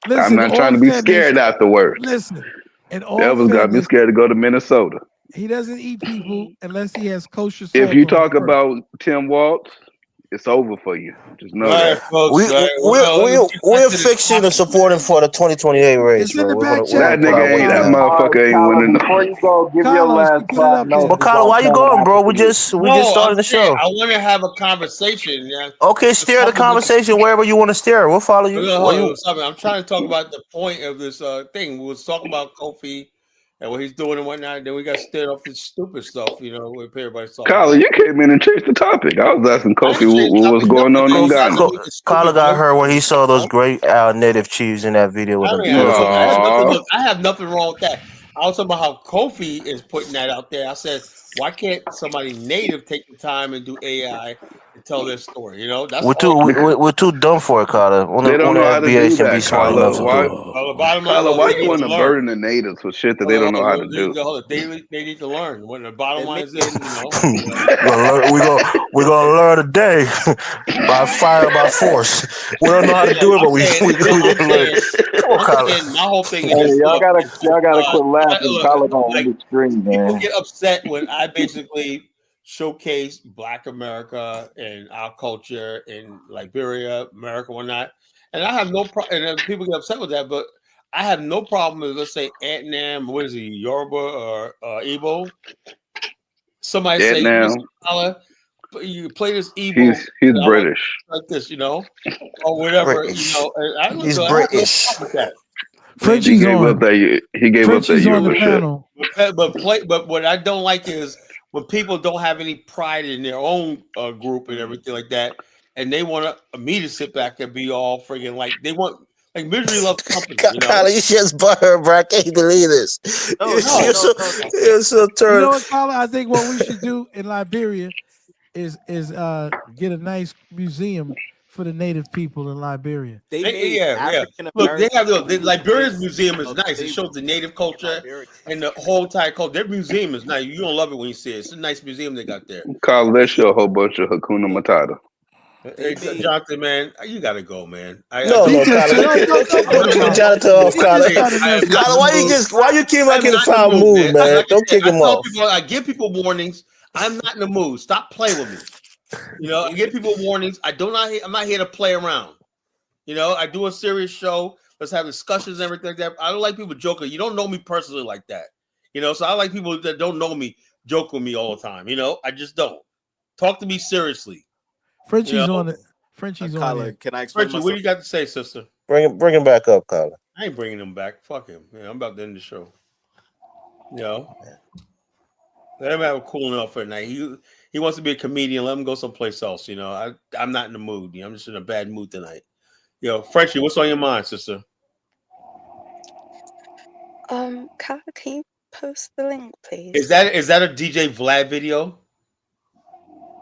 I'm not trying to be scared afterwards. Listen, Elvis got me scared to go to Minnesota. He doesn't eat people unless he has kosher. If you talk about Tim Waltz, it's over for you. Just know that. Folks, we're fixing and supporting for the 2028 race. That nigga ain't that motherfucker ain't winning. Before you go, give your last thought. But Colin, why you going, bro? We just started the show. I want to have a conversation. Yeah. Okay, steer the conversation wherever you want to steer. We'll follow you. I'm trying to talk about the point of this thing. We was talking about Kofi and what he's doing and whatnot. Then we got stirred up this stupid stuff, with everybody's talking. Colin, you came in and changed the topic. I was asking Kofi what was going on in Ghana. Colin got hurt when he saw those great native chiefs in that video with I have nothing wrong with that. I was talking about how Kofi is putting that out there. I said, why can't somebody native take the time and do AI and tell their story? That's we're too dumb for it, Carter. They don't know how to do that, Carla. Why you want to burden the natives with shit that they don't know how to do? They need to learn. When the bottom line is, we're gonna learn today by fire, by force. We don't know how to do it, but we gonna learn. Come on, Carla. My whole thing is, y'all gotta quit laughing. Carla on the screen, man. People get upset when I basically showcase Black America and our culture in Liberia, America, whatnot. And I have no problem, and people get upset with that, but I have no problem with, let's say, Antnam, what is he, Yoruba or Igbo? Somebody say, you play this Igbo. He's British. Like this, or whatever, British. He's British. Frenchie's he gave up that on the panel. But what I don't like is when people don't have any pride in their own group and everything like that, and they want me to sit back and be all friggin' like they want. Like misery loves company. You know? Kyler, you just butthurt, bro. I can't believe this. You're so turned. You know what, Kyler? I think what we should do in Liberia is get a nice museum for the native people in Liberia. Look, they have the Liberia's museum is nice. It shows the native culture and the whole entire culture. Their museum is nice. You don't love it when you see it. It's a nice museum they got there. Kyle, they show a whole bunch of Hakuna Matata. Hey, Jonathan, man, you gotta go, man. No, Jonathan off, Kyler. Why you keep making the foul mood, man? Don't kick him off. I give people warnings. I'm not in the mood. Stop playing with me. You know, I give people warnings. I'm not here to play around. You know, I do a serious show. Let's have discussions and everything like that. I don't like people joking. You don't know me personally like that. You know, so I like people that don't know me joke with me all the time. You know, I just don't. Talk to me seriously. Frenchie's on it. Frenchie's on it. Can I explain Frenchie, what do you got to say, sister? Bring him back up, Kyler. I ain't bringing him back. Fuck him. Yeah, I'm about to end the show. You know, let him have a cool enough for tonight. He wants to be a comedian. Let him go someplace else. You know, I'm not in the mood. You know, I'm just in a bad mood tonight. Yo, Frenchie, what's on your mind, sister? Kyler, can you post the link, please? Is that a DJ Vlad video?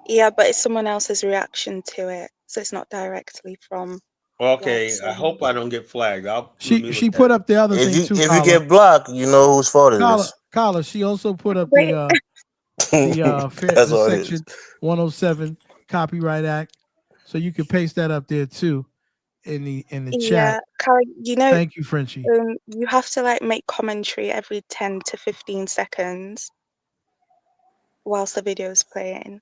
Yeah, but it's someone else's reaction to it, so it's not directly from. Okay, I hope I don't get flagged. She put up the other thing too. If you get blocked, you know whose fault it is. Kyler, she also put up the section 107 Copyright Act, so you can paste that up there too in the chat. Yeah, Kyler, you know. Thank you, Frenchie. You have to make commentary every 10 to 15 seconds whilst the video is playing.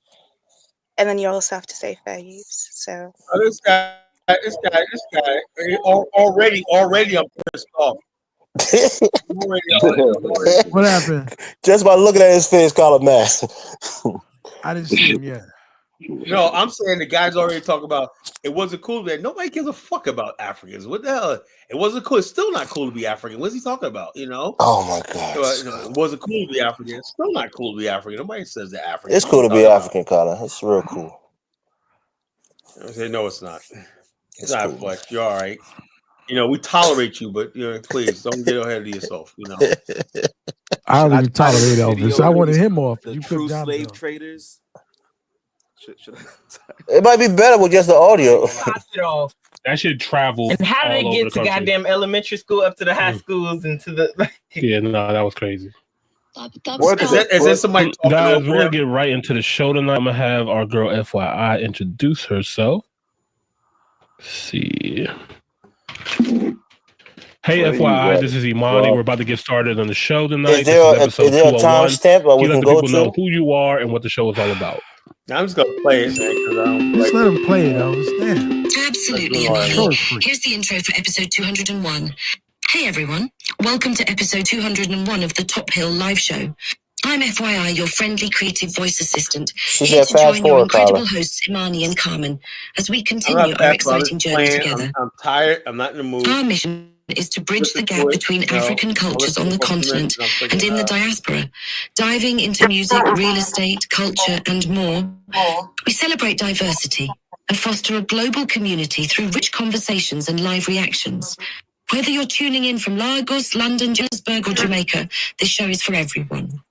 And then you also have to say fair use. So this guy, already I'm pissed off. What happened? Just by looking at his face, call him mad. I didn't see him yet. No, I'm saying the guys already talk about it wasn't cool that nobody gives a fuck about Africans. What the hell? It wasn't cool. It's still not cool to be African. What's he talking about? You know? Oh my god! It wasn't cool to be African. It's still not cool to be African. Nobody says they're African. It's cool to be African, Colin. It's real cool. I say no, it's not. It's not cool. Flex. You're all right. You know, we tolerate you, but please don't get ahead of yourself. You know. I don't even tolerate Elvis. I wanted him off. The true slave traders. It might be better with just the audio. That should travel. And how did they get to goddamn elementary school up to the high schools and to the? Yeah, no, that was crazy. What is that? Is there somebody? Guys, we're gonna get right into the show tonight. I'm gonna have our girl FYI introduce herself. Let's see. Hey, FYI, this is Imani. We're about to get started on the show tonight. Is there a timestamp where we can go to? Know who you are and what the show is all about. I'm just gonna play it, man. Just let him play it. I understand. Absolutely, Imani. Here's the intro for episode 201. Hey everyone, welcome to episode 201 of the Top Hill live show. I'm FYI, your friendly creative voice assistant, here to join your incredible hosts Imani and Carmen as we continue our exciting journey together. I'm tired. I'm not in the mood. Our mission is to bridge the gap between African cultures on the continent and in the diaspora, diving into music, real estate, culture, and more. We celebrate diversity and foster a global community through rich conversations and live reactions. Whether you're tuning in from Lagos, London, Johannesburg, or Jamaica, this show is for everyone.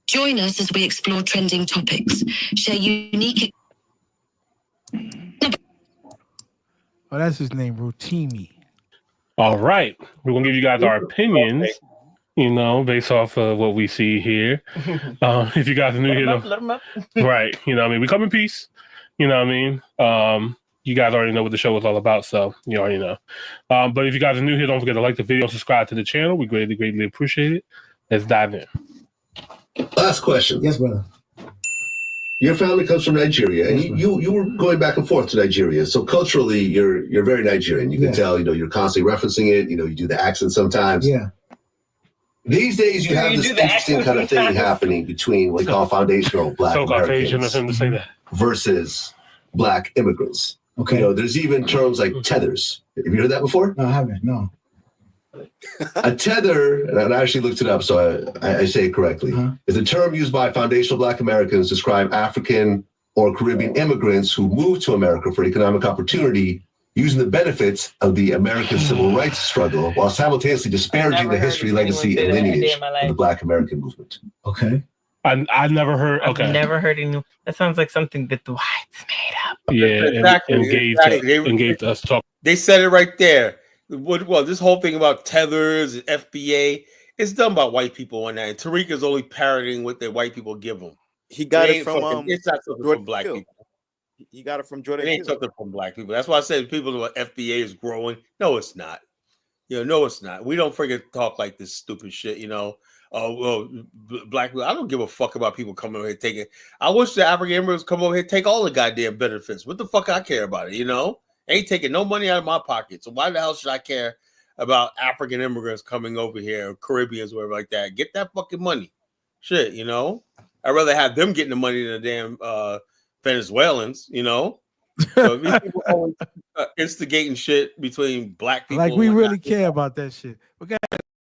Join us as we explore trending topics, share unique... Oh, that's his name, Rotimi. All right. We're going to give you guys our opinions, you know, based off of what we see here. If you guys are new here, right. You know what I mean? We come in peace. You know what I mean? You guys already know what the show is all about, so you already know. But if you guys are new here, don't forget to like the video, subscribe to the channel. We greatly, greatly appreciate it. Let's dive in. Last question. Yes, brother. Your family comes from Nigeria, and you were going back and forth to Nigeria. So culturally, you're very Nigerian. You can tell, you're constantly referencing it. You do the accent sometimes. Yeah. These days, you have this interesting kind of thing happening between what we call foundational Black Americans versus Black immigrants. Okay. There's even terms like tethers. Have you heard that before? No, I haven't. No. A tether, and I actually looked it up, so I say it correctly, is a term used by foundational Black Americans to describe African or Caribbean immigrants who moved to America for economic opportunity using the benefits of the American civil rights struggle while simultaneously disparaging the history, legacy, and lineage of the Black American movement. Okay. I never heard. Okay. I've never heard any. That sounds like something that the whites made up. Yeah, exactly. Engaged us talk. They said it right there. Well, this whole thing about tethers and FBA, it's done by white people on that. And Tariq is only parroting what the white people give him. He got it from it's not something from Black people. He got it from Jordan. It ain't something from Black people. That's why I said people know FBA is growing. No, it's not. No, it's not. We don't freaking talk like this stupid shit. Well, Black people. I don't give a fuck about people coming over here taking. I wish the African immigrants come over here and take all the goddamn benefits. What the fuck I care about it? Ain't taking no money out of my pocket. So why the hell should I care about African immigrants coming over here, or Caribbeans, or whatever like that? Get that fucking money. Shit, I'd rather have them getting the money than the damn Venezuelans, So these people always instigating shit between Black people. Like we really care about that shit.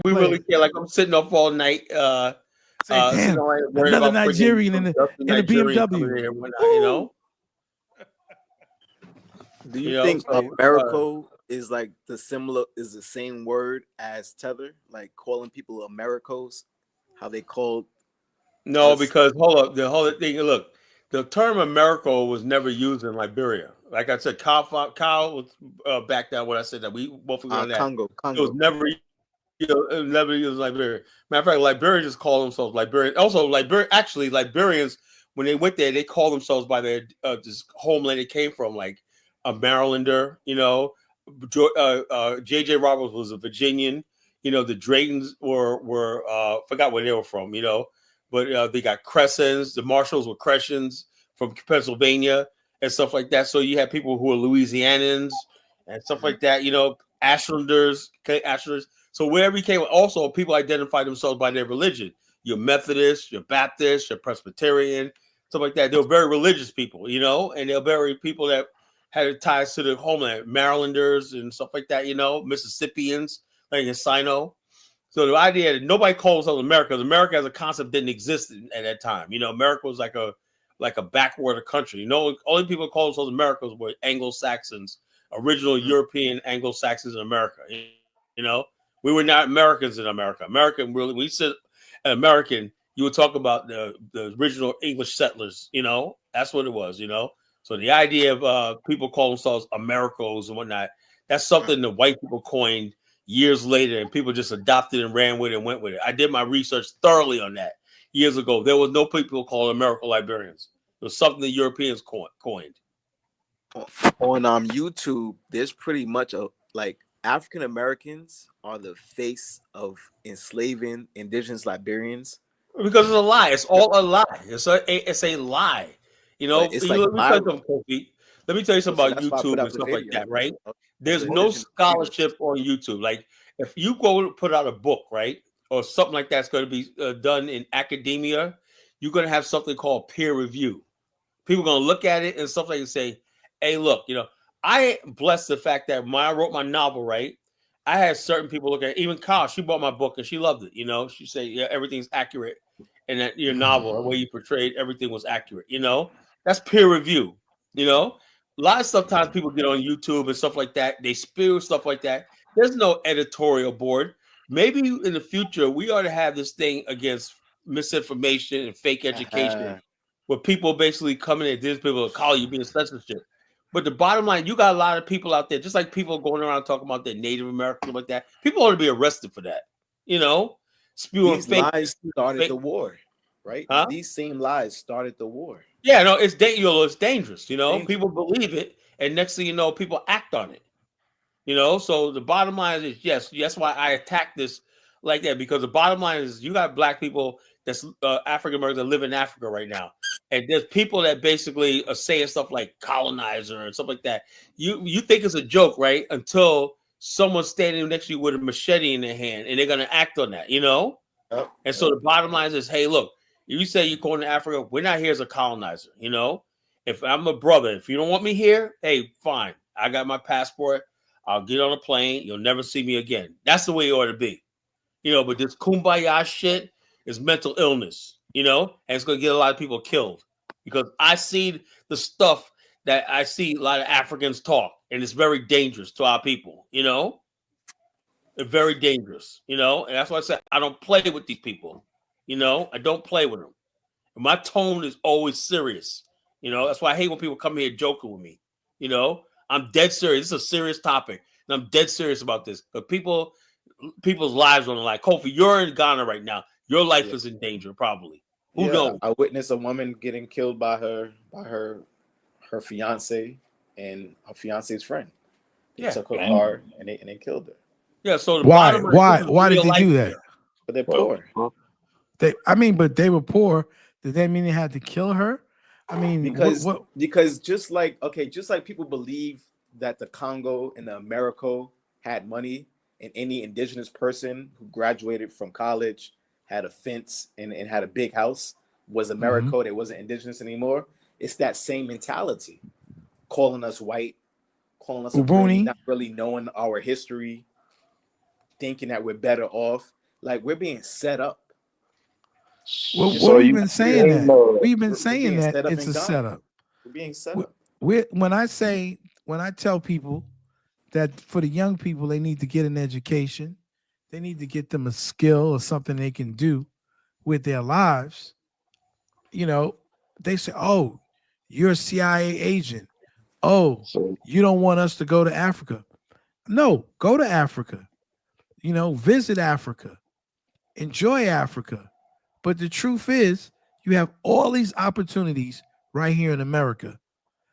We really care. Like I'm sitting up all night. Damn, another Nigerian in the BMW. Do you think Americo is like the same word as tether? Like calling people Americos, how they called? No, because hold up, the whole thing. Look, the term Americo was never used in Liberia. Like I said, Kyle was back down when I said that we both agree on that. Congo. It was never used in Liberia. Matter of fact, Liberians just call themselves Liberians. Also, Liberians, when they went there, they call themselves by their this homeland they came from, like a Marylander. J.J. Roberts was a Virginian. The Draytons were forgot where they were from. But they got Crescents. The Marshalls were Crescents from Pennsylvania and stuff like that. So you had people who were Louisianans and stuff like that. Ashlanders. So wherever you came, also people identify themselves by their religion. You're Methodist, you're Baptist, you're Presbyterian, stuff like that. They were very religious people, and they're very people that had ties to the homeland, Marylanders and stuff like that, Mississippians, like in Sino. So the idea that nobody calls themselves America, because America as a concept didn't exist at that time. America was like a backward country. Only people who call themselves Americans were Anglo-Saxons, original European Anglo-Saxons in America. We were not Americans in America. American, really, when you said an American, you would talk about the original English settlers. That's what it was. So the idea of people call themselves Americos and whatnot, that's something the white people coined years later, and people just adopted and ran with it and went with it. I did my research thoroughly on that years ago. There was no people called American Liberians. It was something the Europeans coined. On YouTube, there's pretty much African Americans are the face of enslaving indigenous Liberians. Because it's a lie. It's all a lie. It's a lie. It's let me tell you something about YouTube and stuff like that, right? There's no scholarship on YouTube. Like if you go put out a book, right, or something like that's going to be done in academia, you're going to have something called peer review. People are going to look at it and stuff like that and say, hey, look, I blessed the fact that when I wrote my novel, right, I had certain people look at it. Even Kyle, she bought my book and she loved it. She said, yeah, everything's accurate. And that your novel, the way you portrayed everything was accurate. That's peer review. A lot of sometimes people get on YouTube and stuff like that. They spew stuff like that. There's no editorial board. Maybe in the future, we ought to have this thing against misinformation and fake education, where people basically come in and these people call you being censorship. But the bottom line, you got a lot of people out there, just like people going around talking about their Native Americans like that. People ought to be arrested for that. Spewing these fake lies started the war, right? Huh? These same lies started the war. Yeah, no, it's dangerous. People believe it, and next thing you know, people act on it. So the bottom line is yes. That's why I attack this like that, because the bottom line is you got Black people that's African Americans that live in Africa right now, and there's people that basically are saying stuff like colonizer and stuff like that. You think it's a joke, right? Until someone's standing next to you with a machete in their hand, and they're gonna act on that. And so the bottom line is, hey, look. You say you're going to Africa, we're not here as a colonizer, If I'm a brother, if you don't want me here, hey, fine. I got my passport. I'll get on a plane. You'll never see me again. That's the way it ought to be. But this kumbaya shit is mental illness, and it's going to get a lot of people killed because I see the stuff that I see a lot of Africans talk, and it's very dangerous to our people, It's very dangerous, and that's why I said I don't play with these people, I don't play with them. And my tone is always serious, that's why I hate when people come here joking with me, I'm dead serious. This is a serious topic, and I'm dead serious about this because people's lives on the line. Kofi, you're in Ghana right now. Your life is in danger, probably. Who knows? I witnessed a woman getting killed by her fiance and her fiance's friend. They took her car and they killed her. Yeah. So why did they do that? But they're poor. But they were poor. Did that mean they had to kill her? I mean, because just like people believe that the Congo and the America had money, and any indigenous person who graduated from college had a fence and had a big house was America. They wasn't indigenous anymore. It's that same mentality, calling us white, calling us not really knowing our history, thinking that we're better off. Like we're being set up. We've been saying that. We've been saying that it's a setup. We're being set up. When I tell people that for the young people, they need to get an education, they need to get them a skill or something they can do with their lives. They say, "Oh, you're a CIA agent. Oh, you don't want us to go to Africa." No, go to Africa. Visit Africa, enjoy Africa. But the truth is, you have all these opportunities right here in America.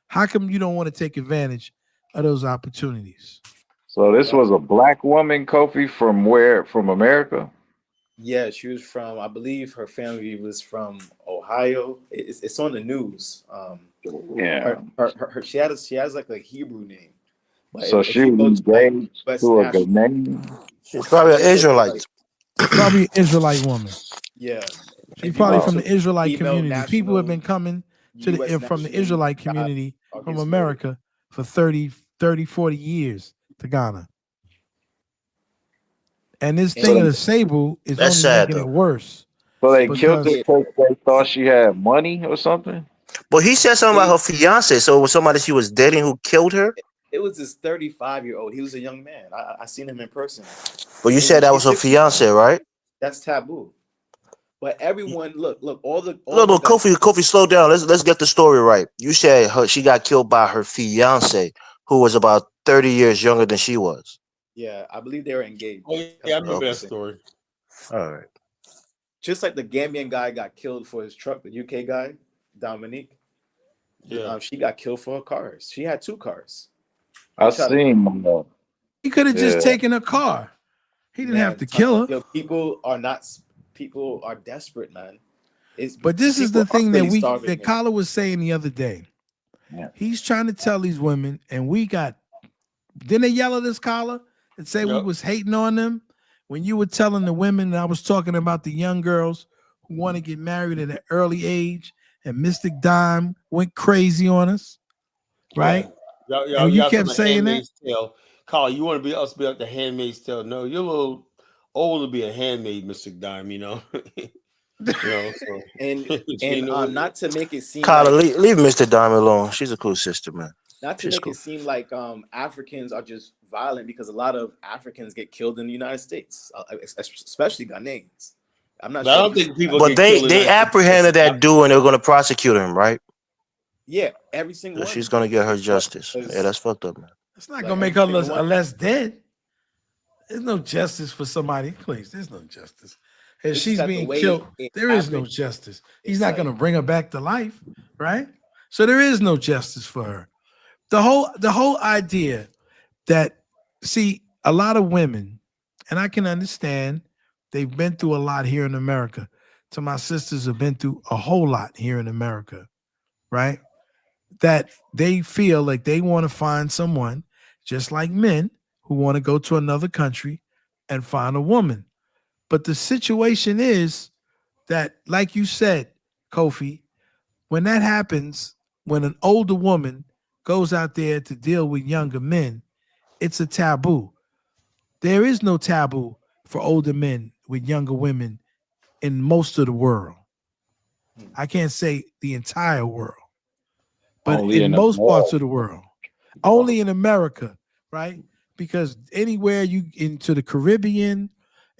How come you don't want to take advantage of those opportunities? So this was a black woman, Kofi, from where? From America? Yeah, she was from, I believe her family was from Ohio. It's on the news. She has like a Hebrew name. So she was engaged to a Ghanaian? She's probably an Israelite. Probably an Israelite woman. Yeah. She's probably from the Israelite community. People have been coming from the Israelite community from America for 30, 40 years to Ghana. And this thing of the Sable is only making it worse. So they killed her because they thought she had money or something? But he said something about her fiance. So it was somebody she was dating who killed her? It was this 35-year-old. He was a young man. I seen him in person. But you said that was her fiance, right? That's taboo. But everyone, look, Kofi, slow down. Let's get the story right. You said she got killed by her fiance, who was about 30 years younger than she was. Yeah, I believe they were engaged. Oh, yeah, I remember that story. All right. Just like the Gambian guy got killed for his truck, the UK guy, Dominique. Yeah, she got killed for her cars. She had 2 cars. I seen. He could have just taken a car. He didn't have to kill her. People are desperate, man. But this is the thing that Kala was saying the other day. Yeah. He's trying to tell these women, and didn't they yell at us, Kala, and say we was hating on them? When you were telling the women, and I was talking about the young girls who want to get married at an early age, and Mystic Dime went crazy on us, right? Yeah. You kept saying that. Kala, you want to be like the Handmaid's Tale? No, you're a little old to be a handmaid, Mystic Dime. And not to make it seem Kala, leave Mr. Dime alone. She's a cool sister, man. Not to make it seem like Africans are just violent, because a lot of Africans get killed in the United States, especially Ghanaians. I'm not. I don't think people. But they apprehended that dude, and they're going to prosecute him, right? Yeah, every single one. She's going to get her justice. Yeah, that's fucked up, man. It's not going to make her less dead. There's no justice for somebody. Please, there's no justice. If she's being killed, there is no justice. He's not going to bring her back to life, right? So there is no justice for her. The whole idea that, see, a lot of women, and I can understand they've been through a lot here in America. So my sisters have been through a whole lot here in America, right? That they feel like they want to find someone, just like men who want to go to another country and find a woman. But the situation is that, like you said, Kofi, when that happens, when an older woman goes out there to deal with younger men, it's a taboo. There is no taboo for older men with younger women in most of the world. I can't say the entire world, but Only in in most America. parts of the world. Only in America, right? Because anywhere you into the Caribbean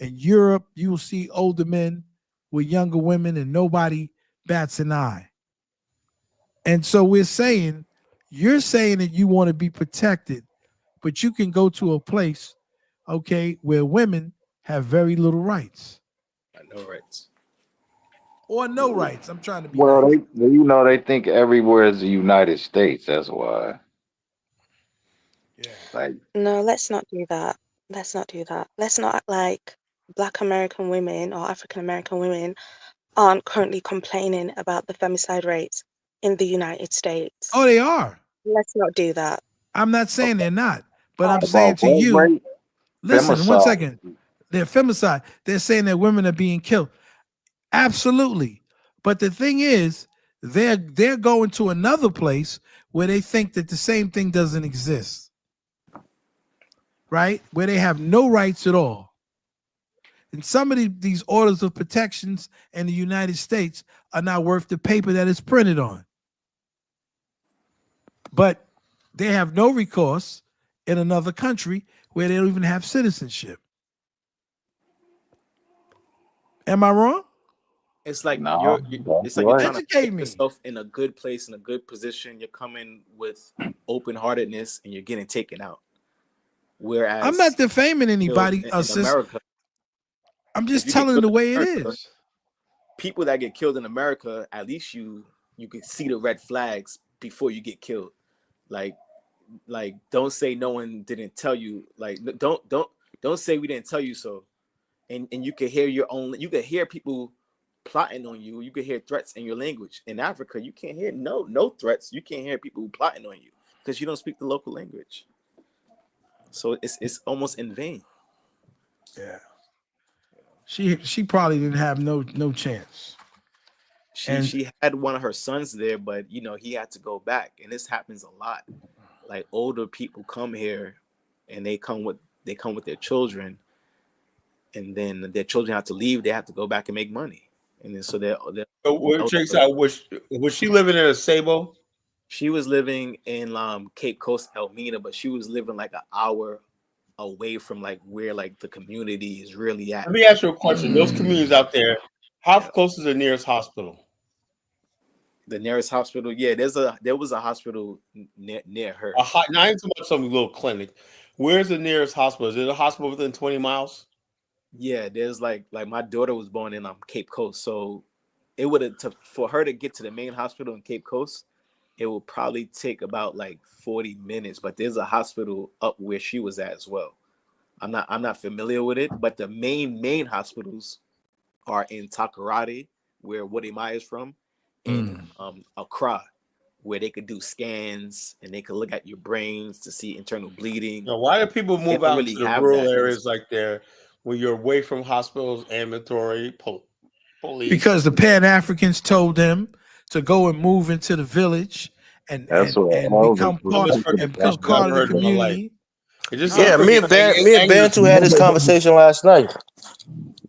and Europe, you will see older men with younger women and nobody bats an eye. And so you're saying that you want to be protected, but you can go to a place, okay, where women have very little rights. No rights. Or no rights. I'm trying to be Well, nice. they think everywhere is the United States. That's why. Yeah. Like, No, let's not do that. Let's not do that. Let's not act like Black American women or African American women aren't currently complaining about the femicide rates in the United States. Oh, they are. Let's not do that. I'm not saying they're not, but I'm about saying to what you, rate? listen, one Femicide. second. They're femicide. They're saying that women are being killed. Absolutely. But the thing is, they're going to another place where they think that the same thing doesn't exist. Right? Where they have no rights at all. And some of these orders of protections in the United States are not worth the paper that it's printed on. But they have no recourse in another country where they don't even have citizenship. Am I wrong? It's like No, it's like you're trying to Educate put me. yourself in a good place, in a good position. You're coming with open-heartedness, and you're getting taken out. Whereas I'm not defaming anybody, in sis. America, I'm just telling the way it is. People that get killed in America, at least you can see the red flags before you get killed. Like don't say no one didn't tell you. Like don't say we didn't tell you so. And you can hear you can hear people plotting on you. You can hear threats in your language. In Africa, you can't hear no threats. You can't hear people plotting on you because you don't speak the local language. So it's almost in vain. Yeah. She probably didn't have no chance. She had one of her sons there, but he had to go back, and this happens a lot. Like older people come here, and they come with their children, and then their children have to leave. They have to go back and make money, and then so they're was she living in a Sabo? She was living in Cape Coast, Elmina, but she was living like an hour away from like where like the community is really at. Let me ask you a question. Those communities out there, how close is the nearest hospital? The nearest hospital, yeah, there was a hospital near her. Not even some little clinic. Where's the nearest hospital? Is it a hospital within 20 miles? Yeah, there's like my daughter was born in Cape Coast, so it would have for her to get to the main hospital in Cape Coast, it will probably take about like 40 minutes. But there's a hospital up where she was at as well. I'm not familiar with it, but the main hospitals are in Takoradi, where Wodimai is from, and Accra, where they could do scans and they could look at your brains to see internal bleeding. Now, why do people move out to the rural areas like there when you're away from hospitals, ambulatory, police? Because the Pan Africans told them to go and move into the village and become part of the community. Yeah, me and Bantu had this conversation last night.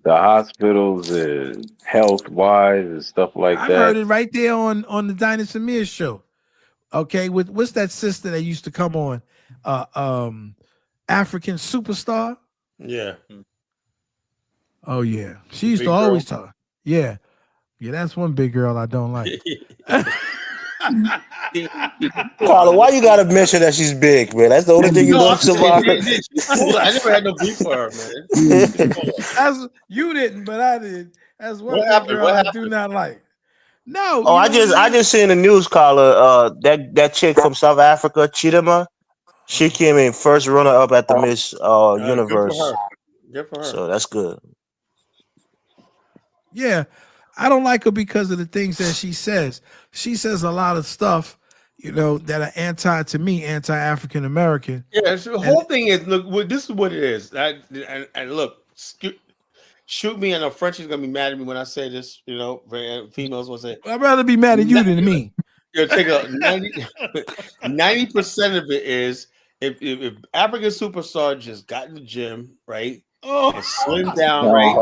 The hospitals and health wise and stuff like that. I heard it right there on the Dinah Samir show. Okay, with what's that sister that used to come on? African Superstar. Yeah. Oh yeah, she used to always talk. Yeah, that's one big girl I don't like. Carla, why you gotta mention that she's big, man? That's the only thing you notice about her. I never had no beef for her, man. You didn't, but I did. That's one big girl I do not like. No. Oh, I just seen the news, Carla. That chick from South Africa, Chidema, she came in first runner up at the Miss Universe. Good for her. So that's good. Yeah, I don't like her because of the things that she says. She says a lot of stuff, that are anti-African American. Yeah, so the whole thing is, look, this is what it is. And look, shoot me, and the French is gonna be mad at me when I say this. Females will say, "I'd rather be mad at you than me." Take 90% of it is if African superstar just got in the gym, right, Oh. and slimmed down, right,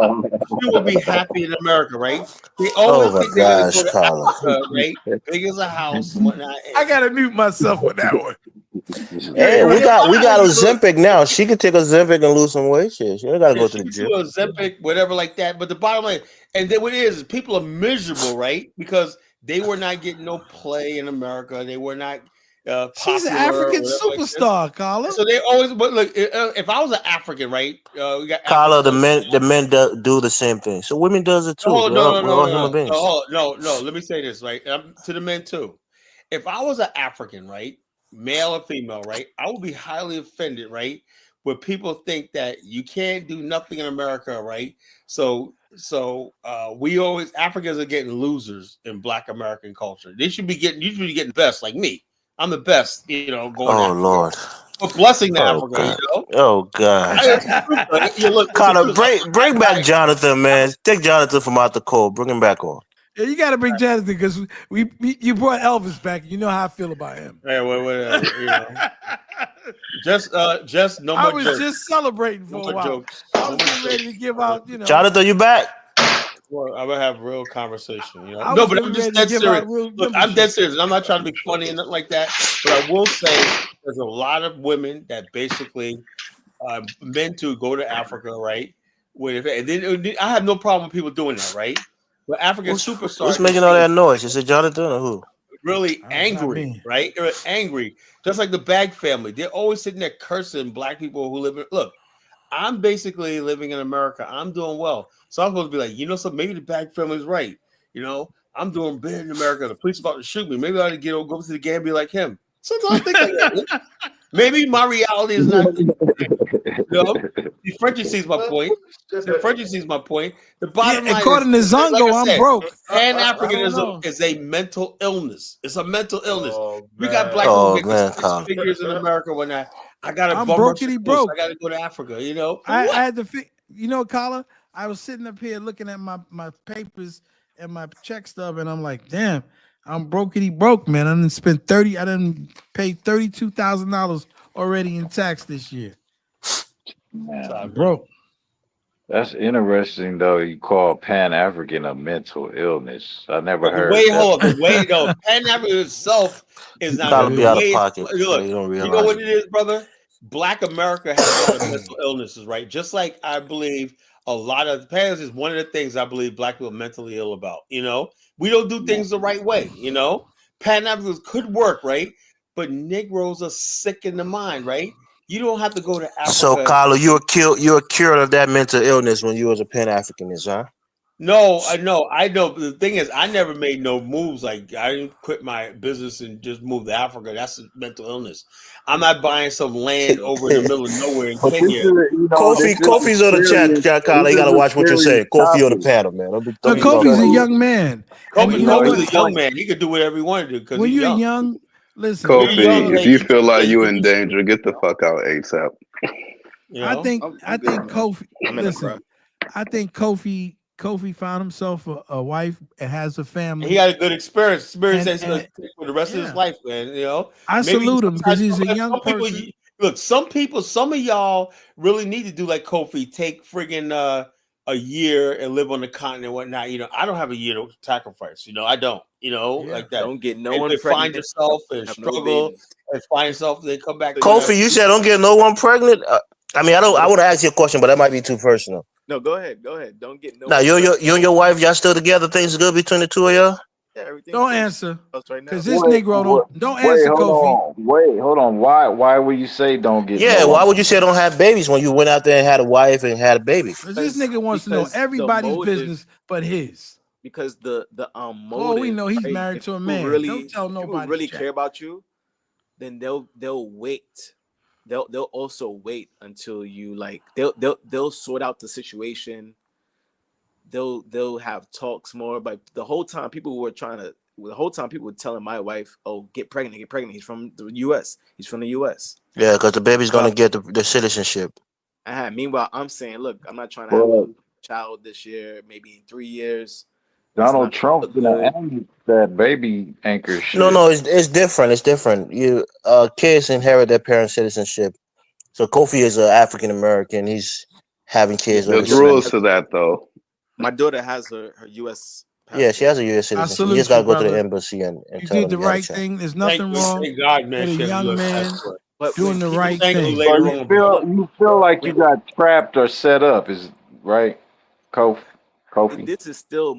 she will be happy in America, right? They always Oh my think they're gonna gosh, go to Carla. Africa, right? Big as a house and whatnot. I gotta mute myself on that one. Hey, we got Ozempic now. She can take Ozempic and lose some weight. Shit, she don't gotta go to the gym. Ozempic, whatever like that. But the bottom line, and then what it is, people are miserable, right? Because they were not getting no play in America. They were not She's an popular. African superstar, like Carla. So they always, but look, if I was an African, right? We got Carla, the men do the same thing. So women does it too. We're all human beings. No. Let me say this, right? To the men too. If I was an African, right, male or female, right, I would be highly offended, right, where people think that you can't do nothing in America, right? So we always Africans are getting losers in Black American culture. You should be getting best, like me. I'm the best, going. Oh Lord. For blessing to Africa, God. Oh God. Carla, bring back Jonathan, man. Take Jonathan from out the cold. Bring him back on. Yeah, you got to bring Jonathan because you brought Elvis back. You know how I feel about him. Yeah, just no more. I was just celebrating for a while. Jokes. I was getting ready to give out. Jonathan, you back? Well, I would have real conversation. No, but I'm just dead serious. Look, I'm dead serious, and I'm not trying to be funny and nothing like that. But I will say, there's a lot of women that basically meant to go to Africa, right? And then I have no problem with people doing that, right? But African superstars. Who's making all that noise? Is it Jonathan or who? Really angry, right? They're angry, just like the Bag family. They're always sitting there cursing Black people who live in. Look, I'm basically living in America. I'm doing well. So I'm supposed to be like, so maybe the Bag family is right. I'm doing bad in America. The police about to shoot me. Maybe I ought to go to the game and be like him. Sometimes I think like that. Maybe my reality is not. The Frenchie sees my point. The bottom line according to Zongo, I'm broke. Pan Africanism is a mental illness. It's a mental illness. We got Black people making six figures in America when I got a brokey broke. I got to go to Africa. I had to Carla. I was sitting up here looking at my papers and my check stub, and I'm like, damn, I'm brokey broke, man. I didn't pay $32,000 already in tax this year. Man, so I'm broke. That's interesting, though. You call Pan African a mental illness. I never heard. Pan African itself is not out of pocket. Look, you know what it is, brother? Black America has a lot of mental illnesses, right? Just like I believe a lot of Pan is one of the things I believe Black people are mentally ill about. We don't do things the right way. Pan Africans could work, right? But Negroes are sick in the mind, right? You don't have to go to Africa. So, Carlo, you're cured of that mental illness when you was a Pan Africanist, huh? No, I know. The thing is, I never made no moves. Like I didn't quit my business and just move to Africa. That's a mental illness. I'm not buying some land over in the middle of nowhere in Kenya. Kofi's on the chat, Carlo. You gotta watch what you're saying. Kofi on the panel, man. Kofi's a young man. Kofi's a young man. He could do whatever he wanted to do because when you're young. Listen, Kofi, if you feel like you're in danger, get the fuck out ASAP. I think Kofi. Listen, I think Kofi found himself a wife and has a family. He had a good experience that's going to take for the rest of his life, man. I salute him because he's a young person. Look, some of y'all really need to do like Kofi. Take friggin' a year and live on the continent and whatnot. I don't have a year to sacrifice. I don't. Like that. Don't get no one pregnant. Find yourself and struggle and find yourself. And then come back. Kofi, you said don't get no one pregnant. I want to ask you a question, but that might be too personal. No, go ahead. Don't get no. Now you and your wife, y'all still together? Things are good between the two of y'all? Yeah, everything. Don't answer, because this Negro don't answer, Kofi. Hold on. Why would you say don't get? Yeah, why would you say don't have babies when you went out there and had a wife and had a baby? This nigga wants to know everybody's business but his. Because the motive. Oh, we know he's married to a man. Don't tell nobody. If really care about you, then they'll wait. They'll also wait until you they'll sort out the situation. They'll have talks more. But the whole time people were telling my wife, "Oh, get pregnant. He's from the U.S. Yeah, because the baby's gonna get the citizenship. Meanwhile, I'm saying, look, I'm not trying to have a child this year. Maybe in 3 years. Donald Trump gonna end that baby anchor shit. No, it's different. It's different. Kids inherit their parents' citizenship. So Kofi is an African American. He's having kids. There's rules to that, though. My daughter has her U.S. passport. Yeah, she has a U.S. citizenship. You just gotta go to the embassy and you tell did them the right thing. There's nothing wrong Thank God, man, with a she has a young US man passport. doing the right Thank you thing. later So on. you feel like you got trapped or set up, is right, Kofi? This is still,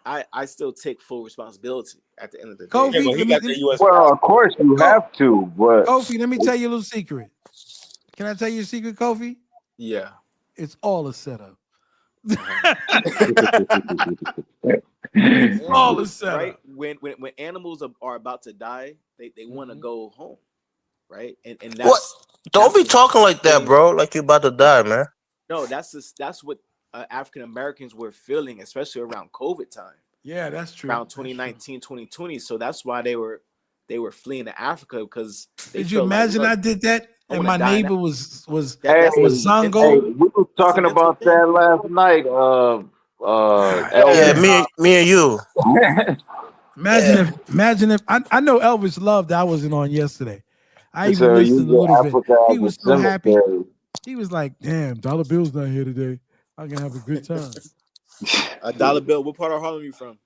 I still take full responsibility at the end of the day. Kofi, Well, of course you have to, but Kofi, let me tell you a little secret. Can I tell you a secret, Kofi? Yeah. It's all a setup. All a setup. Right? When animals are about to die, they want to go home, right? And that's what? Don't be talking like that, bro. Like you're about to die, man. No, that's what African Americans were feeling, especially around COVID time. Yeah, that's true. Around 2019, 2020. So that's why they were fleeing to Africa, because did you imagine I did that and my neighbor was Zongo? Hey, we were talking about that last night. Yeah, me and you. Imagine if I know Elvis loved that I wasn't on yesterday. I even listened a little bit. He was so happy. He was like, "Damn, Dollar Bill's not here today. I can have a good time." Dollar Bill, what part of Harlem you from?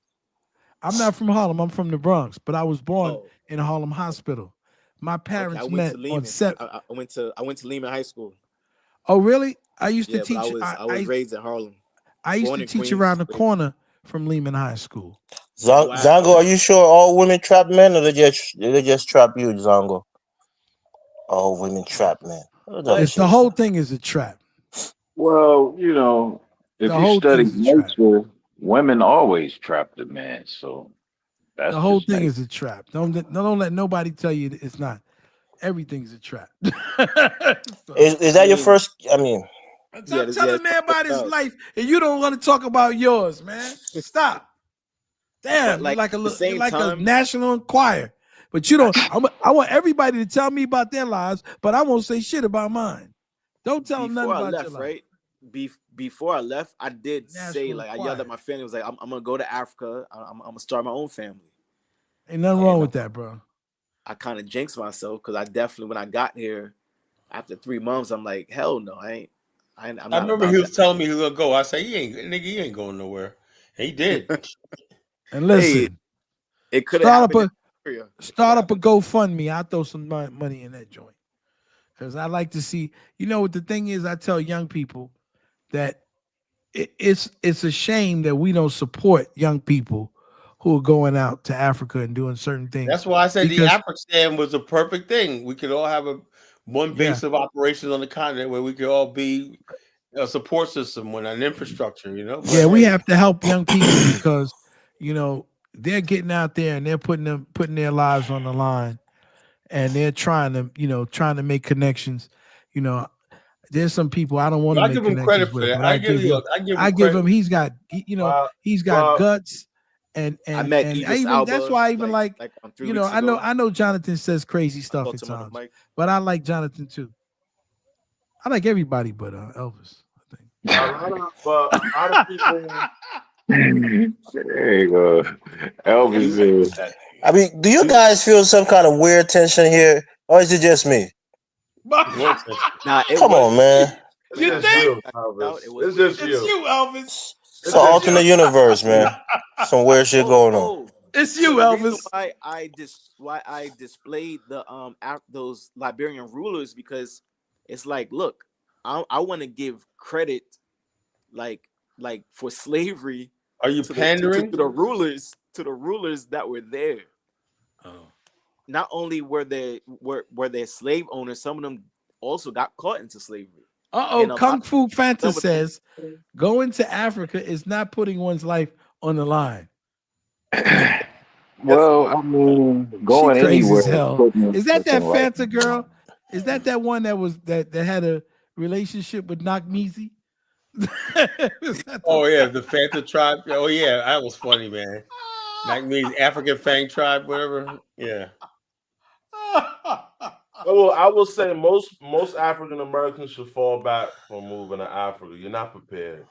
I'm not from Harlem. I'm from the Bronx, but I was born in a Harlem hospital. My parents met on set. I went to Lehman High School. Oh, really? I used to teach. I was raised in Harlem. I used to teach around the corner from Lehman High School. Zongo, are you sure all women trap men, or they just trap you, Zongo? All women trap men. It's the whole thing is a trap. Well, if you study nature, women always trap the man. So that's the whole thing is a trap. Don't let nobody tell you it's not. Everything's a trap. Is that your first? I mean, stop telling man about his life, and you don't want to talk about yours, man. Stop. Damn, you're like a National Enquirer. But you don't. I want everybody to tell me about their lives, but I won't say shit about mine. Don't tell them nothing about your life. Right? Before I left, I did say, like, I yelled at my family. I was like, I'm gonna go to Africa. I'm gonna start my own family. Ain't nothing wrong with that, bro. I kind of jinxed myself, because I definitely, when I got here after 3 months, I'm like, hell no, I remember he was telling me he was gonna go. I said, he ain't going nowhere. And he did. And listen, it could have start up a GoFundMe. I'll throw some money in that joint, because I like to see. You know what the thing is? I tell young people that it's a shame that we don't support young people who are going out to Africa and doing certain things. That's why I said the African was a perfect thing. We could all have one base of operations on the continent where we could all be a support system with an infrastructure, But yeah, we have to help young people because they're getting out there and they're putting their lives on the line, and they're trying to make connections. There's some people I don't want to make connections with, but I give him. He's got guts. And I met that's why I even like I know Jonathan says crazy stuff at times, but I like Jonathan too. I like everybody but Elvis, I think. A lot of people. There you go, Elvis. I mean, do you guys feel some kind of weird tension here, or is it just me? Come on, man. You think? It's just you. It's you, Elvis. It's an alternate universe, man. Some weird shit going on. It's you, Elvis. Why I displayed those Liberian rulers, because it's like, look, I want to give credit, like for slavery. Are you pandering to the rulers that were there? Oh. Not only were they slave owners, some of them also got caught into slavery. Kung Fu Fanta says going to Africa is not putting one's life on the line. Well, I mean, going anywhere. As hell. Is that Fanta girl? Is that one that had a relationship with Nakmeezy? Oh yeah, the Fanta tribe. Oh yeah, that was funny, man. Nakmeezy, African Fang tribe, whatever. Yeah. Well, I will say most African Americans should fall back from moving to Africa. You're not prepared.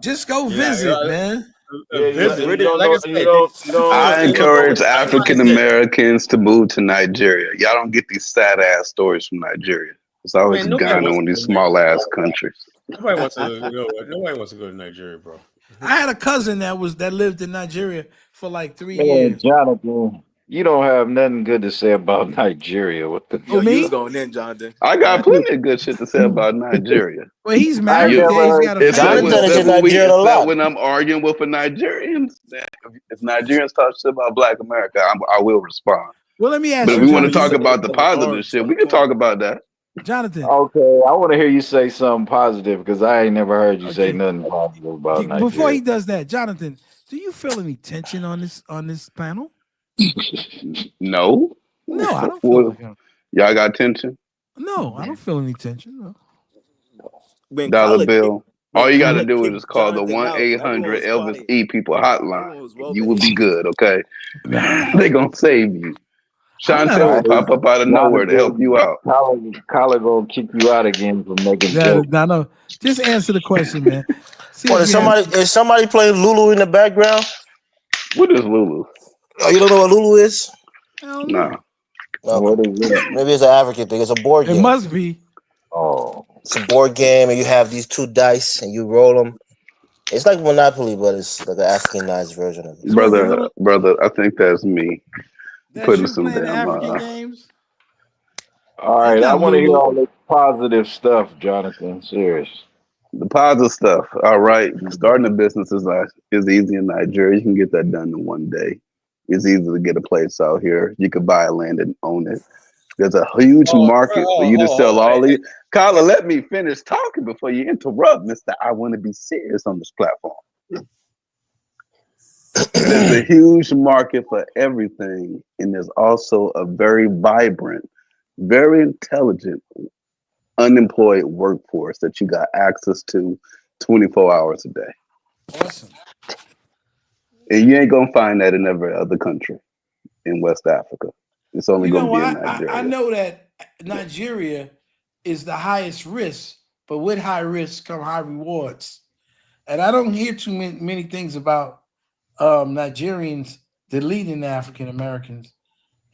Just go visit, man. visit. You don't Like know. I You said, don't. I You don't know encourage what African Americans to move to Nigeria. Y'all don't get these sad ass stories from Nigeria. It's always Man, nobody Ghana wants and to these go to small Nigeria. ass countries. Nobody wants to go. Nobody wants to go to Nigeria, bro. I had a cousin that lived in Nigeria for like 3 Man, years. Jonathan, you don't have nothing good to say about Nigeria. What the? Yo, you was going in, Jonathan. I got plenty of good shit to say about Nigeria. Well, he's I married. never Yeah, he's heard got a Is that, family. Jonathan is in when Nigeria a lot. when I'm arguing with a Nigerian? If Nigerians talk shit about Black America, I will respond. Well, let me ask But you, if we want to Jonathan. talk about the positive shit, we can talk about that. Jonathan. Okay, I want to hear you say something positive because I ain't never heard you say nothing positive about Nigeria. Before he does that, Jonathan, do you feel any tension on this panel? No. No, I don't feel like y'all got tension? No, I don't feel any tension. No. When Dollar Khaled bill. All you got to do is kicked just call the Jonathan out, 1-800 everyone was Elvis E people hotline. was well You will be good, okay? Nah. They gonna save you. Chantel will pop up out of nowhere to help you out. Khaled gonna kick you out again for making Yeah, jokes. no. Just answer the question, man. What is somebody playing Lulu in the background? What is Lulu? Oh, you don't know what Lulu is? No. What is it? Maybe it's an African thing. It's a board game. It must be. Oh. It's a board game, and you have these 2 dice, and you roll them. It's like Monopoly, but it's like an Africanized version of it. Brother, I think that's me. That's Putting you some playing damn African games? All right, not I want to hear Lulu. all this positive stuff, Jonathan. Serious. The positive stuff. All right. Starting a business is easy in Nigeria. You can get that done in one day. It's easy to get a place out here. You can buy land and own it. There's a huge market for you to sell all these. Kyla, let me finish talking before you interrupt, Mr. I want to be serious on this platform. There's a huge market for everything, and there's also a very vibrant, very intelligent, unemployed workforce that you got access to 24 hours a day. Awesome. And you ain't gonna find that in every other country in West Africa. It's only gonna be in Nigeria. I know that Nigeria is the highest risk, but with high risk come high rewards. And I don't hear too many things about Nigerians deleting African Americans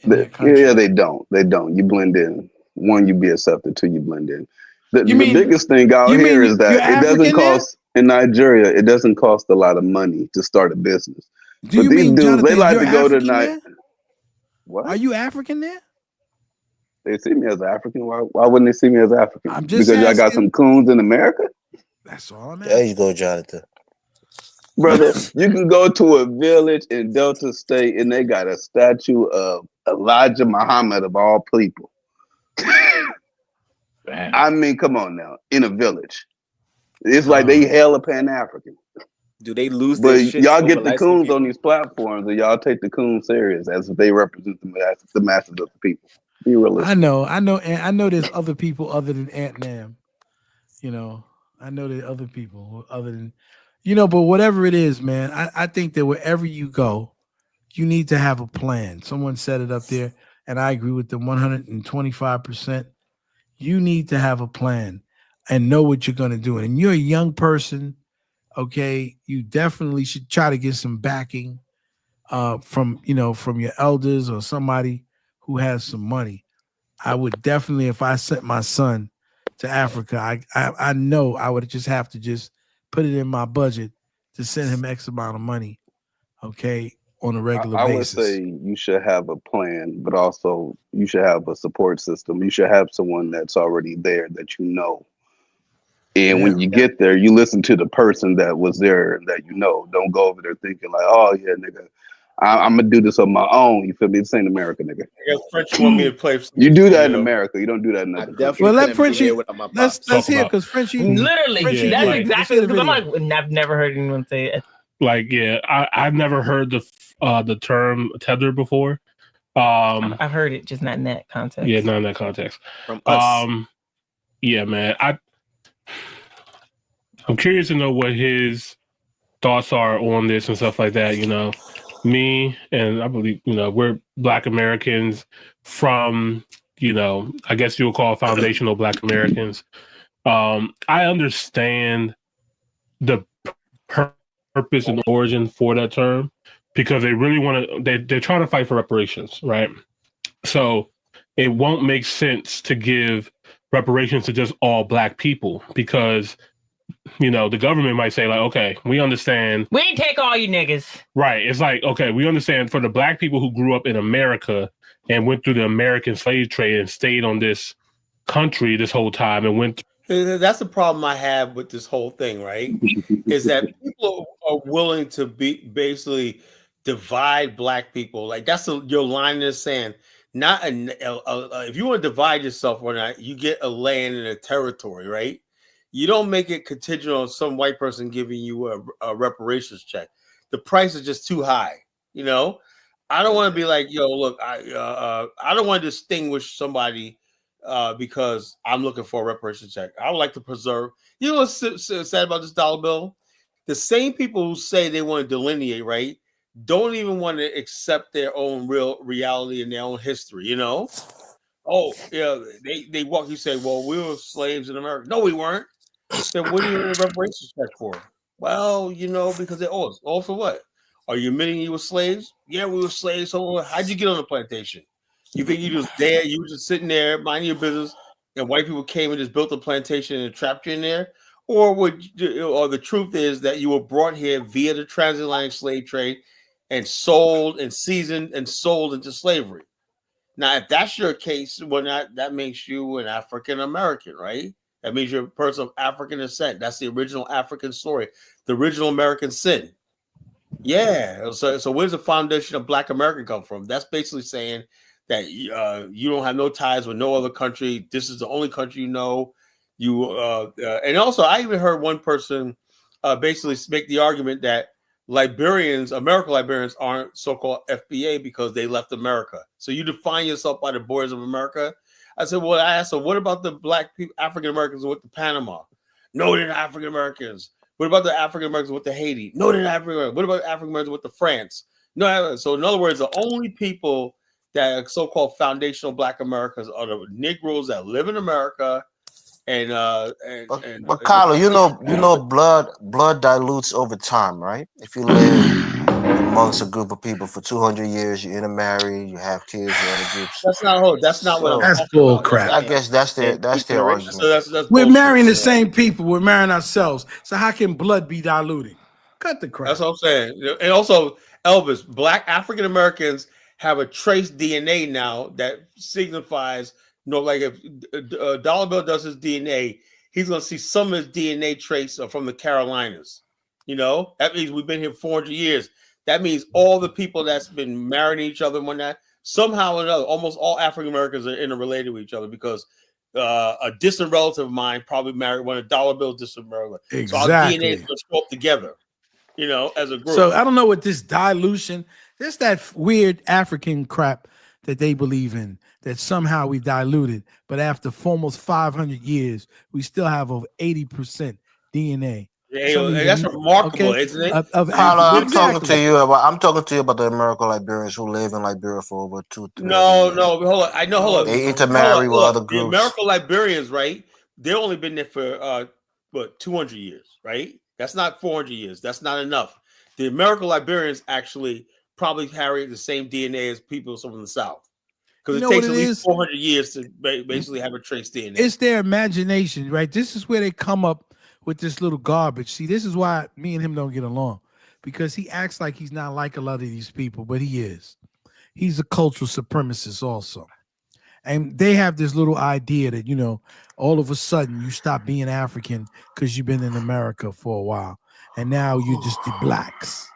in their country. Yeah, they don't. They don't. You blend in. One, you be accepted. Two, you blend in. The biggest thing out here is that it doesn't cost in Nigeria. It doesn't cost a lot of money to start a business. Do you mean, Jonathan, they like to go African to there? What? Are you African there? They see me as African. Why wouldn't they see me as African? I'm just because y'all got some coons in America. That's all I'm asking. There you go, Jonathan. Brother, you can go to a village in Delta State and they got a statue of Elijah Muhammad of all people. I mean, come on now, in a village. It's like they hail a Pan African. Do they lose but their shit? Y'all get the coons on these platforms and y'all take the coons serious as if they represent the masses of the people. Be realistic. I know there's other people other than Ant Nam. You know, I know there are other people other than, but whatever it is, man, I think that wherever you go, you need to have a plan. Someone said it up there, and I agree with them 125%. You need to have a plan and know what you're going to do. And you're a young person, okay? You definitely should try to get some backing from your elders or somebody who has some money. I would definitely, if I sent my son to Africa, I know I would just have to just put it in my budget to send him X amount of money, okay, on a regular basis. I would say you should have a plan, but also you should have a support system. You should have someone that's already there that you know. And when you get there, you listen to the person that was there that you know. Don't go over there thinking like, oh yeah, nigga, I'm gonna do this on my own. You feel me? This ain't America, nigga. I guess French want me to play. You do that in America. You don't do that in other countries. Well, let Frenchie. Let's hear because Frenchie. Literally, that's exactly because I'm like, I've never heard anyone say it. Like, yeah, I've never heard the term tether before. I've heard it, just not in that context. Yeah, not in that context. From us. Yeah, man. I'm curious to know what his thoughts are on this and stuff like that. Me and I believe, we're Black Americans from, I guess you'll call foundational Black Americans. I understand the purpose and origin for that term because they really want to. They're trying to fight for reparations, right? So it won't make sense to give reparations to just all Black people because the government might say like, okay, we understand. We ain't take all you niggas. Right. It's like, okay, we understand for the Black people who grew up in America and went through the American slave trade and stayed on this country this whole time and went. That's the problem I have with this whole thing, right? Is that people are willing to basically divide Black people. Like that's your line in the sand. Not if you want to divide yourself or not, you get a land and a territory, right? You don't make it contingent on some white person giving you a reparations check. The price is just too high. I don't want to be like, yo, look, I don't want to distinguish somebody because I'm looking for a reparations check. I would like to preserve. You know what's sad about this dollar bill? The same people who say they want to delineate, right, don't even want to accept their own real reality and their own history. Oh, yeah, they walk. You say, well, we were slaves in America. No, we weren't. Then what do you need a reparations check for? Well, because they owe us. All for what? Are you admitting you were slaves? Yeah, we were slaves. So how'd you get on the plantation? You think you just there? You were just sitting there minding your business, and white people came and just built a plantation and trapped you in there? Or the truth is that you were brought here via the transatlantic slave trade and sold and seasoned and sold into slavery. Now, if that's your case, well, that makes you an African American, right? That means you're a person of African descent. That's the original African story, the original American sin. Yeah. So where's the foundation of Black America come from? That's basically saying that you don't have no ties with no other country. This is the only country you know. And also, I even heard one person basically make the argument that American Liberians aren't so-called FBA because they left America. So you define yourself by the borders of America. I said, well, I asked her, what about the Black people, African Americans who went to Panama? No, they're not African Americans. What about the African Americans who went to Haiti? No, they're not African Americans. What about African Americans who went to France? No. So in other words, the only people that are so-called foundational Black Americans are the Negroes that live in America. But Carlo, blood dilutes over time, right? If you live amongst a group of people for 200 years, you intermarry, you have kids with other groups. That's not what I'm That's bull crap. I guess that's their argument. So that's we're marrying the same people. We're marrying ourselves. So how can blood be diluted? Cut the crap. That's what I'm saying. And also, Elvis, Black African Americans have a trace DNA now that signifies. Like if Dollar Bill does his DNA, he's going to see some of his DNA trace from the Carolinas. That means we've been here 400 years. That means all the people that's been marrying each other and whatnot, somehow or another, almost all African Americans are interrelated with each other because a distant relative of mine probably married one of Dollar Bill's distant relatives. Exactly. So our DNA is going to show up together, as a group. So I don't know what this dilution, there's that weird African crap that they believe in, that somehow we diluted, but after almost 500 years, we still have over 80% DNA. Yeah, that's remarkable, isn't it? Carla, I'm talking to you about the American Liberians who live in Liberia for over 2-3 years. No, hold on. Hold on. They intermarry with other groups. The American Liberians, right? They've only been there for 200 years, right? That's not 400 years. That's not enough. The American Liberians actually probably carry the same DNA as people from the South. Because it takes at least 400 years to basically have a trace DNA. It's their imagination, right? This is where they come up with this little garbage. See, this is why me and him don't get along. Because he acts like he's not like a lot of these people, but he is. He's a cultural supremacist also. And they have this little idea that, all of a sudden you stop being African because you've been in America for a while. And now you're just the blacks.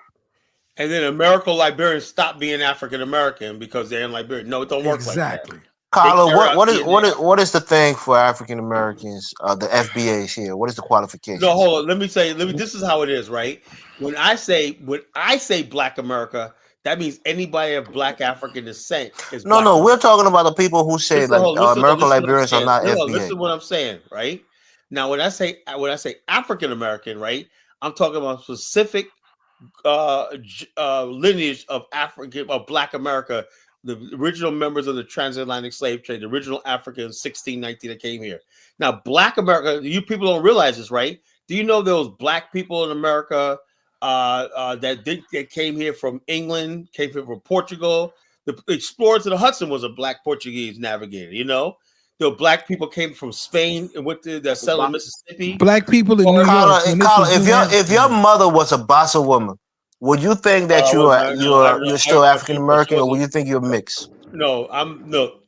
And then American Liberians stop being African American because they're in Liberia. No, it don't work like that. Carla, what is the thing for African Americans? The FBAs here. What is the qualification? No, hold on. Let me this is how it is, right? When I say Black America, that means anybody of Black African descent is Black. No, we're talking about the people who say American Liberians are not FBA. Listen to what I'm saying, right? Now, when I say African American, right, I'm talking about specific lineage of Black America, the original members of the transatlantic slave trade, the original Africans, 1619 that came here. Now, Black America, you people don't realize this, right? Do you know there was Black people in America that came here from England, came here from Portugal. The explorers of the Hudson was a black Portuguese navigator. You know, the black people came from Spain and went to the settled Mississippi. Black people in New York. Carla, if your mother was a bossa woman, would you think that you're still African American, or would you think you're mixed? No,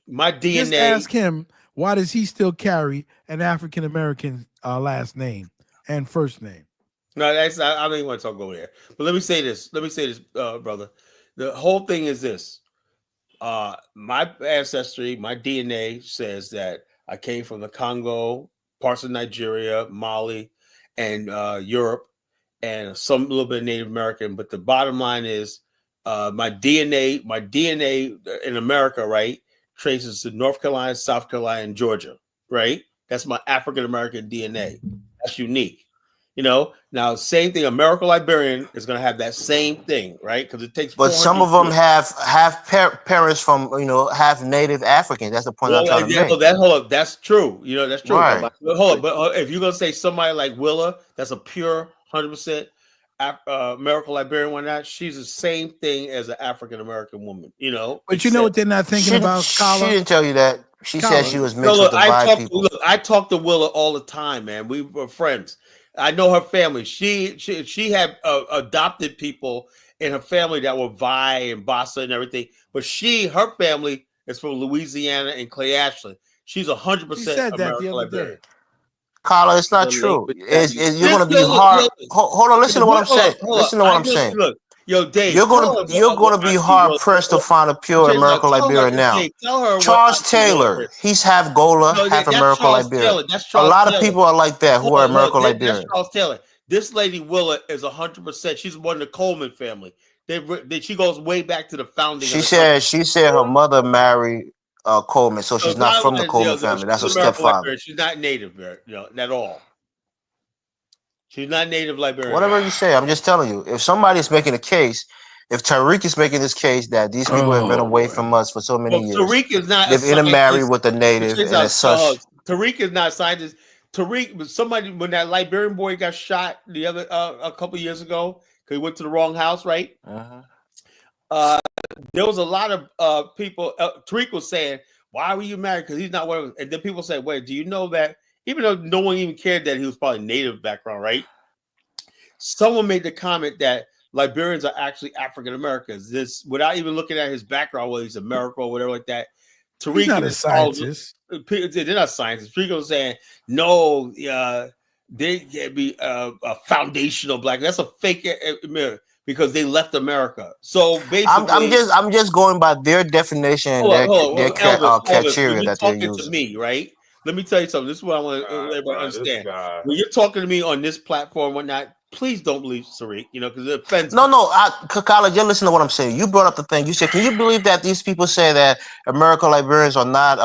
my DNA. Just ask him, why does he still carry an African American last name and first name? No, I don't even want to talk over there. But let me say this, brother. The whole thing is this. My ancestry, my DNA says that I came from the Congo, parts of Nigeria, Mali, and Europe, and some little bit of Native American. But the bottom line is my DNA in America, right, traces to North Carolina, South Carolina, and Georgia, right? That's my African American DNA. That's unique. You know, now same thing. American Liberian is going to have that same thing, right? Because it takes. But some of them have parents from half Native African. That's the point I'm trying to make. Hold up, that's true. You know, that's true. Right. Hold up, but if you're going to say somebody like Willa, that's a pure 100% American Liberian one. That she's the same thing as an African American woman. You know, but you know what they're not thinking about. She didn't tell you that. She said she was mixed with the white people. Look, I talk to Willa all the time, man. We were friends. I know her family. She had adopted people in her family that were Vi and Bassa and everything. But her family is from Louisiana and Clay Ashland. She's 100% American Liberian. Carla, it's not true. You're going to be hard. Hold on, listen to what I'm saying. Listen to what I'm saying. Look, yo, Dave, you're going to be hard pressed to find a pure American Liberian now. Charles Taylor, he's half Gola, half American Liberian. A lot of people are like that who are American Liberian. That's Charles Taylor. This lady Willa is 100%. She's one of the Coleman family. She goes way back to the founding. She said her mother married Coleman, so she's not from the Coleman family. That's her stepfather. She's not native, at all. She's not native Liberian. Whatever you say, I'm just telling you. If somebody's making a case, if Tariq is making this case that these people have been away from us for so many years, Tariq is not. They've intermarried with the native, and as such, Tariq is not a scientist. Tariq was somebody when that Liberian boy got shot the other a couple years ago because he went to the wrong house, right? There was a lot of people. Tariq was saying, "Why were you married?" Because he's not one of them. And then people say, "Wait, do you know that?" Even though no one even cared that he was probably native background, right? Someone made the comment that Liberians are actually African Americans. This, without even looking at his background, whether he's American or whatever like that. Tariq he's not a scientist. They're not scientists. Tariq was saying, no, they can be a foundational black. That's a fake because they left America. So basically, I'm just going by their definition, their criteria that they're using. To me, right? Let me tell you something. This is what I want everybody to understand. When you're talking to me on this platform, whatnot, please don't believe Tariq, because it offends me. No, Kakala, you listen to what I'm saying. You brought up the thing. You said, can you believe that these people say that American Liberians are not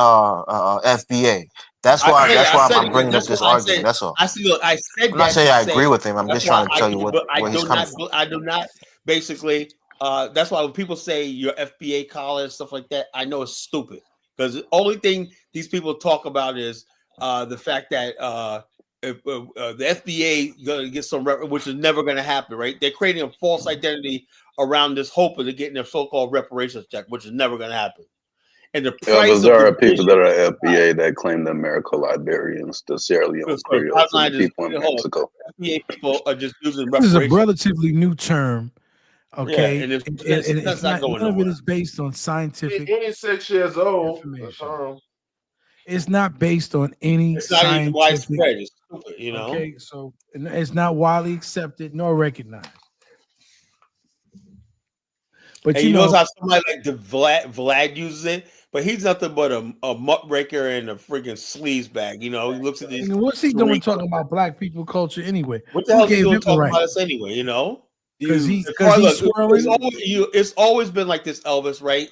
FBA? That's why I'm bringing up this argument. That's all. I said I'm not saying I agree with him. I'm just trying to tell you where he's coming from. I do not basically. That's why when people say you're FBA college and stuff like that, I know it's stupid. Because the only thing these people talk about is the fact that if the FBA going to get some, which is never going to happen, right? They're creating a false identity around this hope of getting their so-called reparations check, which is never going to happen. And the price there are people that are FBA that claim the American Liberians, the Sierra Leone Creoles, and people in Mexico. FBA people are just using reparations. This is a relatively new term. Okay, yeah, and it's not none of it is based on scientific. 86 years old. It's not based on any. It's not even widespread. It's stupid, Okay, so it's not widely accepted nor recognized. But you know how somebody like the Vlad uses it, but he's nothing but a muckraker and a freaking sleaze bag. He looks at these. What's he doing talking about black people culture anyway? What the hell is he doing talking about us anyway? Because he's it's always been like this, Elvis, right?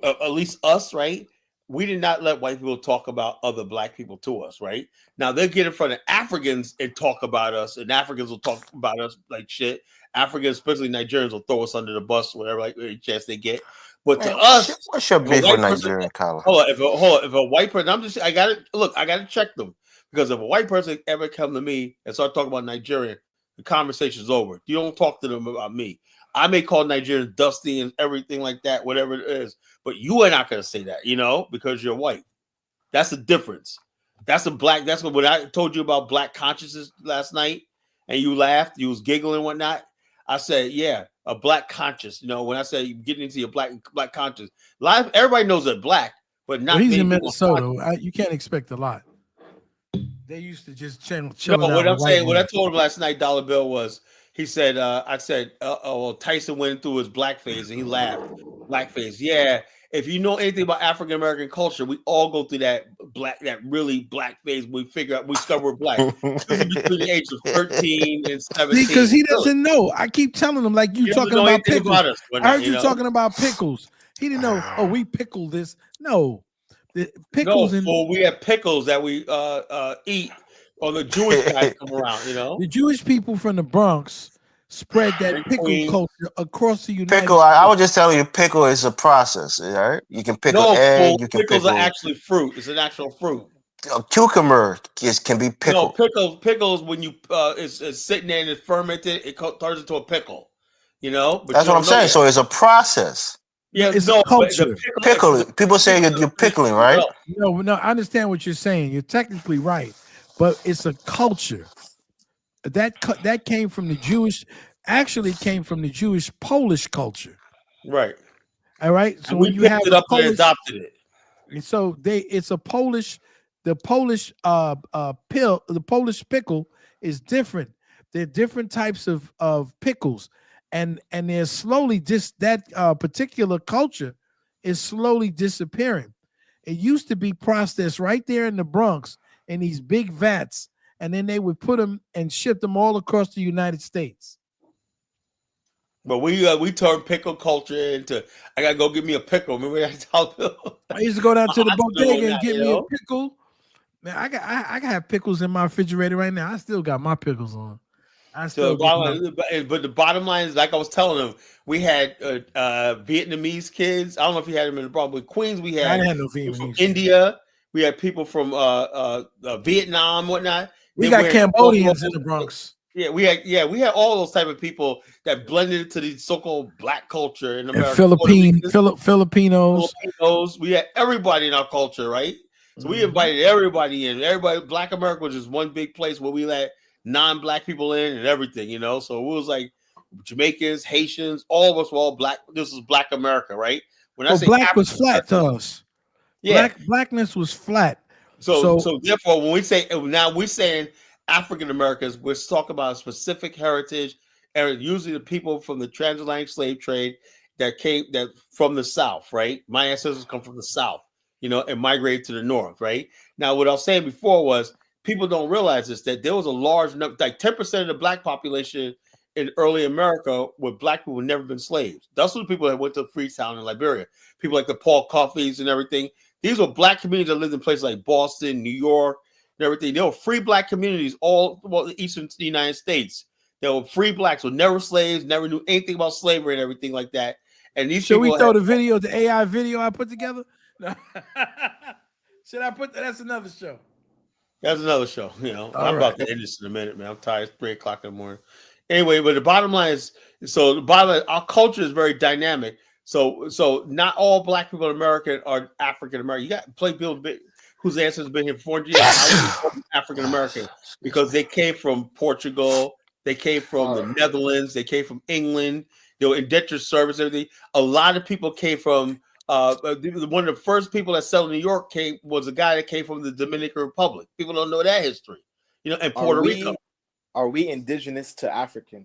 At least us, right? We did not let white people talk about other black people to us, right? Now they'll get in front of Africans and talk about us, and Africans will talk about us like shit. Africans, especially Nigerians, will throw us under the bus, whatever, like any chance they get. But to us, what's your beef with Nigerian, Colin? Hold on, if a white person, I gotta check them, because if a white person ever come to me and start talking about Nigerian, the conversation's over. You don't talk to them about me. I may call Nigerians dusty and everything like that, whatever it is, but you are not going to say that, because you're white. That's the difference. That's what I told you about black consciousness last night, and you laughed, you was giggling and whatnot. I said, yeah, a black conscious. When I say getting into your black conscious, everybody knows they're black, but not. Well, he's in Minnesota. You can't expect a lot. They used to just chill out. What I'm saying, what I told him last night, Dollar Bill, was he said, I said, well, Tyson went through his blackface and he laughed. Blackface, yeah. If you know anything about African American culture, we all go through that really black phase. We discover we're black. Between the age of 13 and 17. Because he doesn't know. I keep telling him, like, you talking about pickles. I heard you talking about pickles. He didn't know. Oh, we pickle this. No. The pickles we have pickles that we eat, or the Jewish guys come around, The Jewish people from the Bronx spread that pickle culture across the United States. I was just telling you, pickle is a process, right? You can pickle egg. You can pickles are actually fruit. It's an actual fruit. A cucumber can be pickled. No, pickles when you it's sitting there and it's fermented, it turns into a pickle. But that's what I'm saying. So it's a process. Yeah, it's a culture. Pickling. People say you're pickling, right? No, I understand what you're saying. You're technically right, but it's a culture. That came from the Jewish. Actually, came from the Jewish Polish culture. Right. All right. So we picked it up and adopted it. And so it's a Polish. The Polish the Polish pickle is different. There are different types of pickles. And they're slowly that particular culture is slowly disappearing. It used to be processed right there in the Bronx in these big vats, and then they would put them and ship them all across the United States. But we turned pickle culture into I gotta go get me a pickle. Remember that? I used to go down to the bodega and get me a pickle. Man, I have pickles in my refrigerator right now. I still got my pickles on. But the bottom line is, like I was telling them, we had Vietnamese kids. I don't know if you had them in the Bronx, but Queens we had. I didn't have no Vietnamese from India. We had people from Vietnam, whatnot. We got Cambodians in the Bronx. Yeah, we had all those type of people that blended into the so-called black culture in America. Filipinos. We had everybody in our culture, right? So we invited everybody in. Black America was just one big place where we let non-black people in and everything, So it was like Jamaicans, Haitians, all of us were all black. This is Black America, right? When I say black African was flat to us. Yeah, blackness was flat. So therefore, when we say now we're saying African Americans, we're talking about a specific heritage, and usually the people from the transatlantic slave trade that from the South, right? My ancestors come from the South, and migrated to the North, right? Now, what I was saying before was, people don't realize this, that there was a large number, like 10% of the black population in early America where black people had never been slaves. Those were the people that went to Freetown in Liberia. People like the Paul Coffees and everything. These were black communities that lived in places like Boston, New York, and everything. There were free black communities all the eastern United States. There were free blacks who were never slaves, never knew anything about slavery and everything like that. And these Should we throw the AI video I put together? No. Should I put that? That's another show. That's another show, I'm about to end this in a minute, man. I'm tired. It's 3:00 in the morning. Anyway, but the bottom line is, our culture is very dynamic. So not all black people in America are African American. You got play Bill whose ancestors have been here for 400 years. African American because they came from Portugal, they came from the Netherlands, they came from England. They were indentured service, everything. A lot of people came from. One of the first people that settled in New York was a guy that came from the Dominican Republic. People don't know that history, and Puerto Rico. Are we indigenous to Africa?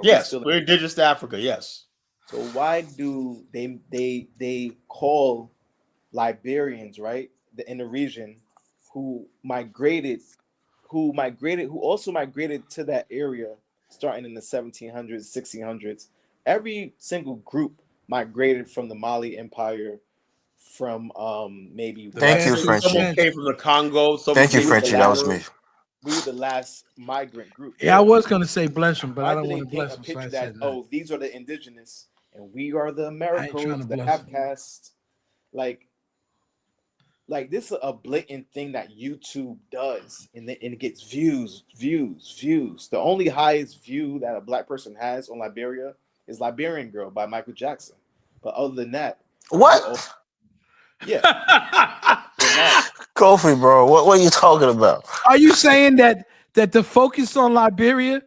Yes, we're indigenous to Africa. Yes. So why do they call Liberians, right, in the region who also migrated to that area starting in the 1700s, 1600s? Every single group migrated from the Mali Empire, from maybe. Thank you, Frenchie. Someone came from the Congo. Thank you, Frenchie. That was me. We were the last migrant group. Yeah, I was going to say bless them, but I don't want to bless them. So I said that. These are the indigenous, and we are the Americans, the half caste. Like like this is a blatant thing that YouTube does, and it gets views. The only highest view that a black person has on Liberia is Liberian Girl by Michael Jackson. But other than that, what? Yeah. Kofi, bro, what are you talking about? Are you saying that the focus on Liberia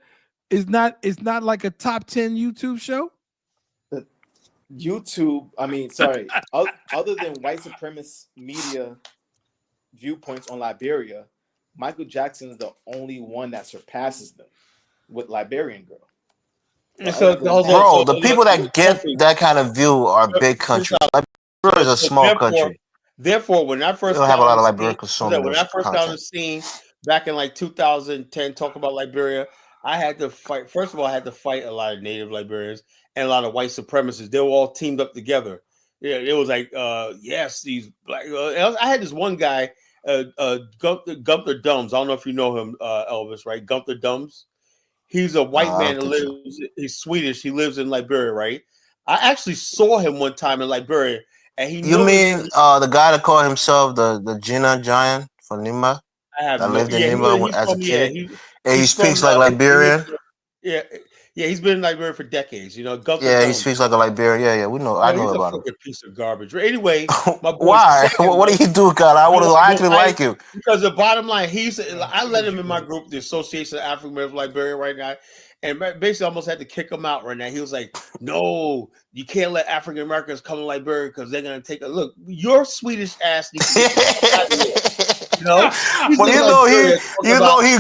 is not like a top 10 YouTube show? YouTube, other than white supremacist media viewpoints on Liberia, Michael Jackson is the only one that surpasses them with Liberian Girl. Bro, the people that get that kind of view are big countries. Liberia is a small country. Therefore, when I first have a lot of Liberian consumers. When I first got on the scene back in like 2010, talk about Liberia, I had to fight. First of all, I had to fight a lot of native Liberians and a lot of white supremacists. They were all teamed up together. Yeah, it was like, yes, these black. I had this one guy, Gunther Dumbs. I don't know if you know him, Elvis, right? Gunther Dumbs. He's a white man that lives. He's Swedish. He lives in Liberia, right? I actually saw him one time in Liberia. And he you mean the guy that called himself the Gina Giant from Nima? That lived in Nima as a kid. He speaks like Liberian. He's been in Liberia for decades. You know, he speaks like a Liberian. Yeah, we know. I know about him. He's a piece of garbage. Anyway, my boy why? What do you do, God? I actually like him because the bottom line, I let him in my group, the Association of African Americans of Liberia, right now. And basically almost had to kick him out right now. He was like, no, you can't let African Americans come to Liberia because they're going to take a look. Your Swedish ass needs to get out of here. You know? Well, he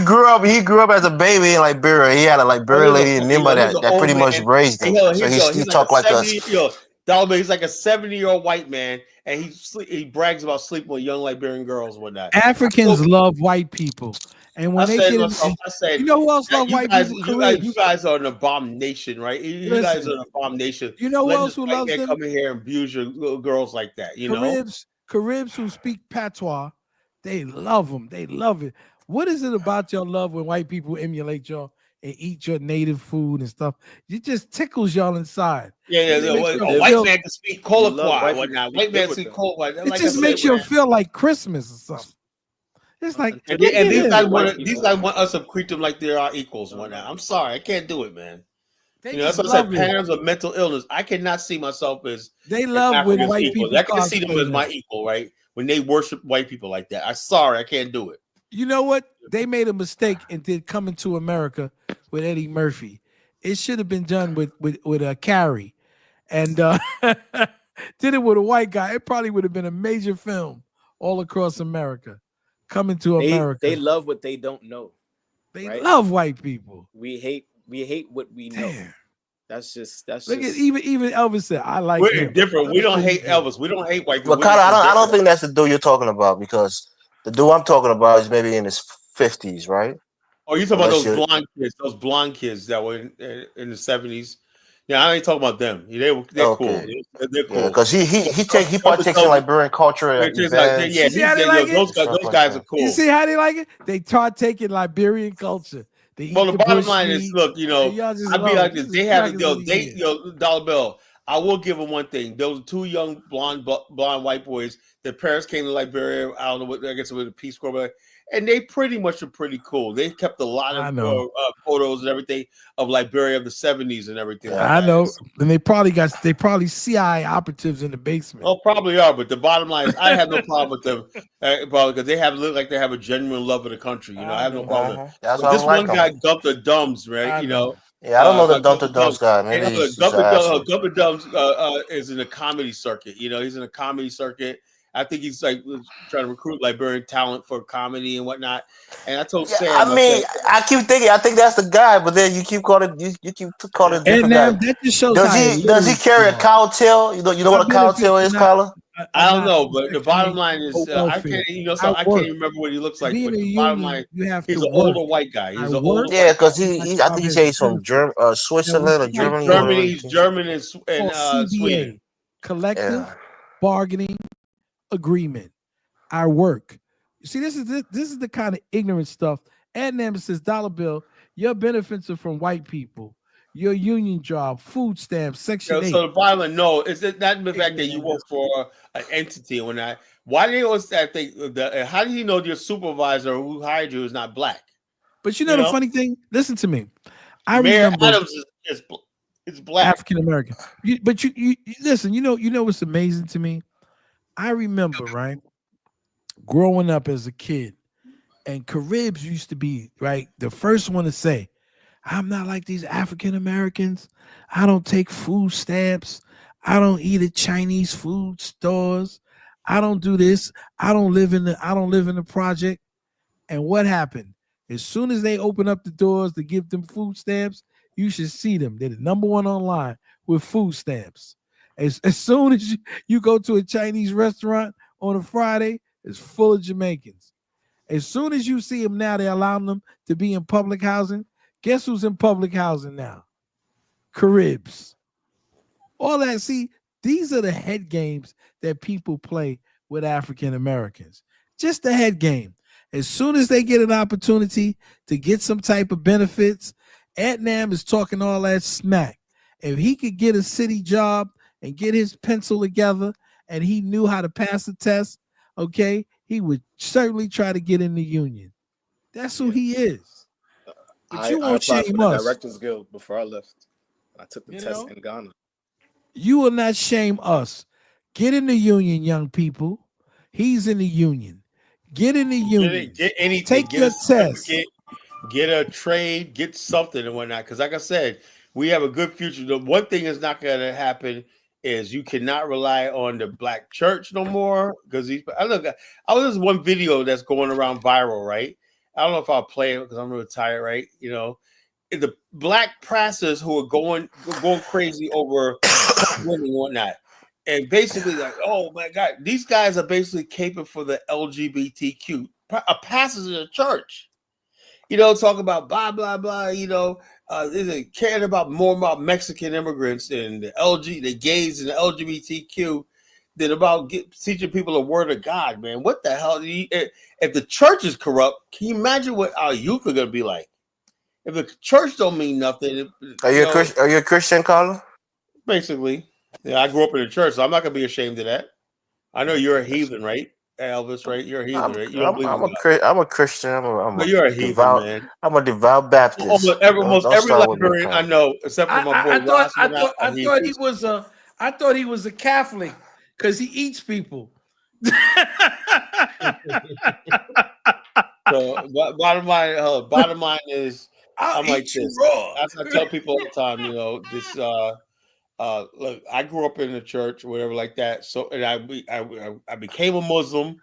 grew up as a baby in Liberia. He had a Liberian lady in Nimba that pretty much raised him. So he talked like us. He's like a 70-year-old white man, and he brags about sleeping with young Liberian girls and whatnot. Africans love white people. And when you know who else love white people? You guys are an abomination, right? You guys are an abomination. You know who else who loves them? Come in here and abuse your little girls like that. You know, Caribs who speak patois, they love them. They love it. What is it about your love when white people emulate y'all and eat your native food and stuff? It just tickles y'all inside. Yeah. A white man can speak Colloquy, whatnot. White man speak Colloquy. It just makes you feel like Christmas or something. It's like, and these guys want us to treat them like they're our equals and whatnot. I'm sorry, I can't do it, man. That's what I said. Parents of mental illness. I cannot see myself as they love when white people. I can see them as my equal, right? When they worship white people like that. I'm sorry, I can't do it. You know what? They made a mistake and did Coming to America with Eddie Murphy. It should have been done with Carrie, and did it with a white guy. It probably would have been a major film all across America. Coming to America. They love what they don't know. They love white people. We hate what we know. Damn. That's look at even Elvis said, I like we're different. We don't hate Elvis. We don't hate white people. But I don't think that's the dude you're talking about, because the dude I'm talking about is maybe in his 50s, right? Oh, you talking about those blonde kids that were in the 70s? Yeah, I ain't talking about them. They're cool. They're cool because he partakes in Liberian culture. Those guys are cool. You see how they like it? They partake in Liberian culture. The bottom line is, look, I'd be like this. They have Dollar Bill. I will give them one thing. Those two young blonde white boys. Their parents came to Liberia. I don't know what, I guess it was a Peace Corps, and they pretty much are pretty cool. They kept a lot of photos and everything of Liberia of the 70s and everything. I know, and they probably CIA operatives in the basement. Oh, probably are. But the bottom line is, I have no problem with them, probably because they look like they have a genuine love of the country. I have no problem with them. This one guy, Gunther Dumbs, right? Yeah, I don't know the Gunther Dumbs guy. Maybe Gunther Dumbs is in the comedy circuit. He's in a comedy circuit. I think he's trying to recruit Liberian talent for comedy and whatnot. And I told Sam, I keep thinking, I think that's the guy, but then you keep calling a different guy. That just shows does he carry a cow tail? You know what a cow tail is, Kyla? I don't know, but the bottom line is I can't remember what he looks like. But the bottom line, he's an older white guy. He's an older, because I think he says he's from Switzerland or Germany. He's German and Sweden. Collective bargaining agreement. Our work. You see, this is the kind of ignorant stuff. Ed Nemesis, Dollar Bill, your benefits are from white people. Your union job, food stamps, Section 8. So the bottom line, no, it's not the fact that you work for an entity. Why do they always think that? How do you know your supervisor who hired you is not black? But you know the funny thing? Listen to me. I Mayor remember Adams is black. African American. But you listen. You know what's amazing to me? I remember growing up as a kid, and Caribs used to be the first one to say, "I'm not like these African Americans. I don't take food stamps. I don't eat at Chinese food stores. I don't do this. I don't live in the project." And what happened? As soon as they open up the doors to give them food stamps, you should see them. They're the number one online with food stamps. As soon as you go to a Chinese restaurant on a Friday, it's full of Jamaicans. As soon as you see them now, they're allowing them to be in public housing. Guess who's in public housing now? Caribs. All that. See, these are the head games that people play with African Americans. Just the head game. As soon as they get an opportunity to get some type of benefits, Nam is talking all that smack. If he could get a city job and get his pencil together and he knew how to pass the test, okay, he would certainly try to get in the union. That's who he is. But you won't shame us. I applied for the Directors Guild before I left. I took the test in Ghana. You will not shame us. Get in the union, young people. He's in the union. Get in the union. Get anything. Take your test. Get a trade. Get something and whatnot. Because like I said, we have a good future. The one thing is not going to happen is you cannot rely on the black church no more. Because I was just one video that's going around viral, right? I don't know if I'll play it because I'm really tired, right? You know, the black pastors who are going crazy over women and whatnot. And basically, like, oh my God, these guys are basically caping for the LGBTQ. Pastors in the church, talk about blah, blah, blah, they caring about more about Mexican immigrants and the gays and the LGBTQ than about teaching people the word of God, man. What the hell? If the church is corrupt, can you imagine what our youth are going to be like? If the church don't mean nothing. Are you a Christian, Carla? Basically. Yeah, I grew up in the church, so I'm not gonna be ashamed of that. I know you're a heathen, right, Elvis? Right? You're a heathen, right? You don't believe in God. I'm a Christian. You're a heathen, man. I'm a devout Baptist. Almost every Liberian I know, except for my boy. I thought he was a Catholic because he eats people. So bottom line is, I'm like this. As I tell people all the time, this. Look, I grew up in the church, or whatever like that. So, and I became a Muslim,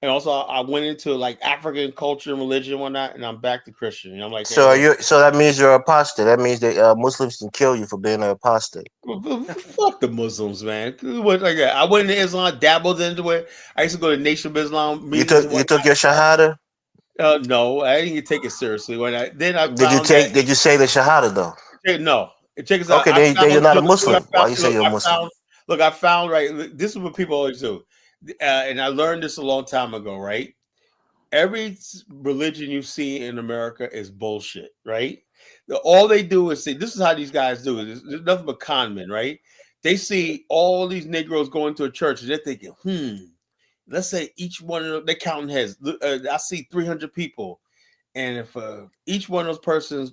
and also I went into like African culture and religion and whatnot, and I'm back to Christian. And I'm like, so so that means you're an apostate. That means that Muslims can kill you for being an apostate. Fuck the Muslims, man. What like that? I went into Islam, dabbled into it. I used to go to Nation of Islam. You took your Shahada? No, I didn't take it seriously. Did you say the Shahada though? No. Okay, then you're not a Muslim. Why you say you're a Muslim? I found right. This is what people always do, and I learned this a long time ago. Right, every religion you see in America is bullshit. Right, all they do is say, "This is how these guys do it." There's nothing but con men. Right? They see all these Negroes going to a church, and they're thinking, let's say each one of them, they're counting heads. I see 300 people. And if each one of those persons,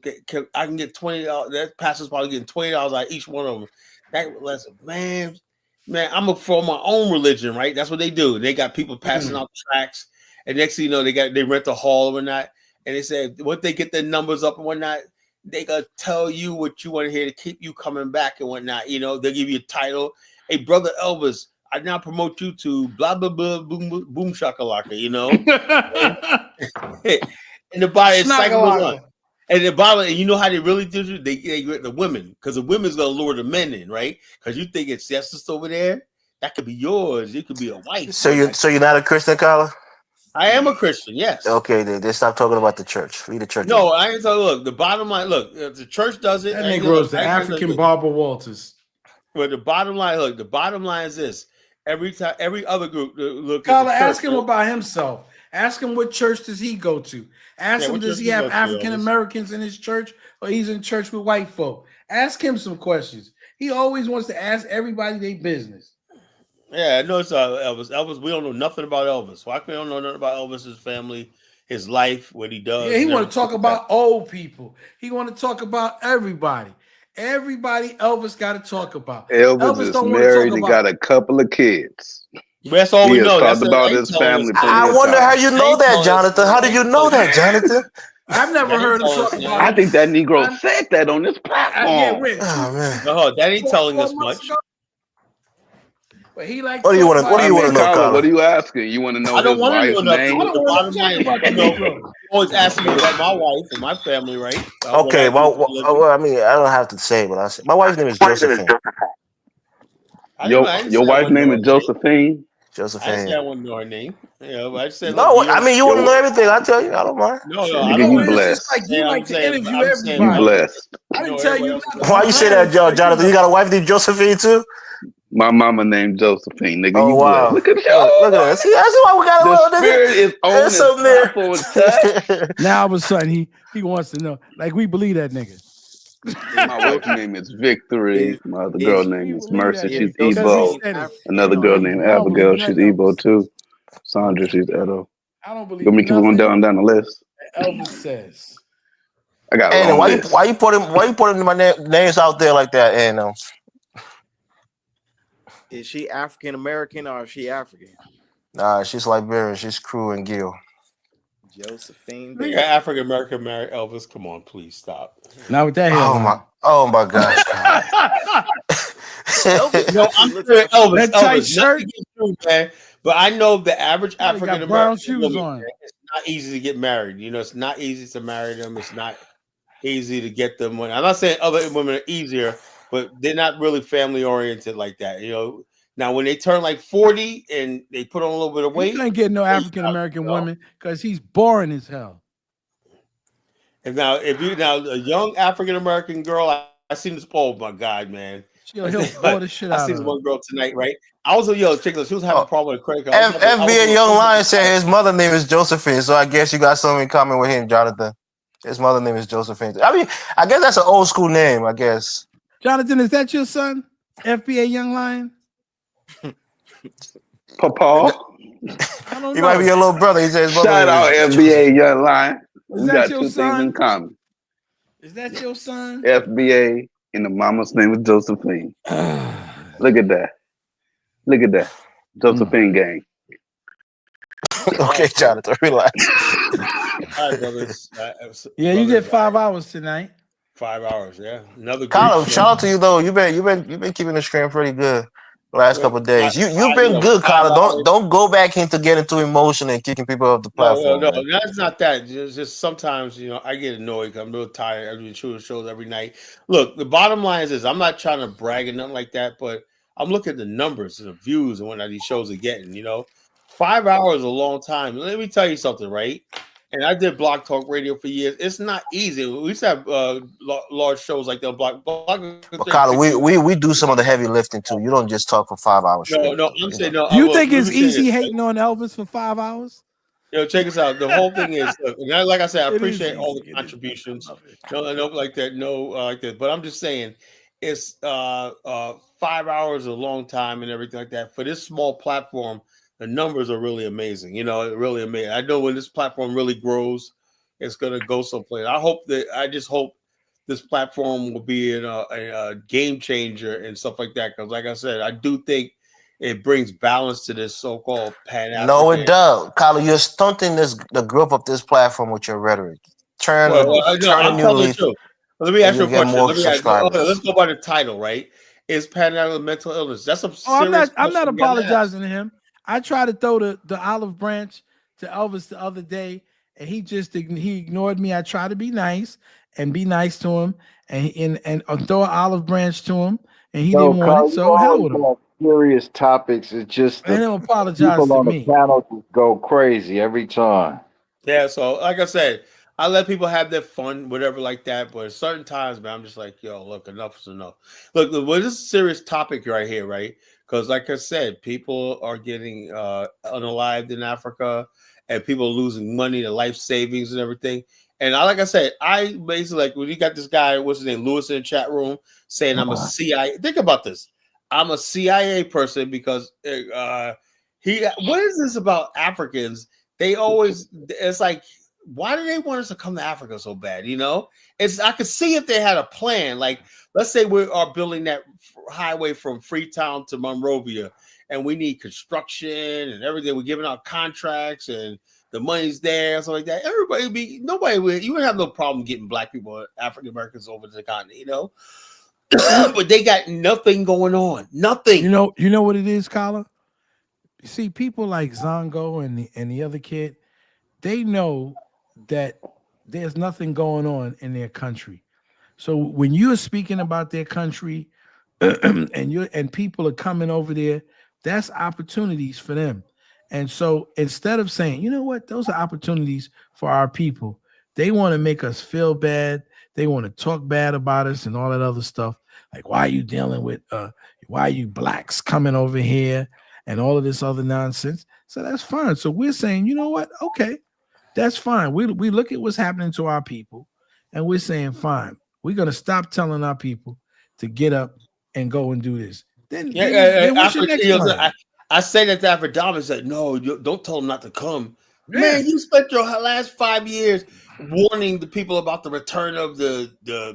I can get $20. That pastor's probably getting $20 out of each one of them. Man, I'm for my own religion, right? That's what they do. They got people passing out tracts, and next thing you know, they rent a hall or whatnot. And they say once they get their numbers up and whatnot, they gonna tell you what you want to hear to keep you coming back and whatnot. They'll give you a title. Hey, brother Elvis, I now promote you to blah blah blah boom boom shakalaka. And the body is cycling. And the bottom, and you know how they really do it? They get the women, because the women's gonna lure the men in, right? Because you think it's just over there, that could be yours. It could be a wife. So you're not a Christian, Carla? I am a Christian, yes. Okay, then stop talking about the church. Read the church. No, I ain't talking. Look, the bottom line. Look, the church does it. That Negro's the African Barbara Walters. But the bottom line, look, the bottom line is this: every other group look. Carla, ask him about himself. Ask him what church does he go to. Ask him, does he have African Americans in his church, or he's in church with white folk? Ask him some questions. He always wants to ask everybody their business. Yeah, I know it's Elvis. Elvis, we don't know nothing about Elvis. Why we don't know nothing about Elvis's family, his life, what he does? Yeah, he want to talk about old people. He want to talk about everybody. Everybody Elvis got to talk about. Elvis Elvis is don't want to talk married and got about. a couple of kids. That's all He we has know. talked That's about I ain't his telling us. family plenty I of wonder how times. you know that, Jonathan. How do you know that, Jonathan? I've never heard him talk about I it. think that Negro said that on this platform. Yeah, when? Oh man. No, that ain't telling us much. But he like. What do you want to? What do you want to know, Kyler, what Kyler? are you asking? You want to know I don't his want to know wife's nothing. name? The bottom line is, you always asking me about my wife and my family, right? Okay, well, I mean, I don't have to say what I said. My wife's name is Josephine. Your wife's name is Josephine. I didn't say I wouldn't know her name. I just said, no, I mean, you want to know everything? I tell you, I don't mind. No, I don't. You blessed. Like you like to interview everybody. You blessed. I didn't tell you nothing. Why you say that, Jonathan? You got a wife named Josephine too? My mama named Josephine. Nigga, oh, you wow. blessed. Look at look at that. See, that's why we got the spirit is on this platform. Now all of a sudden he wants to know. Like we believe that nigga. My wife's name is Victory. My other girl name is Mercy. She's Igbo. Another girl named Abigail. She's Igbo too. Sandra, she's Edo. I don't believe. Let me keep going down the list. Elvis says. I got. And why you putting my names out there like that? And Is she African American or is she African? Nah, she's Liberian. She's Crew and Gil. Josephine. Yeah, African American married Elvis. Come on, please stop. Now with that hairline. Oh my gosh. No, I'm sure Elvis. Elvis, shirt, true, man. But I know the average African American woman, it's not easy to get married. You know, it's not easy to marry them. It's not easy to get them. I'm not saying other women are easier, but they're not really family oriented like that. You know, now when they turn like 40 and they put on a little bit of weight, you can't get no African American woman because he's boring as hell. And now, if you a young African American girl, I seen this. Oh my God, man! He'll blow the shit out I seen this one girl tonight, right? I was check this. She was having a problem with a credit card. FBA Young Lion said his mother name is Josephine, so I guess you got something in common with him, Jonathan. His mother name is Josephine. I mean, I guess that's an old school name, I guess. Jonathan, is that your son? FBA Young Lion? Papa? He might be your little brother. He says, shout out FBA Young Lion. We got two things in common. Is that your son? FBA and the mama's name is Josephine. Look at that. Look at that. Josephine gang. Okay, Jonathan, relax. All right, brothers. Yeah, you did 5 hours tonight. 5 hours, yeah. Another. Kyle, shout out to you though. You've been keeping the stream pretty good the last couple of days. You've been good, Kyle. Don't go back into getting too emotional and kicking people off the platform. No, that's not that. Just sometimes I get annoyed. I'm real tired. I do shows every night. Look, the bottom line is this: I'm not trying to brag or nothing like that, but I'm looking at the numbers and the views and what these shows are getting. 5 hours is a long time. Let me tell you something, right? And I did Blog Talk Radio for years. It's not easy. We used to have large shows like that. Blog. Kyle, we do some of the heavy lifting too. You don't just talk for 5 hours. No, I'm saying no. You think it's easy hating on Elvis for 5 hours? Check us out. The whole thing is, like I said, I appreciate all the contributions. No, like that. No, like that. But I'm just saying, it's 5 hours is a long time and everything like that. For this small platform, the numbers are really amazing. Really amazing. I know when this platform really grows, it's going to go someplace. I just hope this platform will be a game changer and stuff like that. Because, like I said, I do think it brings balance to this so-called Pan African. No, it does. Kyle, you're stunting the growth of this platform with your rhetoric. Turn a new leaf. Let me ask you a question. Let's go by the title, right? Is Pan African mental illness? That's a serious I'm not apologizing to him. I tried to throw the olive branch to Elvis the other day, and he ignored me. I tried to be nice and be nice to him, and throw an olive branch to him, and he didn't want it. So hell with him. Serious topics. It's just I don't apologize people to on me. The panel just go crazy every time. Yeah, so like I said, I let people have their fun, whatever like that. But at certain times, man, I'm just like, yo, look, enough is enough. Look, this is a serious topic right here, right? Because like I said, people are getting unalived in Africa, and people are losing money, their life savings and everything. And like I said, I basically when you got this guy, what's his name, Lewis, in the chat room saying I'm a CIA. Think about this. I'm a CIA person because what is this about Africans? They always, it's like, why do they want us to come to Africa so bad? You know, I could see if they had a plan. Like, let's say we are building that highway from Freetown to Monrovia, and we need construction and everything. We're giving out contracts and the money's there, something like that. You would have no problem getting black people, African Americans over to the continent, you know. But they got nothing going on. Nothing. You know what it is, Kala? You see, people like Zongo and the other kid, they know that there's nothing going on in their country. So when you're speaking about their country and people are coming over there, that's opportunities for them. And so instead of saying, you know what, those are opportunities for our people, they want to make us feel bad. They want to talk bad about us and all that other stuff. Like, why are you dealing with why are you blacks coming over here and all of this other nonsense? So that's fine. So we're saying, you know what? Okay, that's fine. We look at what's happening to our people, and we're saying, fine, we're gonna stop telling our people to get up and go and do this. Then what's your next plan? I say that to Afrodamas said, no, don't tell them not to come. Yeah. Man, you spent your last 5 years warning the people about the return of the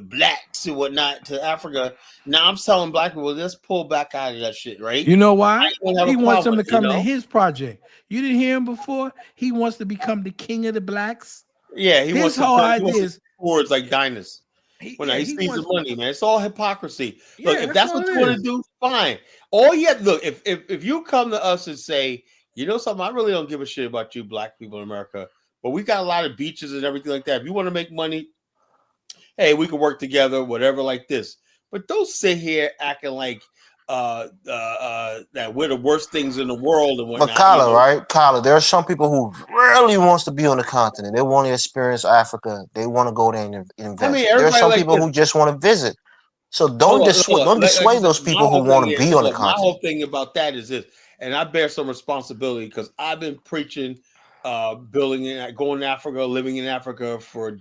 blacks and whatnot to Africa. Now I'm telling black people, let's pull back out of that shit, right? You know why? He wants them to come to his project. You didn't hear him before? He wants to become the king of the blacks. Yeah, his whole idea is words like Dynas. He sees the money, man. It's all hypocrisy. Yeah, look, if that's what you want to do, fine. All you have to look, if you come to us and say, you know something, I really don't give a shit about you black people in America, but we got a lot of beaches and everything like that. If you want to make money, hey, we can work together, whatever like this. But don't sit here acting like that we're the worst things in the world and whatnot. But Kyla, right? Kyla, there are some people who really wants to be on the continent. They want to experience Africa. They want to go there and invest. I mean, there are some people who just want to visit. So don't dissuade those people who want to be on the continent. My whole thing about that is this, and I bear some responsibility because I've been preaching, building and going to Africa, living in Africa for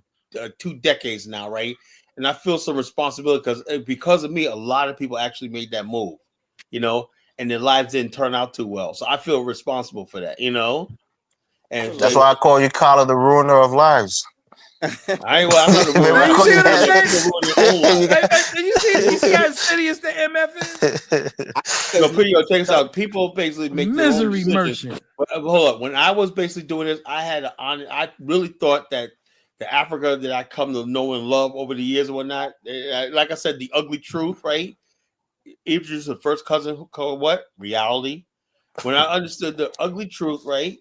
2 decades now, right? And I feel some responsibility because of me, a lot of people actually made that move, you know, and their lives didn't turn out too well. So I feel responsible for that, you know. And that's why I call you Kyla the ruiner of lives. I'm not the ruiner. You see what I'm saying? You see how serious the MF is? No, check this out. People basically make misery merchant. But, hold up. When I was basically doing this, I really thought that the Africa that I come to know and love over the years and whatnot, like I said, the ugly truth, right? Idris, the first cousin who called what? Reality. When I understood the ugly truth, right?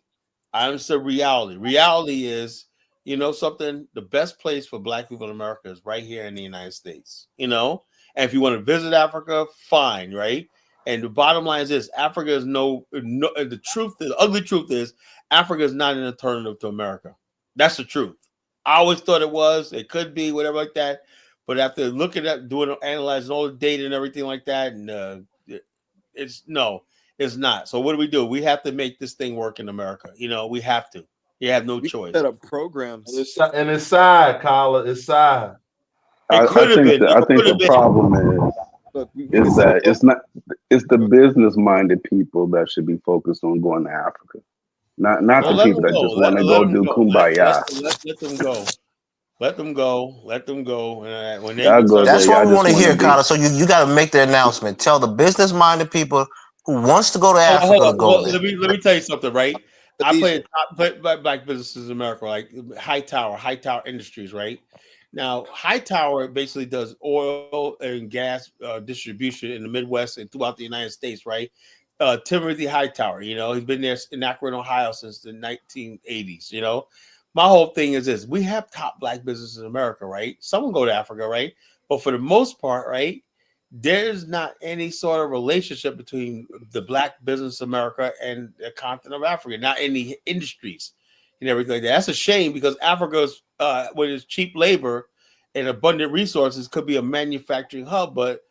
I understood reality. Reality is, you know something, the best place for black people in America is right here in the United States, you know? And if you want to visit Africa, fine, right? And the bottom line is this, Africa is the ugly truth is Africa is not an alternative to America. That's the truth. I always thought it was, it could be, whatever like that. But after looking at, analyzing all the data and everything like that, and it's not. So what do? We have to make this thing work in America. You know, we have to. You have no choice. Set up programs. And it's sad, Kyla. It's sad. I think the problem is that it's the business-minded people that should be focused on going to Africa. Not the people that just want to go do kumbaya. Let them go. Let them go. Let them go. When that's what we want to hear, Kyla. So you got to make the announcement. Tell the business-minded people who wants to go to Africa to go there. Let me tell you something, right? I play black businesses in America, like Hightower Industries, right? Now, Hightower basically does oil and gas distribution in the Midwest and throughout the United States, right? Timothy Hightower, you know, he's been there in Akron, Ohio since the 1980s, you know. My whole thing is this, we have top black businesses in America, right? Some will go to Africa, right? But for the most part, right, there's not any sort of relationship between the black business of America and the continent of Africa, not any industries and everything like that. That's a shame because Africa's, with its cheap labor and abundant resources, could be a manufacturing hub, but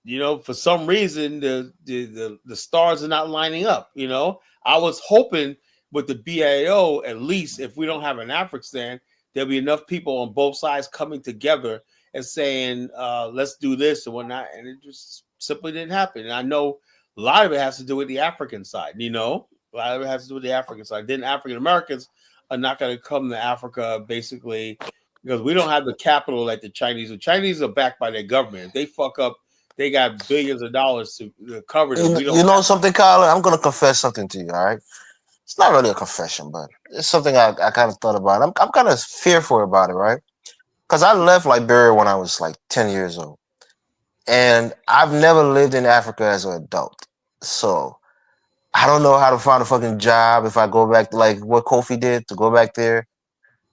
you know, for some reason, the stars are not lining up. You know, I was hoping with the BAO, at least if we don't have an African, there'll be enough people on both sides coming together and saying, let's do this and whatnot. And it just simply didn't happen. And I know a lot of it has to do with the African side. A lot of it has to do with the African side. Then African Americans are not going to come to Africa basically because we don't have the capital like the Chinese. The Chinese are backed by their government. If they fuck up, they got billions of dollars to cover them. You know something, Kyle? I'm going to confess something to you, all right? It's not really a confession, but it's something I kind of thought about. I'm kind of fearful about it, right? Because I left Liberia when I was like 10 years old. And I've never lived in Africa as an adult. So I don't know how to find a fucking job if I go back to like what Kofi did, to go back there,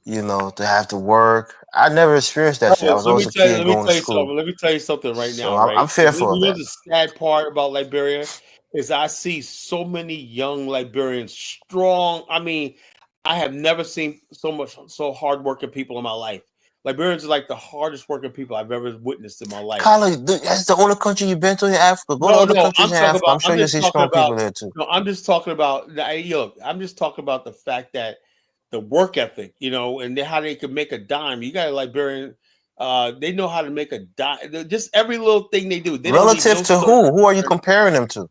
to have to work. I never experienced that shit. I was always a kid going to school. Let me tell you something right now, right? I'm fearful of that. The sad part about Liberia is I see so many young Liberians strong. I mean, I have never seen so hardworking people in my life. Liberians are like the hardest working people I've ever witnessed in my life. Carla, that's the only country you've been to in Africa. Go to other countries in Africa. I'm sure you see strong people there too. No, I'm just talking about. Look, I'm just talking about the fact that the work ethic, and how they can make a dime. You got a Liberian. They know how to make a dime. Just every little thing they do. They Relative to who? Who are you comparing them to?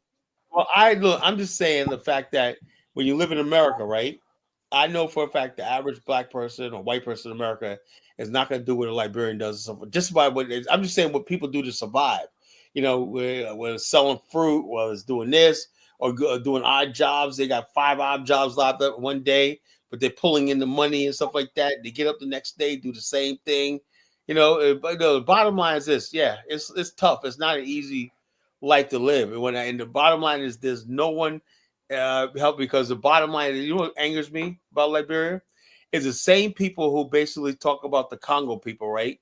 Well, I'm just saying the fact that when you live in America, right? I know for a fact the average black person or white person in America is not going to do what a Liberian does. Just by what I'm just saying what people do to survive. Whether it's selling fruit, whether it's doing this or doing odd jobs. They got 5 odd jobs locked up one day, but they're pulling in the money and stuff like that. They get up the next day, do the same thing. But the bottom line is this: it's tough. It's not an easy life to live. And the bottom line is there's no one help, because the bottom line is, what angers me about Liberia is the same people who basically talk about the Congo people, right?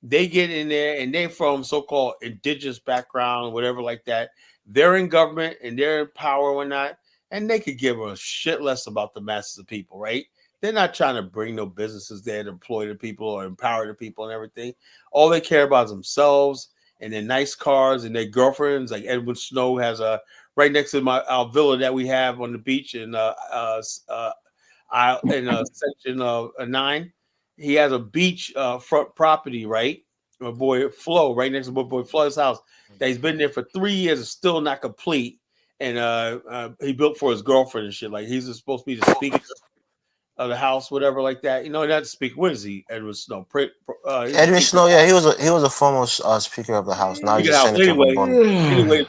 They get in there and they're from so-called indigenous background, whatever like that. They're in government and they're in power or whatnot, and they could give a shit less about the masses of people, right? They're not trying to bring no businesses there to employ the people or empower the people and everything. All they care about is themselves and their nice cars and their girlfriends. Like Edward Snow has a right next to our villa that we have on the beach in section 9. He has a beach front property, right? My boy Flo, right next to my boy Flo's house. That he's been there for 3 years, is still not complete, and he built for his girlfriend and shit. Like he's supposed to be the speaker of the house, whatever, like that. Not speak. What is he? Edward Snow. Edward Snow, yeah, he was a former speaker of the house. Now he's a senator. Anyway,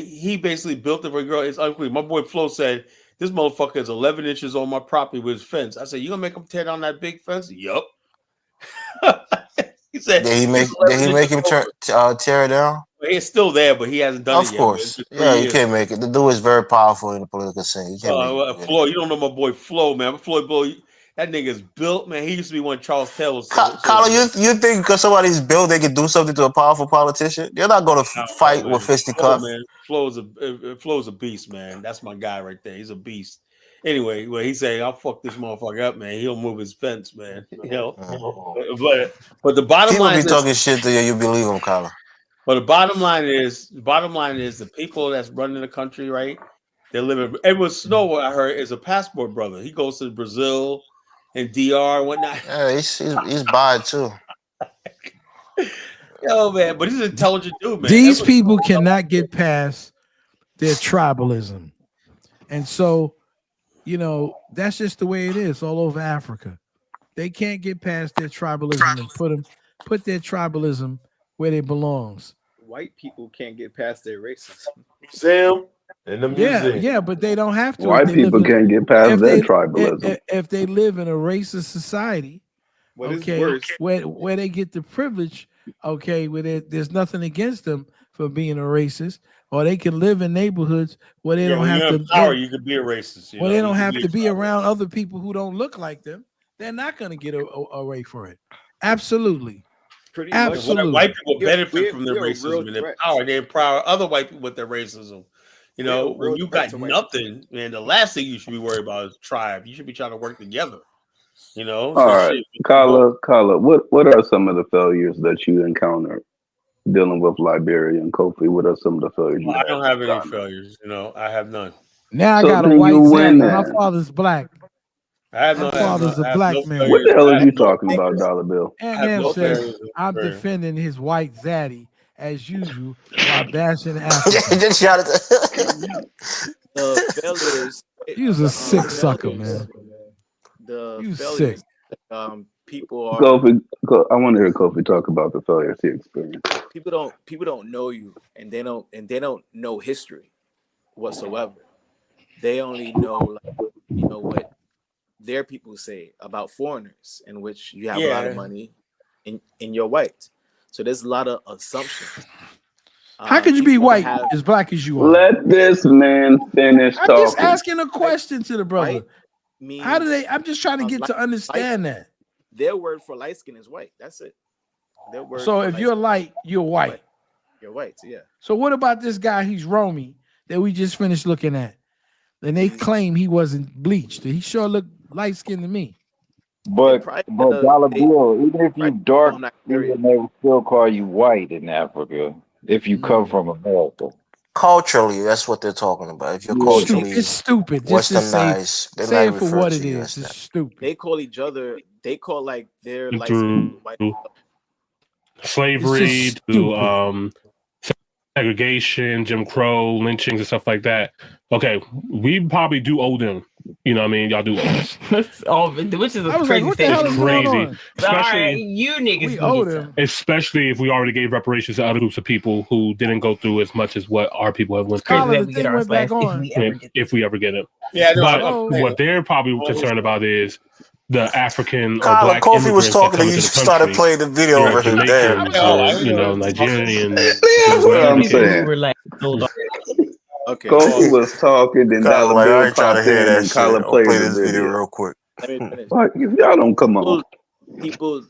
he basically built it for a girl. It's ugly. My boy Flo said this motherfucker is 11 inches on my property with his fence. I said, you gonna make him tear down that big fence? Yup. He said, did he make him tear it down? It's still there, but he hasn't done it yet. Of course. Yeah, you can't make it. The dude is very powerful in the political scene. Flo, you don't know my boy Flo, man. Floyd boy, that nigga's built, man. He used to be one of Charles Taylor's. Colin, you think because somebody's built, they can do something to a powerful politician? They're not going to fight with fisticuffs. Flo's a beast, man. That's my guy right there. He's a beast. Anyway, he say, I'll fuck this motherfucker up, man. He'll move his fence, man. But the bottom line is, people be talking shit to you, you believe them, Colin. But the bottom line is the people that's running the country, right? They're living. Edward Snow, I heard, is a passport brother. He goes to Brazil and DR and whatnot. Yeah, he's by it too. Yo, man, but he's an intelligent dude, man. These people cannot get past their tribalism, and so that's just the way it is all over Africa. They can't get past their tribalism and put their tribalism where it belongs. White people can't get past their racism. Sam in the museum. Yeah, but they don't have to. White people can't get past their tribalism. If they live in a racist society, what is worse? Where they get the privilege, where there's nothing against them for being a racist, or they can live in neighborhoods where they don't have to. Power, you could be a racist. Well, they don't have to be around other people who don't look like them. They're not going to get away for it. Absolutely. Absolutely. White people benefit from their racism and their power. They empower other white people with their racism. When you got nothing, man, the last thing you should be worried about is tribe. You should be trying to work together. All right, Kala, what are some of the failures that you encountered dealing with Liberia and Kofi? What are some of the failures? I don't have any failures. I have none. Now I got a white Zan. My father's black. My father's a black man. What the hell are you talking about, Dollar Bill? And man says I'm defending his white zaddy, as usual while bashing Africa. Just shout it. The failures. He was a sick sucker, man. The You failures. sick. People are. Kofi, I want to hear Kofi talk about the failures he experienced. People don't know you, and they don't know history whatsoever. They only know, what their people say about foreigners, in which you have a lot of money, and you're white. So there's a lot of assumptions. How could you be white as black as you are? Let this man finish talking. I'm just asking a question to the brother. How do they? I'm just trying to get to understand that. Their word for light skin is white. That's it. Their word. So if you're light, you're white. You're white, yeah. So what about this guy? He's Romy that we just finished looking at. Then they claim he wasn't bleached. He sure looked light skinned to me. But dollar bill, even if you dark, they will still call you white in Africa if you come from America. Culturally, that's what they're talking about. If you're culturally it's stupid. Westernized, just say it for what it is. It's stupid. They call each other. They call like their through slavery to segregation, Jim Crow, lynchings, and stuff like that. Okay, we probably do owe them. You know what I mean? Y'all do owe us. Which is a crazy statement. It's crazy. Especially you niggas. Especially if we already gave reparations to other groups of people who didn't go through as much as what our people have went through. If we ever get it. Yeah, but what they're probably concerned about is the African or black Kofi was talking and you started playing the video over him. Damn. Nigerian. That's what I'm saying. Okay. Kofi was talking, then Dollar Bill popped in and Colin played this video real quick. Like, if y'all don't come on. People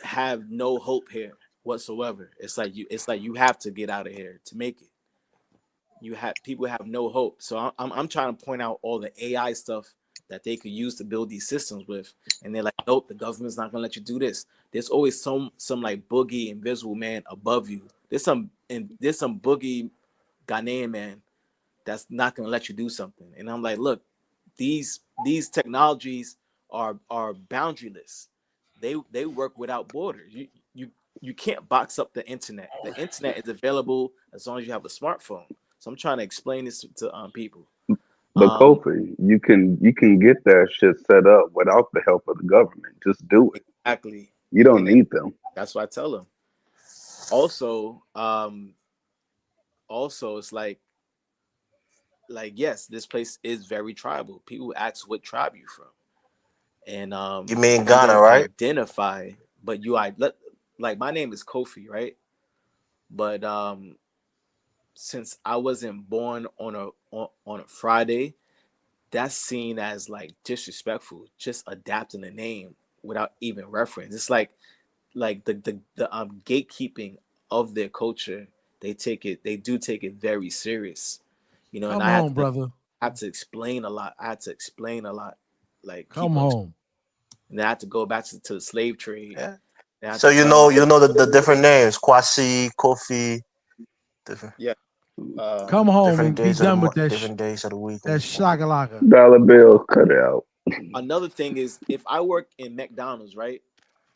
have no hope here whatsoever. It's like you have to get out of here to make it. People have no hope. So I'm trying to point out all the AI stuff that they could use to build these systems with, and they're like, nope, the government's not gonna let you do this. There's always some like boogie invisible man above you. There's some boogie Ghanaian man that's not gonna let you do something. And I'm like, look, these technologies are boundaryless. They work without borders. You can't box up the internet. The internet is available as long as you have a smartphone. So I'm trying to explain this to people. But Kofi, you can get that shit set up without the help of the government. Just do it. Exactly. You don't need them. That's what I tell them. Also, it's like yes, this place is very tribal. People ask what tribe you from, and you mean Ghana, right? Identify, but like my name is Kofi, right? But since I wasn't born on a Friday, that's seen as like disrespectful. Just adapting the name without even reference. It's like the gatekeeping of their culture. They do take it very serious. You know, Come and home, brother. I had to explain a lot. Like come home. And I had to go back to the slave trade. Yeah. So you know the different names: Kwasi, Kofi. Different. Yeah. Come home and be done with that. Different days of the week. That's shakalaka. Dollar Bill, cut it out. Another thing is, if I work in McDonald's, right,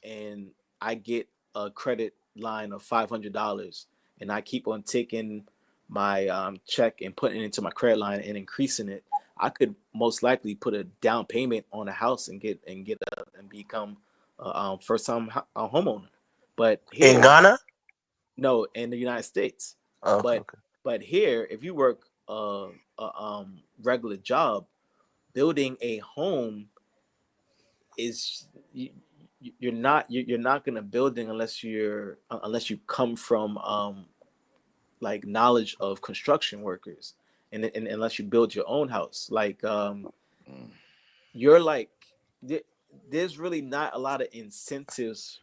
and I get a credit line of $500, and I keep on taking my check and putting it into my credit line and increasing it, I could most likely put a down payment on a house and become a first time homeowner. But here, in Ghana, no, in the United States. But here, if you work a regular job, building a home is you're not gonna building unless you come from like knowledge of construction workers and unless you build your own house. Like you're like there's really not a lot of incentives.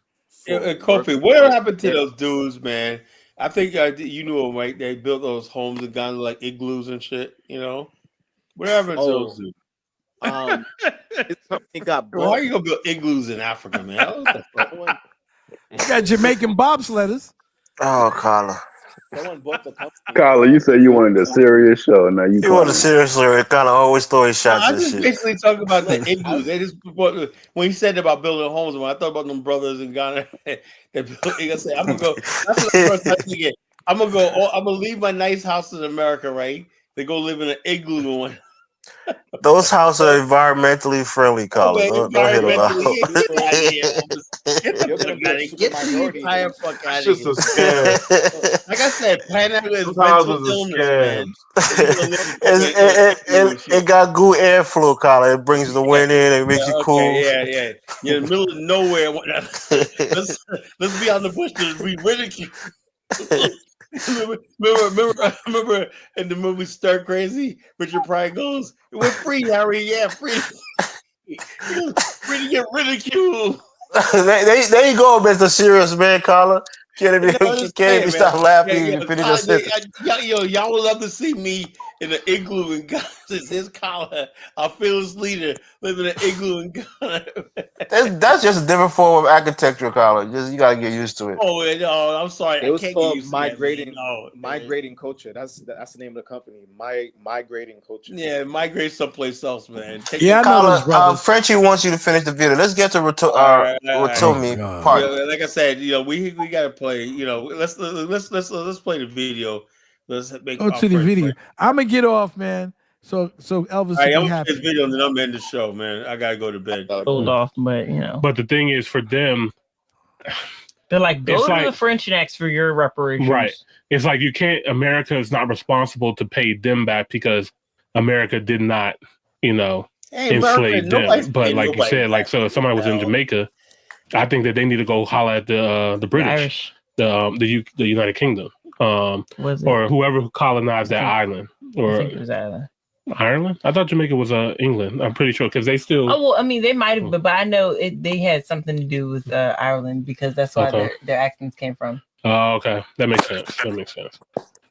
Kofi, what happened to those dudes, man? I think you knew them, right? They built those homes in Ghana, like igloos and shit. You know, what happened to those dudes? This company got bought. Why are you gonna build igloos in Africa, man? What the fuck? You got Jamaican bobsledders. Oh, Carla. Someone bought the company. Carla, you said you wanted a serious show. Now you want a serious story. Kind of always throwing shots. I just basically talking about the igloos. They just when you said about building homes, when I thought about them brothers in Ghana that built. I'm gonna go. That's the first time I'm gonna leave my nice house in America, right? They go live in an igloo one. Those houses are environmentally friendly, Colin. Don't hit them out. Get out of here, Elvis. Get the fuck out of here. Get the entire fuck out of here. It's just a scam. Like I said, Pan Africanism is Those mental houses illness, are man. It got good airflow, Colin. It brings the wind in. It makes you cool. Yeah. You're in the middle of nowhere. Let's be on the bush to be ridiculed. Remember in the movie Stir Crazy, Richard Pryor goes, "We're free, Harry. Yeah, free. Free to get ridiculed." There you go, Mr. Serious Man, Colin. Can't even stop laughing. You finish your sentence. Y'all would love to see me in an igloo in Ghana. This Colin, our fearless leader, living in an igloo in Ghana. That's just a different form of architecture, Colin. You gotta get used to it. Oh no, I'm sorry. It was called migrating culture. That's the name of the company. Migrating culture. Yeah, migrate someplace else, man. Colin, Frenchie wants you to finish the video. Let's get to Ratomi part. Yeah, like I said, we gotta play. Let's play the video. Let's make go to the video. I'm gonna get off, man. So Elvis. All right, I'm gonna play this video and then I'm gonna end the show, man. I gotta go to bed. Hold off, but But the thing is, for them, they're like, go to the French and ask for your reparations. Right. It's like America is not responsible to pay them back because America did not, enslave them. But like you said, so if somebody was in Jamaica, I think that they need to go holler at the British, the United Kingdom, or whoever colonized that island. Or I think it was Ireland. Ireland? I thought Jamaica was England. I'm pretty sure because they still. Oh well, I mean they might have, but I know they had something to do with Ireland because that's why their accents came from. Oh, okay, that makes sense.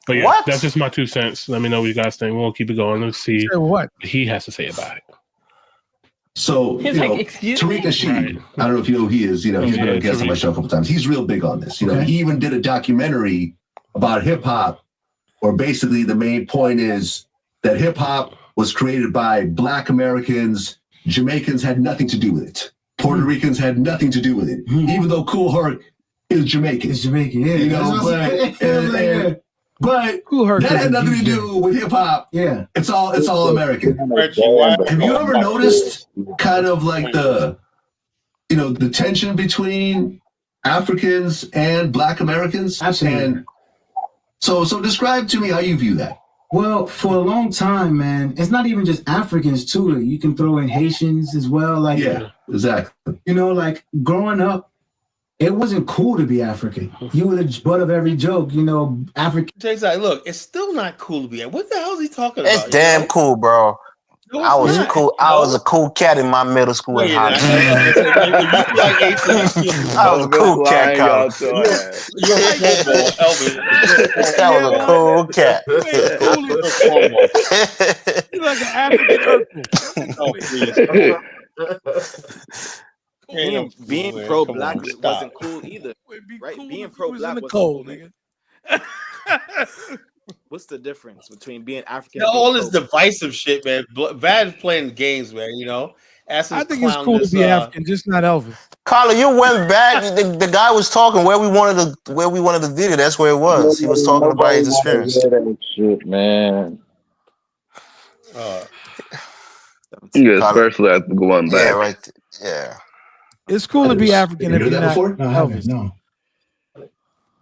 But yeah, that's just my 2 cents. Let me know what you guys think. We'll keep it going. Let's see what he has to say about it. So, Tariq Sheed, right. I don't know if you know who he is. He's been a guest on my show a couple times. He's real big on this. He even did a documentary about hip hop, where basically the main point is that hip hop was created by Black Americans. Jamaicans had nothing to do with it. Puerto Ricans had nothing to do with it, even though Cool Herc is Jamaican. It's Jamaican, yeah. But that had nothing to do with hip hop. Yeah, it's all American. Have you ever noticed kind of like the tension between Africans and Black Americans? Absolutely. And so describe to me how you view that. Well, for a long time, man, it's not even just Africans too. You can throw in Haitians as well. Yeah, exactly. Growing up, it wasn't cool to be African. You were the butt of every joke, African. Look, it's still not cool to be. What the hell is he talking about? It's damn cool, bro. No, I was cool. I was a cool cat in my middle school in Hollywood. I was a cool cat, Colin. That was a cool cat. He's like an African Urkel. Being pro-black wasn't cool either, right? Being pro-black wasn't cool, nigga. What's the difference between being African? All this divisive shit, man. Vad's playing games, man. I think it's cool to be African, just not Elvis. Colin, you went back. The guy was talking where we wanted the video. That's where it was. He was talking about his experience. Shit, man. Especially have to go on back. Yeah, right. Yeah. It's cool to be African if you're not Elvis. No.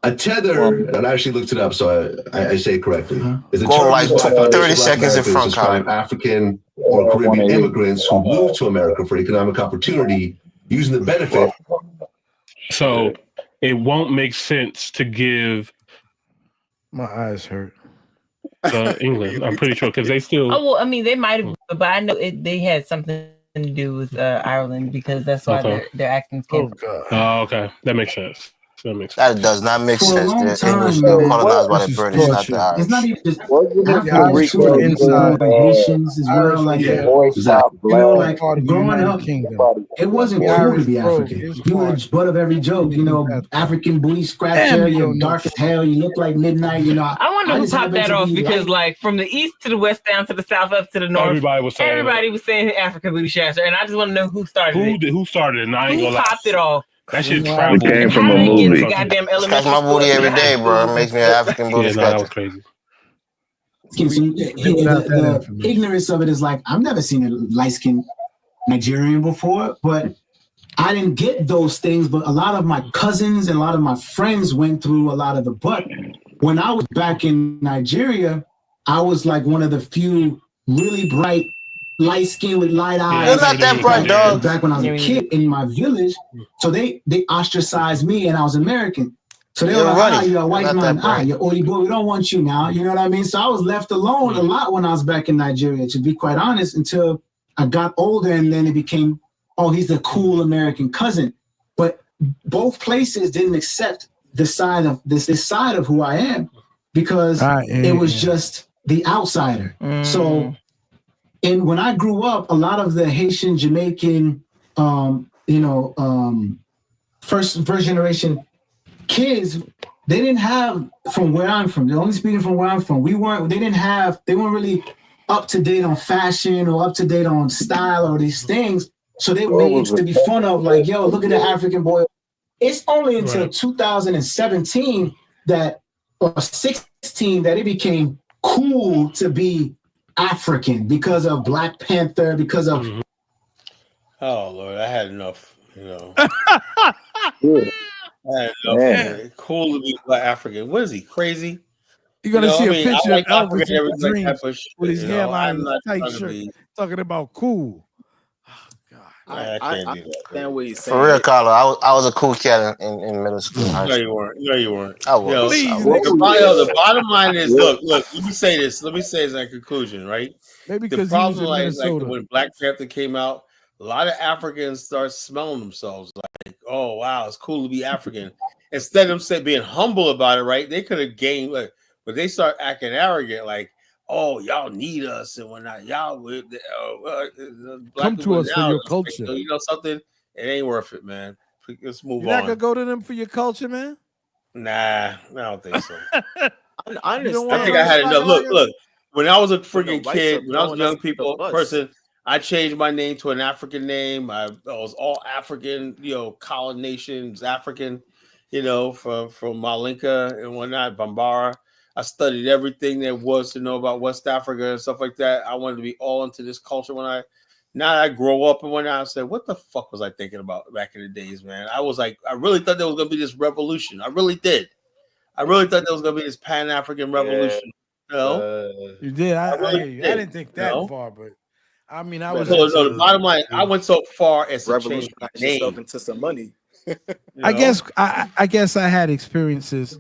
A tether, and I actually looked it up, so I say it correctly. Is a Go term like used by 30 seconds in front, describe African or Caribbean immigrants who moved to America for economic opportunity using the benefit. So it won't make sense to give. My eyes hurt. England, I'm pretty sure, because they still. Oh well, I mean they might have, but I know they had something to do with Ireland because that's why their accents came from. Oh, okay, that makes sense. That does not make sense. They're English colonized by the British, not the Irish. It's not even just Africans and Haitians as well. Growing up, it wasn't cool to be African. You were the butt of every joke. African booty scratcher. You're dark as hell. You look like midnight. I wonder who popped that off because, from the east to the west, down to the south, up to the north, everybody was saying African booty scratcher, and I just want to know who started it. Who started it? And I ain't who gonna lie. popped it off? That shit traveled. It came from a movie. Scratch my booty every day, bro. It makes me an African booty Yeah, that was scratcher. crazy. The ignorance of it is like, I've never seen a light-skinned Nigerian before, but I didn't get those things. But a lot of my cousins and a lot of my friends went through a lot of the butt. When I was back in Nigeria, I was like one of the few really bright, light skin with light eyes. You're not that bright, dog. Back when I was a kid in my village, so they ostracized me, and I was American. So they were like, you're a white man, you're Oyibo, we don't want you now. You know what I mean? So I was left alone a lot when I was back in Nigeria, to be quite honest, until I got older, and then it became, oh, he's the cool American cousin. But both places didn't accept this side of this side of who I am, because it was just the outsider. So, and when I grew up, a lot of the Haitian, Jamaican, first generation kids, they didn't have, from where I'm from, they're only speaking from where I'm from, they weren't really up to date on fashion or up to date on style or these things. So they made to be fun of, like, yo, look at the African boy. It's only until 2017 or 16 that it became cool to be African, because of Black Panther, because of Oh Lord, I had enough. You know, cool to be Black African. What is he, crazy? You're gonna see a picture of Elvis in everything dreams with his hairline and tight trying to shirt, be. talking about cool. I can't do that. understand what he's saying. For real, Carlo, I was a cool cat in middle school. No, you weren't. No, you weren't. I was. Please, the bottom line is, look. Let me say this. Let me say as a conclusion, right? Maybe the because problem he was in like Minnesota. when Black Panther came out, a lot of Africans start smelling themselves like, oh wow, it's cool to be African. Instead of being humble about it, right? They could have gained, but they start acting arrogant, like, oh, y'all need us and whatnot. Y'all Come to us for your culture. You know something? It ain't worth it, man. Let's move You're on. not gonna go to them for your culture, man? Nah, I don't think so. I understand. I think I had enough. Look. When I was a freaking kid, when I was a young person, I changed my name to an African name. I was all African, Colin Nations, African, from Malinka and whatnot, Bambara. I studied everything there was to know about West Africa and stuff like that. I wanted to be all into this culture now I grow up and whatnot. I said, what the fuck was I thinking about back in the days, man? I was like, I really thought there was going to be this revolution. I really did. I really thought there was going to be this Pan-African revolution. You did. I didn't think that far, but I mean, I was. The bottom line, I went so far as to change my yourself name into some money. I guess I had experiences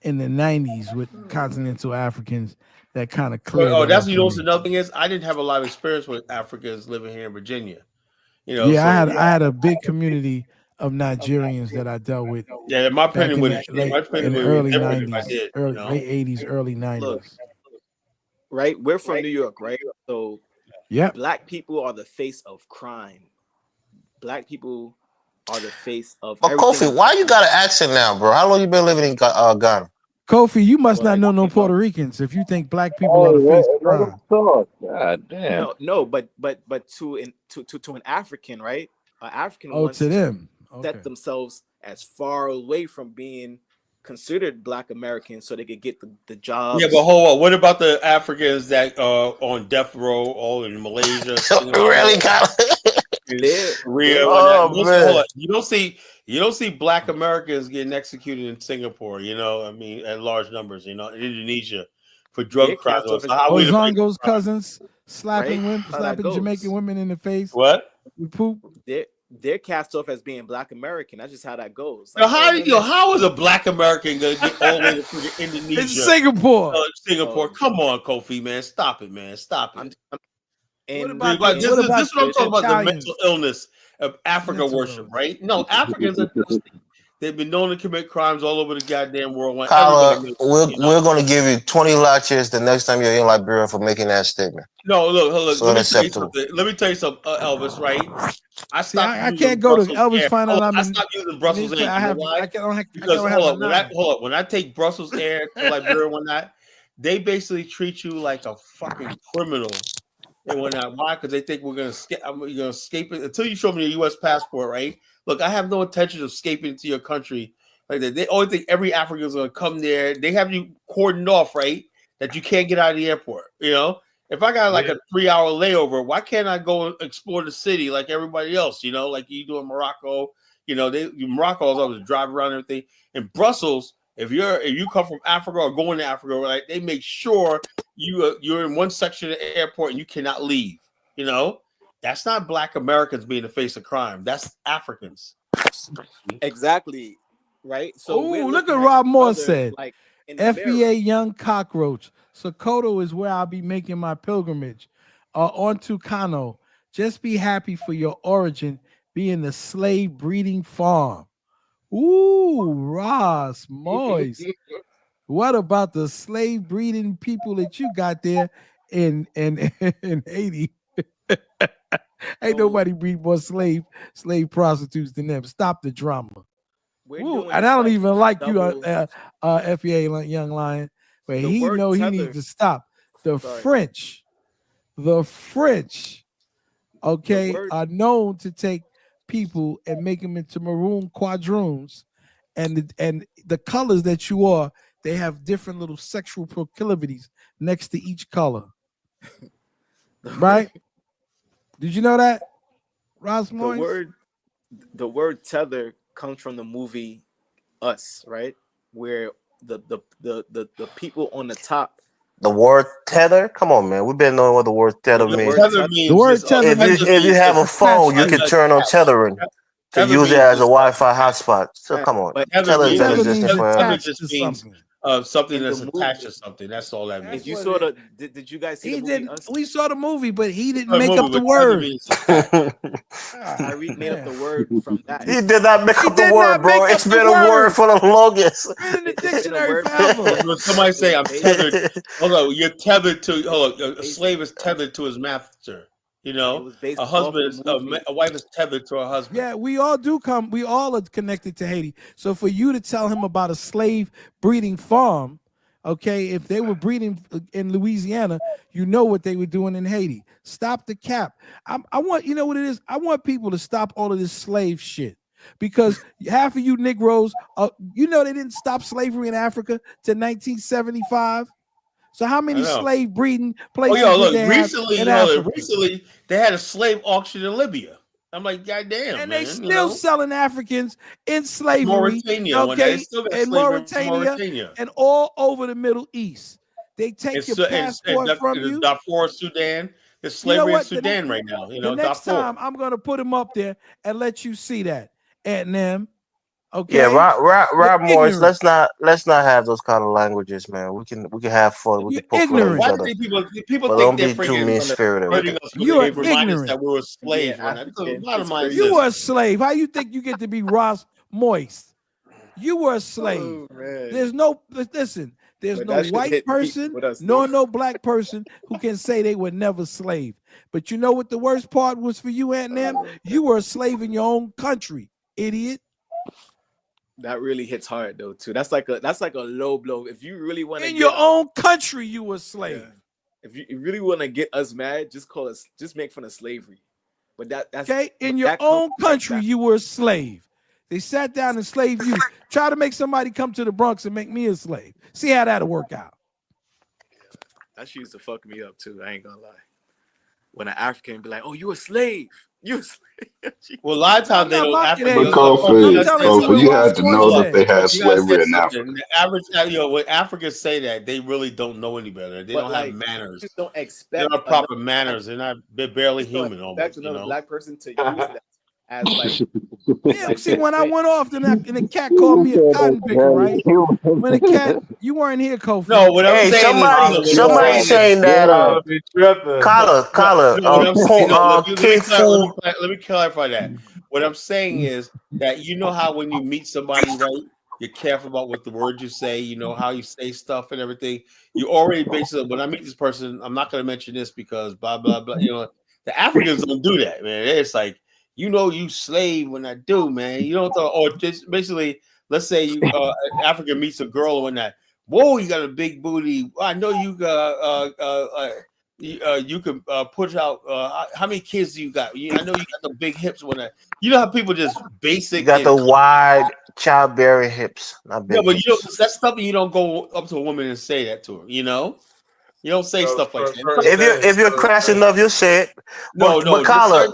in the 90s with continental Africans that kind of cleared. That's another thing is I didn't have a lot of experience with Africans living here in Virginia. I had a big community of Nigerians that I dealt with. Yeah, my opinion would in the early 90s, late 80s, early 90s. Look, right, we're from New York, right? So Black people are the face of crime. Black people are the face of. But Kofi, why you got an accent now, bro? How long you been living in Ghana? Kofi, you must not know no Puerto Ricans if you think Black people are the face of crime. God damn. No, but to an African, right? An African wants to them set themselves as far away from being considered Black Americans so they could get the jobs. Yeah, but hold on. What about the Africans that are on death row all in Malaysia? Really, Korea. You don't see Black Americans getting executed in Singapore, at large numbers, in Indonesia for drug crimes. Ozongo's cousins slapping Jamaican women in the face. What? We poop. They're cast off as being Black American. That's just how that goes. Like, how is a Black American gonna get all the way to Indonesia? It's Singapore. Singapore. Come on, Kofi, man. Stop it, man. Stop it. And this is what I'm talking about, the mental illness of Africa worship, right? No, Africans are thirsty. They've been known to commit crimes all over the goddamn world. Kyla, we're going to give you 20 latches the next time you're in Liberia for making that statement. No, look. So let me tell you something, Elvis, right? I can't go to Elvis find out I stopped using Brussels Air. When I take Brussels Air to Liberia one night, they basically treat you like a fucking criminal. And whatnot. Why? Because they think we're gonna escape it until you show me a U.S. passport, right? look, I have no intention of escaping to your country like that. They always think every African is going to come there. They have you cordoned off, right? That you can't get out of the airport. You know, if I got like a 3-hour layover, why can't I go explore the city like everybody else? You know, like you do in Morocco. You know, Morocco is always drive around and everything. In Brussels, if you come from Africa or going to Africa, right, they make sure you're in one section of the airport and you cannot leave. You know, that's not Black Americans being the face of crime. That's Africans. Exactly. Right. So look at Rob Moore said. Like FBA Young Cockroach. Sokoto is where I'll be making my pilgrimage. On to Kano. Just be happy for your origin being the slave breeding farm. Ooh, Ross Moist. What about the slave breeding people that you got there in Haiti? Ain't nobody breed more slave prostitutes than them. Stop the drama. Ooh, and I don't even like you, FBA Young Lion, but he know he needs to stop. The French, okay, are known to take people and make them into maroon quadroons, and the colors that you are, they have different little sexual proclivities next to each color. Right? Did you know that, Ross Moyes? The word tether comes from the movie Us, right? Where the people on the top. The word tether? Come on, man. We've been knowing what the word tether means. The word tether means if you have a phone, you can turn on tethering to use it as a Wi-Fi hotspot. So come on. Tether exists forever. Just means something that's attached to something. That's all that means. If you saw the, did you guys see the movie Us? We saw the movie, but he didn't make up the word. I made up the word from that. He did not make up the word, bro. It's been a word for the longest. In the dictionary, when somebody say I'm tethered, hold on, you're tethered to. A slave is tethered to his master. You know, a husband is a wife is tethered to her husband. Yeah, we all are connected to Haiti. So for you to tell him about a slave breeding farm, okay, if they were breeding in Louisiana, you know what they were doing in Haiti. Stop the cap. I want, you know what it is? I want people to stop all of this slave shit. Because half of you Negroes, you know they didn't stop slavery in Africa till 1975. So how many slave breeding places? Recently they had a slave auction in Libya. I'm like, goddamn, and they still selling Africans in slavery. Mauritania, okay, in Mauritania and all over the Middle East. They take your passport from you. Darfur, Sudan. There's slavery in Sudan right now. You know, the next time I'm gonna put him up there and let you see that at them. Okay. Yeah, Rob Morris. Let's not have those kind of languages, man. We can have fun. We can poke fun at each other. People don't think be too mean spirited. You are ignorant. That we were slaves. You were a slave. How you think you get to be Ross Moist? You were a slave. There's no white person nor no black person who can say they were never slave. But you know what the worst part was for you, Aunt Nam? You were a slave in your own country, idiot. That really hits hard though too. That's like a low blow. If you really want to in your own country, you were a slave. Yeah. If you really want to get us mad, just make fun of slavery. But that's okay. In your own country, you were a slave. They sat down and slaved you. Try to make somebody come to the Bronx and make me a slave. See how that'll work out. That used to fuck me up too. I ain't gonna lie. When an African be like, "Oh, you a slave." Well, a lot of times they don't. But Kofi, you had to know that they had slavery in Africa. The average, when Africans say that, they really don't know any better. They don't have manners. Just don't expect. They don't have proper manners. They're barely human. Almost, another black person to use that as like. Yeah, see, when I went off, and the cat called me a cotton picker, right? When the cat, you weren't here, Kofi. No, what I'm saying somebody saying that. Collar. Let me clarify that. What I'm saying is that you know how when you meet somebody, right? You're careful about what the words you say. You know how you say stuff and everything. You already basically. When I meet this person, I'm not going to mention this because blah blah blah. You know, the Africans don't do that, man. It's like. You know, you slave when I do, man. You don't thought, or just basically, let's say you an African meets a girl and that. Whoa, you got a big booty. I know you you can push out. How many kids do you got? I know you got the big hips when that. You know how people just basic. You got the wide childbearing hips, not big. No, but hips. that's stuff you don't go up to a woman and say that to her. You don't say stuff like that. If you're crass enough, you'll say it. No. Carla,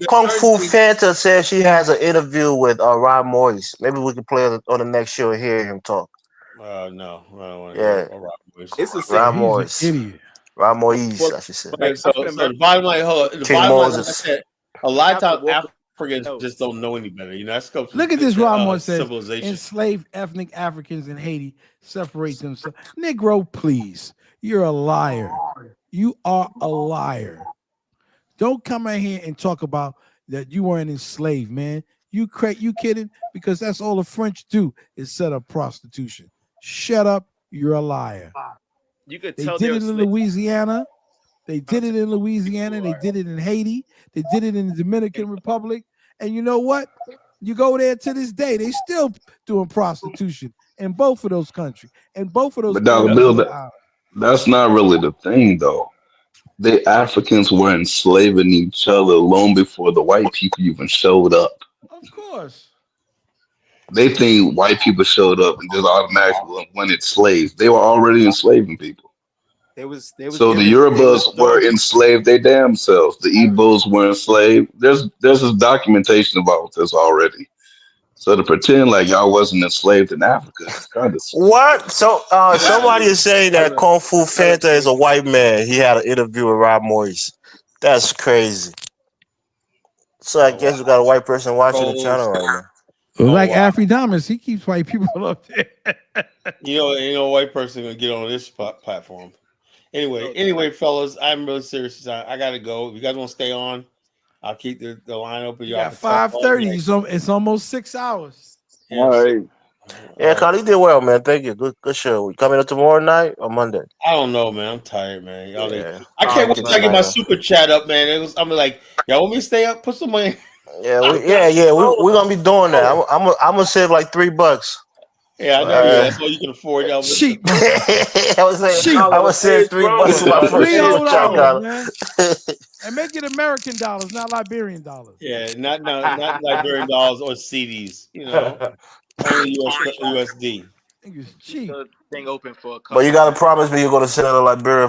Kung Fu Fanta says she has an interview with Rod Morris. Maybe we can play on the next show and hear him talk. No, I don't want to hear Rod Morris. It's the Rod same. Morris. Idiot. Rod Morris, I should say. So the bottom line, like I said, a lot of times Africans just don't know any better. That's look at this. Rod Morris says civilization. Enslaved ethnic Africans in Haiti separate themselves. Negro, please. You're a liar. You are a liar. Don't come in here and talk about that you weren't enslaved, man. You kidding? Because that's all the French do is set up prostitution. Shut up. You're a liar. You could they tell did it in Louisiana. They did it in Louisiana. They did it in Haiti. They did it in the Dominican Republic. And you know what? You go there to this day, they still doing prostitution in both of those countries. And both of those But Dr. Bill, that's not really the thing, though. The Africans were enslaving each other long before the white people even showed up. Of course. They think white people showed up and just automatically went slaves. They were already enslaving people. So the Yorubas were enslaved they damn selves. The Igbos were enslaved. There's this documentation about this already. So to pretend like y'all wasn't enslaved in Africa is kind of what? So somebody is saying that Kung Fu Fanta is a white man. He had an interview with Rod Morris. That's crazy. So I guess we got a white person watching the channel right now. Like Afridamus, he keeps white people up there. Ain't no white person gonna get on this platform. Anyway, fellas, I'm really serious. I gotta go. If you guys want to stay on, I'll keep the line open. You got 5:30, so it's almost 6 hours. All right. Yeah, Carl, you did well, man. Thank you. Good show. We coming up tomorrow night or Monday? I don't know, man. I'm tired, man. I can't wait till I get my super chat up, man. I'm like, y'all want me to stay up? Put some money. Yeah, we're gonna be doing that. I'm gonna save like $3. Yeah, I know. That's all you can afford. Y'all cheap. I was saying $3 for my first super chat, man. And make it American dollars, not Liberian dollars. Yeah, not Liberian dollars or CDs. Only USD. I think it's cheap. Thing open for. But you gotta promise me you're gonna send out a Liberian